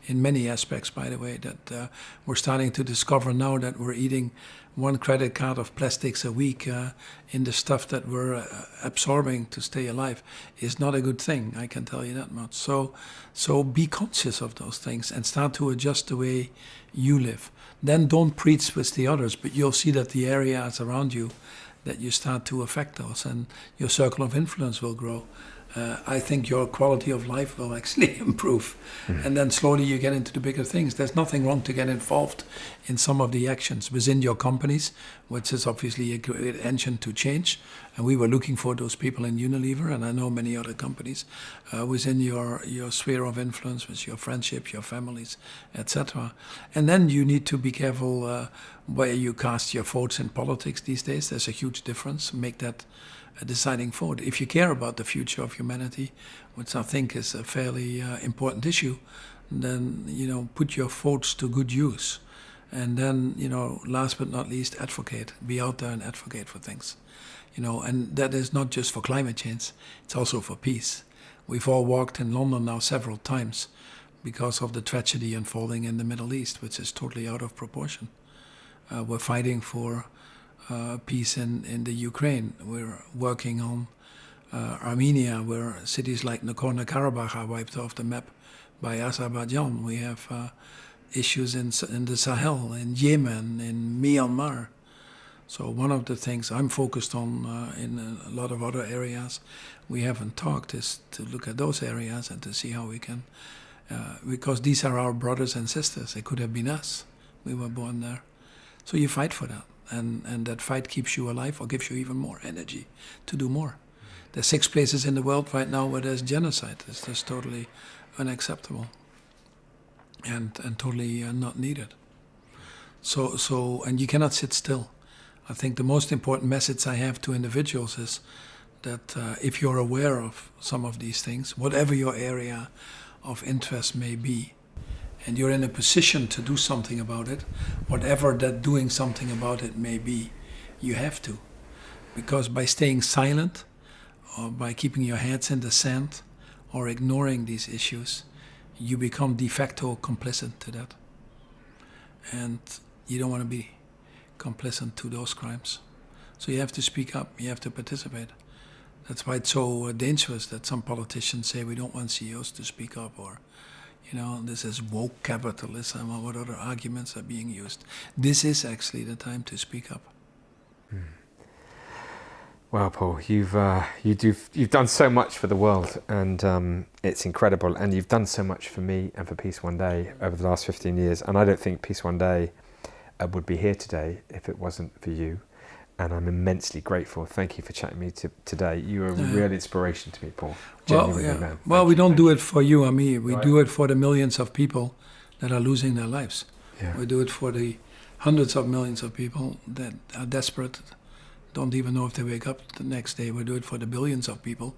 in many aspects, by the way, that we're starting to discover now that we're eating 1 credit card of plastics a week in the stuff that we're absorbing to stay alive is not a good thing, I can tell you that much. So be conscious of those things and start to adjust the way you live. Then don't preach with the others, but you'll see that the areas around you, that you start to affect those and your circle of influence will grow. I think your quality of life will actually improve. And then slowly you get into the bigger things. There's nothing wrong to get involved in some of the actions within your companies, which is obviously a great engine to change. And we were looking for those people in Unilever, and I know many other companies, within your sphere of influence, with your friendships, your families, etc. And then you need to be careful where you cast your votes in politics these days. There's a huge difference. Make that a deciding vote. If you care about the future of humanity, which I think is a fairly important issue, then, put your votes to good use. And then, last but not least, advocate. Be out there and advocate for things. And that is not just for climate change, it's also for peace. We've all walked in London now several times because of the tragedy unfolding in the Middle East, which is totally out of proportion. We're fighting for peace in the Ukraine. We're working on Armenia, where cities like Nagorno-Karabakh are wiped off the map by Azerbaijan. We have issues in the Sahel, in Yemen, in Myanmar. So one of the things I'm focused on in a lot of other areas we haven't talked is to look at those areas and to see how we can, because these are our brothers and sisters. It could have been us. We were born there. So you fight for that. And that fight keeps you alive or gives you even more energy to do more. There's 6 places in the world right now where there's genocide. It's just totally unacceptable and totally not needed. So and you cannot sit still. I think the most important message I have to individuals is that if you're aware of some of these things, whatever your area of interest may be, and you're in a position to do something about it, whatever that doing something about it may be, you have to. Because by staying silent, or by keeping your heads in the sand, or ignoring these issues, you become de facto complicit to that. And you don't want to be complicit to those crimes. So you have to speak up, you have to participate. That's why it's so dangerous that some politicians say we don't want CEOs to speak up, or this is woke capitalism, or what other arguments are being used. This is actually the time to speak up. Well, Paul, you've done so much for the world, and it's incredible. And you've done so much for me and for Peace One Day over the last 15 years. And I don't think Peace One Day would be here today if it wasn't for you. And I'm immensely grateful. Thank you for chatting to me today. You are a real inspiration to me, Paul. Genuinely, man. Well, we don't do it for you or me. We do it for the millions of people that are losing their lives. Yeah. We do it for the hundreds of millions of people that are desperate, don't even know if they wake up the next day. We do it for the billions of people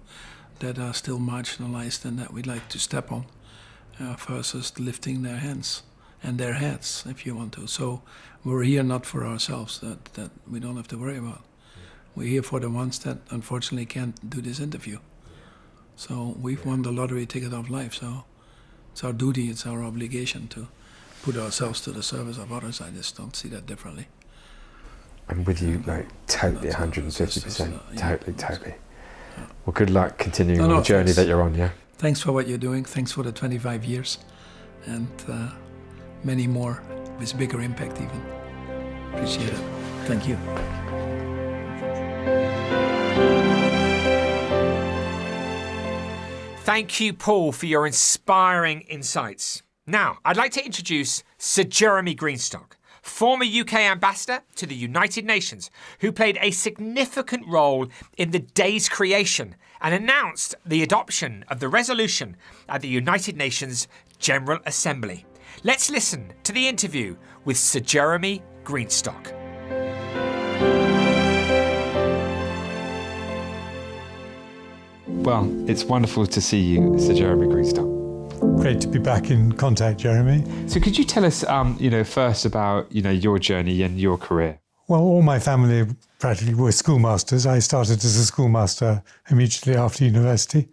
that are still marginalized and that we'd like to step on, versus lifting their hands and their heads, if you want to. So we're here not for ourselves, that we don't have to worry about. We're here for the ones that unfortunately can't do this interview. So we've won the lottery ticket of life, so it's our duty, it's our obligation to put ourselves to the service of others. I just don't see that differently. I'm with you, totally, 150%, totally. Well, good luck continuing on the journey that you're on, yeah? Thanks for what you're doing, thanks for the 25 years, and many more with bigger impact even. Appreciate it. Thank you. Thank you, Paul, for your inspiring insights. Now, I'd like to introduce Sir Jeremy Greenstock, former UK ambassador to the United Nations, who played a significant role in the day's creation and announced the adoption of the resolution at the United Nations General Assembly. Let's listen to the interview with Sir Jeremy Greenstock. Well, it's wonderful to see you, Sir Jeremy Greenstock. Great to be back in contact, Jeremy. So could you tell us, first about, your journey and your career? Well, all my family practically were schoolmasters. I started as a schoolmaster immediately after university.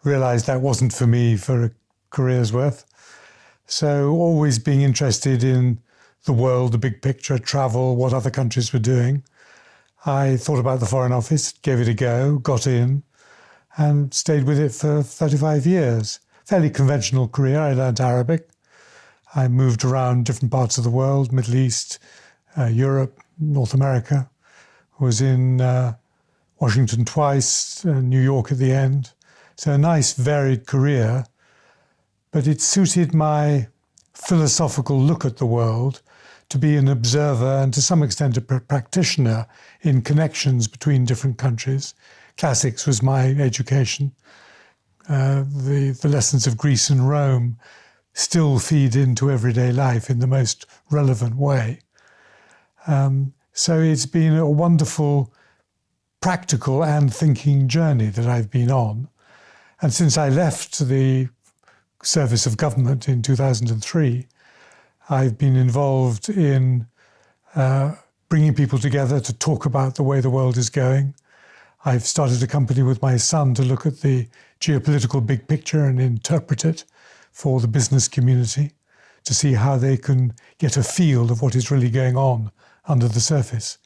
Realised that wasn't for me for a career's worth. So always being interested in the world, the big picture, travel, what other countries were doing. I thought about the Foreign Office, gave it a go, got in, and stayed with it for 35 years. Fairly conventional career. I learned Arabic. I moved around different parts of the world, Middle East, Europe, North America. Was in Washington twice, New York at the end. So a nice varied career, but it suited my philosophical look at the world to be an observer and to some extent a practitioner in connections between different countries. Classics was my education. The lessons of Greece and Rome still feed into everyday life in the most relevant way. So it's been a wonderful practical and thinking journey that I've been on. And since I left the service of government in 2003, I've been involved in bringing people together to talk about the way the world is going. I've started a company with my son to look at the geopolitical big picture and interpret it for the business community to see how they can get a feel of what is really going on under the surface.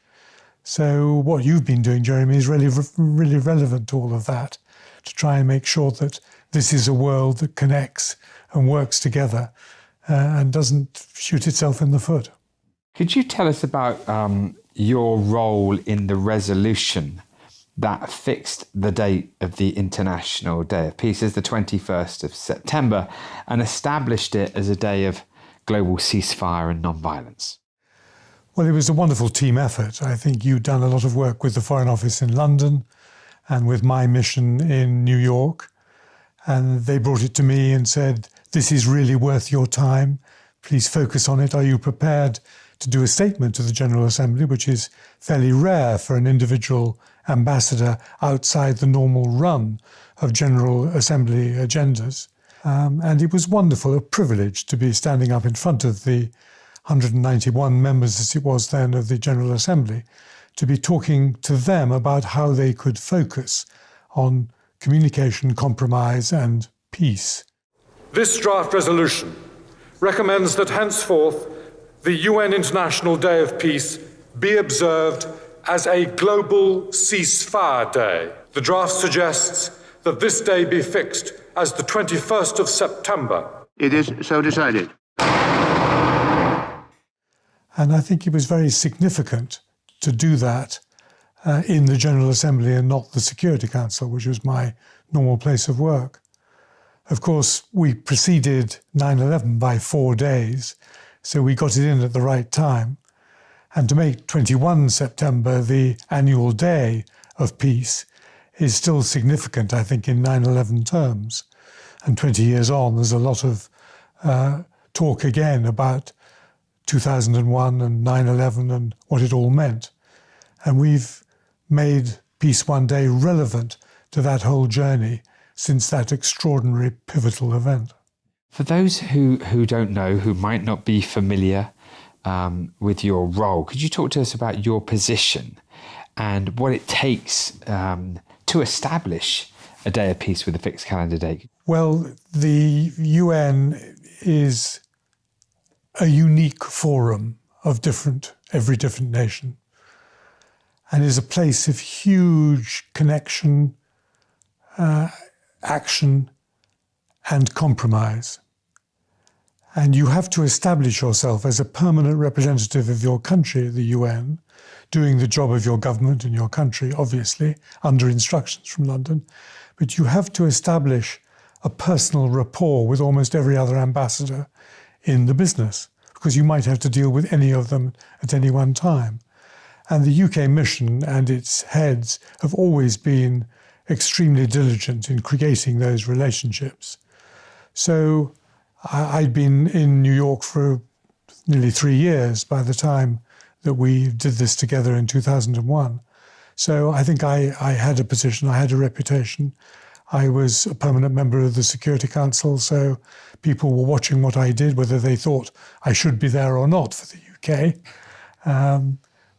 So what you've been doing, Jeremy, is really relevant to all of that, to try and make sure that this is a world that connects and works together and doesn't shoot itself in the foot. Could you tell us about your role in the resolution that fixed the date of the International Day of Peace as the 21st of September and established it as a day of global ceasefire and non-violence? Well, it was a wonderful team effort. I think you've done a lot of work with the Foreign Office in London and with my mission in New York. And they brought it to me and said, this is really worth your time. Please focus on it. Are you prepared to do a statement to the General Assembly, which is fairly rare for an individual ambassador outside the normal run of General Assembly agendas? And it was wonderful, a privilege to be standing up in front of the 191 members, as it was then, of the General Assembly, to be talking to them about how they could focus on communication, compromise and peace. This draft resolution recommends that henceforth the UN International Day of Peace be observed as a global ceasefire day. The draft suggests that this day be fixed as the 21st of September. It is so decided. And I think it was very significant to do that in the General Assembly and not the Security Council, which was my normal place of work. Of course, we preceded 9/11 by 4 days, so we got it in at the right time. And to make 21 September the annual day of peace is still significant, I think, in 9/11 terms. And 20 years on, there's a lot of talk again about 2001 and 9/11 and what it all meant. And we've made Peace One Day relevant to that whole journey since that extraordinary pivotal event. For those who don't know, who might not be familiar with your role, could you talk to us about your position and what it takes to establish a day of peace with a fixed calendar date? Well, the UN is a unique forum of every different nation, and is a place of huge connection, action, and compromise. And you have to establish yourself as a permanent representative of your country at the UN, doing the job of your government in your country, obviously, under instructions from London. But you have to establish a personal rapport with almost every other ambassador in the business, because you might have to deal with any of them at any one time. And the UK mission and its heads have always been extremely diligent in creating those relationships. So I'd been in New York for nearly 3 years by the time that we did this together in 2001. So I think I had a position, I had a reputation. I was a permanent member of the Security Council, so people were watching what I did, whether they thought I should be there or not for the UK.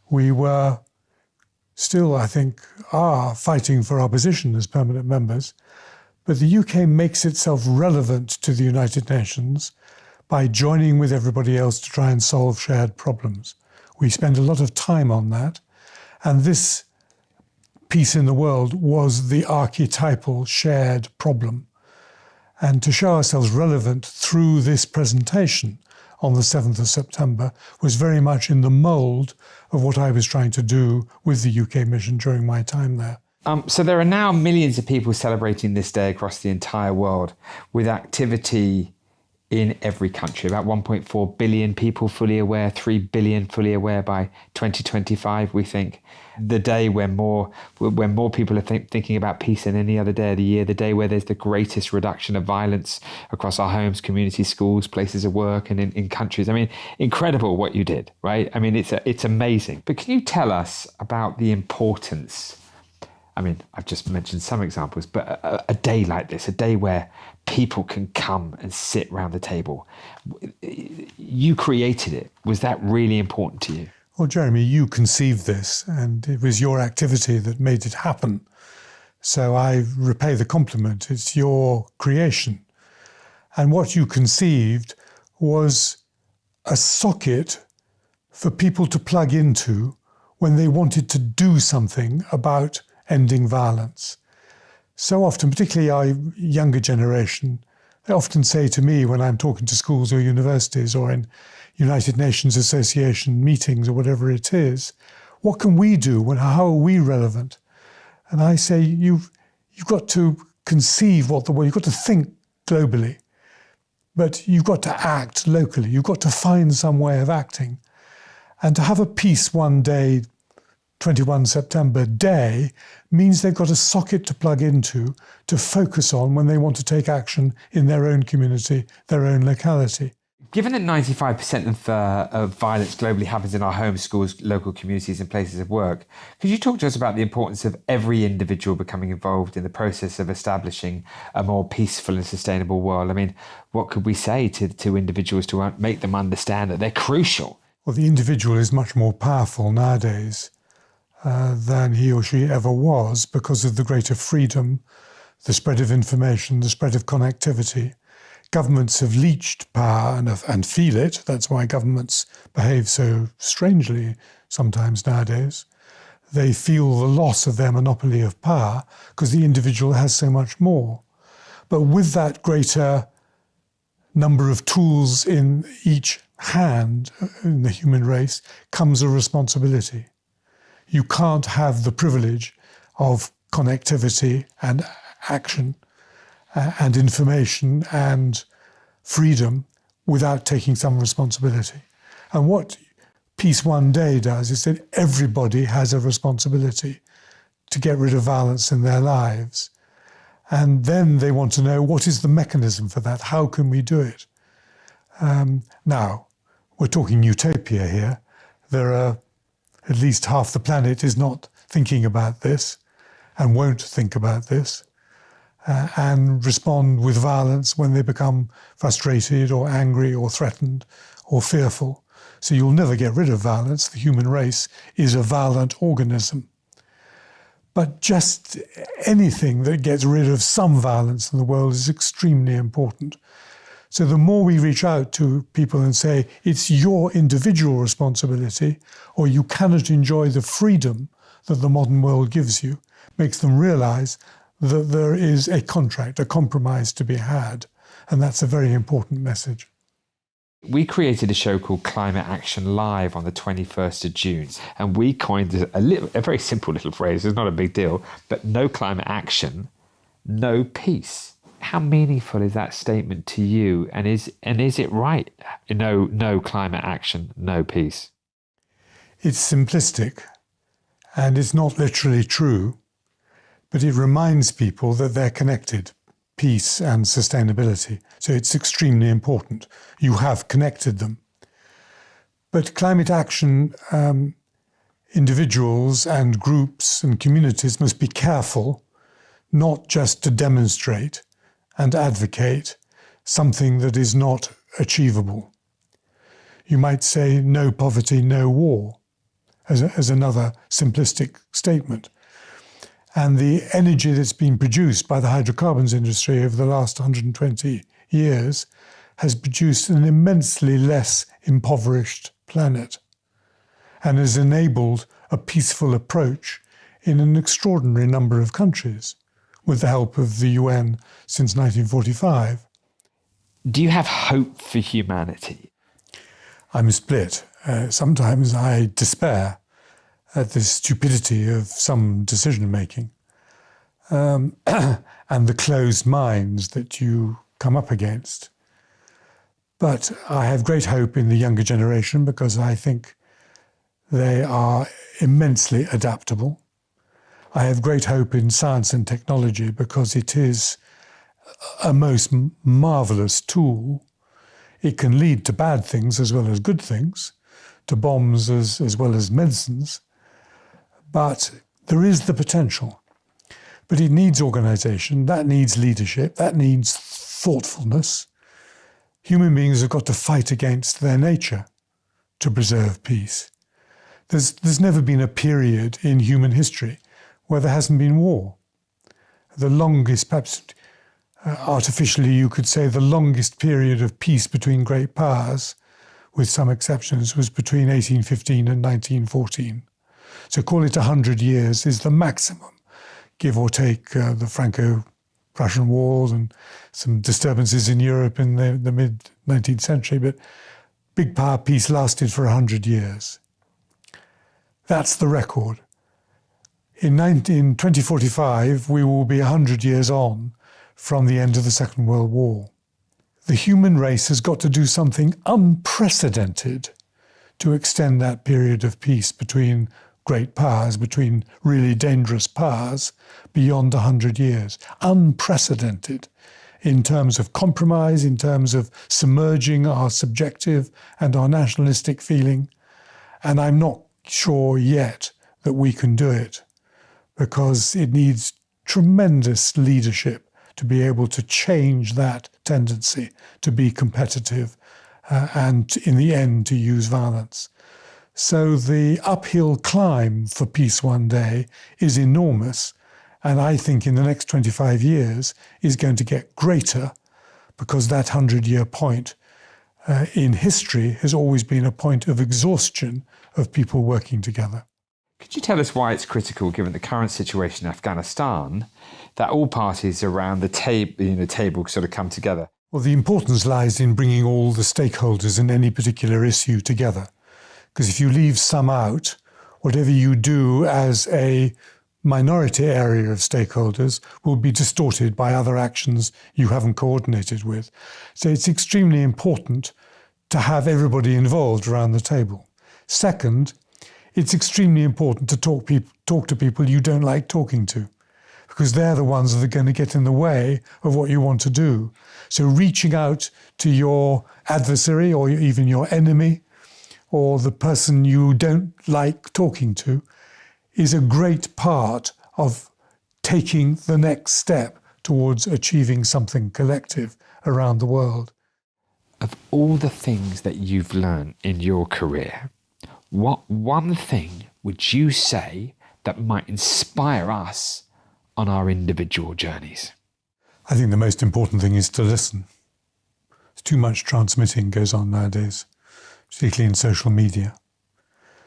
We were still, I think, fighting for our position as permanent members. But the UK makes itself relevant to the United Nations by joining with everybody else to try and solve shared problems. We spend a lot of time on that. And this peace in the world was the archetypal shared problem. And to show ourselves relevant through this presentation on the 7th of September was very much in the mould of what I was trying to do with the UK mission during my time there. So there are now millions of people celebrating this day across the entire world, with activity in every country. About 1.4 billion people fully aware, 3 billion fully aware by 2025, we think. The day when more people are thinking about peace than any other day of the year, the day where there's the greatest reduction of violence across our homes, communities, schools, places of work, and in countries. I mean, incredible what you did, right? I mean, it's amazing. But can you tell us about the importance? I mean, I've just mentioned some examples, but a day like this, a day where people can come and sit around the table, you created it. Was that really important to you? Well, Jeremy, you conceived this, and it was your activity that made it happen. So I repay the compliment. It's your creation. And what you conceived was a socket for people to plug into when they wanted to do something about ending violence. So often, particularly our younger generation, they often say to me when I'm talking to schools or universities or in United Nations Association meetings or whatever it is, what can we do? How are we relevant? And I say, you've got to conceive what the world, you've got to think globally, but you've got to act locally. You've got to find some way of acting. And to have a peace one day, 21 September day, means they've got a socket to plug into to focus on when they want to take action in their own community, their own locality. Given that 95% of violence globally happens in our homes, schools, local communities and places of work, could you talk to us about the importance of every individual becoming involved in the process of establishing a more peaceful and sustainable world? I mean, what could we say to individuals to make them understand that they're crucial? Well, the individual is much more powerful nowadays than he or she ever was because of the greater freedom, the spread of information, the spread of connectivity. Governments have leached power and feel it. That's why governments behave so strangely sometimes nowadays. They feel the loss of their monopoly of power because the individual has so much more. But with that greater number of tools in each hand in the human race comes a responsibility. You can't have the privilege of connectivity and action and information and freedom without taking some responsibility. And what Peace One Day does is that everybody has a responsibility to get rid of violence in their lives. And then they want to know, what is the mechanism for that? How can we do it? Now, we're talking utopia here. There are at least half the planet is not thinking about this and won't think about this. And respond with violence when they become frustrated or angry or threatened or fearful. So you'll never get rid of violence. The human race is a violent organism. But just anything that gets rid of some violence in the world is extremely important. So the more we reach out to people and say, it's your individual responsibility, or you cannot enjoy the freedom that the modern world gives you, makes them realize that there is a contract, a compromise to be had. And that's a very important message. We created a show called Climate Action Live on the 21st of June. And we coined a very simple little phrase, it's not a big deal, but no climate action, no peace. How meaningful is that statement to you? And is it right? No climate action, no peace. It's simplistic and it's not literally true. But it reminds people that they're connected, peace and sustainability. So it's extremely important. You have connected them. But climate action, individuals and groups and communities must be careful not just to demonstrate and advocate something that is not achievable. You might say no poverty, no war, as another simplistic statement. And the energy that's been produced by the hydrocarbons industry over the last 120 years has produced an immensely less impoverished planet and has enabled a peaceful approach in an extraordinary number of countries with the help of the UN since 1945. Do you have hope for humanity? I'm split. Sometimes I despair at the stupidity of some decision-making and the closed minds that you come up against. But I have great hope in the younger generation because I think they are immensely adaptable. I have great hope in science and technology because it is a most marvelous tool. It can lead to bad things as well as good things, to bombs as well as medicines. But there is the potential. But it needs organization, that needs leadership, that needs thoughtfulness. Human beings have got to fight against their nature to preserve peace. There's never been a period in human history where there hasn't been war. The longest, perhaps artificially you could say, the longest period of peace between great powers, with some exceptions, was between 1815 and 1914. So call it 100 years is the maximum, give or take the Franco-Prussian Wars and some disturbances in Europe in the mid-19th century, but big power peace lasted for 100 years. That's the record. In 2045, we will be 100 years on from the end of the Second World War. The human race has got to do something unprecedented to extend that period of peace between great powers, between really dangerous powers, beyond 100 years. Unprecedented in terms of compromise, in terms of submerging our subjective and our nationalistic feeling. And I'm not sure yet that we can do it because it needs tremendous leadership to be able to change that tendency to be competitive and in the end to use violence. So the uphill climb for peace one day is enormous, and I think in the next 25 years is going to get greater because that 100-year point in history has always been a point of exhaustion of people working together. Could you tell us why it's critical, given the current situation in Afghanistan, that all parties around the table sort of come together? Well, the importance lies in bringing all the stakeholders in any particular issue together. Because if you leave some out, whatever you do as a minority area of stakeholders will be distorted by other actions you haven't coordinated with. So it's extremely important to have everybody involved around the table. Second, it's extremely important to talk to people you don't like talking to, because they're the ones that are going to get in the way of what you want to do. So reaching out to your adversary or even your enemy or the person you don't like talking to is a great part of taking the next step towards achieving something collective around the world. Of all the things that you've learned in your career, what one thing would you say that might inspire us on our individual journeys? I think the most important thing is to listen. Too much transmitting goes on nowadays, particularly in social media.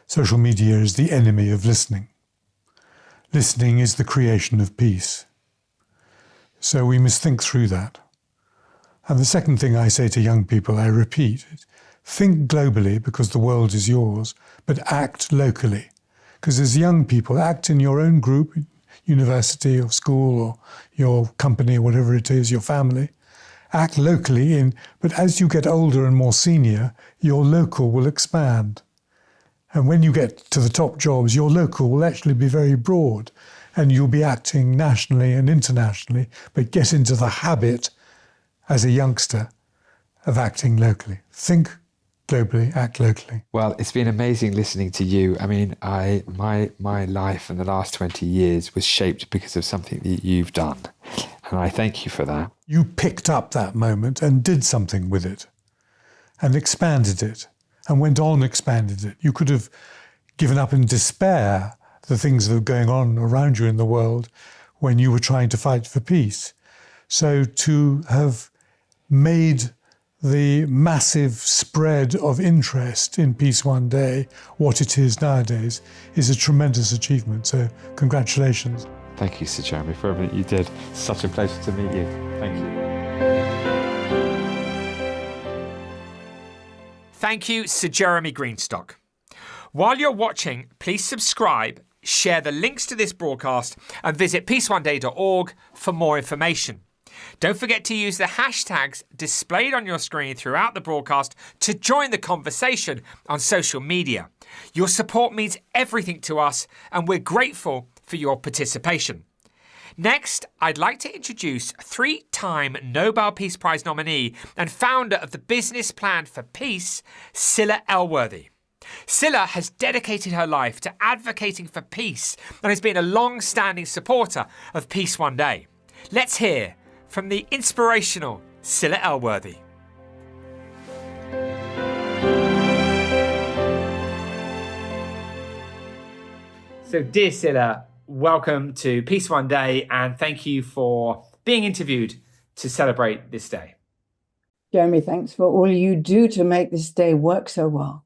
Social media is the enemy of listening. Listening is the creation of peace. So we must think through that. And the second thing I say to young people, I repeat, think globally because the world is yours, but act locally. Because as young people, act in your own group, university or school or your company, whatever it is, your family. Act locally but as you get older and more senior, your local will expand. And when you get to the top jobs, your local will actually be very broad and you'll be acting nationally and internationally, but get into the habit as a youngster of acting locally. Think globally, act locally. Well, it's been amazing listening to you. I mean, my life in the last 20 years was shaped because of something that you've done. And I thank you for that. You picked up that moment and did something with it and expanded it and went on expanded it. You could have given up in despair the things that were going on around you in the world when you were trying to fight for peace. So to have made the massive spread of interest in Peace One Day, what it is nowadays, is a tremendous achievement. So congratulations. Thank you, Sir Jeremy, for everything you did. Such a pleasure to meet you. Thank you. Thank you, Sir Jeremy Greenstock. While you're watching, please subscribe, share the links to this broadcast, and visit peaceoneday.org for more information. Don't forget to use the hashtags displayed on your screen throughout the broadcast to join the conversation on social media. Your support means everything to us, and we're grateful for your participation. Next, I'd like to introduce three-time Nobel Peace Prize nominee and founder of the Business Plan for Peace, Scilla Elworthy. Scilla has dedicated her life to advocating for peace and has been a long-standing supporter of Peace One Day. Let's hear from the inspirational Scilla Elworthy. So, dear Scilla, welcome to Peace One Day, and thank you for being interviewed to celebrate this day. Jeremy, thanks for all you do to make this day work so well.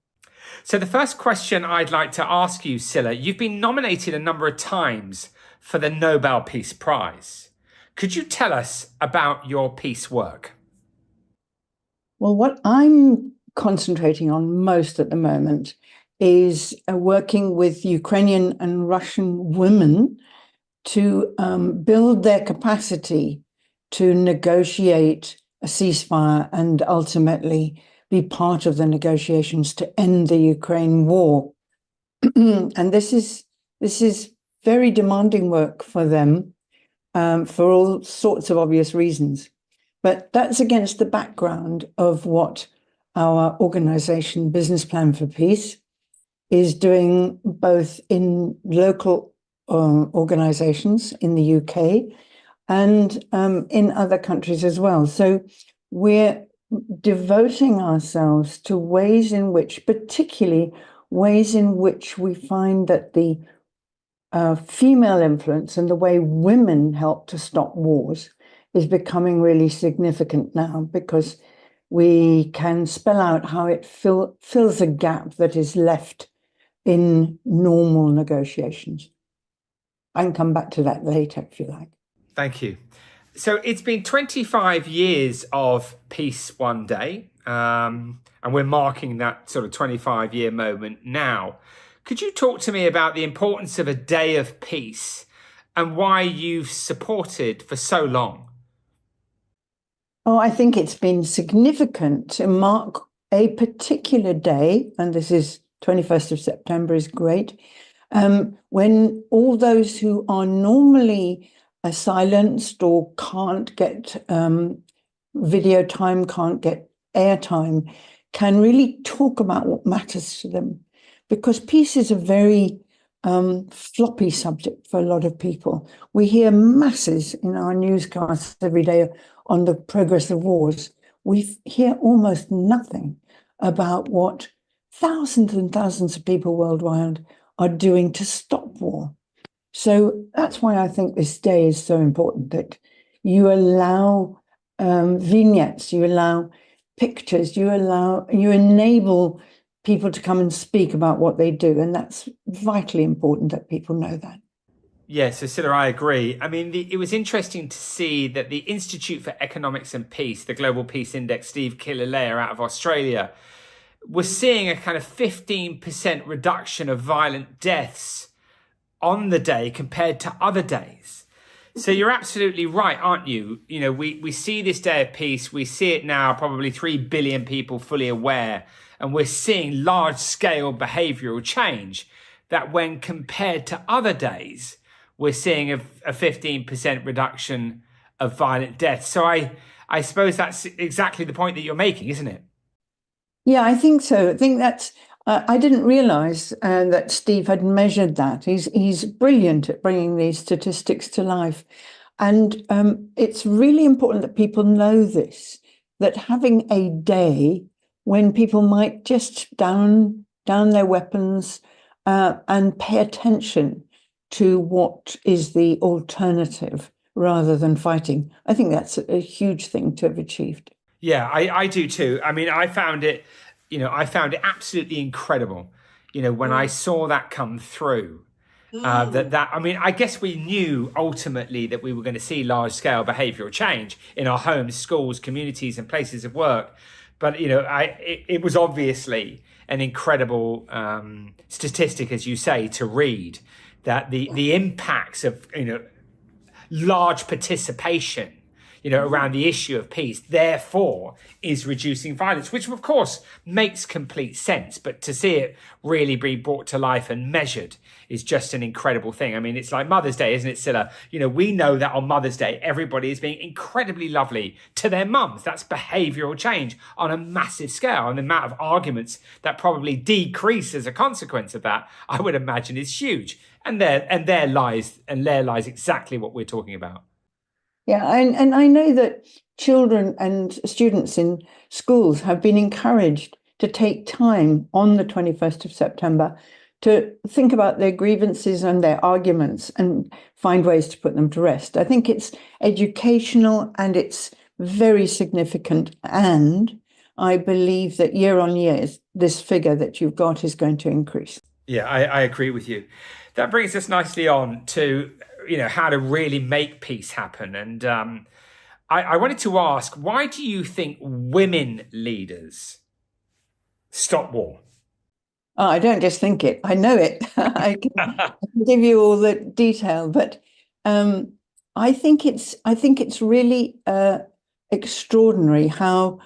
So the first question I'd like to ask you, Scilla, you've been nominated a number of times for the Nobel Peace Prize. Could you tell us about your peace work? Well, what I'm concentrating on most at the moment is working with Ukrainian and Russian women to build their capacity to negotiate a ceasefire and ultimately be part of the negotiations to end the Ukraine war. And this is very demanding work for them for all sorts of obvious reasons. But that's against the background of what our organization, Business Plan for Peace, is doing both in local organizations in the UK and in other countries as well. So we're devoting ourselves to ways in which, particularly ways in which we find that the female influence and the way women help to stop wars is becoming really significant now, because we can spell out how it fills a gap that is left in normal negotiations. I can come back to that later if you like. Thank you. So it's been 25 years of Peace One Day, and we're marking that sort of 25-year moment now. Could you talk to me about the importance of a day of peace and why you've supported for so long? Oh, I think it's been significant to mark a particular day, and this is 21st of September is great, when all those who are normally silenced or can't get video time, can't get airtime, can really talk about what matters to them. Because peace is a very floppy subject for a lot of people. We hear masses in our newscasts every day on the progress of wars. We hear almost nothing about what thousands and thousands of people worldwide are doing to stop war. So that's why I think this day is so important, that you allow vignettes, you allow pictures, you enable people to come and speak about what they do. And that's vitally important that people know that. Yes, so Scilla, I agree. I mean, it was interesting to see that the Institute for Economics and Peace, the Global Peace Index, Steve Killelea out of Australia, was seeing a kind of 15% reduction of violent deaths on the day compared to other days. So you're absolutely right, aren't you? You know, we see this day of peace, we see it now, probably 3 billion people fully aware, and we're seeing large-scale behavioural change that when compared to other days, we're seeing a 15% reduction of violent deaths. So I suppose that's exactly the point that you're making, isn't it? Yeah, I think so. I think that's, I didn't realise that Steve had measured that. He's brilliant at bringing these statistics to life. And it's really important that people know this, that having a day when people might just down their weapons and pay attention to what is the alternative rather than fighting. I think that's a huge thing to have achieved. Yeah, I do too. I mean, I found it absolutely incredible, when I saw that come through. I mean, I guess we knew ultimately that we were going to see large scale behavioural change in our homes, schools, communities, and places of work. But, it was obviously an incredible statistic, as you say, to read that the impacts of, large participation, around the issue of peace, therefore, is reducing violence, which of course makes complete sense. But to see it really be brought to life and measured is just an incredible thing. I mean, it's like Mother's Day, isn't it, Scilla? We know that on Mother's Day, everybody is being incredibly lovely to their mums. That's behavioural change on a massive scale. And the amount of arguments that probably decrease as a consequence of that, I would imagine, is huge. And there lies exactly what we're talking about. Yeah, and I know that children and students in schools have been encouraged to take time on the 21st of September to think about their grievances and their arguments and find ways to put them to rest. I think it's educational and it's very significant. And I believe that year on year, this figure that you've got is going to increase. Yeah, I agree with you. That brings us nicely on to how to really make peace happen. And I wanted to ask, why do you think women leaders stop war? Oh, I don't just think it, I know it. I can give you all the detail, but I think it's really extraordinary how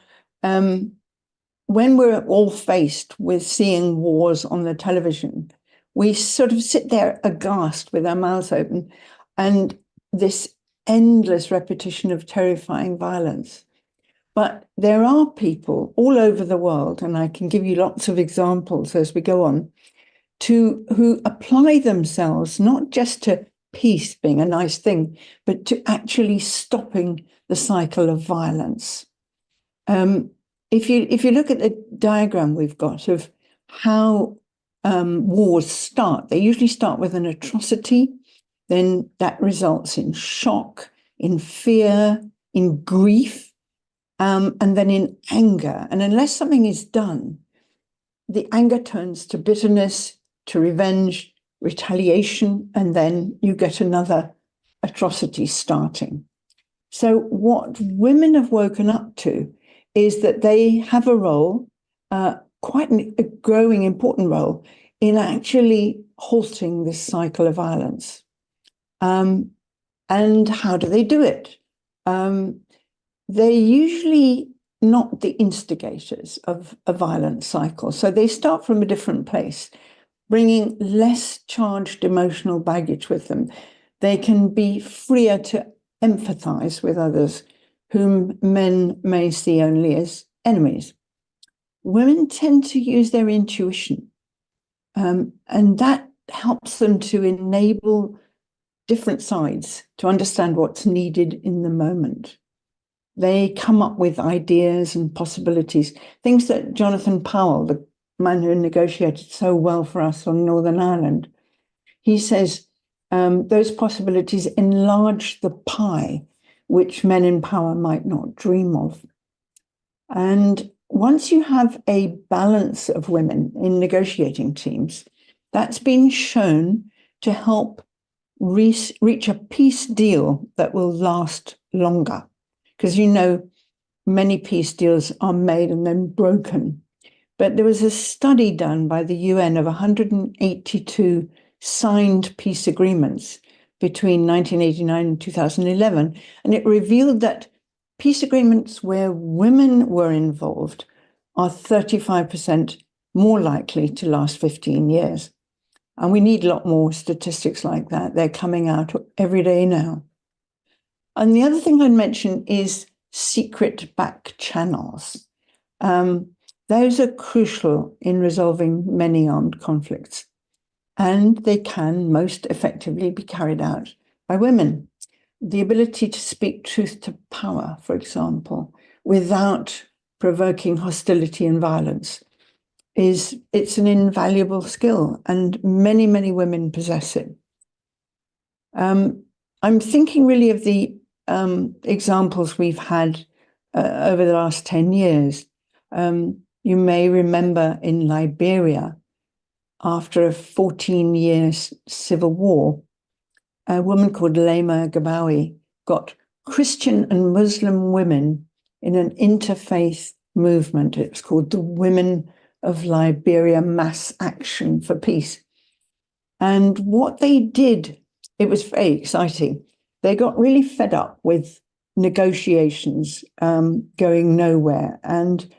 when we're all faced with seeing wars on the television, we sort of sit there aghast with our mouths open and this endless repetition of terrifying violence. But there are people all over the world, and I can give you lots of examples as we go on, who apply themselves not just to peace being a nice thing, but to actually stopping the cycle of violence. If you look at the diagram we've got of how wars start, they usually start with an atrocity, then that results in shock, in fear, in grief, and then in anger. And unless something is done, the anger turns to bitterness, to revenge, retaliation, and then you get another atrocity starting. So what women have woken up to is that they have a role, quite a growing, important role, in actually halting this cycle of violence. And how do they do it? They're usually not the instigators of a violent cycle. So they start from a different place, bringing less charged emotional baggage with them. They can be freer to empathize with others whom men may see only as enemies. Women tend to use their intuition, and that helps them to enable different sides to understand what's needed in the moment. They come up with ideas and possibilities, things that Jonathan Powell, the man who negotiated so well for us on Northern Ireland, he says those possibilities enlarge the pie, which men in power might not dream of. And once you have a balance of women in negotiating teams, that's been shown to help reach a peace deal that will last longer. Because many peace deals are made and then broken. But there was a study done by the UN of 182 signed peace agreements between 1989 and 2011, and it revealed that peace agreements where women were involved are 35% more likely to last 15 years. And we need a lot more statistics like that. They're coming out every day now. And the other thing I'd mention is secret back channels. Those are crucial in resolving many armed conflicts, and they can most effectively be carried out by women. The ability to speak truth to power, for example, without provoking hostility and violence, it's an invaluable skill, and many, many women possess it. I'm thinking really of the examples we've had over the last 10 years. You may remember in Liberia, after a 14 years civil war, a woman called Lema Gabawi got Christian and Muslim women in an interfaith movement. It was called the Women of Liberia Mass Action for Peace. And what they did, it was very exciting. They got really fed up with negotiations going nowhere. And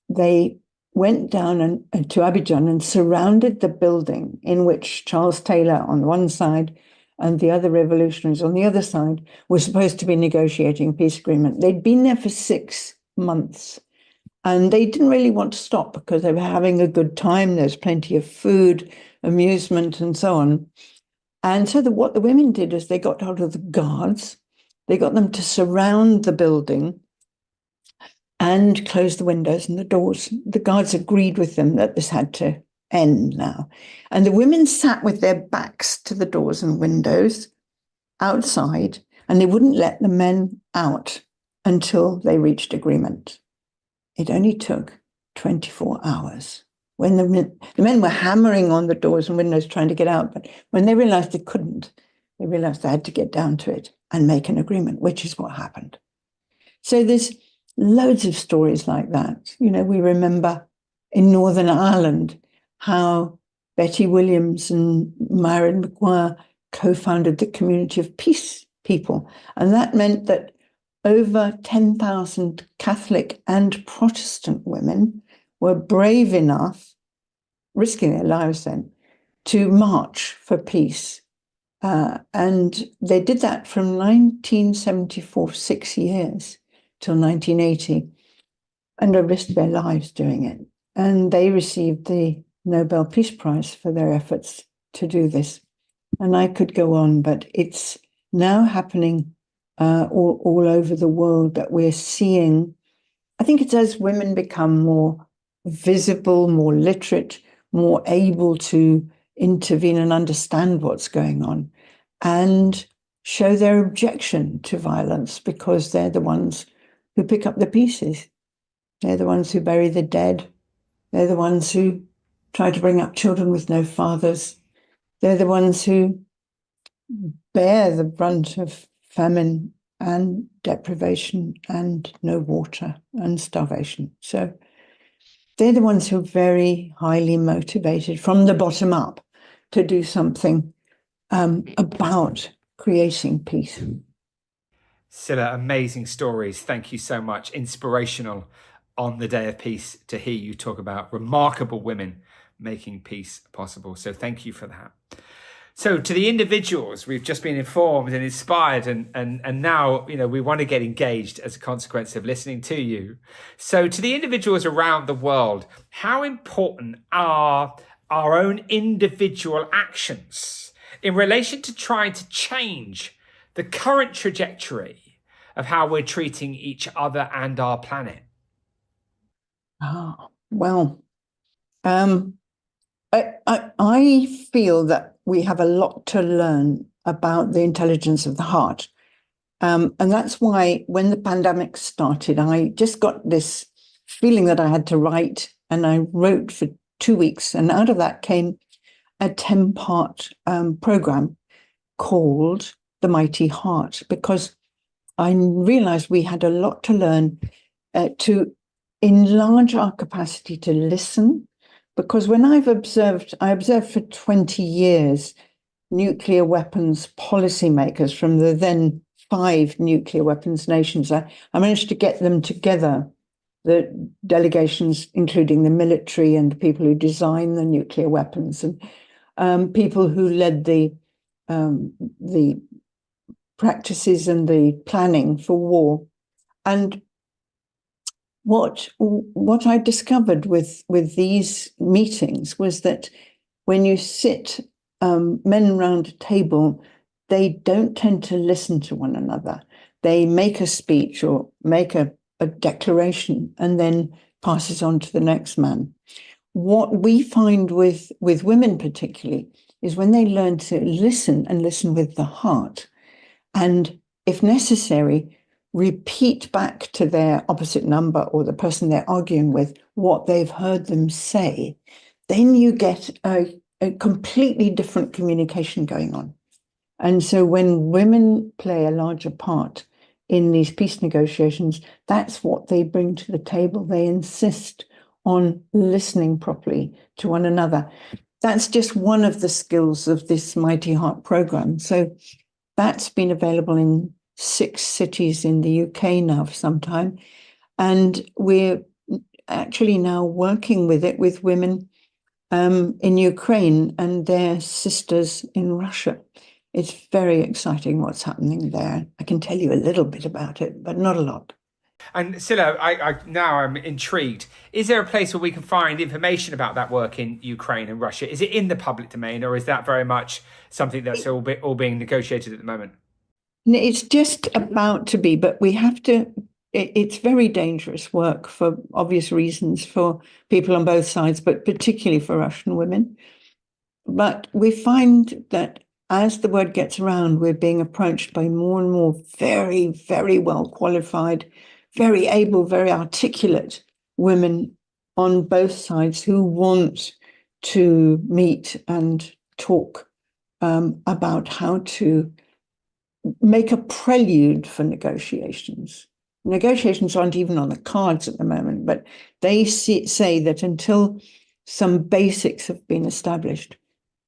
they went down to Abidjan and surrounded the building in which Charles Taylor on one side and the other revolutionaries on the other side were supposed to be negotiating a peace agreement. They'd been there for 6 months and they didn't really want to stop because they were having a good time. There's plenty of food, amusement, and so on. And so what the women did is they got hold of the guards, they got them to surround the building and close the windows and the doors. The guards agreed with them that this had to end now. And the women sat with their backs to the doors and windows outside, and they wouldn't let the men out until they reached agreement. It only took 24 hours. When the men were hammering on the doors and windows trying to get out, but when they realized they couldn't, they realized they had to get down to it and make an agreement, which is what happened. So there's loads of stories like that. You know, we remember in Northern Ireland how Betty Williams and Myron McGuire co-founded the Community of Peace People. And that meant that over 10,000 Catholic and Protestant women were brave enough, risking their lives then, to march for peace. And they did that from 1974, 6 years, till 1980, and they risked their lives doing it. And they received the Nobel Peace Prize for their efforts to do this. And I could go on, but it's now happening all over the world that we're seeing. I think it's as women become more visible, more literate, more able to intervene and understand what's going on and show their objection to violence, because they're the ones who pick up the pieces. They're the ones who bury the dead. They're the ones who try to bring up children with no fathers. They're the ones who bear the brunt of famine and deprivation and no water and starvation. So they're the ones who are very highly motivated from the bottom up to do something about creating peace. Scilla, amazing stories. Thank you so much. Inspirational on the Day of Peace to hear you talk about remarkable women making peace possible. So thank you for that. So to the individuals, we've just been informed and inspired, and now, you know, we want to get engaged as a consequence of listening to you. So to the individuals around the world, how important are our own individual actions in relation to trying to change the current trajectory of how we're treating each other and our planet? Well, I feel that we have a lot to learn about the intelligence of the heart. And that's why when the pandemic started, I just got this feeling that I had to write, and I wrote for 2 weeks. And out of that came a 10-part program called The Mighty Heart, because I realized we had a lot to learn to enlarge our capacity to listen. Because when I observed for 20 years nuclear weapons policymakers from the then 5 nuclear weapons nations, I managed to get them together, the delegations, including the military and people who design the nuclear weapons and people who led the practices and the planning for war. And what I discovered with these meetings was that when you sit men around a table, they don't tend to listen to one another. They make a speech or make a declaration and then pass it on to the next man. What we find with women particularly is when they learn to listen and listen with the heart, and if necessary, repeat back to their opposite number or the person they're arguing with what they've heard them say, then you get a completely different communication going on. And so when women play a larger part in these peace negotiations, that's what they bring to the table. They insist on listening properly to one another. That's just one of the skills of this Mighty Heart program. So that's been available in 6 cities in the UK now for some time. And we're actually now working with it with women in Ukraine and their sisters in Russia. It's very exciting what's happening there. I can tell you a little bit about it, but not a lot. And Scilla, now I'm intrigued. Is there a place where we can find information about that work in Ukraine and Russia? Is it in the public domain, or is that very much something that's all being negotiated at the moment? It's just about to be, but we have to. It's very dangerous work for obvious reasons for people on both sides, but particularly for Russian women. But we find that as the word gets around, we're being approached by more and more very, very well qualified, very able, very articulate women on both sides who want to meet and talk about how to make a prelude for negotiations. Negotiations aren't even on the cards at the moment, but they say that until some basics have been established,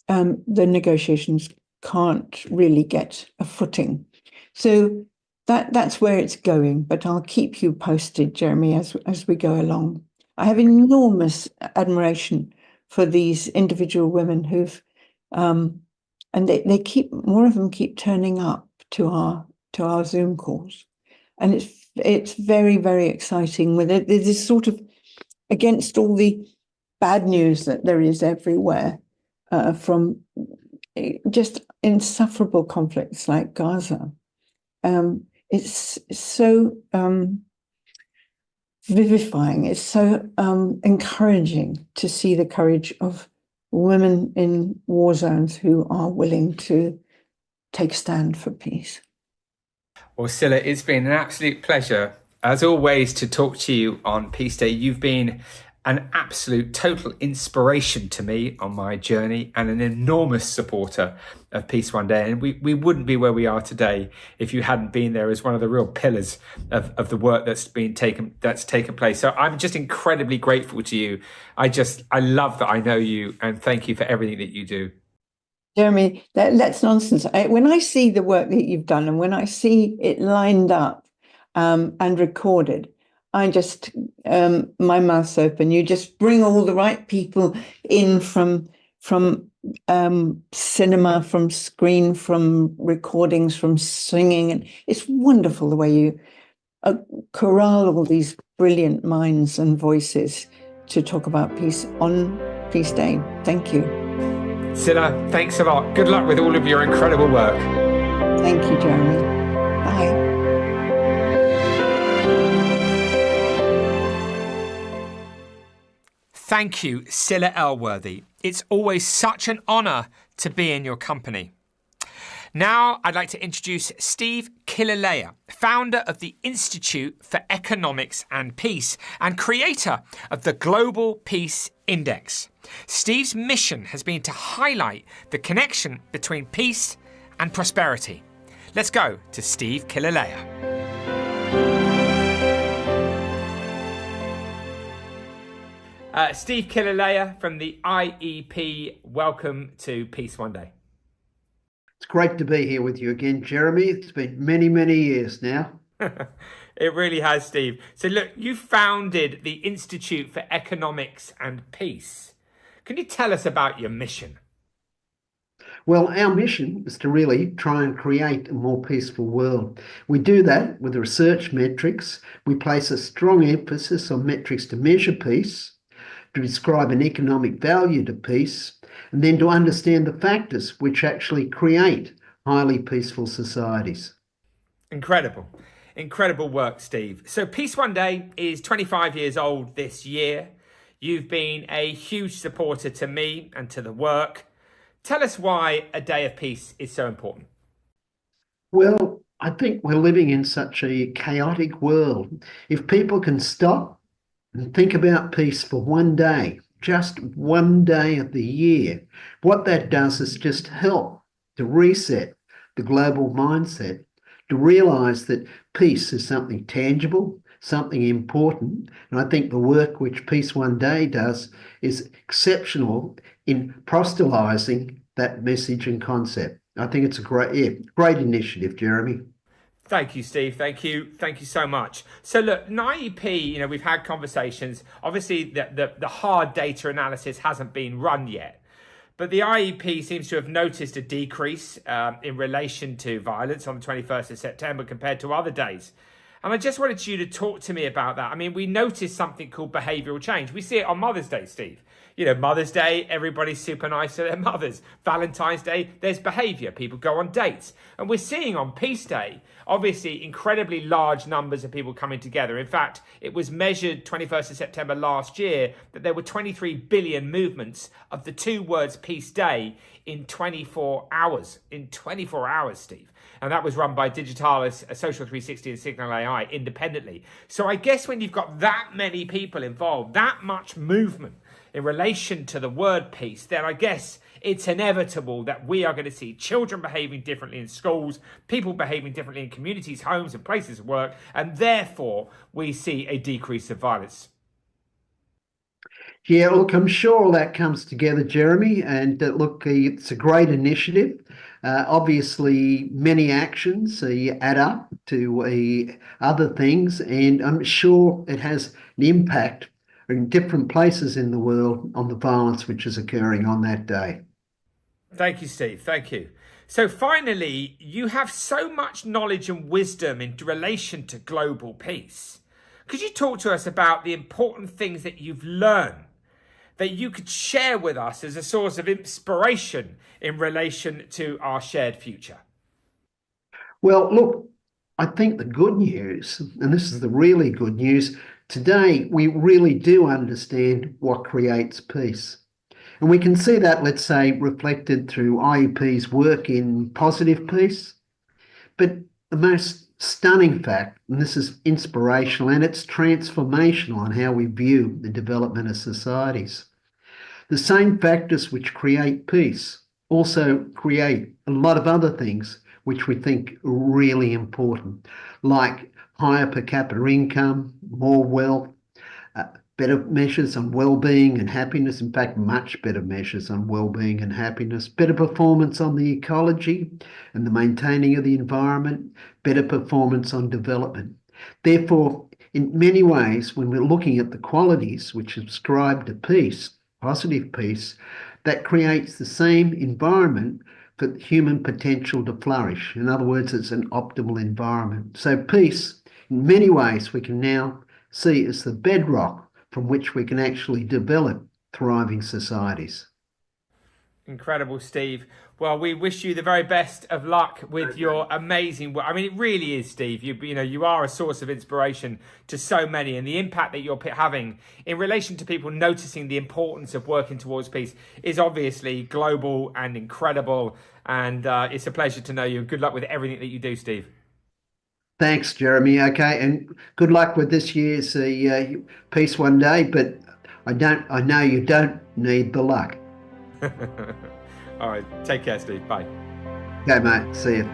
the negotiations can't really get a footing. So that's where it's going, but I'll keep you posted, Jeremy, as we go along. I have enormous admiration for these individual women who've, and they keep, more of them keep turning up to our Zoom calls. And it's very, very exciting with it. There's this sort of, against all the bad news that there is everywhere, from just insufferable conflicts like Gaza. It's so vivifying. It's so encouraging to see the courage of women in war zones who are willing to take a stand for peace. Well, Scilla, it's been an absolute pleasure, as always, to talk to you on Peace Day. You've been an absolute total inspiration to me on my journey and an enormous supporter of Peace One Day. And we wouldn't be where we are today if you hadn't been there as one of the real pillars of the work that's taken place. So I'm just incredibly grateful to you. I love that I know you, and thank you for everything that you do. Jeremy, that's nonsense. When I see the work that you've done and when I see it lined up and recorded, I just, my mouth's open. You just bring all the right people in from cinema, from screen, from recordings, from singing. And it's wonderful the way you corral all these brilliant minds and voices to talk about peace on Peace Day. Thank you. Scilla, thanks a lot. Good luck with all of your incredible work. Thank you, Jeremy. Bye. Thank you, Scilla Elworthy. It's always such an honour to be in your company. Now I'd like to introduce Steve Killelea, founder of the Institute for Economics and Peace and creator of the Global Peace Index. Steve's mission has been to highlight the connection between peace and prosperity. Let's go to Steve Killelea. Steve Killelea from the IEP, welcome to Peace One Day. It's great to be here with you again, Jeremy. It's been many, many years now. It really has, Steve. So look, you founded the Institute for Economics and Peace. Can you tell us about your mission? Well, our mission is to really try and create a more peaceful world. We do that with research metrics. We place a strong emphasis on metrics to measure peace, to describe an economic value to peace, and then to understand the factors which actually create highly peaceful societies. Incredible. Incredible work, Steve. So Peace One Day is 25 years old this year. You've been a huge supporter to me and to the work. Tell us why a day of peace is so important. Well, I think we're living in such a chaotic world. If people can stop and think about peace for one day, just one day of the year, what that does is just help to reset the global mindset, to realise that peace is something tangible, something important. And I think the work which Peace One Day does is exceptional in proselytising that message and concept. I think it's a great initiative, Jeremy. Thank you, Steve. Thank you so much. So look, IEP, we've had conversations. Obviously, the hard data analysis hasn't been run yet, but the IEP seems to have noticed a decrease in relation to violence on the 21st of September compared to other days. And I just wanted you to talk to me about that. I mean, we noticed something called behavioural change. We see it on Mother's Day, Steve. Mother's Day, everybody's super nice to their mothers. Valentine's Day, there's behaviour. People go on dates. And we're seeing on Peace Day, obviously, incredibly large numbers of people coming together. In fact, it was measured 21st of September last year that there were 23 billion movements of the two words Peace Day in 24 hours. In 24 hours, Steve. And that was run by Digitalis, Social 360 and Signal AI independently. So I guess when you've got that many people involved, that much movement in relation to the word peace, then I guess it's inevitable that we are going to see children behaving differently in schools, people behaving differently in communities, homes and places of work, and therefore we see a decrease of violence. Yeah, look, I'm sure all that comes together, Jeremy, and look, it's a great initiative. Obviously, many actions add up to other things, and I'm sure it has an impact in different places in the world on the violence which is occurring on that day. Thank you, Steve. Thank you. So finally, you have so much knowledge and wisdom in relation to global peace. Could you talk to us about the important things that you've learned that you could share with us as a source of inspiration in relation to our shared future? Well, look, I think the good news, and this is the really good news, today we really do understand what creates peace. And we can see that, let's say, reflected through IEP's work in positive peace. But the most stunning fact, and this is inspirational and it's transformational on how we view the development of societies. The same factors which create peace also create a lot of other things which we think are really important, like higher per capita income, more wealth, better measures on well-being and happiness, in fact, much better measures on well-being and happiness, better performance on the ecology and the maintaining of the environment, better performance on development. Therefore, in many ways, when we're looking at the qualities which ascribe to peace, positive peace, that creates the same environment for human potential to flourish. In other words, it's an optimal environment. So peace, in many ways, we can now see as the bedrock from which we can actually develop thriving societies. Incredible, Steve. Well, we wish you the very best of luck with your amazing work. I mean, it really is, Steve. You are a source of inspiration to so many, and the impact that you're having in relation to people noticing the importance of working towards peace is obviously global and incredible. And it's a pleasure to know you. Good luck with everything that you do, Steve. Thanks, Jeremy. Okay, and good luck with this year's Peace One Day. But I know you don't need the luck. All right, take care, Steve. Bye. Okay, mate. See you.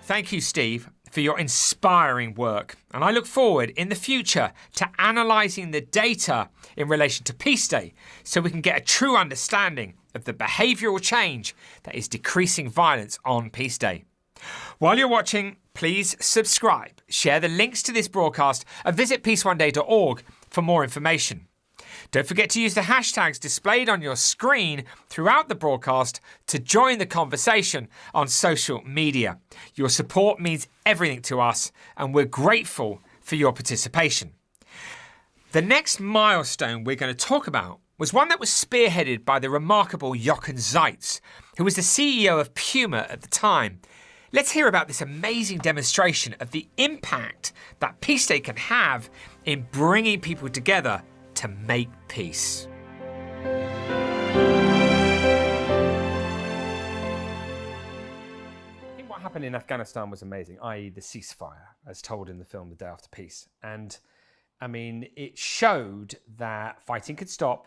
Thank you, Steve, for your inspiring work. And I look forward in the future to analysing the data in relation to Peace Day so we can get a true understanding of the behavioural change that is decreasing violence on Peace Day. While you're watching, please subscribe, share the links to this broadcast and visit peaceoneday.org for more information. Don't forget to use the hashtags displayed on your screen throughout the broadcast to join the conversation on social media. Your support means everything to us and we're grateful for your participation. The next milestone we're going to talk about was one that was spearheaded by the remarkable Jochen Zeitz, who was the CEO of Puma at the time. Let's hear about this amazing demonstration of the impact that Peace Day can have in bringing people together to make peace. what happened in Afghanistan was amazing, i.e. the ceasefire, as told in the film The Day After Peace. And, I mean, it showed that fighting could stop,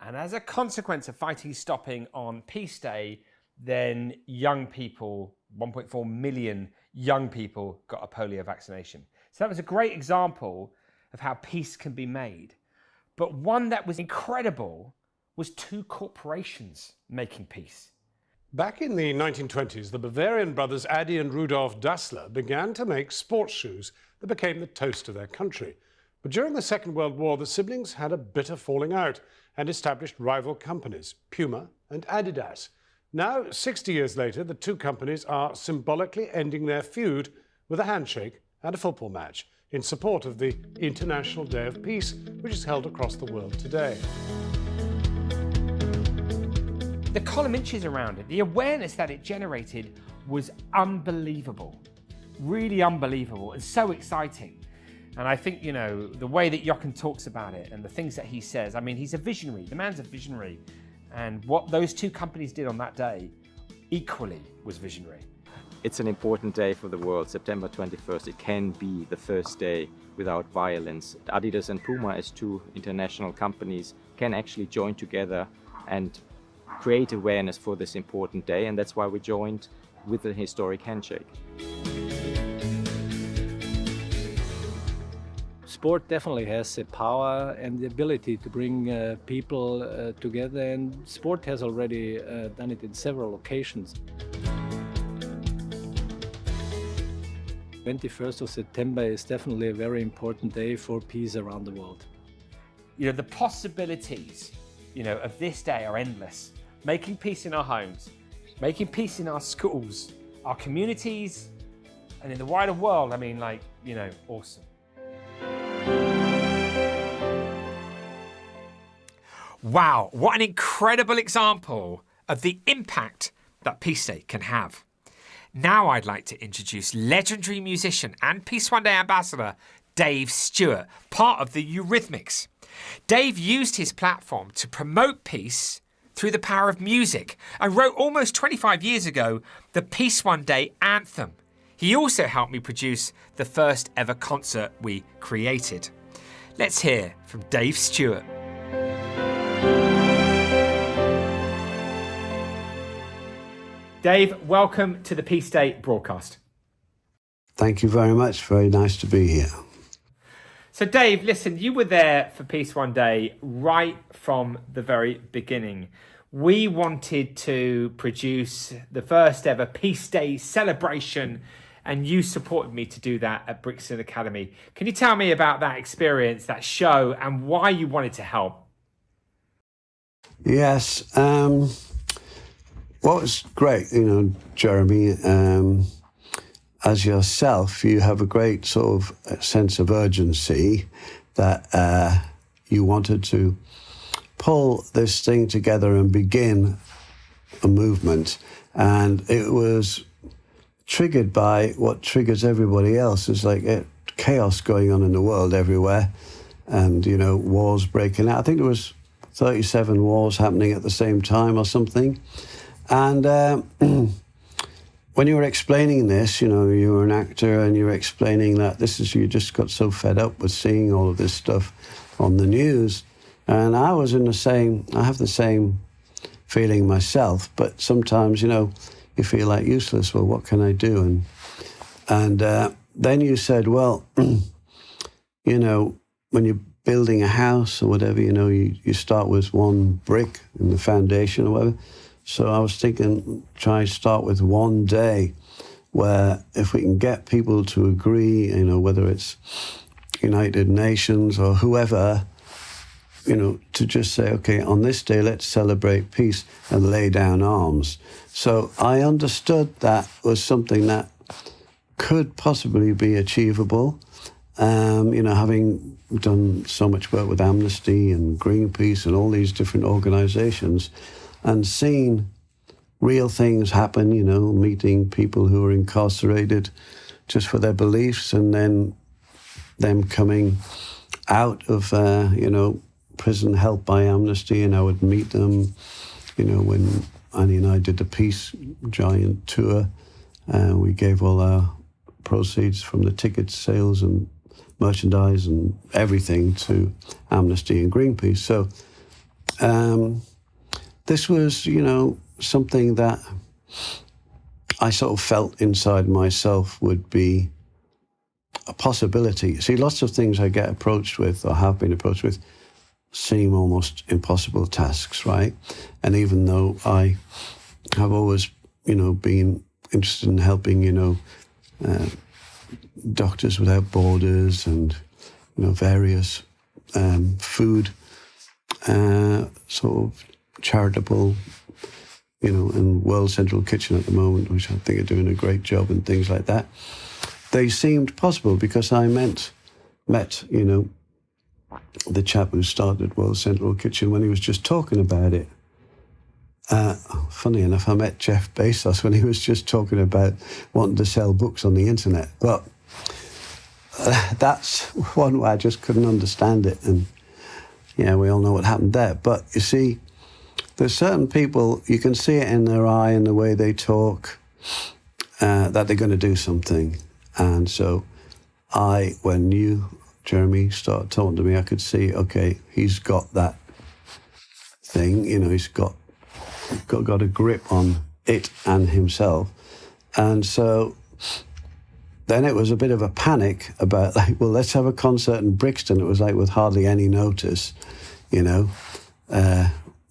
and as a consequence of fighting stopping on Peace Day, then young people, 1.4 million young people, got a polio vaccination. So that was a great example of how peace can be made. But one that was incredible was two corporations making peace. Back in the 1920s, the Bavarian brothers Adi and Rudolf Dassler began to make sports shoes that became the toast of their country. But during the Second World War, the siblings had a bitter falling out and established rival companies, Puma and Adidas. Now, 60 years later, the two companies are symbolically ending their feud with a handshake and a football match in support of the International Day of Peace, which is held across the world today. The column inches around it, the awareness that it generated was unbelievable, really unbelievable and so exciting. And I think, you know, the way that Jochen talks about it and the things that he says, I mean, he's a visionary, the man's a visionary. And what those two companies did on that day equally was visionary. It's an important day for the world, September 21st. It can be the first day without violence. Adidas and Puma, as two international companies, can actually join together and create awareness for this important day, and that's why we joined with the historic handshake. Sport definitely has the power and the ability to bring people together, and sport has already done it in several occasions. 21st of September is definitely a very important day for peace around the world. You know, the possibilities, you know, of this day are endless. Making peace in our homes, making peace in our schools, our communities, and in the wider world. I mean, like, you know, awesome. Wow, what an incredible example of the impact that Peace Day can have. Now I'd like to introduce legendary musician and Peace One Day ambassador, Dave Stewart, part of the Eurythmics. Dave used his platform to promote peace through the power of music and wrote almost 25 years ago the Peace One Day anthem. He also helped me produce the first ever concert we created. Let's hear from Dave Stewart. Dave, welcome to the Peace Day broadcast. Thank you very much. Very nice to be here. So Dave, listen, you were there for Peace One Day right from the very beginning. We wanted to produce the first ever Peace Day celebration, and you supported me to do that at Brixton Academy. Can you tell me about that experience, that show, and why you wanted to help? Yes. What was great, you know, Jeremy, as yourself, you have a great sort of sense of urgency that you wanted to pull this thing together and begin a movement. And it was triggered by what triggers everybody else. It's like chaos going on in the world everywhere, and, you know, wars breaking out. I think there was 37 wars happening at the same time or something. And when you were explaining this, you know, you were an actor and you were explaining that you just got so fed up with seeing all of this stuff on the news. And I have the same feeling myself, but sometimes, you know, you feel like useless. Well, what can I do? And then you said, well, you know, when you're building a house or whatever, you know, you start with one brick in the foundation or whatever. So I was thinking, try to start with one day where if we can get people to agree, you know, whether it's United Nations or whoever, you know, to just say, okay, on this day, let's celebrate peace and lay down arms. So I understood that was something that could possibly be achievable. You know, having done so much work with Amnesty and Greenpeace and all these different organizations, and seeing real things happen, you know, meeting people who are incarcerated just for their beliefs, and then them coming out of, you know, prison helped by Amnesty, and I would meet them, you know, when Annie and I did the Peace Giant tour, We gave all our proceeds from the ticket sales and merchandise and everything to Amnesty and Greenpeace. So this was, you know, something that I sort of felt inside myself would be a possibility. See, lots of things I get approached with or have been approached with seem almost impossible tasks, right? And even though I have always, you know, been interested in helping, you know, Doctors Without Borders and, you know, various food sort of charitable, you know, and World Central Kitchen at the moment, which I think are doing a great job and things like that. They seemed possible because I met, you know, the chap who started World Central Kitchen when he was just talking about it. Funny enough, I met Jeff Bezos when he was just talking about wanting to sell books on the internet. But that's one where I just couldn't understand it. And yeah, we all know what happened there. But you see, there's certain people, you can see it in their eye and the way they talk, that they're going to do something. And so when you, Jeremy, started talking to me, I could see, okay, he's got that thing, you know, he's got a grip on it and himself. And so then it was a bit of a panic about, like, well, let's have a concert in Brixton. It was like with hardly any notice, you know,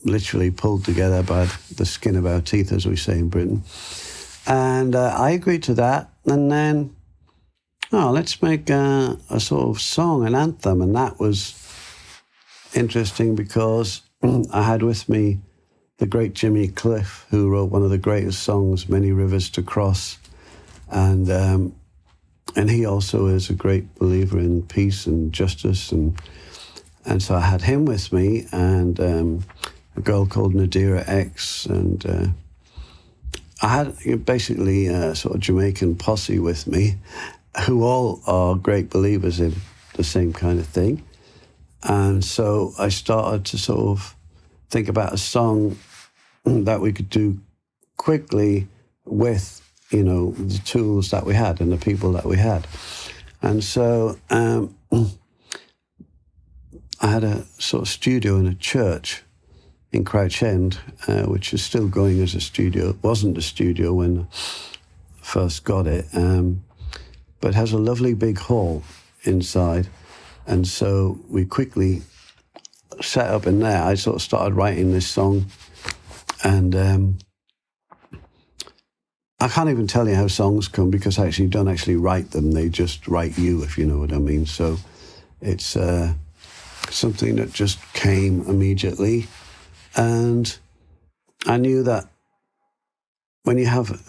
literally pulled together by the skin of our teeth, as we say in Britain. And I agreed to that. And then, let's make a sort of song, an anthem. And that was interesting because I had with me the great Jimmy Cliff, who wrote one of the greatest songs, Many Rivers to Cross. And he also is a great believer in peace and justice. And so I had him with me and a girl called Nadira X. And I had basically a sort of Jamaican posse with me who all are great believers in the same kind of thing. And so I started to sort of think about a song that we could do quickly with, you know, the tools that we had and the people that we had. And so I had a sort of studio in a church in Crouch End, which is still going as a studio. It wasn't a studio when I first got it, but it has a lovely big hall inside. And so we quickly set up in there. I sort of started writing this song, and I can't even tell you how songs come because I actually don't actually write them. They just write you, if you know what I mean. So it's something that just came immediately. And I knew that when you have,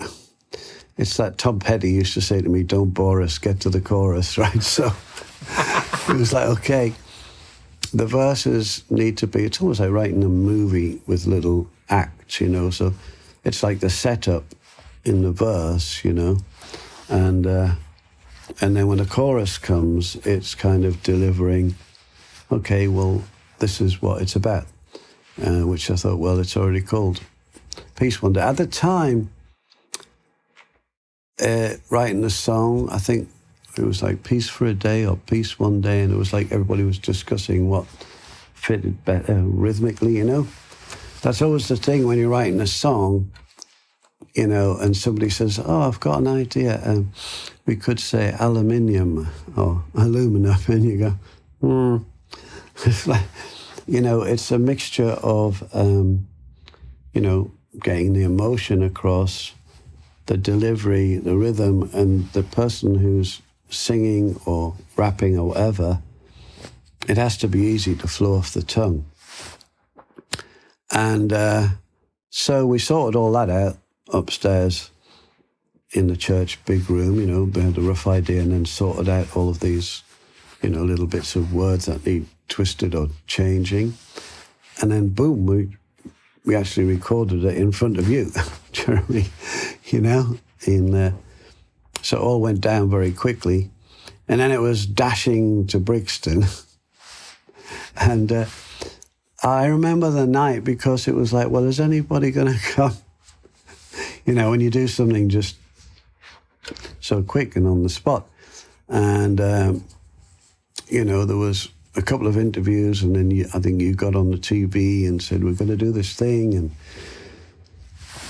it's that Tom Petty used to say to me, don't bore us, get to the chorus, right? So it was like, okay, the verses need to be, it's almost like writing a movie with little acts, you know, so it's like the setup in the verse, you know, and then when the chorus comes, it's kind of delivering, okay, well, this is what it's about, which I thought, well, it's already called Peace One Day. At the time, writing the song, I think it was like Peace for a Day or Peace One Day, and it was like everybody was discussing what fitted better rhythmically, you know. That's always the thing when you're writing a song, you know, and somebody says, oh, I've got an idea. We could say aluminium or aluminum, and you go, It's like, you know, it's a mixture of, you know, getting the emotion across, the delivery, the rhythm, and the person who's singing or rapping or whatever, it has to be easy to flow off the tongue. And so we sorted all that out upstairs in the church big room, you know, we had a rough idea and then sorted out all of these, you know, little bits of words that need twisted or changing. And then boom, we actually recorded it in front of you, Jeremy, you know, so it all went down very quickly. And then it was dashing to Brixton. And I remember the night because it was like, well, is anybody going to come? You know, when you do something just so quick and on the spot. And, you know, there was a couple of interviews, and then I think you got on the TV and said, we're going to do this thing.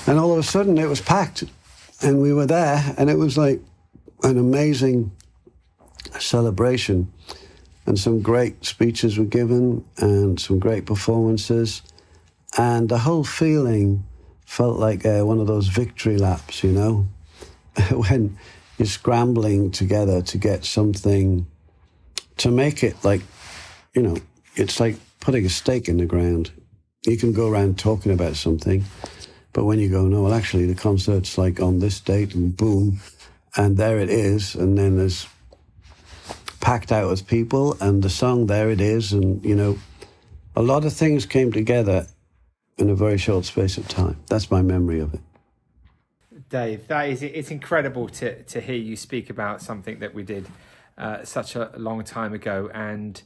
And all of a sudden it was packed, and we were there, and it was like an amazing celebration. And some great speeches were given and some great performances. And the whole feeling felt like one of those victory laps, you know, when you're scrambling together to get something, to make it like, you know, it's like putting a stake in the ground. You can go around talking about something, but when you go, no, well, actually, the concert's like on this date, and boom, and there it is, and then there's packed out with people, and the song, there it is, and, you know, a lot of things came together in a very short space of time. That's my memory of it. Dave, it's incredible to hear you speak about something that we did such a long time ago, and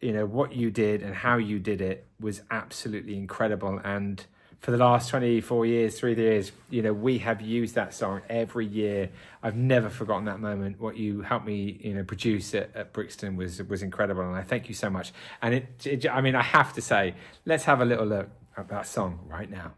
you know what you did and how you did it was absolutely incredible. And for the last 3 years, you know, we have used that song every year. I've never forgotten that moment. What you helped me, you know, produce at Brixton was incredible, and I thank you so much. And I mean, I have to say, let's have a little look at that song right now.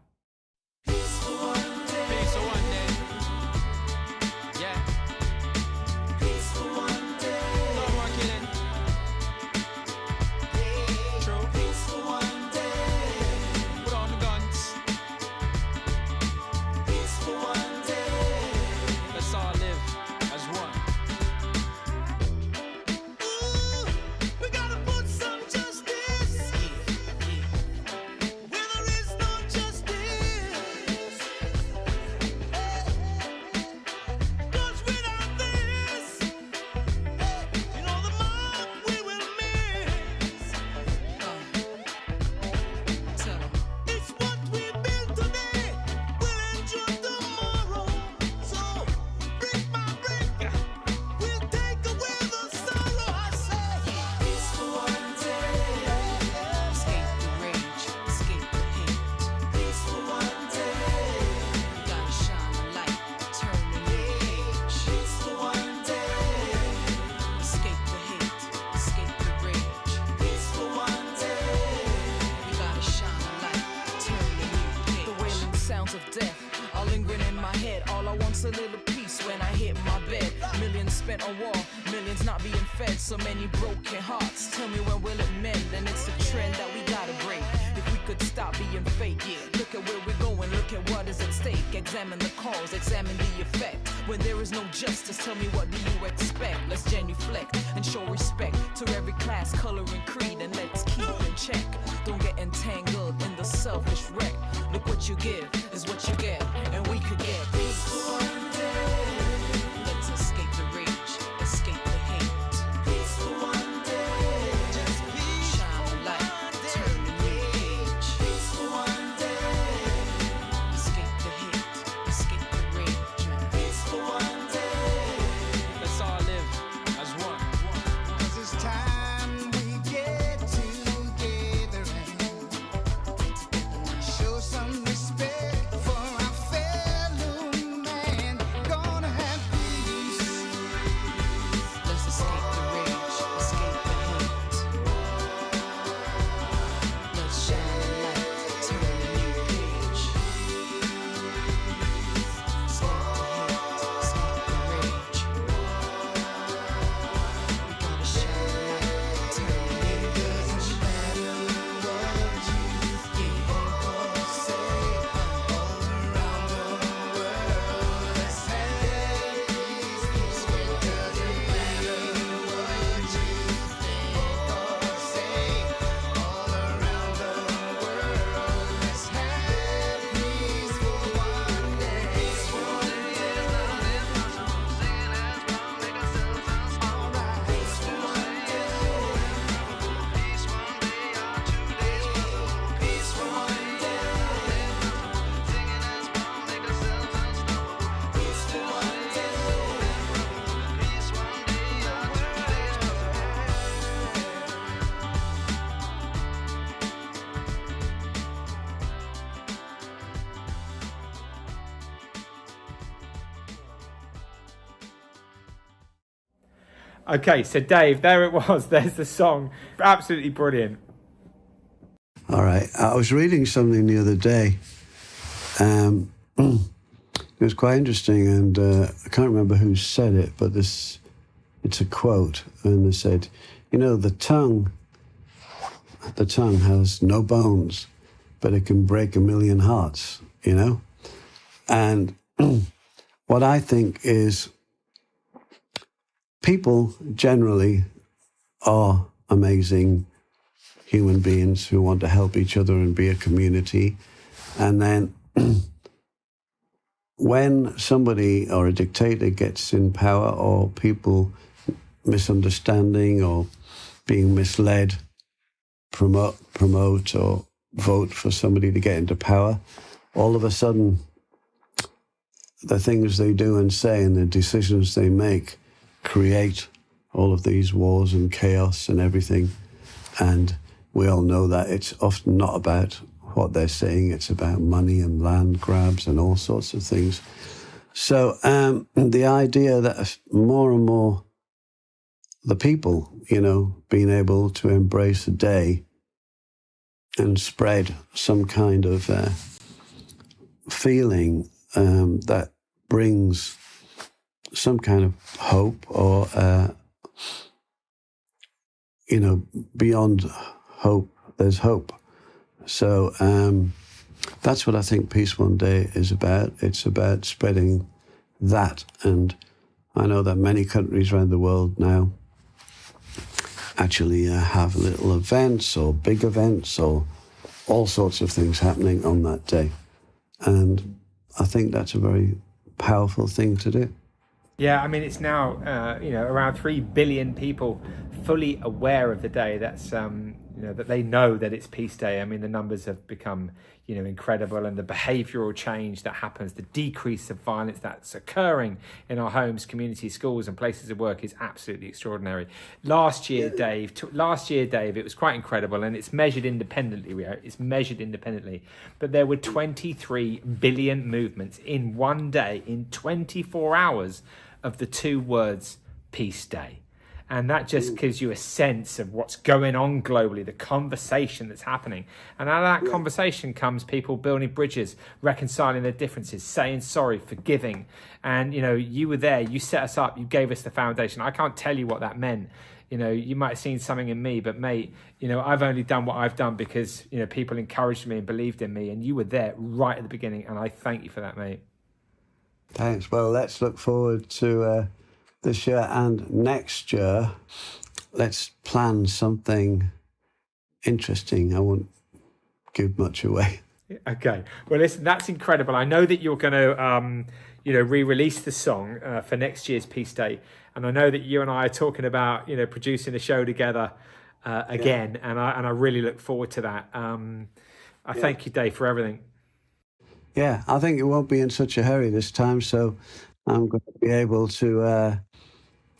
A little peace when I hit my bed. Millions spent on war, millions not being fed. So many broken hearts. Tell me when will it mend? And it's a trend that we gotta break. If we could stop being fake, look at where we're going, look at what is at stake. Examine the cause, examine the effect. When there is no justice, tell me what do you expect? Let's genuflect and show respect to every class, color, and creed, and let's keep in check. Don't get entangled in the selfish wreck. Look what you give is what you get, and we could get peace. Let's escape the rage, escape the hate. Peace for one day. Just peace. Shine a light, turn a new page. Peace for one day. Escape the hate, escape the rage. Peace for one day. Let's all live as one. 'Cause it's time we get together and show some respect for our fellow man. Okay, so Dave, there it was. There's the song. Absolutely brilliant. All right. I was reading something the other day. It was quite interesting, and I can't remember who said it, but it's a quote, and they said, you know, the tongue has no bones, but it can break 1,000,000 hearts, you know? And what I think is people generally are amazing human beings who want to help each other and be a community. And then when somebody or a dictator gets in power, or people misunderstanding or being misled, promote or vote for somebody to get into power, all of a sudden the things they do and say and the decisions they make create all of these wars and chaos and everything. And we all know that it's often not about what they're saying, it's about money and land grabs and all sorts of things. So the idea that more and more the people, you know, being able to embrace a day and spread some kind of feeling that brings some kind of hope, or, you know, beyond hope, there's hope. So that's what I think Peace One Day is about. It's about spreading that. And I know that many countries around the world now actually have little events or big events or all sorts of things happening on that day. And I think that's a very powerful thing to do. Yeah, I mean, it's now, around 3 billion people fully aware of the day. That's, that they know that it's Peace Day. I mean, the numbers have become, incredible, and the behavioural change that happens, the decrease of violence that's occurring in our homes, communities, schools and places of work is absolutely extraordinary. Last year, Dave, it was quite incredible, and it's measured independently. But there were 23 billion movements in one day, in 24 hours, of the two words Peace Day. And that just gives you a sense of what's going on globally, the conversation that's happening. And out of that conversation comes people building bridges, reconciling their differences, saying sorry, forgiving. And, you were there, you set us up, you gave us the foundation. I can't tell you what that meant. You might have seen something in me, but mate, I've only done what I've done because, people encouraged me and believed in me. And you were there right at the beginning. And I thank you for that, mate. Thanks. Well, let's look forward to this year and next year. Let's plan something interesting. I won't give much away. Okay. Well, listen, that's incredible. I know that you're going to, re-release the song for next year's Peace Day. And I know that you and I are talking about, producing a show together again. Yeah. And I really look forward to that. I thank you, Dave, for everything. Yeah, I think it won't be in such a hurry this time. So I'm going to be able to,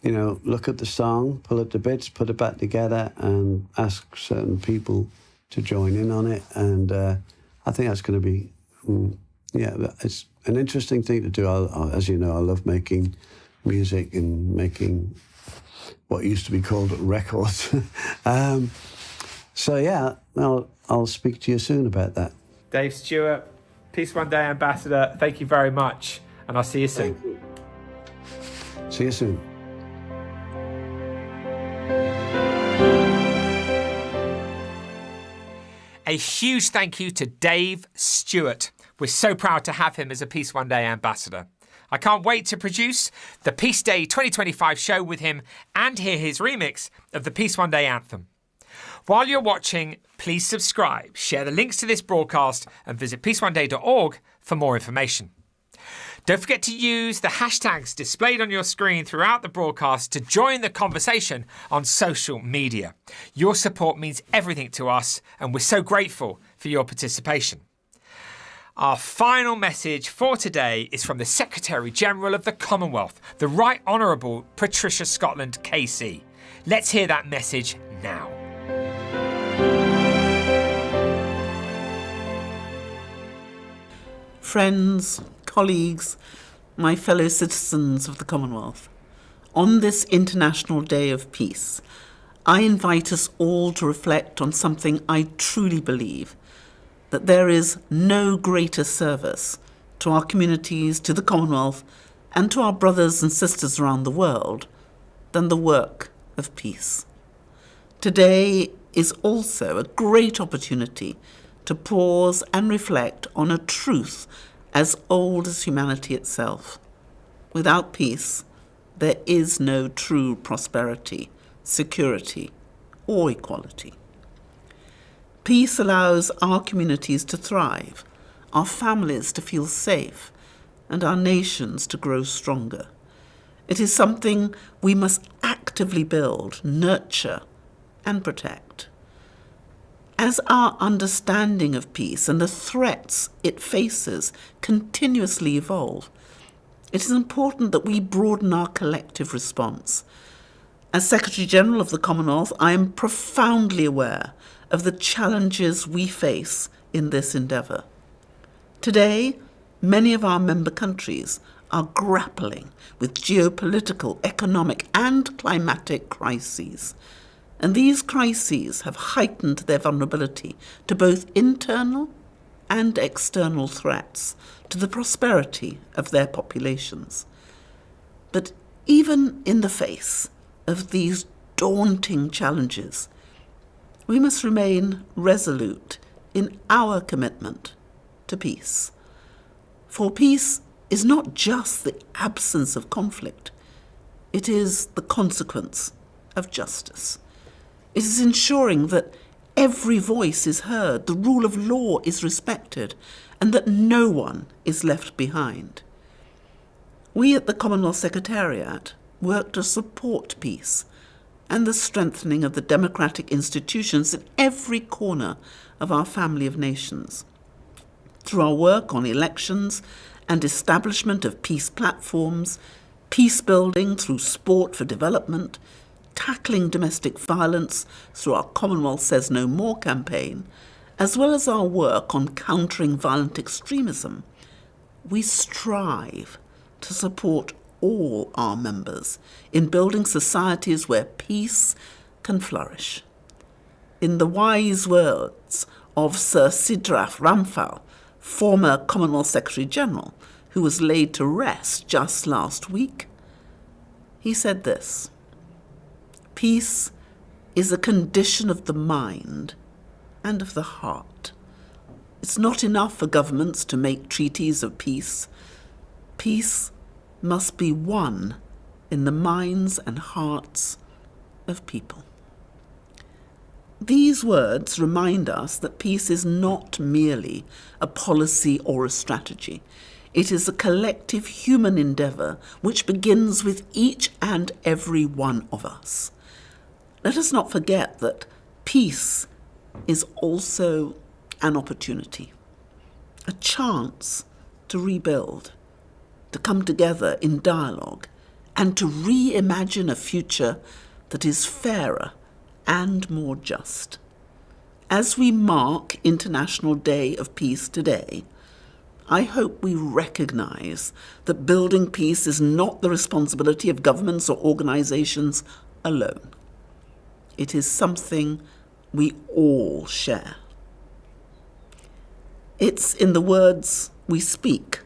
look at the song, pull it to bits, put it back together and ask certain people to join in on it. And I think that's going to be, it's an interesting thing to do. As you know, I love making music and making what used to be called records. I'll speak to you soon about that. Dave Stewart, Peace One Day Ambassador, thank you very much. And I'll see you soon. Thank you. See you soon. A huge thank you to Dave Stewart. We're so proud to have him as a Peace One Day ambassador. I can't wait to produce the Peace Day 2025 show with him and hear his remix of the Peace One Day anthem. While you're watching, please subscribe, share the links to this broadcast and visit peaceoneday.org for more information. Don't forget to use the hashtags displayed on your screen throughout the broadcast to join the conversation on social media. Your support means everything to us, and we're so grateful for your participation. Our final message for today is from the Secretary-General of the Commonwealth, the Right Honourable Patricia Scotland, KC. Let's hear that message now. Friends, colleagues, my fellow citizens of the Commonwealth, on this International Day of Peace, I invite us all to reflect on something I truly believe, that there is no greater service to our communities, to the Commonwealth, and to our brothers and sisters around the world than the work of peace. Today is also a great opportunity to pause and reflect on a truth as old as humanity itself. Without peace, there is no true prosperity, security, or equality. Peace allows our communities to thrive, our families to feel safe, and our nations to grow stronger. It is something we must actively build, nurture, and protect. As our understanding of peace and the threats it faces continuously evolve, it is important that we broaden our collective response. As Secretary-General of the Commonwealth, I am profoundly aware of the challenges we face in this endeavour. Today, many of our member countries are grappling with geopolitical, economic and climatic crises. And these crises have heightened their vulnerability to both internal and external threats to the prosperity of their populations. But even in the face of these daunting challenges, we must remain resolute in our commitment to peace. For peace is not just the absence of conflict, it is the consequence of justice. It is ensuring that every voice is heard, the rule of law is respected, and that no one is left behind. We at the Commonwealth Secretariat work to support peace and the strengthening of the democratic institutions in every corner of our family of nations. Through our work on elections and establishment of peace platforms, peace building through sport for development, tackling domestic violence through our Commonwealth Says No More campaign, as well as our work on countering violent extremism, we strive to support all our members in building societies where peace can flourish. In the wise words of Sir Sidrath Ramphal, former Commonwealth Secretary-General, who was laid to rest just last week, he said this: "Peace is a condition of the mind and of the heart. It's not enough for governments to make treaties of peace. Peace must be won in the minds and hearts of people." These words remind us that peace is not merely a policy or a strategy. It is a collective human endeavour which begins with each and every one of us. Let us not forget that peace is also an opportunity, a chance to rebuild, to come together in dialogue, and to reimagine a future that is fairer and more just. As we mark International Day of Peace today, I hope we recognise that building peace is not the responsibility of governments or organisations alone. It is something we all share. It's in the words we speak,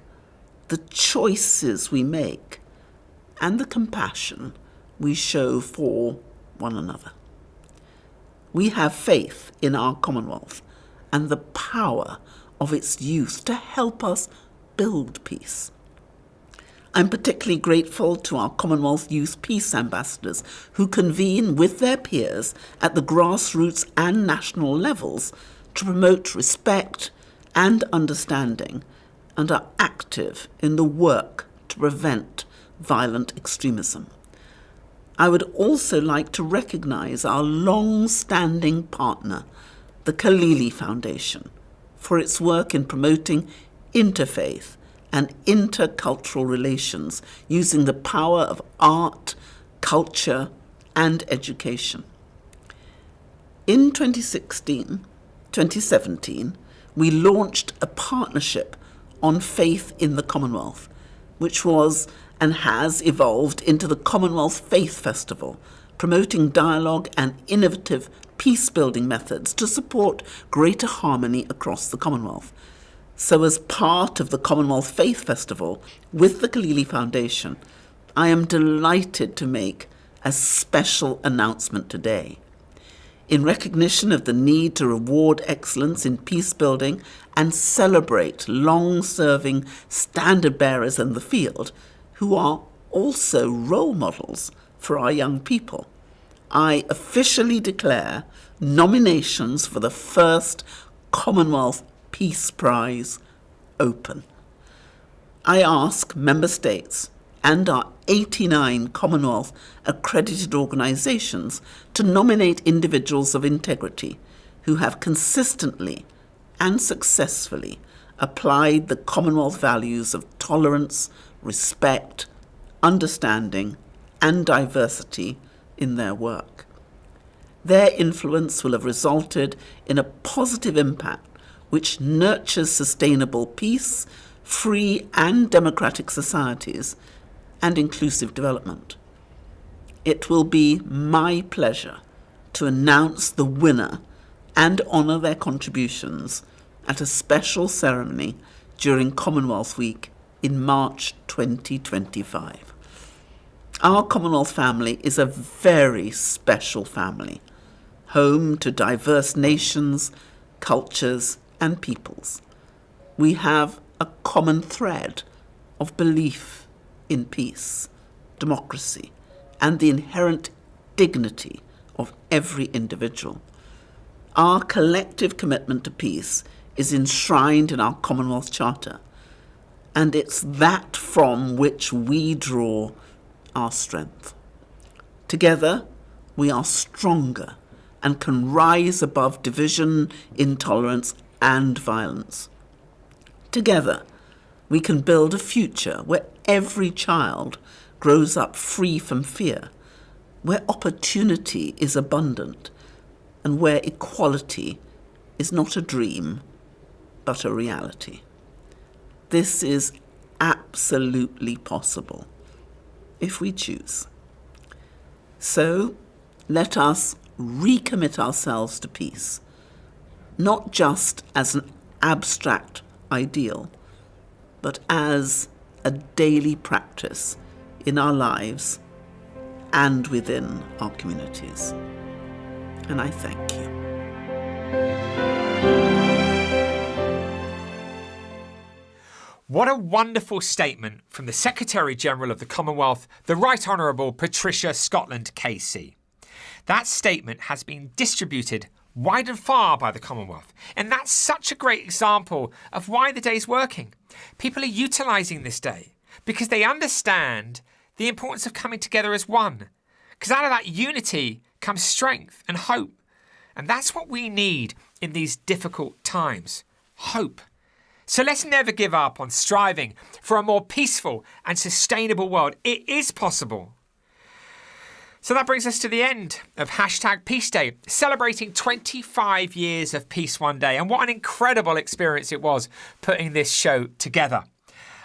the choices we make, and the compassion we show for one another. We have faith in our Commonwealth and the power of its youth to help us build peace. I'm particularly grateful to our Commonwealth Youth Peace Ambassadors who convene with their peers at the grassroots and national levels to promote respect and understanding and are active in the work to prevent violent extremism. I would also like to recognise our long-standing partner, the Killelea Foundation, for its work in promoting interfaith and intercultural relations using the power of art, culture, and education. In 2017, we launched a partnership on faith in the Commonwealth, which was and has evolved into the Commonwealth Faith Festival, promoting dialogue and innovative peace-building methods to support greater harmony across the Commonwealth. So as part of the Commonwealth Faith Festival with the Killelea Foundation, I am delighted to make a special announcement today. In recognition of the need to reward excellence in peace building and celebrate long-serving standard bearers in the field, who are also role models for our young people, I officially declare nominations for the first Commonwealth Peace Prize open. I ask member states and our 89 Commonwealth accredited organisations to nominate individuals of integrity who have consistently and successfully applied the Commonwealth values of tolerance, respect, understanding and diversity in their work. Their influence will have resulted in a positive impact which nurtures sustainable peace, free and democratic societies, and inclusive development. It will be my pleasure to announce the winner and honour their contributions at a special ceremony during Commonwealth Week in March 2025. Our Commonwealth family is a very special family, home to diverse nations, cultures and peoples. We have a common thread of belief in peace, democracy, and the inherent dignity of every individual. Our collective commitment to peace is enshrined in our Commonwealth Charter, and it's that from which we draw our strength. Together, we are stronger and can rise above division, intolerance, and violence. Together, we can build a future where every child grows up free from fear, where opportunity is abundant, and where equality is not a dream, but a reality. This is absolutely possible, if we choose. So, let us recommit ourselves to peace, not just as an abstract ideal, but as a daily practice in our lives and within our communities. And I thank you. What a wonderful statement from the Secretary-General of the Commonwealth, the Right Honourable Patricia Scotland KC. That statement has been distributed wide and far by the Commonwealth, and that's such a great example of why the day's working. People are utilising this day because they understand the importance of coming together as one, because out of that unity comes strength and hope, and that's what we need in these difficult times, hope. So let's never give up on striving for a more peaceful and sustainable world. It is possible. So that brings us to the end of #Peace Day, celebrating 25 years of peace one day. And what an incredible experience it was putting this show together.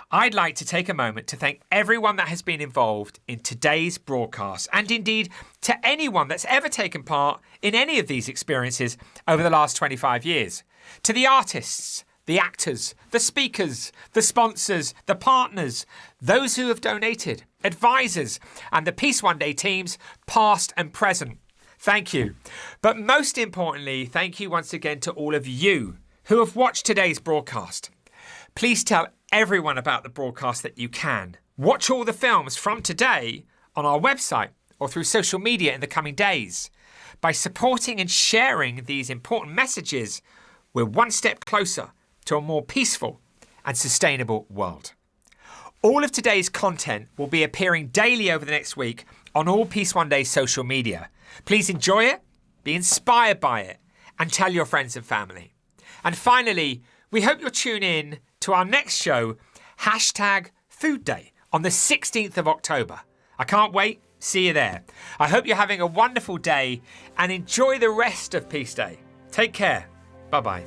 I'd like to take a moment to thank everyone that has been involved in today's broadcast, and indeed to anyone that's ever taken part in any of these experiences over the last 25 years. To the artists, the actors, the speakers, the sponsors, the partners, those who have donated, advisors, and the Peace One Day teams, past and present. Thank you. But most importantly, thank you once again to all of you who have watched today's broadcast. Please tell everyone about the broadcast that you can. Watch all the films from today on our website or through social media in the coming days. By supporting and sharing these important messages, we're one step closer to a more peaceful and sustainable world. All of today's content will be appearing daily over the next week on all Peace One Day social media. Please enjoy it, be inspired by it, and tell your friends and family. And finally, we hope you'll tune in to our next show, #Food Day, on the 16th of October. I can't wait. See you there. I hope you're having a wonderful day and enjoy the rest of Peace Day. Take care. Bye-bye.